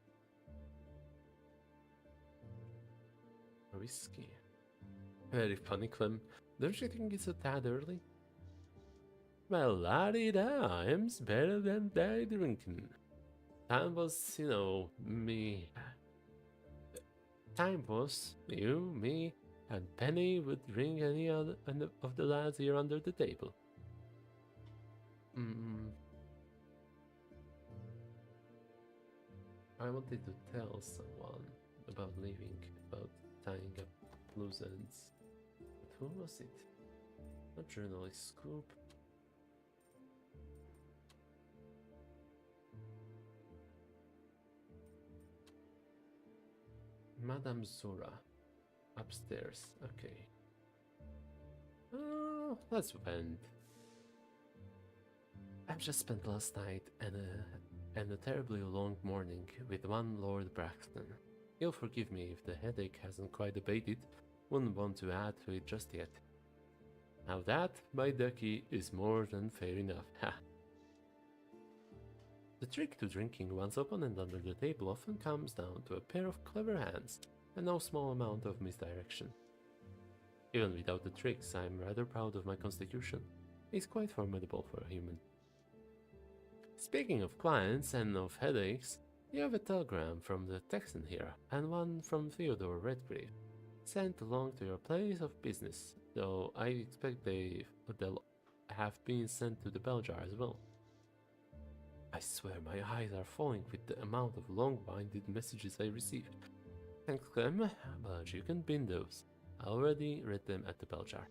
Whiskey. Very funny, Clem. Don't you think it's a tad early? Well, la-di-da, I'm's better than day drinking. Time was, you, me, and Penny would drink any other of the lads here under the table. I wanted to tell someone about leaving, about tying up loose ends. But who was it? A journalist scoop? Madame Zora. Upstairs. Okay. Oh, let's vent. I've just spent last night and a terribly long morning with one Lord Braxton. You'll forgive me if the headache hasn't quite abated. Wouldn't want to add to it just yet. Now that, my ducky, is more than fair enough. Ha! The trick to drinking one's opponent under the table often comes down to a pair of clever hands and no small amount of misdirection. Even without the tricks, I'm rather proud of my constitution. It's quite formidable for a human. Speaking of clients and of headaches, you have a telegram from the Texan here, and one from Theodore Redgrave, sent along to your place of business, though I expect they'll have been sent to the bell jar as well. I swear my eyes are falling with the amount of long-winded messages I received. Thanks, Clem, but you can bin those. I already read them at the bell jar.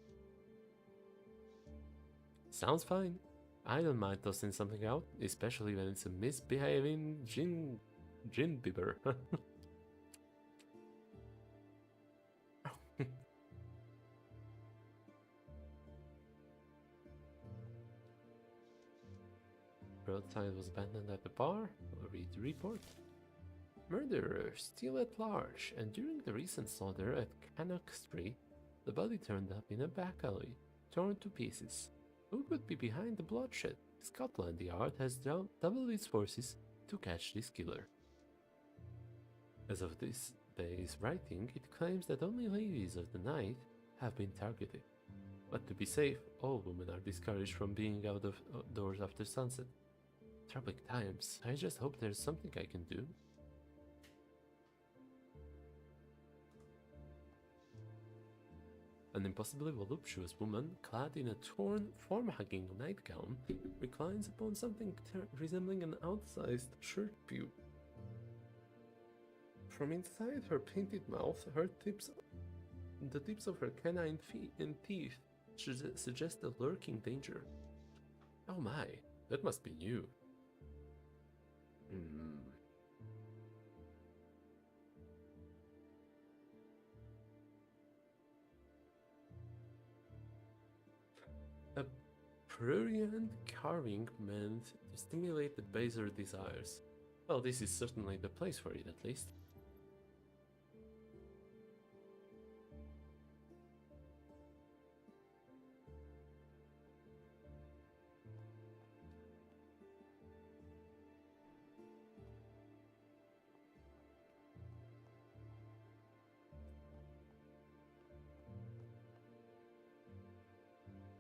Sounds fine. I don't mind tossing something out, especially when it's a misbehaving gin bibber. Broadside was abandoned at the bar. Read the report. Murderer still at large, and during the recent slaughter at Cannock Street, the body turned up in a back alley, torn to pieces. Who could be behind the bloodshed? Scotland Yard has doubled its forces to catch this killer. As of this day's writing, it claims that only ladies of the night have been targeted. But to be safe, all women are discouraged from being out of doors after sunset. Troubling times. I just hope there's something I can do. An impossibly voluptuous woman, clad in a torn, form-hugging nightgown, reclines upon something resembling an outsized shirt pube. From inside her painted mouth, the tips of her canine feet and teeth suggest a lurking danger. Oh my, that must be new. A prurient carving meant to stimulate the baser desires. Well, this is certainly the place for it, at least.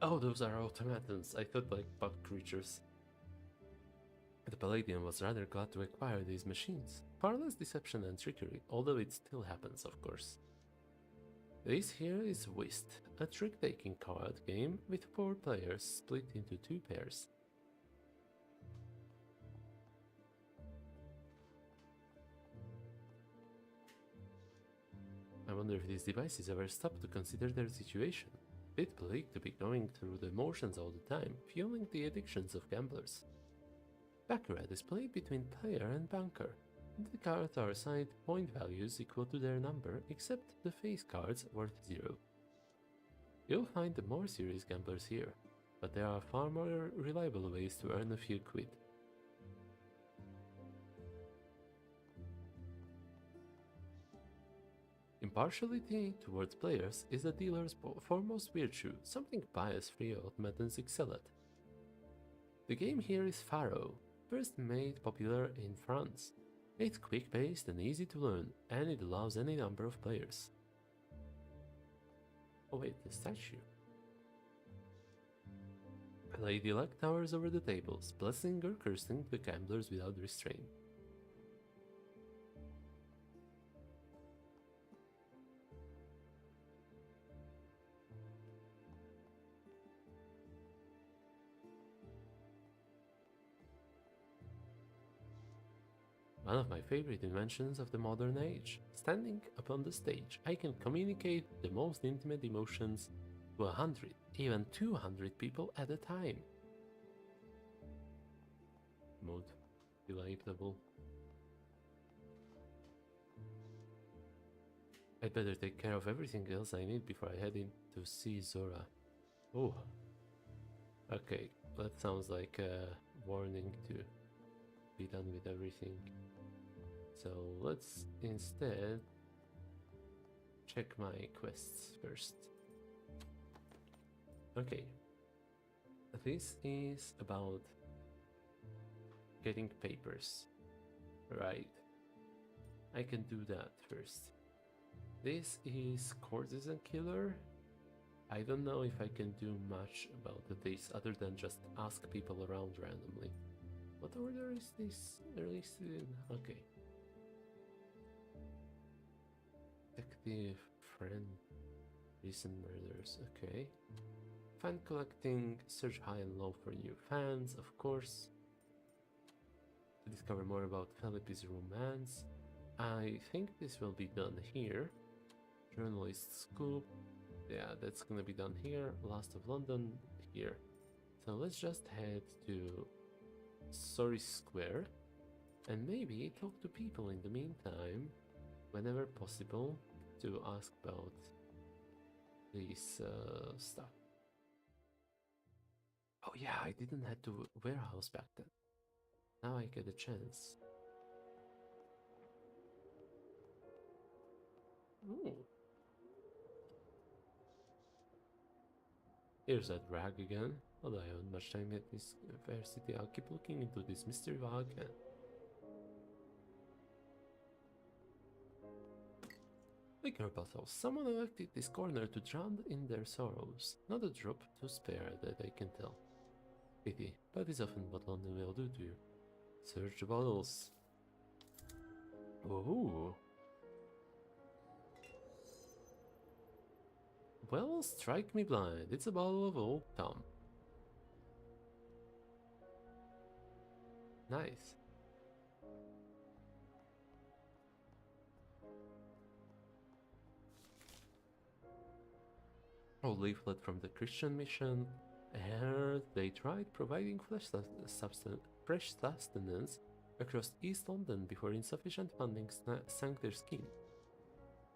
Oh, those are automatons. I thought like bug creatures. The Palladium was rather glad to acquire these machines. Far less deception and trickery, although it still happens, of course. This here is Whist, a trick-taking card game with 4 players split into 2 pairs. I wonder if these devices ever stop to consider their situation. Bit bleak to be going through the motions all the time, fueling the addictions of gamblers. Baccarat is played between player and banker. The cards are assigned point values equal to their number, except the face cards worth 0. You'll find the more serious gamblers here, but there are far more reliable ways to earn a few quid. Impartiality towards players is the dealer's foremost virtue, something bias-free automatons excel at. The game here is Faro, first made popular in France. It's quick-paced and easy to learn, and it allows any number of players. Oh wait, the statue. Lady Luck towers over the tables, blessing or cursing the gamblers without restraint. One of my favorite inventions of the modern age. Standing upon the stage, I can communicate the most intimate emotions to 100, even 200 people at a time. Mode delightable. I'd better take care of everything else I need before I head in to see Zora. Oh. Okay, that sounds like a warning to be done with everything. So let's instead check my quests first. Okay, this is about getting papers, right? I can do that first. This is Courtesan Killer. I don't know if I can do much about this other than just ask people around randomly. What order is this released in? Okay. Detective friend, recent murders. Okay. Fan collecting, search high and low for new fans, of course. To discover more about Felipe's romance. I think this will be done here. Journalist scoop. Yeah, that's gonna be done here. Last of London here. So let's just head to Sorry Square and maybe talk to people in the meantime whenever possible to ask about this stuff. Oh yeah, I didn't head to warehouse back then. Now I get a chance. Ooh. Here's that rag again. Although I haven't much time at this fair city, I'll keep looking into this mystery while I can. Liquor bottles. Someone elected this corner to drown in their sorrows. Not a drop to spare that I can tell. Pity, but it's often what London will do to you. Search the bottles. Ooh. Well, strike me blind. It's a bottle of Old Tom. Nice. A leaflet from the Christian mission. And they tried providing fresh sustenance across East London before insufficient funding sank their scheme.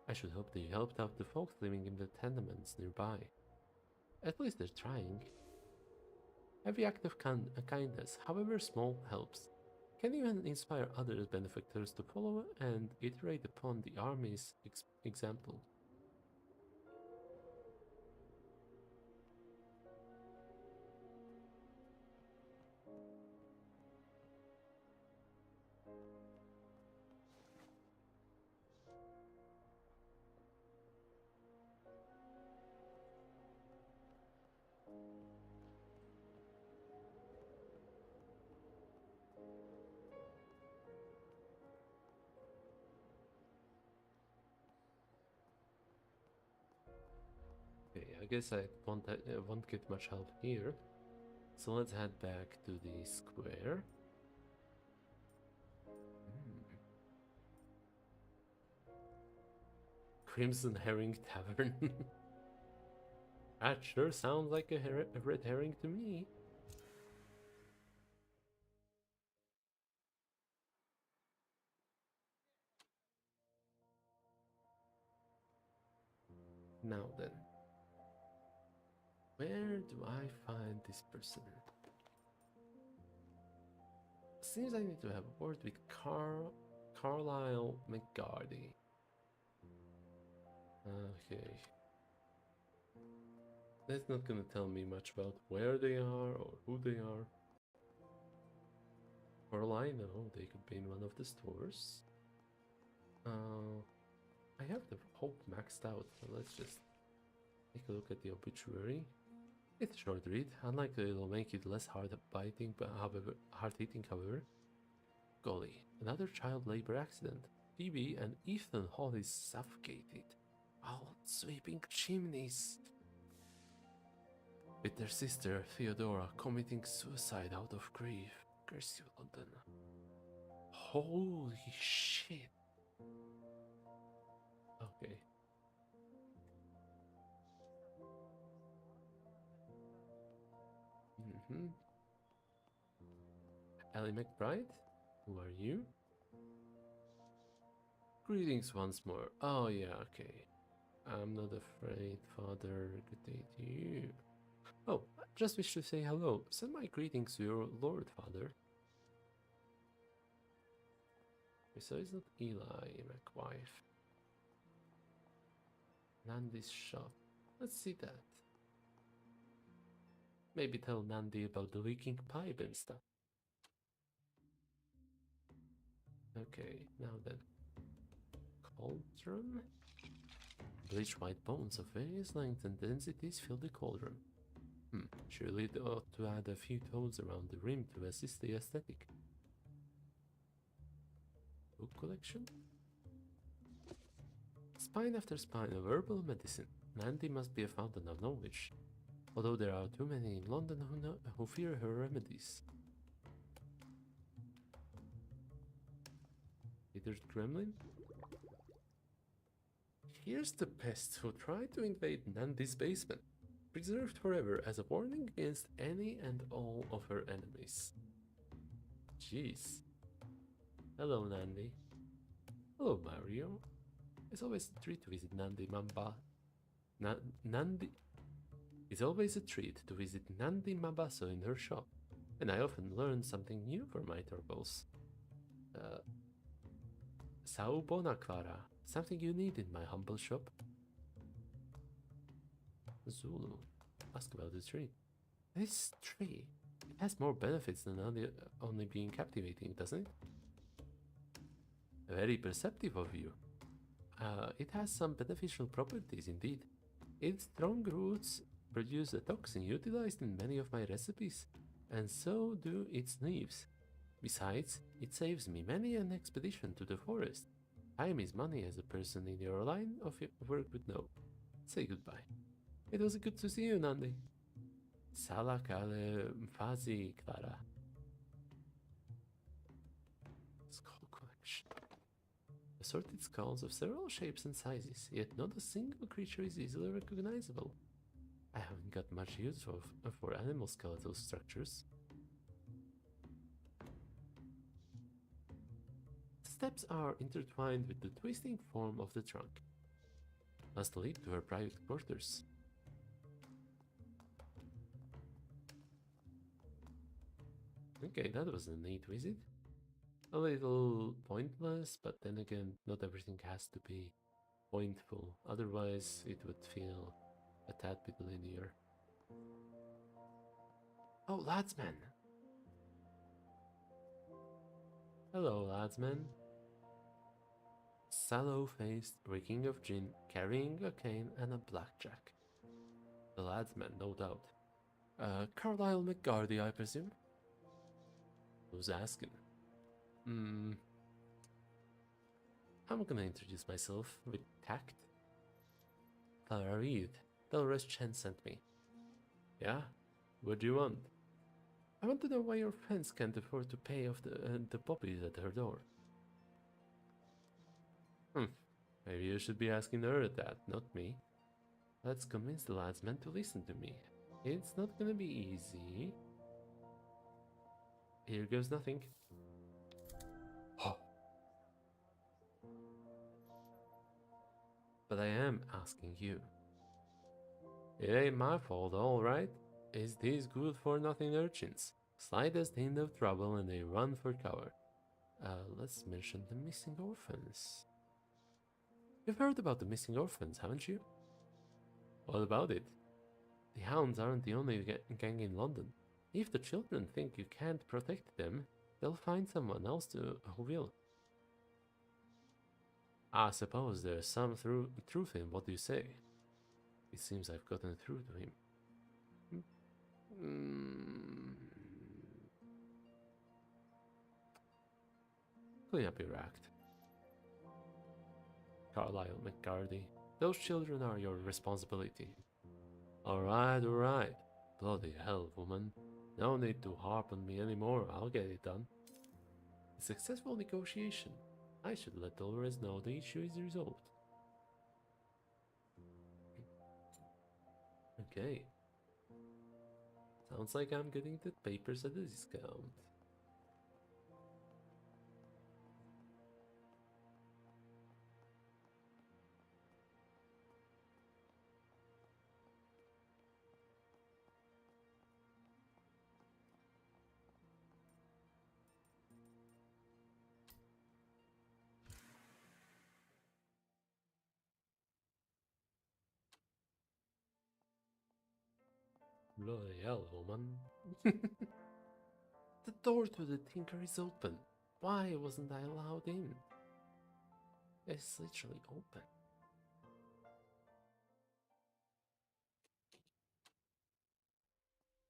I should hope they helped out the folks living in the tenements nearby. At least they're trying. Every act of kindness, however small, helps. Can even inspire other benefactors to follow and iterate upon the army's example. Okay, I guess I won't get much help here. So let's head back to the square. Crimson Herring Tavern. That sure sounds like a red herring to me. Now then, where do I find this person? Seems I need to have a word with Carlisle McGardy. Okay. That's not gonna tell me much about where they are or who they are. For all I know, they could be in one of the stores. I have the hope maxed out, so let's just take a look at the obituary. It's a short read, unlikely it'll make it less hard-hitting, however. Golly, another child labor accident. Phoebe and Ethan Hall is suffocated while sweeping chimneys, with their sister Theodora committing suicide out of grief. Curse you, London. Holy shit. Okay. Ellie McBride? Who are you? Greetings once more. Oh yeah, okay. I'm not afraid, Father. Good day to you. Oh, I just wish to say hello. Send my greetings to your Lord, Father. So it's not Eli, McWife. Nandy's shop. Let's see that. Maybe tell Nandy about the leaking pipe and stuff. Okay, now then. Cauldron? Bleached white bones of various lengths and densities fill the cauldron. Surely it ought to add a few tones around the rim to assist the aesthetic. Book collection? Spine after spine of herbal medicine. Nandy must be a fountain of knowledge, although there are too many in London who fear her remedies. Peter's Gremlin? Here's the pests who tried to invade Nandy's basement, preserved forever as a warning against any and all of her enemies. Jeez. Hello, Nandy. Hello, Mario. It's always a treat to visit Nandy Mamba. Nandy. It's always a treat to visit Nandy Mabaso in her shop, and I often learn something new for my troubles. Sao Bonaclara, something you need in my humble shop. Zulu, ask about the tree. This tree, it has more benefits than only being captivating, doesn't it? Very perceptive of you. It has some beneficial properties indeed. Its strong roots produce a toxin utilized in many of my recipes, and so do its leaves. Besides, it saves me many an expedition to the forest. Time is money, as a person in your line of work would know. Say goodbye. It was good to see you, Nandi. Salak ale Fazi Clara. Skull collection. Assorted skulls of several shapes and sizes, yet not a single creature is easily recognizable. I haven't got much use for animal skeletal structures. The steps are intertwined with the twisting form of the trunk. Must lead to her private quarters. Okay, that was a neat visit. A little pointless, but then again, not everything has to be pointful, otherwise it would feel a tad bit linear. Oh, ladsman! Hello, ladsman. Sallow-faced, reeking of gin, carrying a cane and a blackjack. The ladsman, no doubt. Carlisle McGardy, I presume? Who's asking? I'm gonna introduce myself with tact. Clara Reed, Dolores Chen sent me. Yeah? What do you want? I want to know why your friends can't afford to pay off the puppies at her door. Maybe you should be asking her that, not me. Let's convince the ladsman to listen to me. It's not gonna be easy. Here goes nothing. But I am asking you. It ain't my fault, alright? It's these good-for-nothing urchins. Slightest hint of trouble and they run for cover. Let's mention the missing orphans. You've heard about the missing orphans, haven't you? What about it? The hounds aren't the only gang in London. If the children think you can't protect them, they'll find someone else who will. I suppose there's some truth in what you say. It seems I've gotten through to him. Clean up your act. Carlisle McCarty, those children are your responsibility. Alright. Bloody hell, woman. No need to harp on me anymore, I'll get it done. A successful negotiation. I should let Dolores know the issue is resolved. Okay. Sounds like I'm getting the papers at a discount. Bloody hell, woman. The door to the Tinker is open. Why wasn't I allowed in? It's literally open.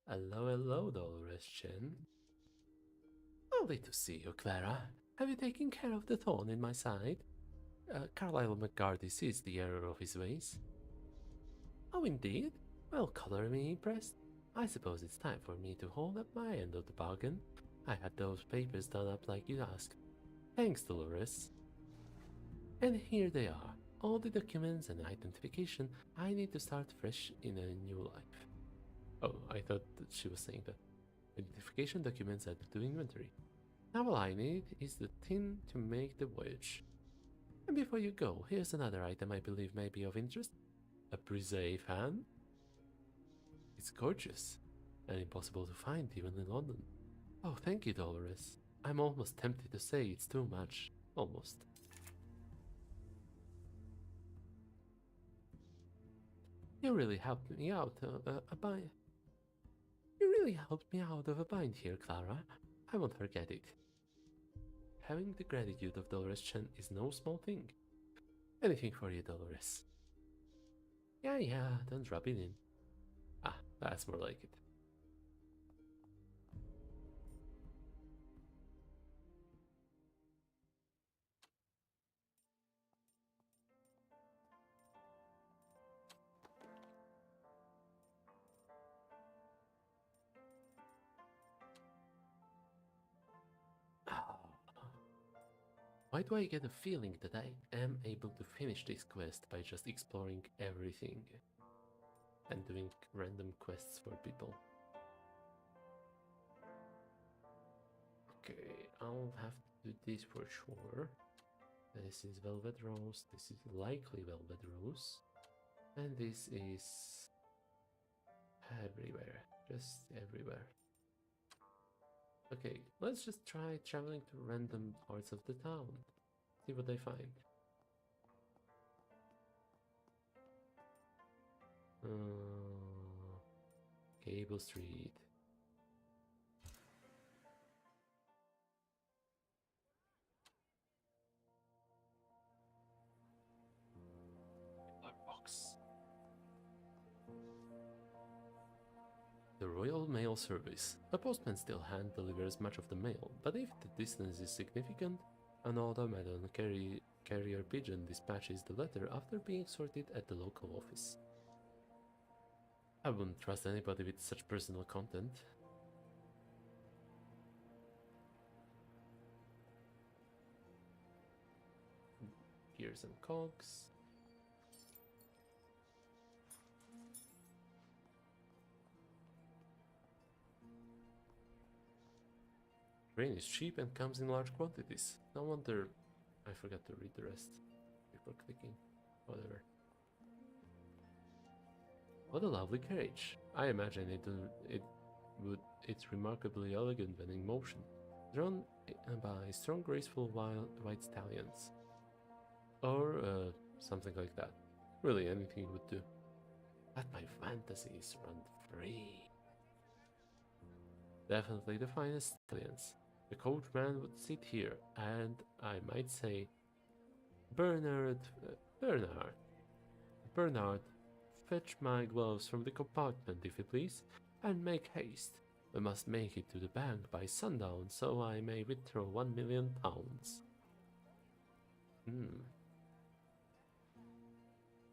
Hello, Dolores Chen. Lovely to see you, Clara. Have you taken care of the thorn in my side? Carlisle McGardy sees the error of his ways. Oh, indeed? Well, color me impressed. I suppose it's time for me to hold up my end of the bargain. I had those papers done up like you asked. Thanks, Dolores. And here they are. All the documents and identification I need to start fresh in a new life. Oh, I thought that she was saying that. Identification documents added to inventory. Now all I need is the tin to make the voyage. And before you go, here's another item I believe may be of interest. A Brisée fan? It's gorgeous, and impossible to find even in London. Oh, thank you, Dolores. I'm almost tempted to say it's too much. Almost. You really helped me out a bind. You really helped me out of a bind here, Clara. I won't forget it. Having the gratitude of Dolores Chen is no small thing. Anything for you, Dolores. Yeah, don't rub it in. Ah, that's more like it. Why do I get a feeling that I am able to finish this quest by just exploring everything and doing random quests for people? Okay, I'll have to do this for sure. This is Velvet Rose, this is likely Velvet Rose, and this is everywhere, just everywhere. Okay, let's just try traveling to random parts of the town, see what I find. Cable Street. Box. The Royal Mail Service. A postman still hand delivers much of the mail, but if the distance is significant, an automaton carrier pigeon dispatches the letter after being sorted at the local office. I wouldn't trust anybody with such personal content. Gears and cogs. Grain is cheap and comes in large quantities. No wonder I forgot to read the rest before clicking. Whatever. What a lovely carriage. I imagine it's remarkably elegant when in motion, drawn by strong, graceful white stallions. Or something like that. Really, anything would do. Let my fantasies run free. Definitely the finest stallions. The coachman would sit here, and I might say, Bernard, fetch my gloves from the compartment, if you please, and make haste. We must make it to the bank by sundown, so I may withdraw £1,000,000.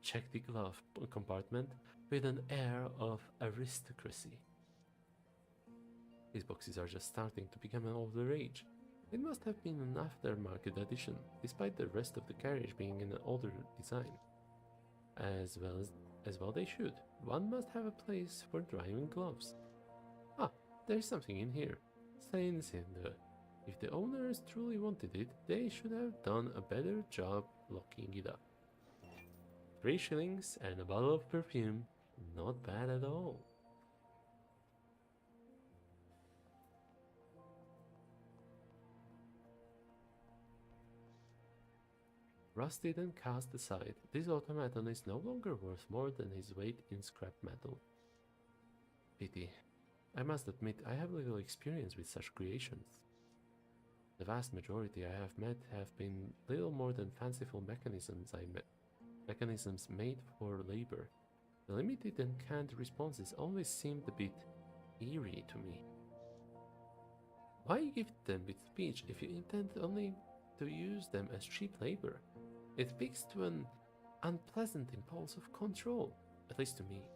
Check the glove compartment with an air of aristocracy. These boxes are just starting to become all the rage. It must have been an aftermarket edition, despite the rest of the carriage being in an older design. As well they should. One must have a place for drying gloves. Ah, there's something in here. Stains in the... If the owners truly wanted it, they should have done a better job locking it up. 3 shillings and a bottle of perfume. Not bad at all. Rusted and cast aside, this automaton is no longer worth more than his weight in scrap metal. Pity. I must admit I have little experience with such creations. The vast majority I have met have been little more than fanciful mechanisms made for labor. The limited and canned responses always seemed a bit eerie to me. Why gift them with speech if you intend only to use them as cheap labor? It speaks to an unpleasant impulse of control, at least to me.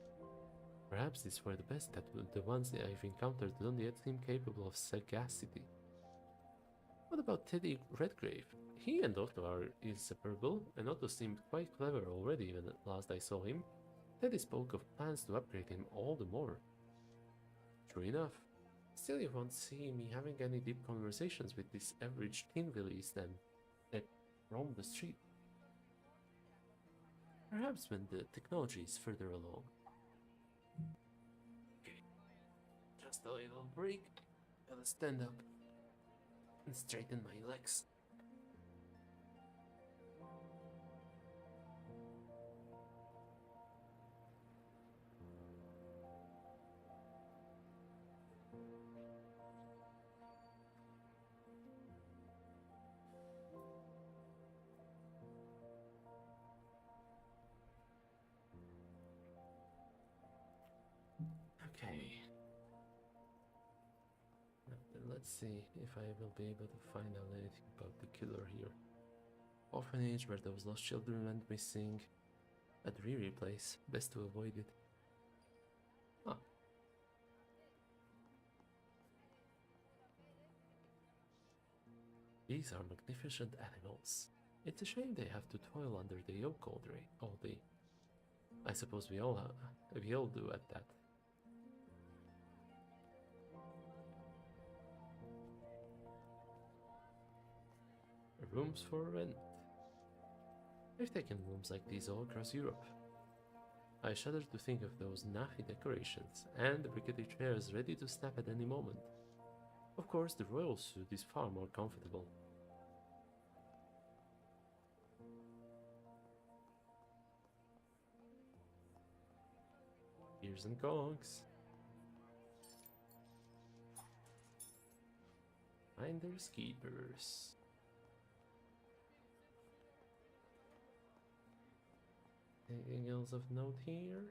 Perhaps it's for the best that the ones I've encountered don't yet seem capable of sagacity. What about Teddy Redgrave? He and Otto are inseparable, and Otto seemed quite clever already when last I saw him. Teddy spoke of plans to upgrade him all the more. True enough. Still, you won't see me having any deep conversations with this average teen willies that roam the street. Perhaps when the technology is further along. Okay, just a little break. Gotta stand up and straighten my legs. Okay. Let's see if I will be able to find out anything about the killer here. Orphanage where those lost children went missing. A dreary place, best to avoid it. Ah. These are magnificent animals. It's a shame they have to toil under the yoke all day. I suppose we all do at that. Rooms for rent. They've taken rooms like these all across Europe. I shudder to think of those naffy decorations and the rickety chairs ready to snap at any moment. Of course, the royal suit is far more comfortable. Gears and cogs. Finders keepers. Anything else of note here?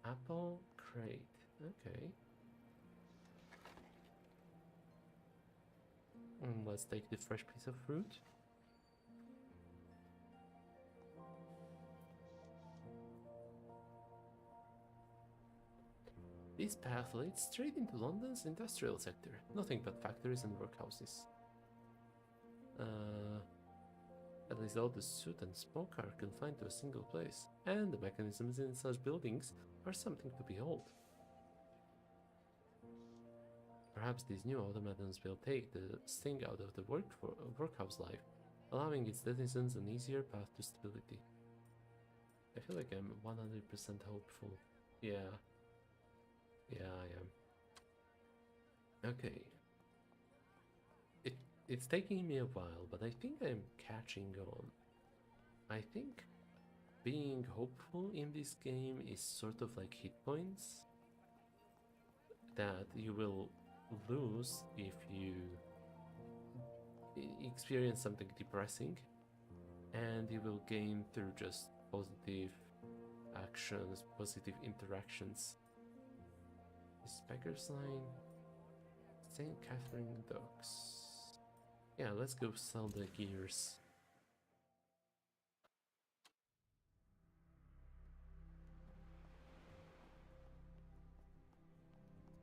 Apple crate. Okay. Let's take the fresh piece of fruit. This path leads straight into London's industrial sector. Nothing but factories and workhouses. At least all the soot and smoke are confined to a single place, and the mechanisms in such buildings are something to behold. Perhaps these new automatons will take the sting out of the workhouse life, allowing its denizens an easier path to stability. I feel like I'm 100% hopeful. Yeah, I am. Okay. It's taking me a while, but I think I'm catching on. I think being hopeful in this game is sort of like hit points that you will lose if you experience something depressing, and you will gain through just positive actions, positive interactions. This beggar's line, St. Catherine Docks. Yeah, let's go sell the gears.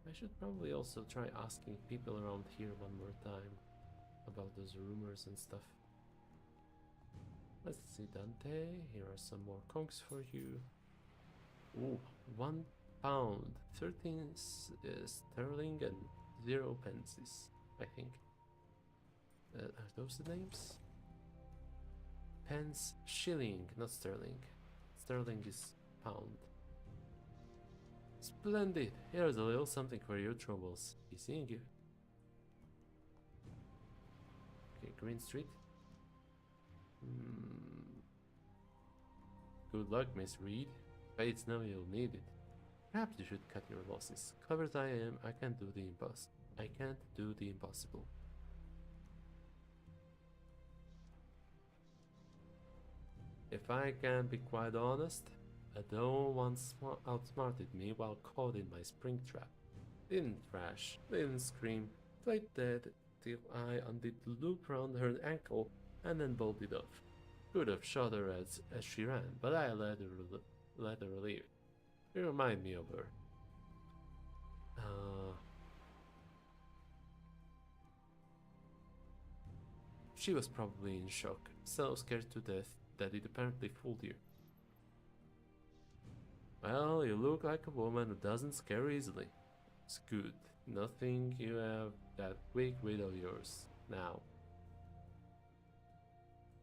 I should probably also try asking people around here one more time about those rumors and stuff. Let's see, Dante. Here are some more conchs for you. Ooh, £1, 13 sterling and 0 pences, I think. Are those the names? Pence, shilling, not sterling. Sterling is pound. Splendid! Here's a little something for your troubles. Be seeing you. Okay, Green Street. Good luck, Miss Reed. Fates know you'll need it. Perhaps you should cut your losses. Clever as I am, I can't do the impossible. If I can be quite honest, Adone once outsmarted me while caught in my spring trap. Didn't thrash, didn't scream, played dead till I undid the loop round her ankle and then bolted off. Could have shot her as she ran, but I let her leave. You remind me of her. She was probably in shock, so scared to death that it apparently fooled you. Well, you look like a woman who doesn't scare easily. It's good. Nothing you have that quick wit of yours. Now.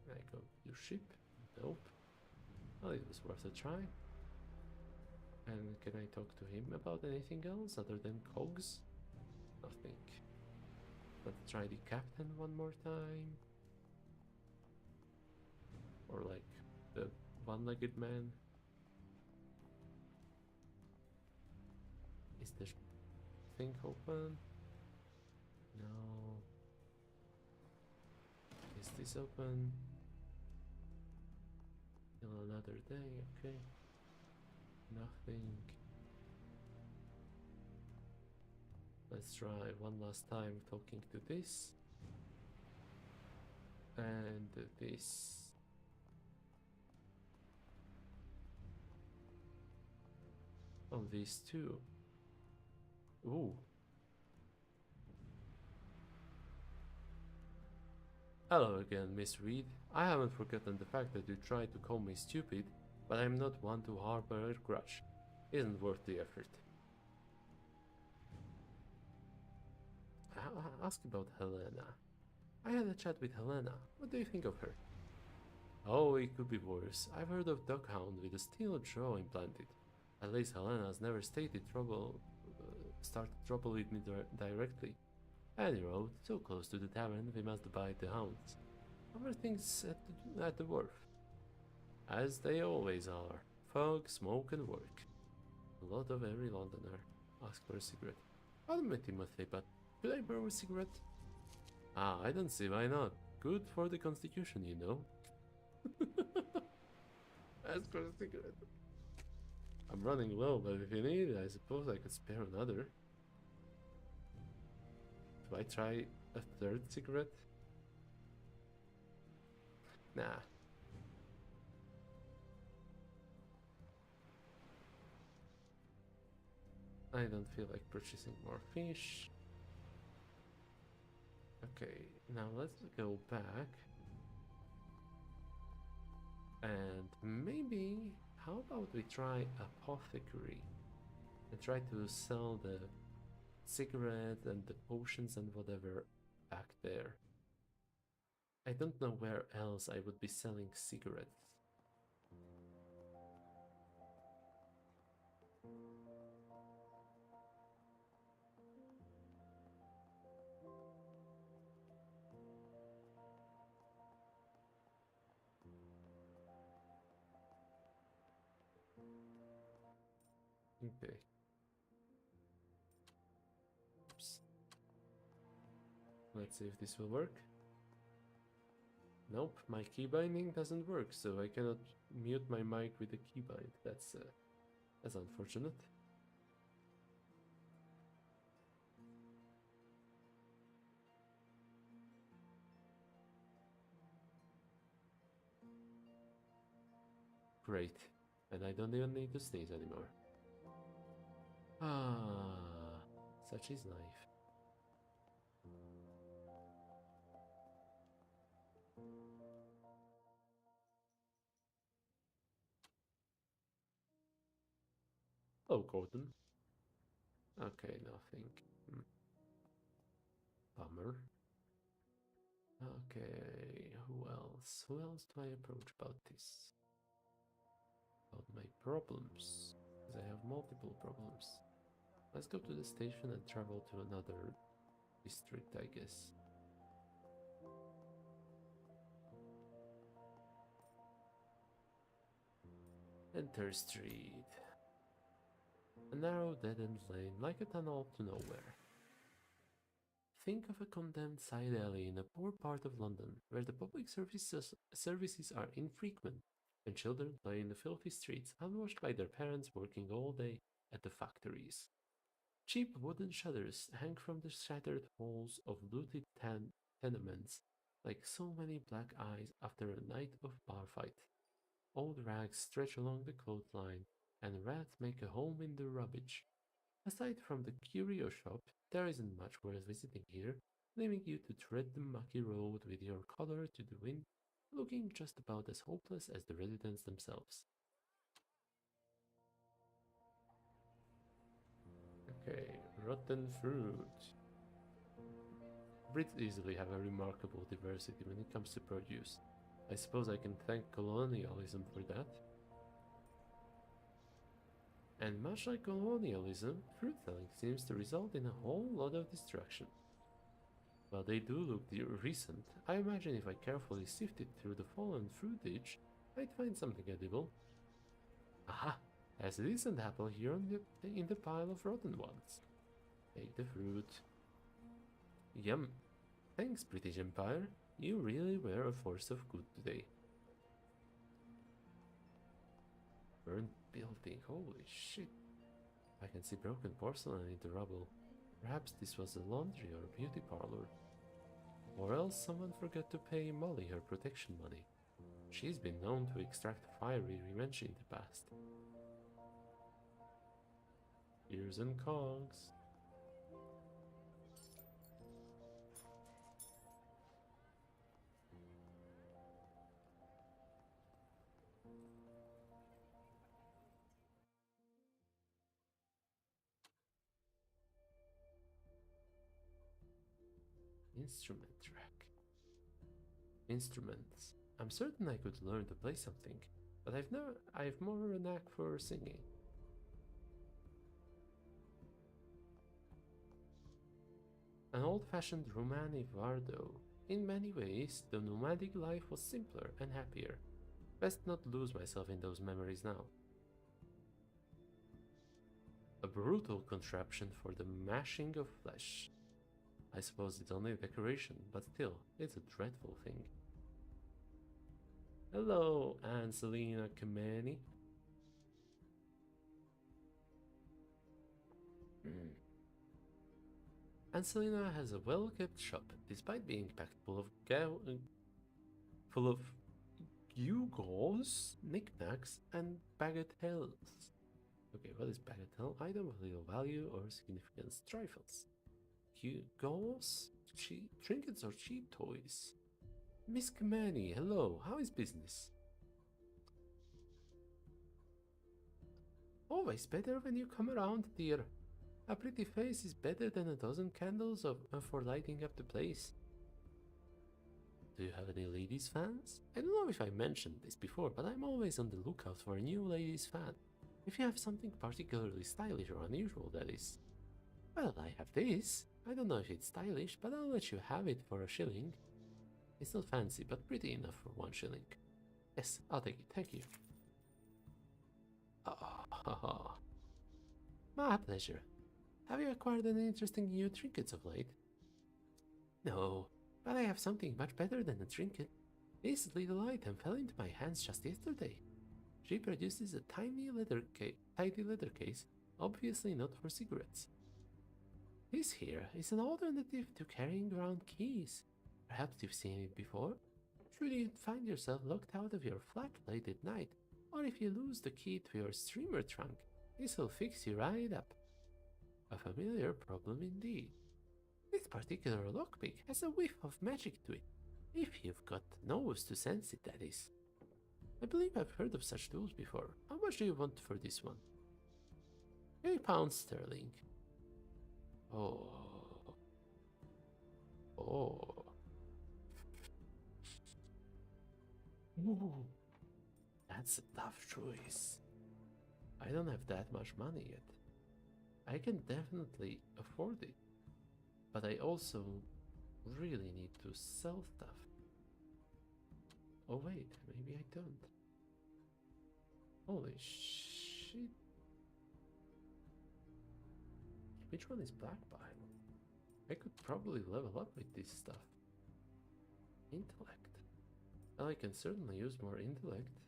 Can I go to your ship? Nope. Well, it was worth a try. And can I talk to him about anything else other than cogs? Nothing. Let's try the captain one more time. Or like the one-legged man. Is the thing open? No. Is this open? Till another day, okay. Nothing. Let's try one last time talking to this. And this. Oh, these two. Ooh. Hello again, Miss Reed. I haven't forgotten the fact that you tried to call me stupid, but I'm not one to harbor a grudge. Isn't worth the effort. Ask about Helena. I had a chat with Helena. What do you think of her? Oh, it could be worse. I've heard of Doghound with a steel jaw implanted. At least Helena's never started trouble with me directly. Any road, so close to the tavern, we must abide the hounds. How are things at the wharf? As they always are. Fog, smoke, and work. A lot of every Londoner asks for a cigarette. I'll admit, Timothy, but could I borrow a cigarette? Ah, I don't see why not. Good for the constitution, you know. Ask for a cigarette. I'm running low, but if you need it, I suppose I could spare another. Do I try a third cigarette? Nah. I don't feel like purchasing more fish. Okay, now let's go back. And maybe, how about we try apothecary? And try to sell the cigarette and the potions and whatever back there. I don't know where else I would be selling cigarettes. Okay. Oops. Let's see if this will work. Nope, my key binding doesn't work, so I cannot mute my mic with the keybind. That's unfortunate. Great, and I don't even need to sneeze anymore. Ah, such is life. Oh, Gordon. Okay, nothing. Bummer. Okay, who else? Who else do I approach about this? About my problems. Because I have multiple problems. Let's go to the station and travel to another district, I guess. Enter street. A narrow dead-end lane like a tunnel to nowhere. Think of a condemned side alley in a poor part of London where the public services are infrequent and children play in the filthy streets unwashed by their parents working all day at the factories. Cheap wooden shutters hang from the shattered walls of looted tenements like so many black eyes after a night of bar fight. Old rags stretch along the clothesline, and rats make a home in the rubbish. Aside from the curio shop, there isn't much worth visiting here, leaving you to tread the mucky road with your collar to the wind, looking just about as hopeless as the residents themselves. Okay, rotten fruit. Brits easily have a remarkable diversity when it comes to produce. I suppose I can thank colonialism for that. And much like colonialism, fruit selling seems to result in a whole lot of destruction. While they do look recent, I imagine if I carefully sifted through the fallen fruitage, I'd find something edible. Aha! There's a decent apple here in the pile of rotten ones. Take the fruit. Yum! Thanks, British Empire. You really were a force of good today. Burned building, holy shit. I can see broken porcelain in the rubble. Perhaps this was a laundry or a beauty parlor. Or else someone forgot to pay Molly her protection money. She's been known to extract fiery revenge in the past. Gears and cogs. Instrument track. Instruments. I'm certain I could learn to play something, but I've more a knack for singing. An old-fashioned Romani Vardo. In many ways, the nomadic life was simpler and happier. Best not lose myself in those memories now. A brutal contraption for the mashing of flesh. I suppose it's only a decoration, but still, it's a dreadful thing. Hello, Anselina Kamani. Anselina has a well-kept shop, despite being packed full of gewgaws, knickknacks, and bagatelles. Okay, what is bagatelle? Item of little value or significance. Trifles. Gewgaws? Trinkets or cheap toys? Miss Kamani, hello, how is business? Always better when you come around, dear. A pretty face is better than a dozen candles for lighting up the place. Do you have any ladies fans? I don't know if I mentioned this before, but I'm always on the lookout for a new ladies fan. If you have something particularly stylish or unusual, that is. Well, I have this. I don't know if it's stylish, but I'll let you have it for a shilling. It's not fancy, but pretty enough for 1 shilling. Yes, I'll take it, thank you. Oh, my pleasure. Have you acquired any interesting new trinkets of late? No, but I have something much better than a trinket. This little item fell into my hands just yesterday. She produces a tiny leather case, obviously not for cigarettes. This here is an alternative to carrying around keys. Perhaps you've seen it before? Should you find yourself locked out of your flat late at night, or if you lose the key to your steamer trunk, this will fix you right up. A familiar problem indeed. This particular lockpick has a whiff of magic to it, if you've got the nose to sense it, that is. I believe I've heard of such tools before. How much do you want for this one? £3 sterling. Oh. Ooh. That's a tough choice. I don't have that much money yet. I can definitely afford it, but I also really need to sell stuff. Oh wait, maybe I don't. Holy shit. Which one is Black Pile? I could probably level up with this stuff. Intellect. Well, I can certainly use more intellect.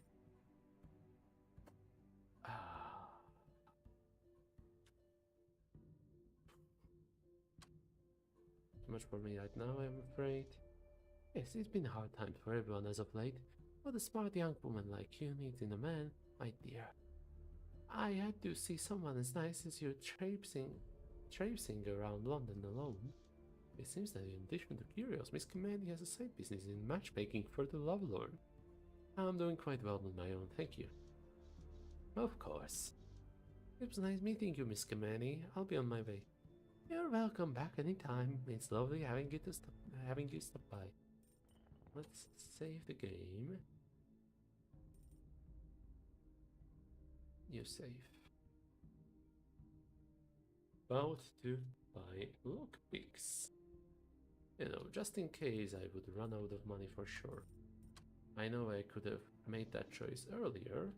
Too much for me right now, I'm afraid. Yes, it's been hard times for everyone as of late. What a smart young woman like you needs in a man, my dear. I had to see someone as nice as you traipsing around London alone. It seems that in addition to curios, Miss Kamani has a side business in matchmaking for the lovelorn. I'm doing quite well on my own, thank you. Of course. It was nice meeting you, Miss Kamani. I'll be on my way. You're welcome back anytime. It's lovely having you stop by. Let's save the game. You save. About to buy lockpicks. You know, just in case I would run out of money for sure. I know I could have made that choice earlier.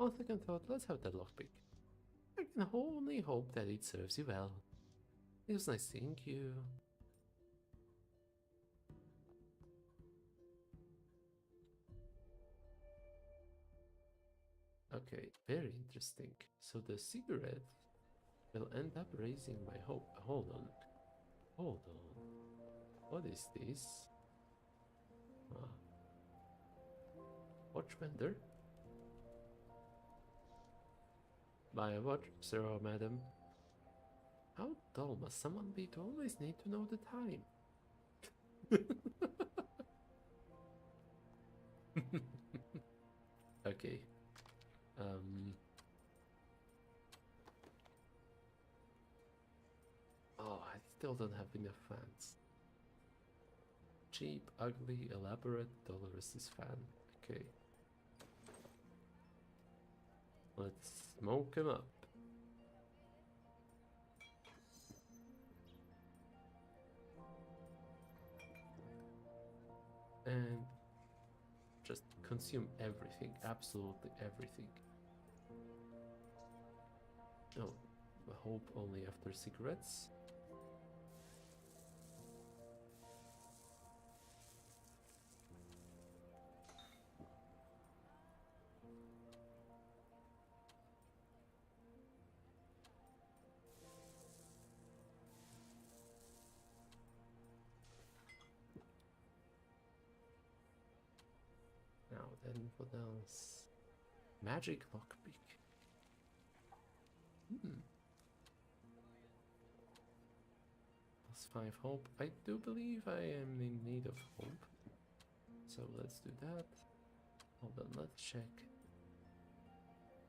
On second thought, let's have that lockpick. I can only hope that it serves you well. It was nice seeing you. Okay, very interesting. So the cigarette will end up raising my hope. Hold on. Hold on. What is this? Watch vendor? Buy a watch, sir or madam. How dull must someone be to always need to know the time? Okay. Oh, still don't have enough fans. Cheap, ugly, elaborate, dolorous is fan. Okay. Let's smoke him up. And just consume everything, absolutely everything. No, I hope only after cigarettes. Now then, what else? Magic lockpick. +5 hope. I do believe I am in need of hope. So let's do that. Hold on, let's check.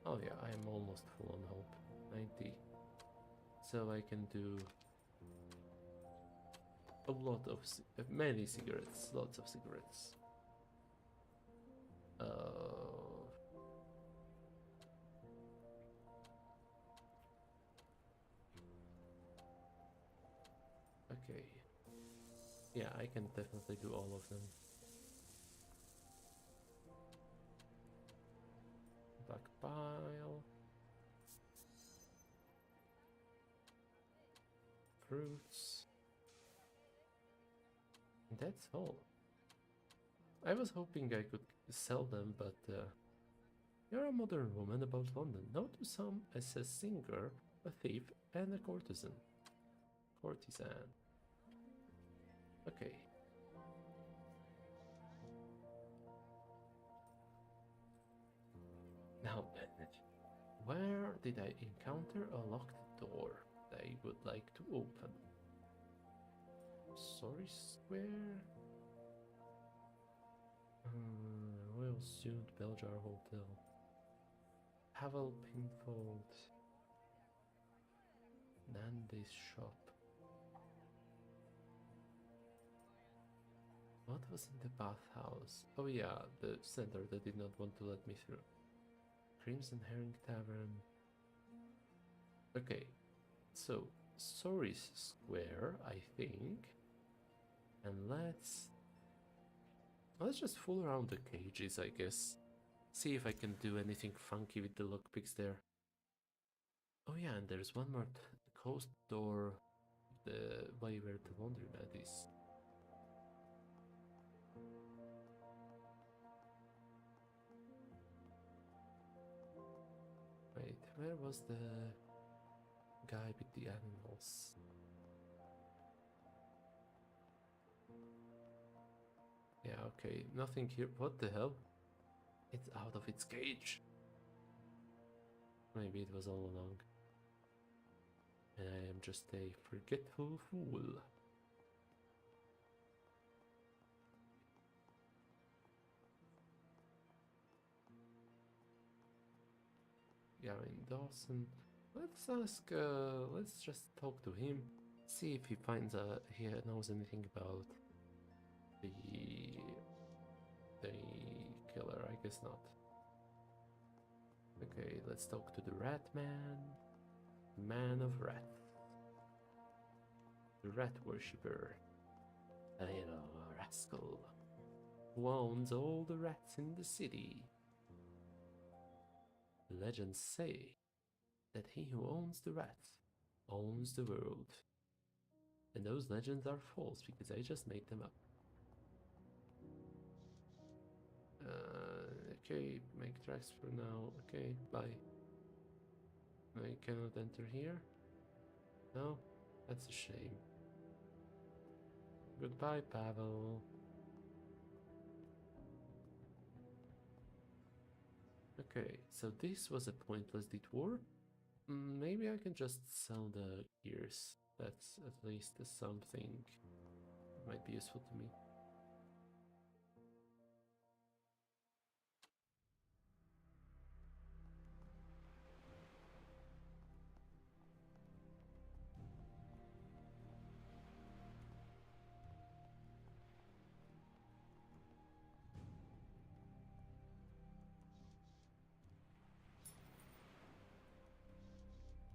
Oh yeah, I am almost full on hope. 90. So I can do a lot of, many cigarettes, lots of cigarettes. Okay. Yeah, I can definitely do all of them. Back pile. Fruits. And that's all. I was hoping I could sell them, but you're a modern woman about London. Now to some as a singer, a thief, and a courtesan. Courtesan. Okay. Now then, where did I encounter a locked door that I would like to open? Sorry Square? Royal Suit, Beljar Hotel. Havel Pinfold. Nandy's shop. What was in the bathhouse? Oh yeah, the center that did not want to let me through. Crimson Herring Tavern. Okay, so Sorry's Square, I think. And let's just fool around the cages, I guess. See if I can do anything funky with the lockpicks there. Oh yeah, and there's one more coast door, the way where the laundromat is. Wait, where was the guy with the animals? Yeah, okay, nothing here. What the hell? It's out of its cage. Maybe it was all along. And I am just a forgetful fool. Gavin Dawson. Let's just talk to him. See if he he knows anything about the killer. I guess not. Okay, let's talk to the Rat Man. Man of Wrath. The Rat Worshipper. A little rascal who owns all the rats in the city. Legends say that he who owns the rats owns the world. And those legends are false because I just made them up. Okay, make tracks for now. Okay, bye. I cannot enter here. No, that's a shame. Goodbye, Pavel. Okay, so this was a pointless detour. Maybe I can just sell the gears. That's at least something that might be useful to me.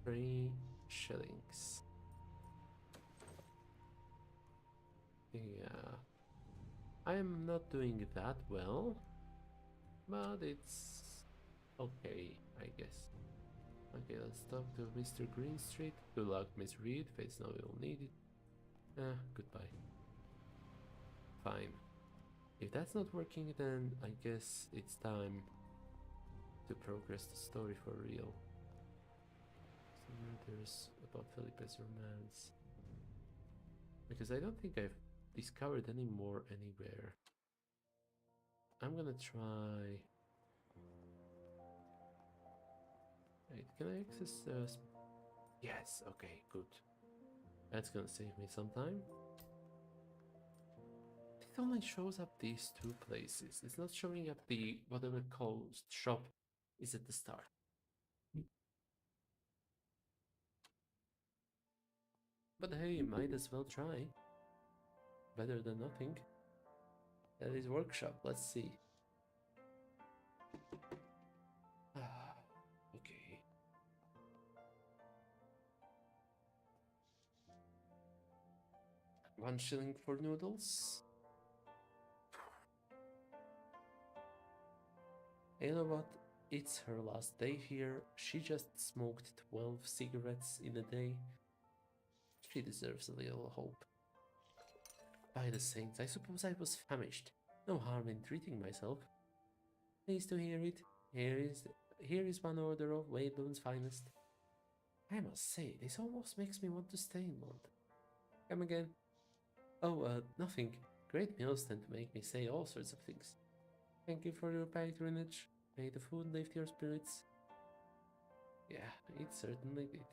3 shillings. Yeah. I am not doing that well, but it's okay, I guess. Okay, let's talk to Mr. Greenstreet. Good luck, Miss Reed. Face now you'll need it. Goodbye. Fine. If that's not working, then I guess it's time to progress the story for real. Some murders about Felipe's romance. Because I don't think I've discovered any more anywhere. I'm gonna try. Wait, can I access yes, okay, good. That's gonna save me some time. It only shows up these two places. It's not showing up the whatever closed shop is at the start. But hey, might as well try. Better than nothing. That is workshop, let's see. Ah, okay. £1 for noodles. You know what? It's her last day here. She just smoked 12 cigarettes in a day. She deserves a little hope. By the saints, I suppose I was famished. No harm in treating myself. Pleased to hear it. Here is one order of Waylon's finest. I must say, this almost makes me want to stay in London. Come again? Oh, nothing. Great meals tend to make me say all sorts of things. Thank you for your patronage. May the food lift your spirits. Yeah, it certainly did.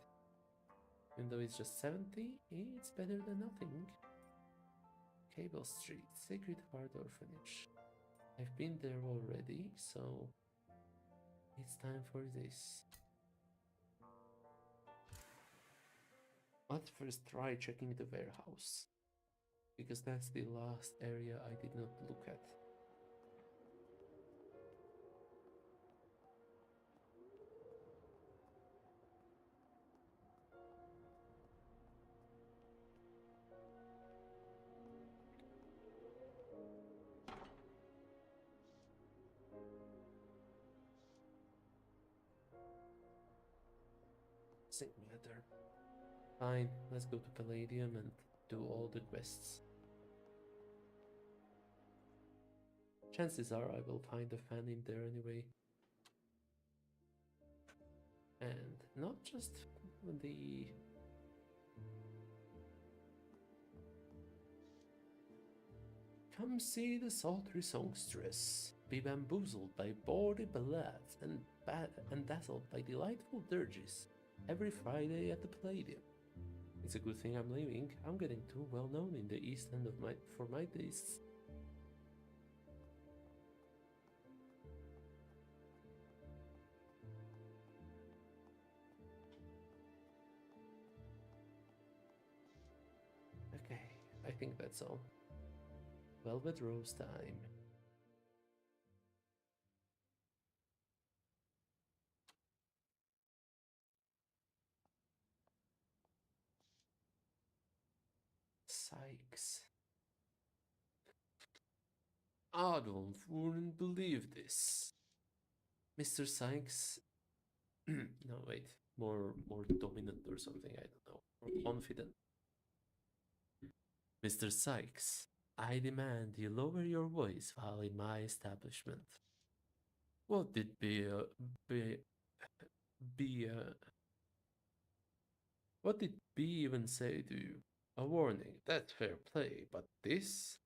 Even though it's just 70, it's better than nothing. Cable Street, Sacred Heart Orphanage. I've been there already, so it's time for this. Let's first try checking the warehouse, because that's the last area I did not look at. Doesn't matter. Fine, let's go to Palladium and do all the quests. Chances are I will find a fan in there anyway. And not just the... Come see the sultry songstress, be bamboozled by bawdy ballads and dazzled by delightful dirges every Friday at the Palladium. It's a good thing I'm leaving. I'm getting too well known in the East End for my tastes. Okay, I think that's all. Velvet Rose time. Sykes. I wouldn't believe this. Mr. Sykes. No, wait. More dominant or something, I don't know. More confident. Mr. Sykes, I demand you lower your voice while in my establishment. What did be what did B even say to you? A warning, that's fair play, but this?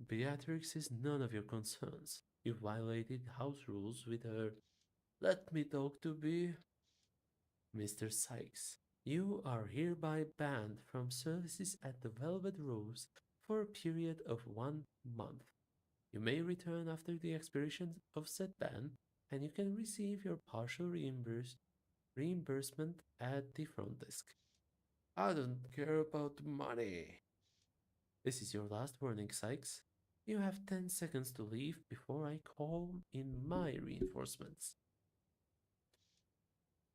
Beatrix is none of your concerns. You violated house rules with her. Let me talk to B. Mr. Sykes, you are hereby banned from services at the Velvet Rose for a period of 1 month. You may return after the expiration of said ban, and you can receive your partial reimbursement at the front desk. I don't care about money. This is your last warning, Sykes. You have 10 seconds to leave before I call in my reinforcements.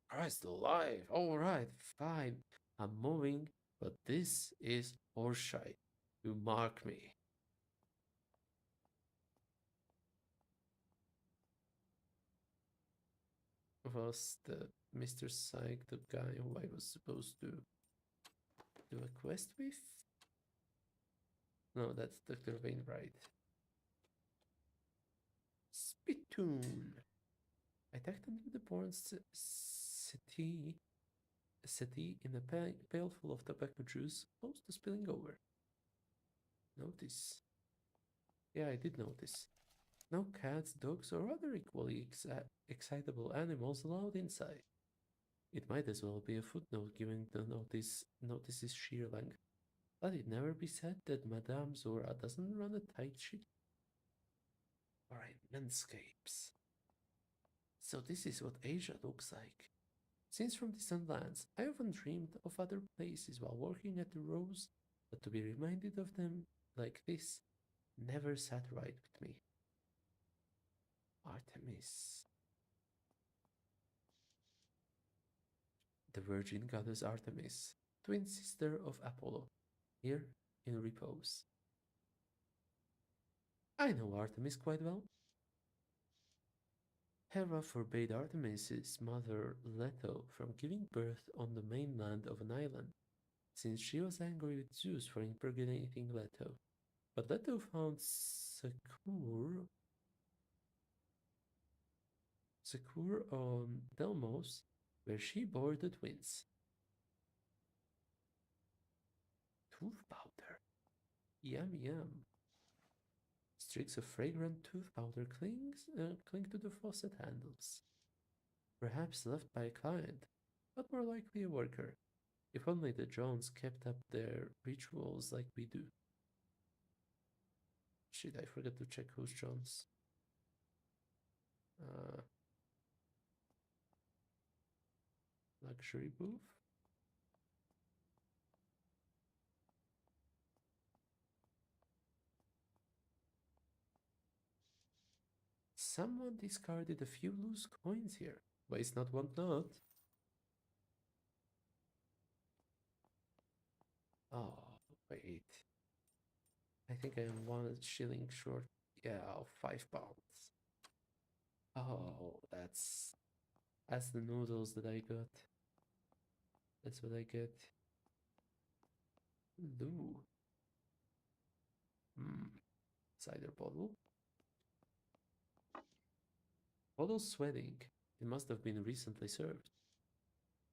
Christ alive. Alright, fine. I'm moving, but this is horseshit. You mark me. Was the Mr. Psych the guy who I was supposed to do a quest with? No, that's Dr. Wainwright. Spittoon. I tucked under the born settee in a pail full of tobacco juice, close to spilling over. Notice. Yeah, I did notice. No cats, dogs, or other equally excitable animals allowed inside. It might as well be a footnote given the notice's sheer length. Let it never be said that Madame Zora doesn't run a tight ship. Alright, landscapes. So this is what Asia looks like. Since from distant lands, I often dreamed of other places while working at the Rose, but to be reminded of them like this never sat right with me. Artemis. The Virgin Goddess Artemis, twin sister of Apollo, here in repose. I know Artemis quite well. Hera forbade Artemis's mother Leto from giving birth on the mainland of an island, since she was angry with Zeus for impregnating Leto. But Leto found Secure on Delmos, where she bore the twins. Tooth powder. Yum yum. Streaks of fragrant tooth powder cling to the faucet handles. Perhaps left by a client, but more likely a worker. If only the Jones kept up their rituals like we do. Shit, I forgot to check who's Jones. Luxury booth. Someone discarded a few loose coins here. Waste not, want not. Oh, wait. I think I am 1 shilling short. Yeah, of £5. Oh, that's the noodles that I got. That's what I get. Lou. Cider bottle. Bottle sweating. It must have been recently served.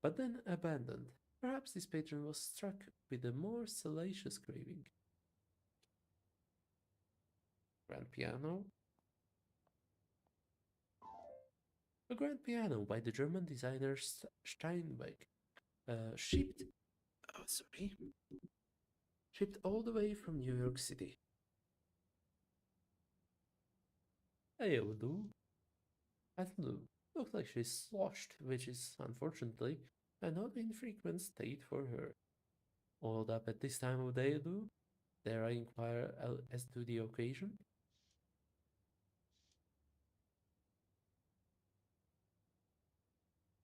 But then abandoned. Perhaps this patron was struck with a more salacious craving. Grand piano. A grand piano by the German designer Steinweg. Shipped. Oh, sorry. Shipped all the way from New York City. Hey, Lou. At Lou. Looks like she's sloshed, which is, unfortunately, a not infrequent state for her. All up at this time of day, Lou? Dare I inquire as to the occasion?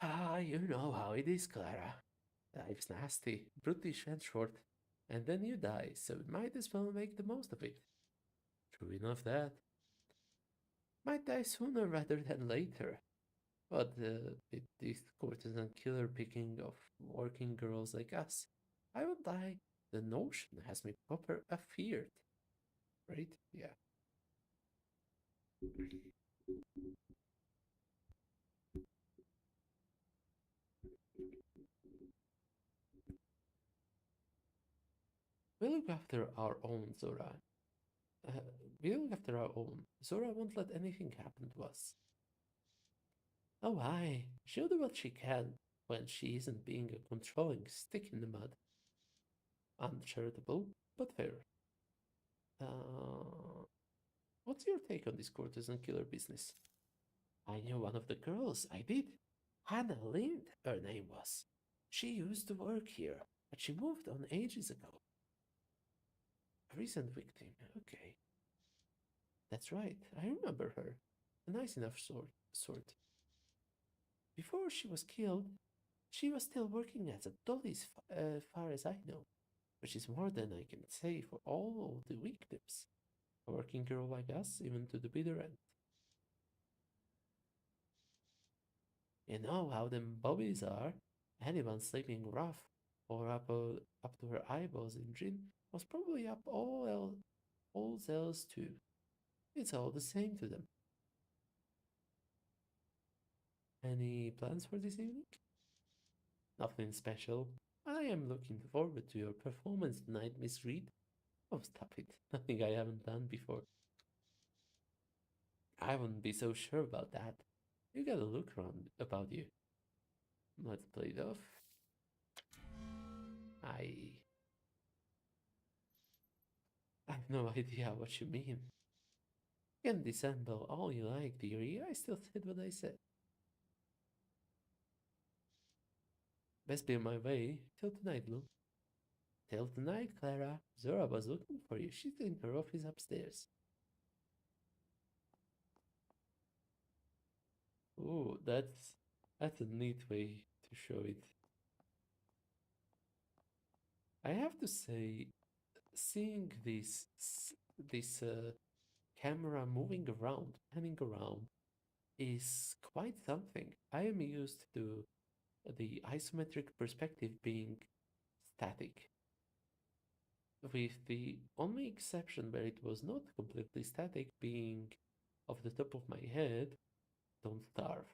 Ah, you know how it is, Clara. Life's nasty, brutish, and short, and then you die, so we might as well make the most of it. True enough that. Might die sooner rather than later. But with this courtesan killer picking of working girls like us, I won't die. The notion has me proper afeared. Right? Yeah. We look after our own, Zora. Uh, we look after our own. Zora won't let anything happen to us. Oh, aye. She'll do what she can when she isn't being a controlling stick in the mud. Uncharitable, but fair. Uh, what's your take on this courtesan killer business? I knew one of the girls, I did. Hannah Lind, her name was. She used to work here, but she moved on ages ago. A recent victim, okay. That's right, I remember her. A nice enough sort. Before she was killed, she was still working as a dolly as far as I know, which is more than I can say for all of the victims. A working girl like us, even to the bitter end. You know how them bobbies are. Anyone sleeping rough or up to her eyeballs in gin was probably up all else too. It's all the same to them. Any plans for this evening? Nothing special. I am looking forward to your performance tonight, Miss Reed. Oh, stop it. Nothing I haven't done before. I wouldn't be so sure about that. You got a look around about you. Let's play it off. I I've no idea what you mean. You can dissemble all you like, dearie. I still said what I said. Best be on my way. Till tonight, Lou. Till tonight, Clara. Zora was looking for you. She's in her office upstairs. Ooh, that's a neat way to show it. I have to say, seeing this camera moving around, panning around, is quite something. I am used to the isometric perspective being static, with the only exception where it was not completely static being off the top of my head, Don't Starve,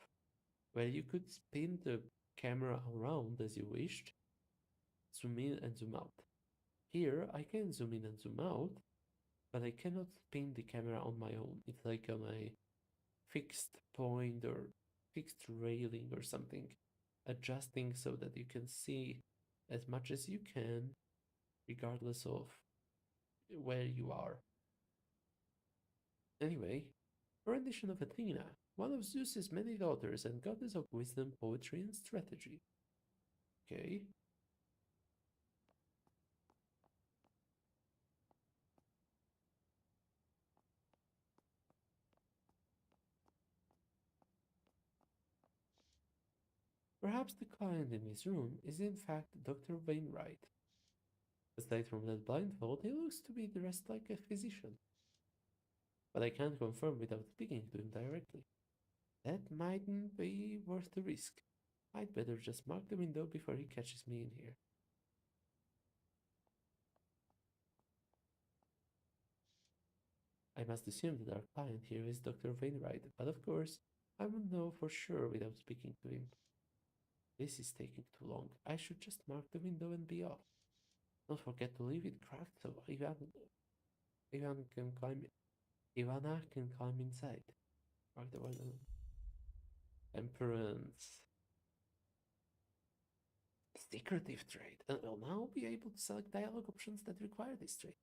where you could spin the camera around as you wished, zoom in and zoom out. Here, I can zoom in and zoom out, but I cannot spin the camera on my own. It's like on a fixed point or fixed railing or something, adjusting so that you can see as much as you can, regardless of where you are. Anyway, a rendition of Athena, one of Zeus's many daughters and goddess of wisdom, poetry, and strategy. Okay. Perhaps the client in this room is in fact Dr. Wainwright. Aside from that blindfold, he looks to be dressed like a physician. But I can't confirm without speaking to him directly. That mightn't be worth the risk. I'd better just mark the window before he catches me in here. I must assume that our client here is Dr. Wainwright, but of course, I won't know for sure without speaking to him. This is taking too long. I should just mark the window and be off. Don't forget to leave it cracked so Ivan can climb Ivana can climb inside. Mark the window. Temperance. Secretive trait. And I'll now be able to select dialogue options that require this trait.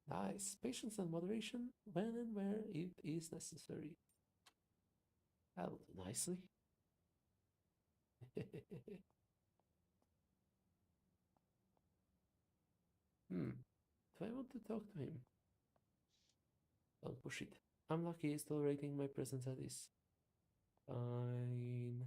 Nice. Patience and moderation when and where it is necessary. That'll do nicely. Do I want to talk to him? Don't push it. I'm lucky he's tolerating my presence at this. Fine.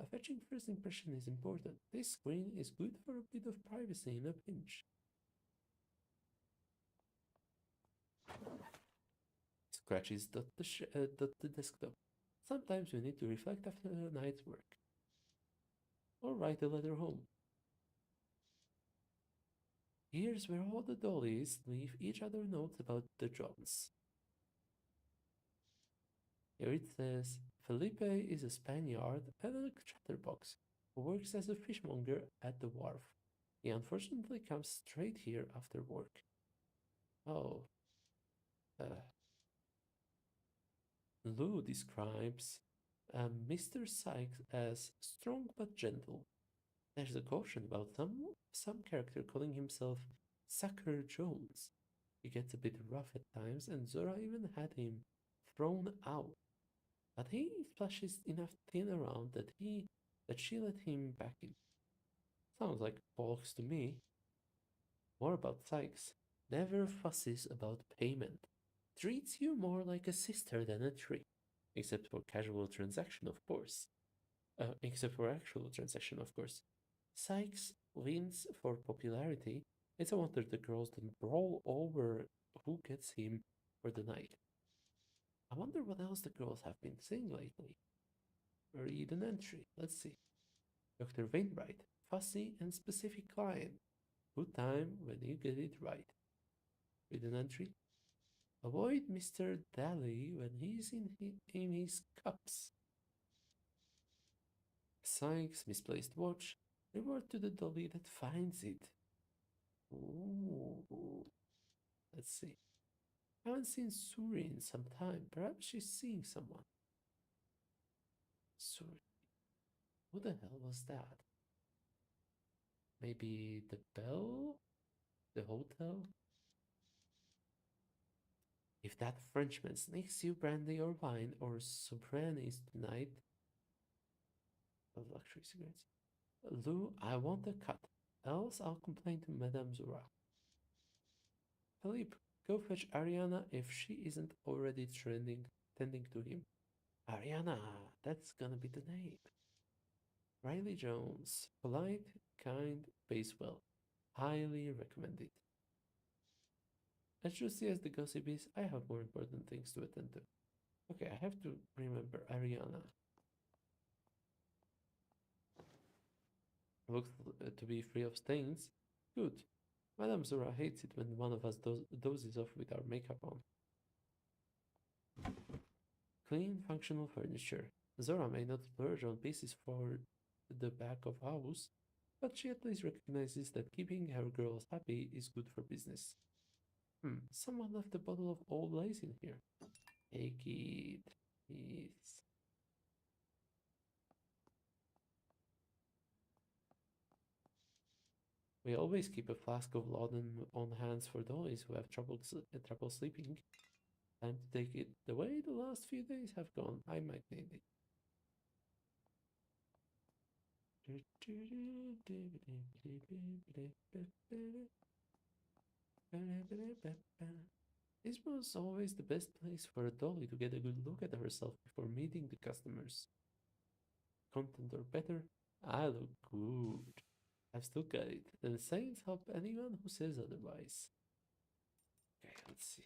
A fetching first impression is important. This screen is good for a bit of privacy in a pinch. Scratches dot the desktop. Sometimes we need to reflect after a night's work. Or write a letter home. Here's where all the dollies leave each other notes about the Johns. Here it says, Felipe is a Spaniard and a chatterbox who works as a fishmonger at the wharf. He unfortunately comes straight here after work. Oh. Lou describes Mr. Sykes as strong but gentle. There's a caution about some character calling himself Sucker Jones. He gets a bit rough at times, and Zora even had him thrown out but he flashes enough thin around that she let him back in. Sounds like bollocks to me. More about Sykes. Never fusses about payment. Treats you more like a sister than a tree. Except for casual transaction, of course. Except for actual transaction, of course. Sykes wins for popularity. It's a wonder the girls don't brawl over who gets him for the night. I wonder what else the girls have been saying lately. Read an entry. Let's see. Dr. Wainwright, fussy and specific client. Good time when you get it right. Read an entry. Avoid Mr. Daly when he's in his cups. Sykes' misplaced watch. Reward to the dolly that finds it. Ooh. Let's see. I haven't seen Suri in some time. Perhaps she's seeing someone. Suri. Who the hell was that? Maybe the bell? The hotel? If that Frenchman sneaks you brandy or wine or sobranis tonight, of luxury cigarettes. Lou, I want a cut. Else I'll complain to Madame Zura. Philippe, go fetch Ariana if she isn't already tending to him. Ariana, that's gonna be the name. Riley Jones, polite, kind, pays well. Highly recommended. As juicy as the gossip is, I have more important things to attend to. Okay, I have to remember Ariana. Looks to be free of stains. Good. Madame Zora hates it when one of us dozes off with our makeup on. Clean, functional furniture. Zora may not splurge on pieces for the back of house, but she at least recognizes that keeping her girls happy is good for business. Someone left a bottle of Old Lace in here. Take it. Yes. We always keep a flask of laudanum on hands for dollies who have trouble sleeping. Time to take it. The way the last few days have gone, I might need it. This was always the best place for a dolly to get a good look at herself before meeting the customers. Content or better, I look good. I've still got it, and sayings help anyone who says otherwise. Okay, let's see.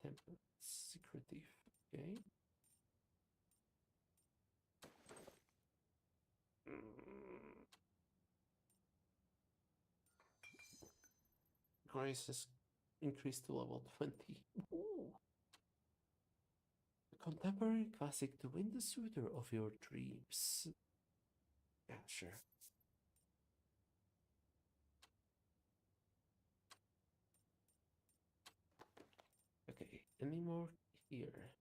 Temper, secretive, okay. Grace has increased to level 20. Ooh. A contemporary classic to win the suitor of your dreams. Yeah, sure. Okay, any more here?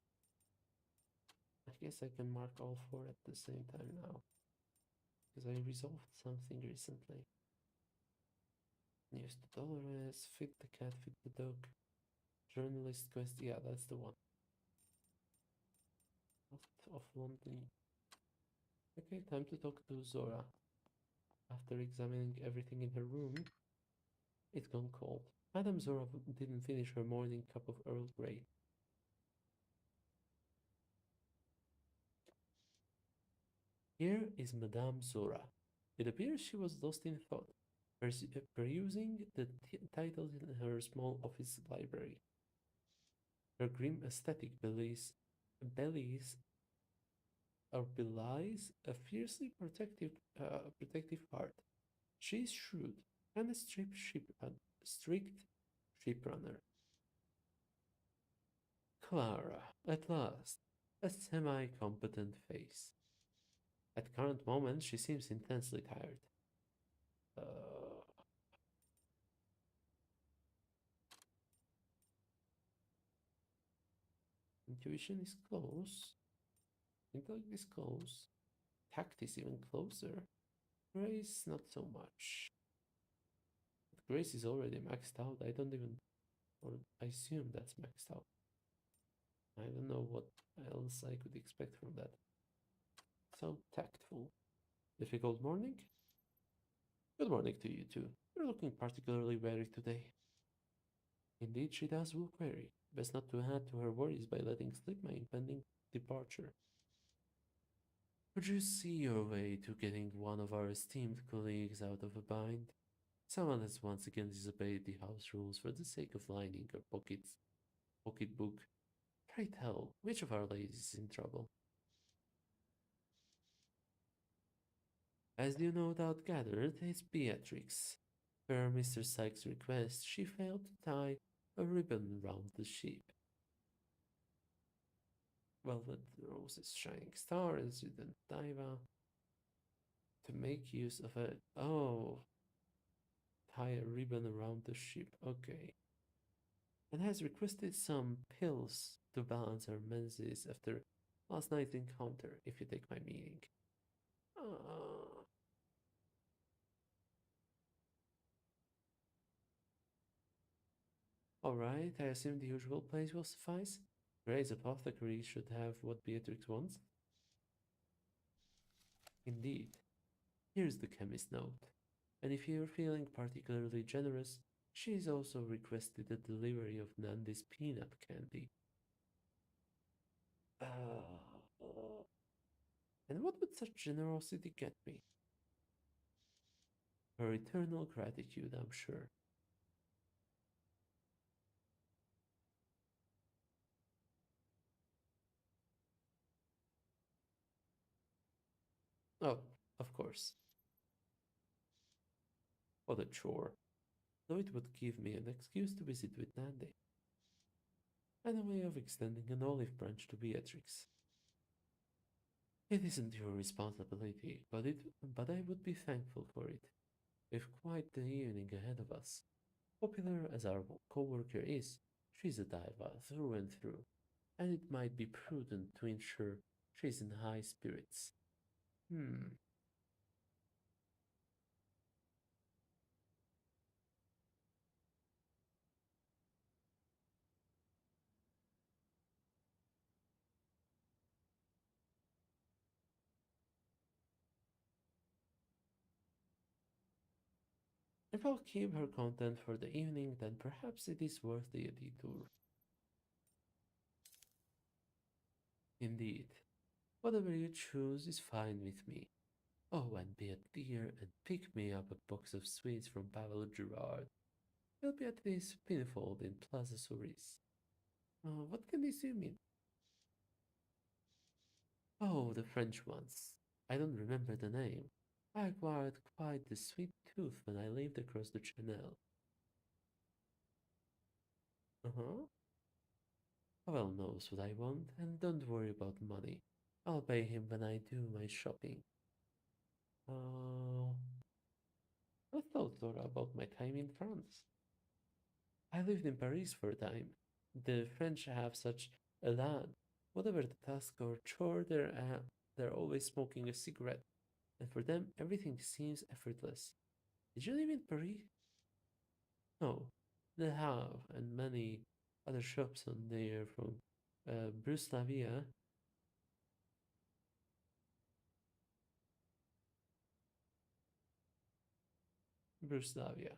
I guess I can mark all four at the same time now. Because I resolved something recently. News to Dolores, fit the cat, fit the dog. Journalist quest, yeah, that's the one. Of London. Okay, time to talk to Zora. After examining everything in her room, it's gone cold. Madame Zora didn't finish her morning cup of Earl Grey. Here is Madame Zora. It appears she was lost in thought, perusing the titles in her small office library. Her grim aesthetic belies a fiercely protective heart. She's shrewd and a strict ship runner. Clara, at last, a semi-competent face. At current moment, she seems intensely tired. Uh, Intuition is close. Intellect is close. Tact is even closer. Grace, not so much. But Grace is already maxed out. I don't even, or I assume that's maxed out. I don't know what else I could expect from that. So tactful. Difficult morning? Good morning to you too. You're looking particularly weary today. Indeed, she does look weary. Best not to add to her worries by letting slip my impending departure. Could you see your way to getting one of our esteemed colleagues out of a bind? Someone has once again disobeyed the house rules for the sake of lining her pocketbook. Pray tell, which of our ladies is in trouble? As you no doubt gathered, it's Beatrix. Per Mr. Sykes' request, she failed to tie a ribbon round the sheep. Velvet Rose's shining star, resident diva, to make use of it. Oh, tie a ribbon around the sheep. Okay. And has requested some pills to balance her menses after last night's encounter, if you take my meaning. Uh, Alright, I assume the usual place will suffice. Gray's apothecary should have what Beatrix wants. Indeed. Here's the chemist's note. And if you're feeling particularly generous, she's also requested the delivery of Nandy's peanut candy. Uh, and what would such generosity get me? Her eternal gratitude, I'm sure. Oh, of course. What a chore. Though it would give me an excuse to visit with Nandy, and a way of extending an olive branch to Beatrix. It isn't your responsibility, but I would be thankful for it. We've quite the evening ahead of us. Popular as our co-worker is, she's a diva through and through, and it might be prudent to ensure she's in high spirits. Hmm. If I'll keep her content for the evening, then perhaps it is worth the detour. Indeed, whatever you choose is fine with me. Oh, and be a dear and pick me up a box of sweets from Pavel Gerard. He'll be at this pinfold in Plaza Souris. What can this mean? Oh, the French ones. I don't remember the name. I acquired quite the sweet tooth when I lived across the channel. Uh-huh. Pavel knows what I want, and don't worry about money. I'll pay him when I do my shopping. Uh, what thought Laura about my time in France? I lived in Paris for a time. The French have such a lad. Whatever the task or chore they're always smoking a cigarette, and for them everything seems effortless. Did you live in Paris? No, they have, and many other shops on there from Bruslavia. Bruslavia.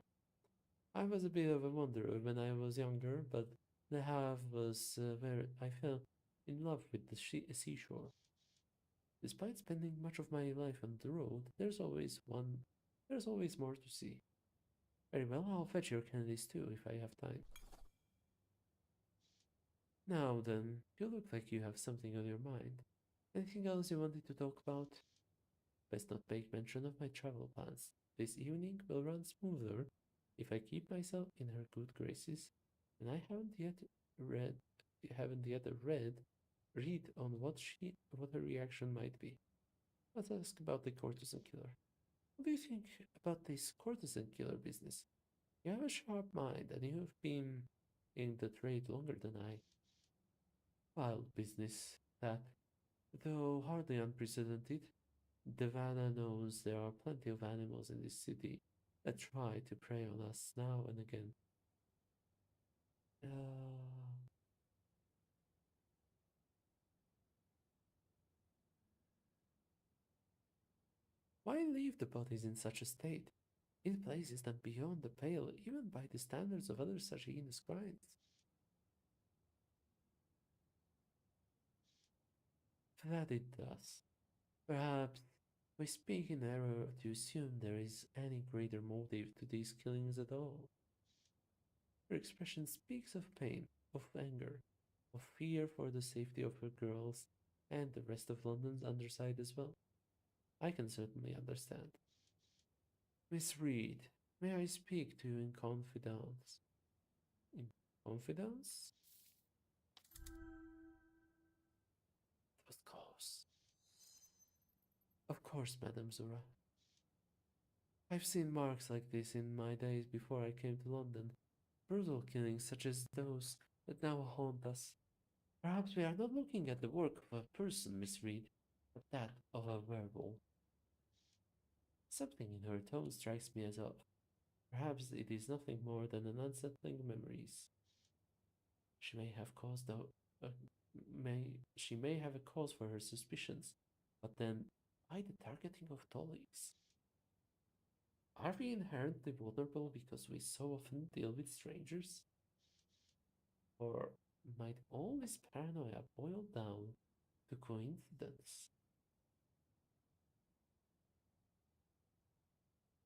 I was a bit of a wanderer when I was younger, but the Havre was where I fell in love with the seashore. Despite spending much of my life on the road, there's always more to see. Very well, I'll fetch your candies too if I have time. Now then, you look like you have something on your mind. Anything else you wanted to talk about? Best not make mention of my travel plans. This evening will run smoother if I keep myself in her good graces, and I read haven't yet read on what her reaction might be. Let's ask about the courtesan killer. What do you think about this courtesan killer business? You have a sharp mind, and you've been in the trade longer than I. Wild business, that, though hardly unprecedented. Devana knows there are plenty of animals in this city that try to prey on us now and again. Uh, Why leave the bodies in such a state? It places them beyond the pale, even by the standards of other such heinous crimes. That it does. Perhaps we speak in error to assume there is any greater motive to these killings at all. Her expression speaks of pain, of anger, of fear for the safety of her girls and the rest of London's underside as well. I can certainly understand. Miss Reed, may I speak to you in confidence? In confidence? It was close. Of course, Madame Zura. I've seen marks like this in my days before I came to London. Brutal killings such as those that now haunt us. Perhaps we are not looking at the work of a person, Miss Reed, but that of a werewolf. Something in her tone strikes me as odd. Perhaps it is nothing more than an unsettling memories. She may have caused a, a may she may have a cause for her suspicions, but then why the targeting of dollies? Are we inherently vulnerable because we so often deal with strangers? Or might all this paranoia boil down to coincidence?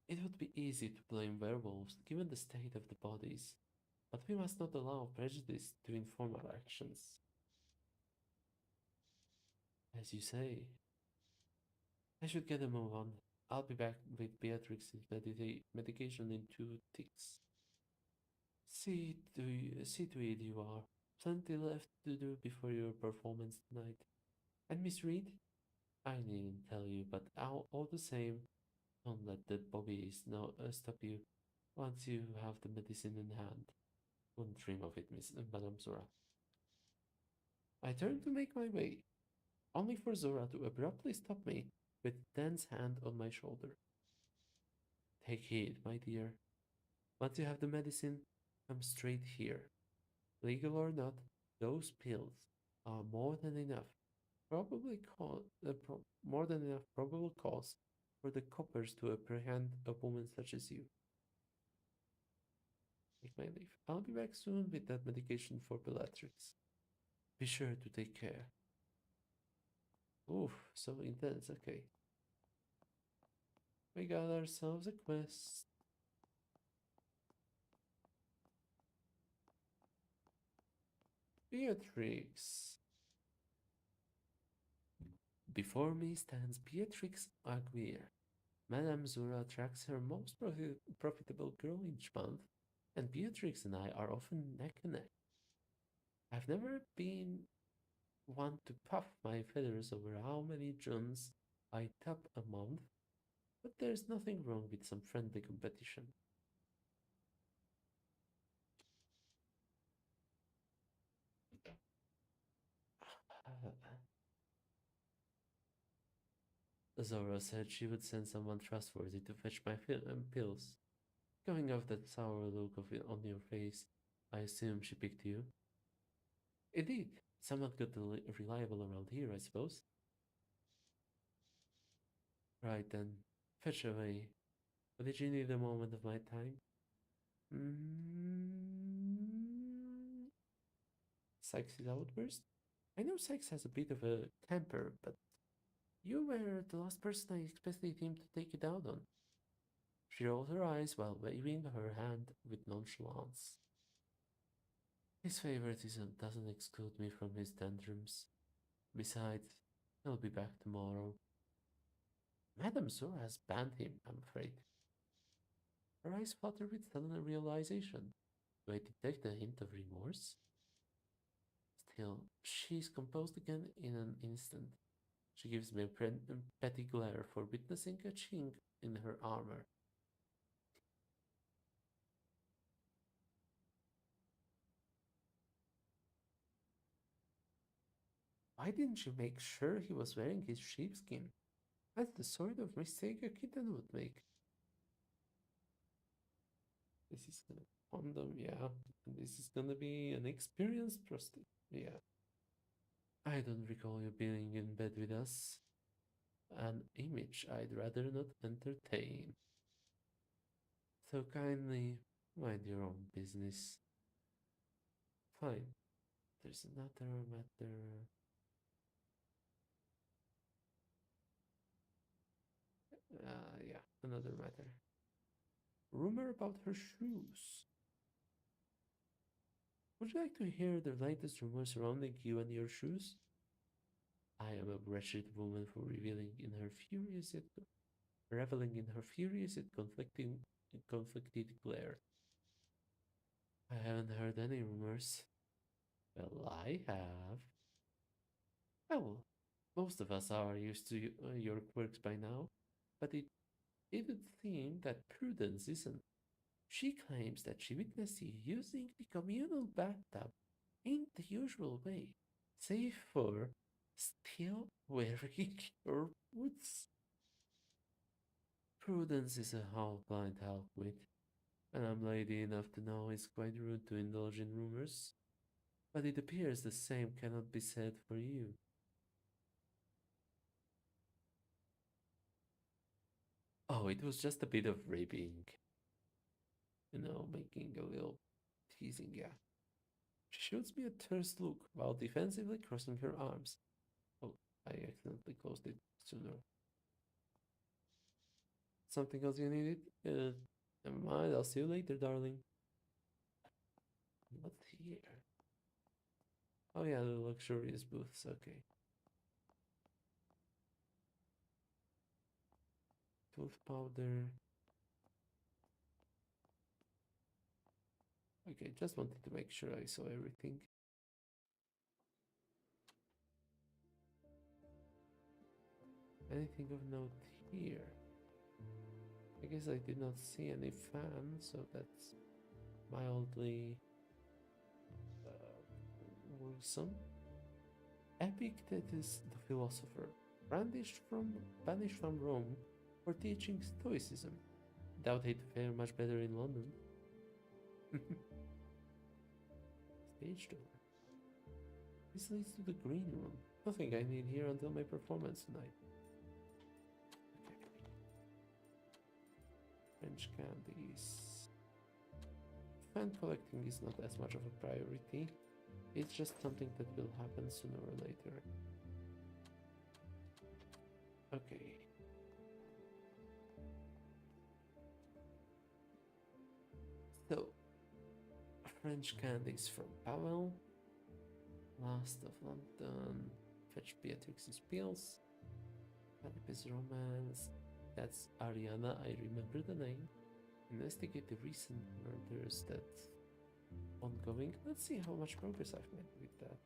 It would be easy to blame werewolves given the state of the bodies, but we must not allow prejudice to inform our actions. As you say, I should get a move on. I'll be back with Beatrix's medication in 2 ticks. See to it you are. Plenty left to do before your performance tonight. And Miss Reed, I needn't tell you, but all the same, don't let the bobbies stop you once you have the medicine in hand. Wouldn't dream of it, Madame Zora. I turned to make my way, only for Zora to abruptly stop me with a tense hand on my shoulder. Take heed, my dear. Once you have the medicine, come straight here. Legal or not, those pills are more than enough. More than enough probable cause for the coppers to apprehend a woman such as you. Take my leave. I'll be back soon with that medication for Bellatrix. Be sure to take care. Oof, so intense, okay. We got ourselves a quest. Beatrix. Before me stands Beatrix Aguirre. Madame Zura tracks her most profitable girl each month, and Beatrix and I are often neck and neck. I've never been one to puff my feathers over how many Juns I top a month, but there's nothing wrong with some friendly competition. Zora said she would send someone trustworthy to fetch my pills. Going off that sour look of it on your face, I assume she picked you. Indeed, someone good and reliable around here, I suppose. Right then, fetch away. But did you need a moment of my time? Mm. Sykes' outburst? I know Sykes has a bit of a temper, but you were the last person I expected him to take it out on. She rolled her eyes while waving her hand with nonchalance. His favoritism doesn't exclude me from his tantrums. Besides, he'll be back tomorrow. Madame Zora has banned him, I'm afraid. Her eyes flutter with sudden realization. Do I detect a hint of remorse? Still, she's composed again in an instant. She gives me a petty glare for witnessing a chink in her armor. Why didn't you make sure he was wearing his sheepskin? That's the sort of mistake a kitten would make. This is gonna condom, yeah. And this is gonna be an experienced prostitute, yeah. I don't recall you being in bed with us. an image I'd rather not entertain. So kindly mind your own business. Fine, there's another matter. Yeah, another matter. Rumor about her shoes. Would you like to hear the latest rumors surrounding you and your shoes? I am a wretched woman for reveling in her furious yet conflicted glare. I haven't heard any rumors. Well, I have. Well, most of us are used to your quirks by now, but it would seem that Prudence isn't. She claims that she witnessed you using the communal bathtub in the usual way, save for still wearing your boots. Prudence is a half blind, half wit, and I'm lady enough to know it's quite rude to indulge in rumors. But it appears the same cannot be said for you. Oh, it was just a bit of ribbing, making a little teasing, yeah. She shoots me a terse look while defensively crossing her arms. Oh, I accidentally closed it sooner. Something else you needed? Never mind, I'll see you later, darling. What's here? Oh yeah, the luxurious booths, okay. Tooth powder. Okay, just wanted to make sure I saw everything. Anything of note here? I guess I did not see any fan, so that's mildly worrisome. Epictetus the philosopher, banished from Rome for teaching Stoicism. Doubt he'd fare much better in London. Stage door. This leads to the green room. Nothing I need here until my performance tonight. Okay. French candies. Fan collecting is not as much of a priority. It's just something that will happen sooner or later. Okay. So, French candies from Pavel. Last of London. Fetch Beatrix's pills. Oedipus romance. That's Ariana, I remember the name. Investigate the recent murders that's ongoing. Let's see how much progress I've made with that.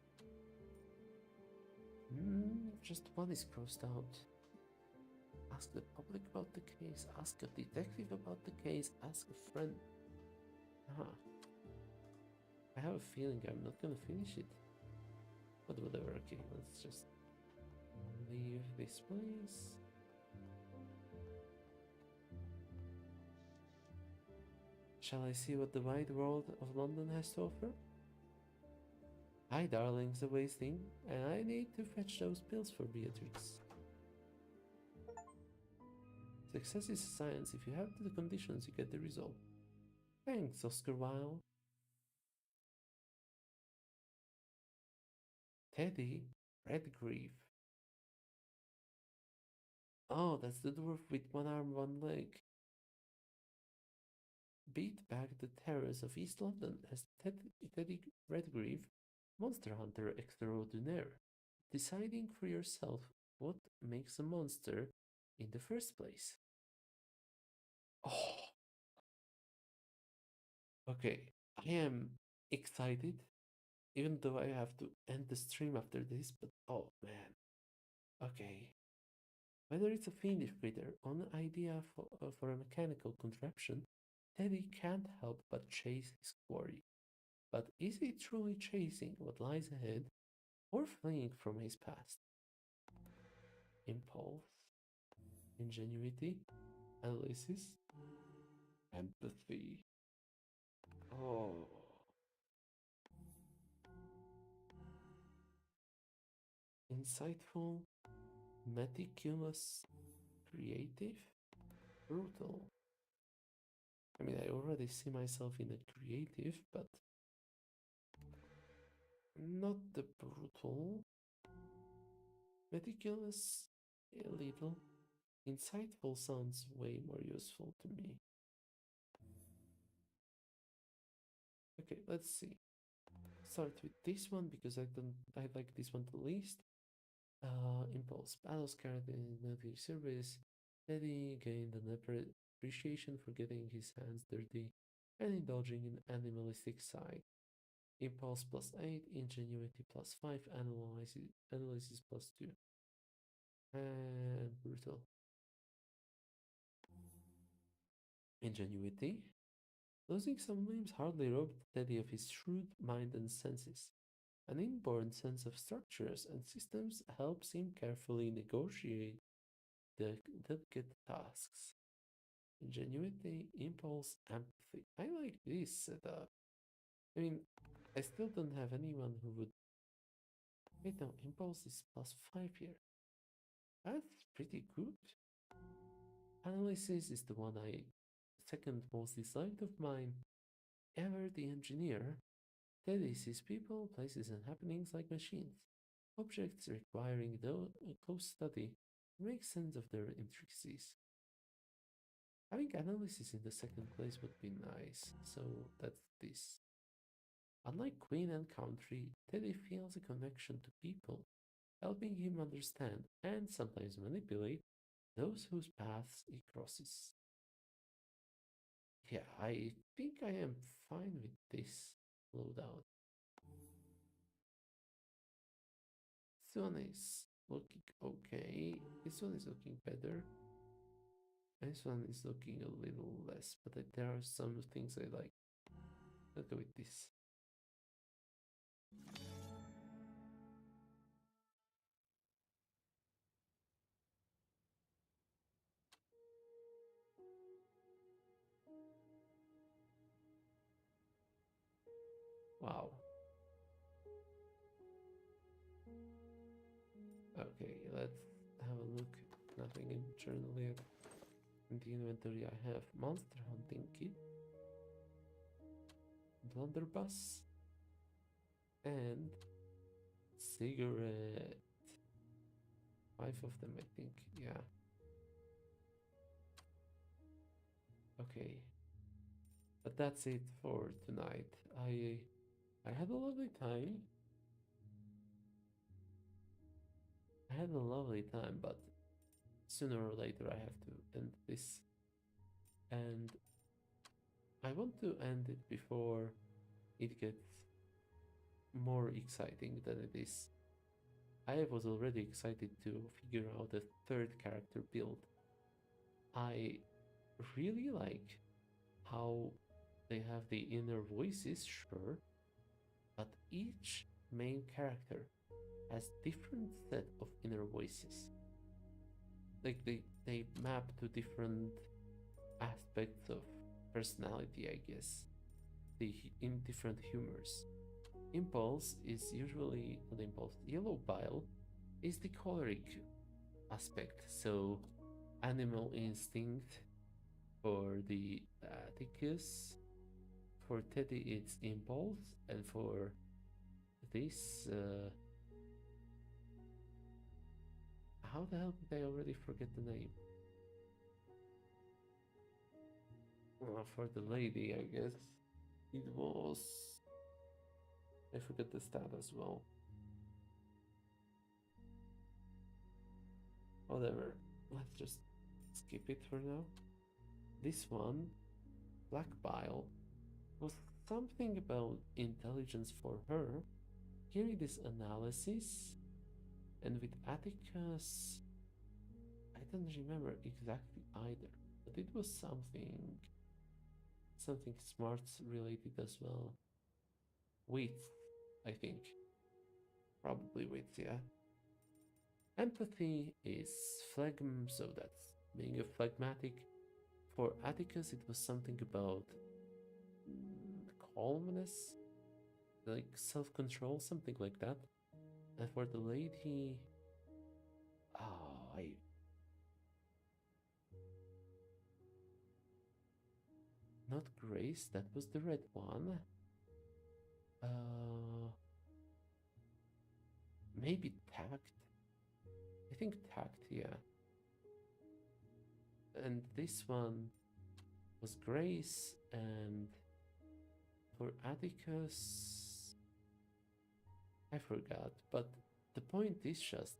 Just one is crossed out. Ask the public about the case. Ask a detective about the case. Ask a friend. I have a feeling I'm not gonna finish it. But whatever, okay, let's just leave this place. Shall I see what the wide world of London has to offer? Hi, darlings, the wasting, and I need to fetch those pills for Beatrix. Success is science. If you have the conditions, you get the result. Thanks, Oscar Wilde. Teddy Redgrave. Oh, that's the dwarf with one arm, one leg. Beat back the terrors of East London as Teddy Redgrave, monster hunter extraordinaire, deciding for yourself what makes a monster in the first place. Oh, okay. I am excited, even though I have to end the stream after this, but oh man. Okay. Whether it's a fiendish critter or an idea for a mechanical contraption, Teddy can't help but chase his quarry. But is he truly chasing what lies ahead or fleeing from his past? Impulse, ingenuity, analysis, empathy. Oh, insightful, Meticulous, creative, brutal. I mean, I already see myself in a creative, but not the brutal. Meticulous, a little. Insightful sounds way more useful to me. Okay, let's see. Start with this one because I like this one the least. Impulse battles carried in military service. Teddy gained an appreciation for getting his hands dirty and indulging in animalistic side. Impulse plus 8, ingenuity plus 5, analysis plus 2. And brutal. Ingenuity. Losing some limbs hardly robbed Teddy of his shrewd mind and senses. An inborn sense of structures and systems helps him carefully negotiate the delicate tasks. Ingenuity, impulse, empathy. I like this setup. I mean, I still don't have anyone who would. Wait, no, impulse is plus 5 here. That's pretty good. Analysis is the one I second most disliked of mine. Ever the engineer, Teddy sees people, places, and happenings like machines. Objects requiring close study to make sense of their intricacies. Having analysis in the second place would be nice, so that's this. Unlike Queen and Country, Teddy feels a connection to people, helping him understand and sometimes manipulate those whose paths he crosses. Yeah, I think I am fine with this loadout. This one is looking okay. This one is looking better. This one is looking a little less, but there are some things I like. Let's go with this. Wow. Okay, let's have a look. Nothing internally yet. In the inventory I have Monster Hunting Kit, Blunderbuss, and Cigarette. 5 of them, I think. Yeah. Okay. But that's it for tonight. I had a lovely time. I had a lovely time, but sooner or later I have to end this. And I want to end it before it gets more exciting than it is. I was already excited to figure out a third character build. I really like how they have the inner voices, sure, but each main character has different set of inner voices. Like they map to different aspects of personality, I guess. In different humors. Impulse is usually an impulse. Yellow bile is the choleric aspect. So animal instinct for the Atticus. For Teddy, it's impulse, and for this, how the hell did I already forget the name? For the lady, I guess it was. I forget the stat as well. Whatever. Let's just skip it for now. This one, Black Bile, was something about intelligence for her. Here it is analysis. And with Atticus, I don't remember exactly either. But it was something smarts related as well. Wit, I think. Probably wit, yeah. Empathy is phlegm, so that's being a phlegmatic. For Atticus, it was something about calmness, like self-control, something like that. And for the lady, 5. Not Grace, that was the red one. Maybe Tact. I think Tact, yeah. And this one was Grace, and for Atticus, I forgot. But the point is just,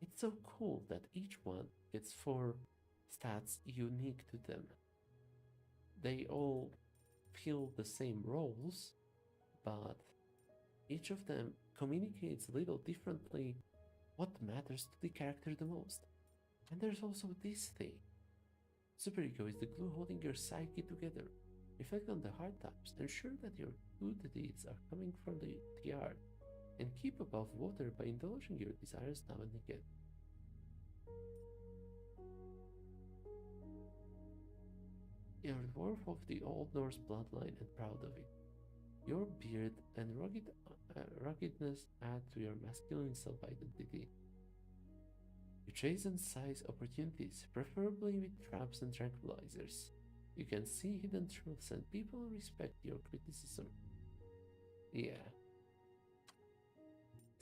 it's so cool that each one gets 4 stats unique to them. They all fill the same roles, but each of them communicates a little differently what matters to the character the most. And there's also this thing. Super ego is the glue holding your psyche together. Reflect on the hard times, ensure that your good deeds are coming from the heart, and keep above water by indulging your desires now and again. You're a dwarf of the Old Norse bloodline and proud of it. Your beard and ruggedness add to your masculine self-identity. You chase and seize opportunities, preferably with traps and tranquilizers. You can see hidden truths and people respect your criticism. Yeah.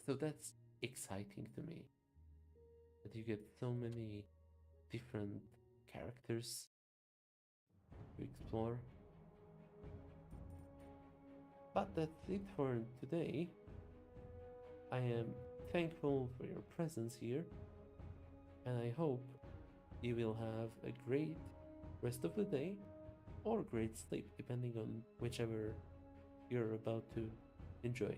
So that's exciting to me. That you get so many different characters to explore. But that's it for today. I am thankful for your presence here, and I hope you will have a great rest of the day or great sleep, depending on whichever you're about to enjoy.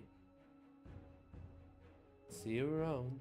See you around.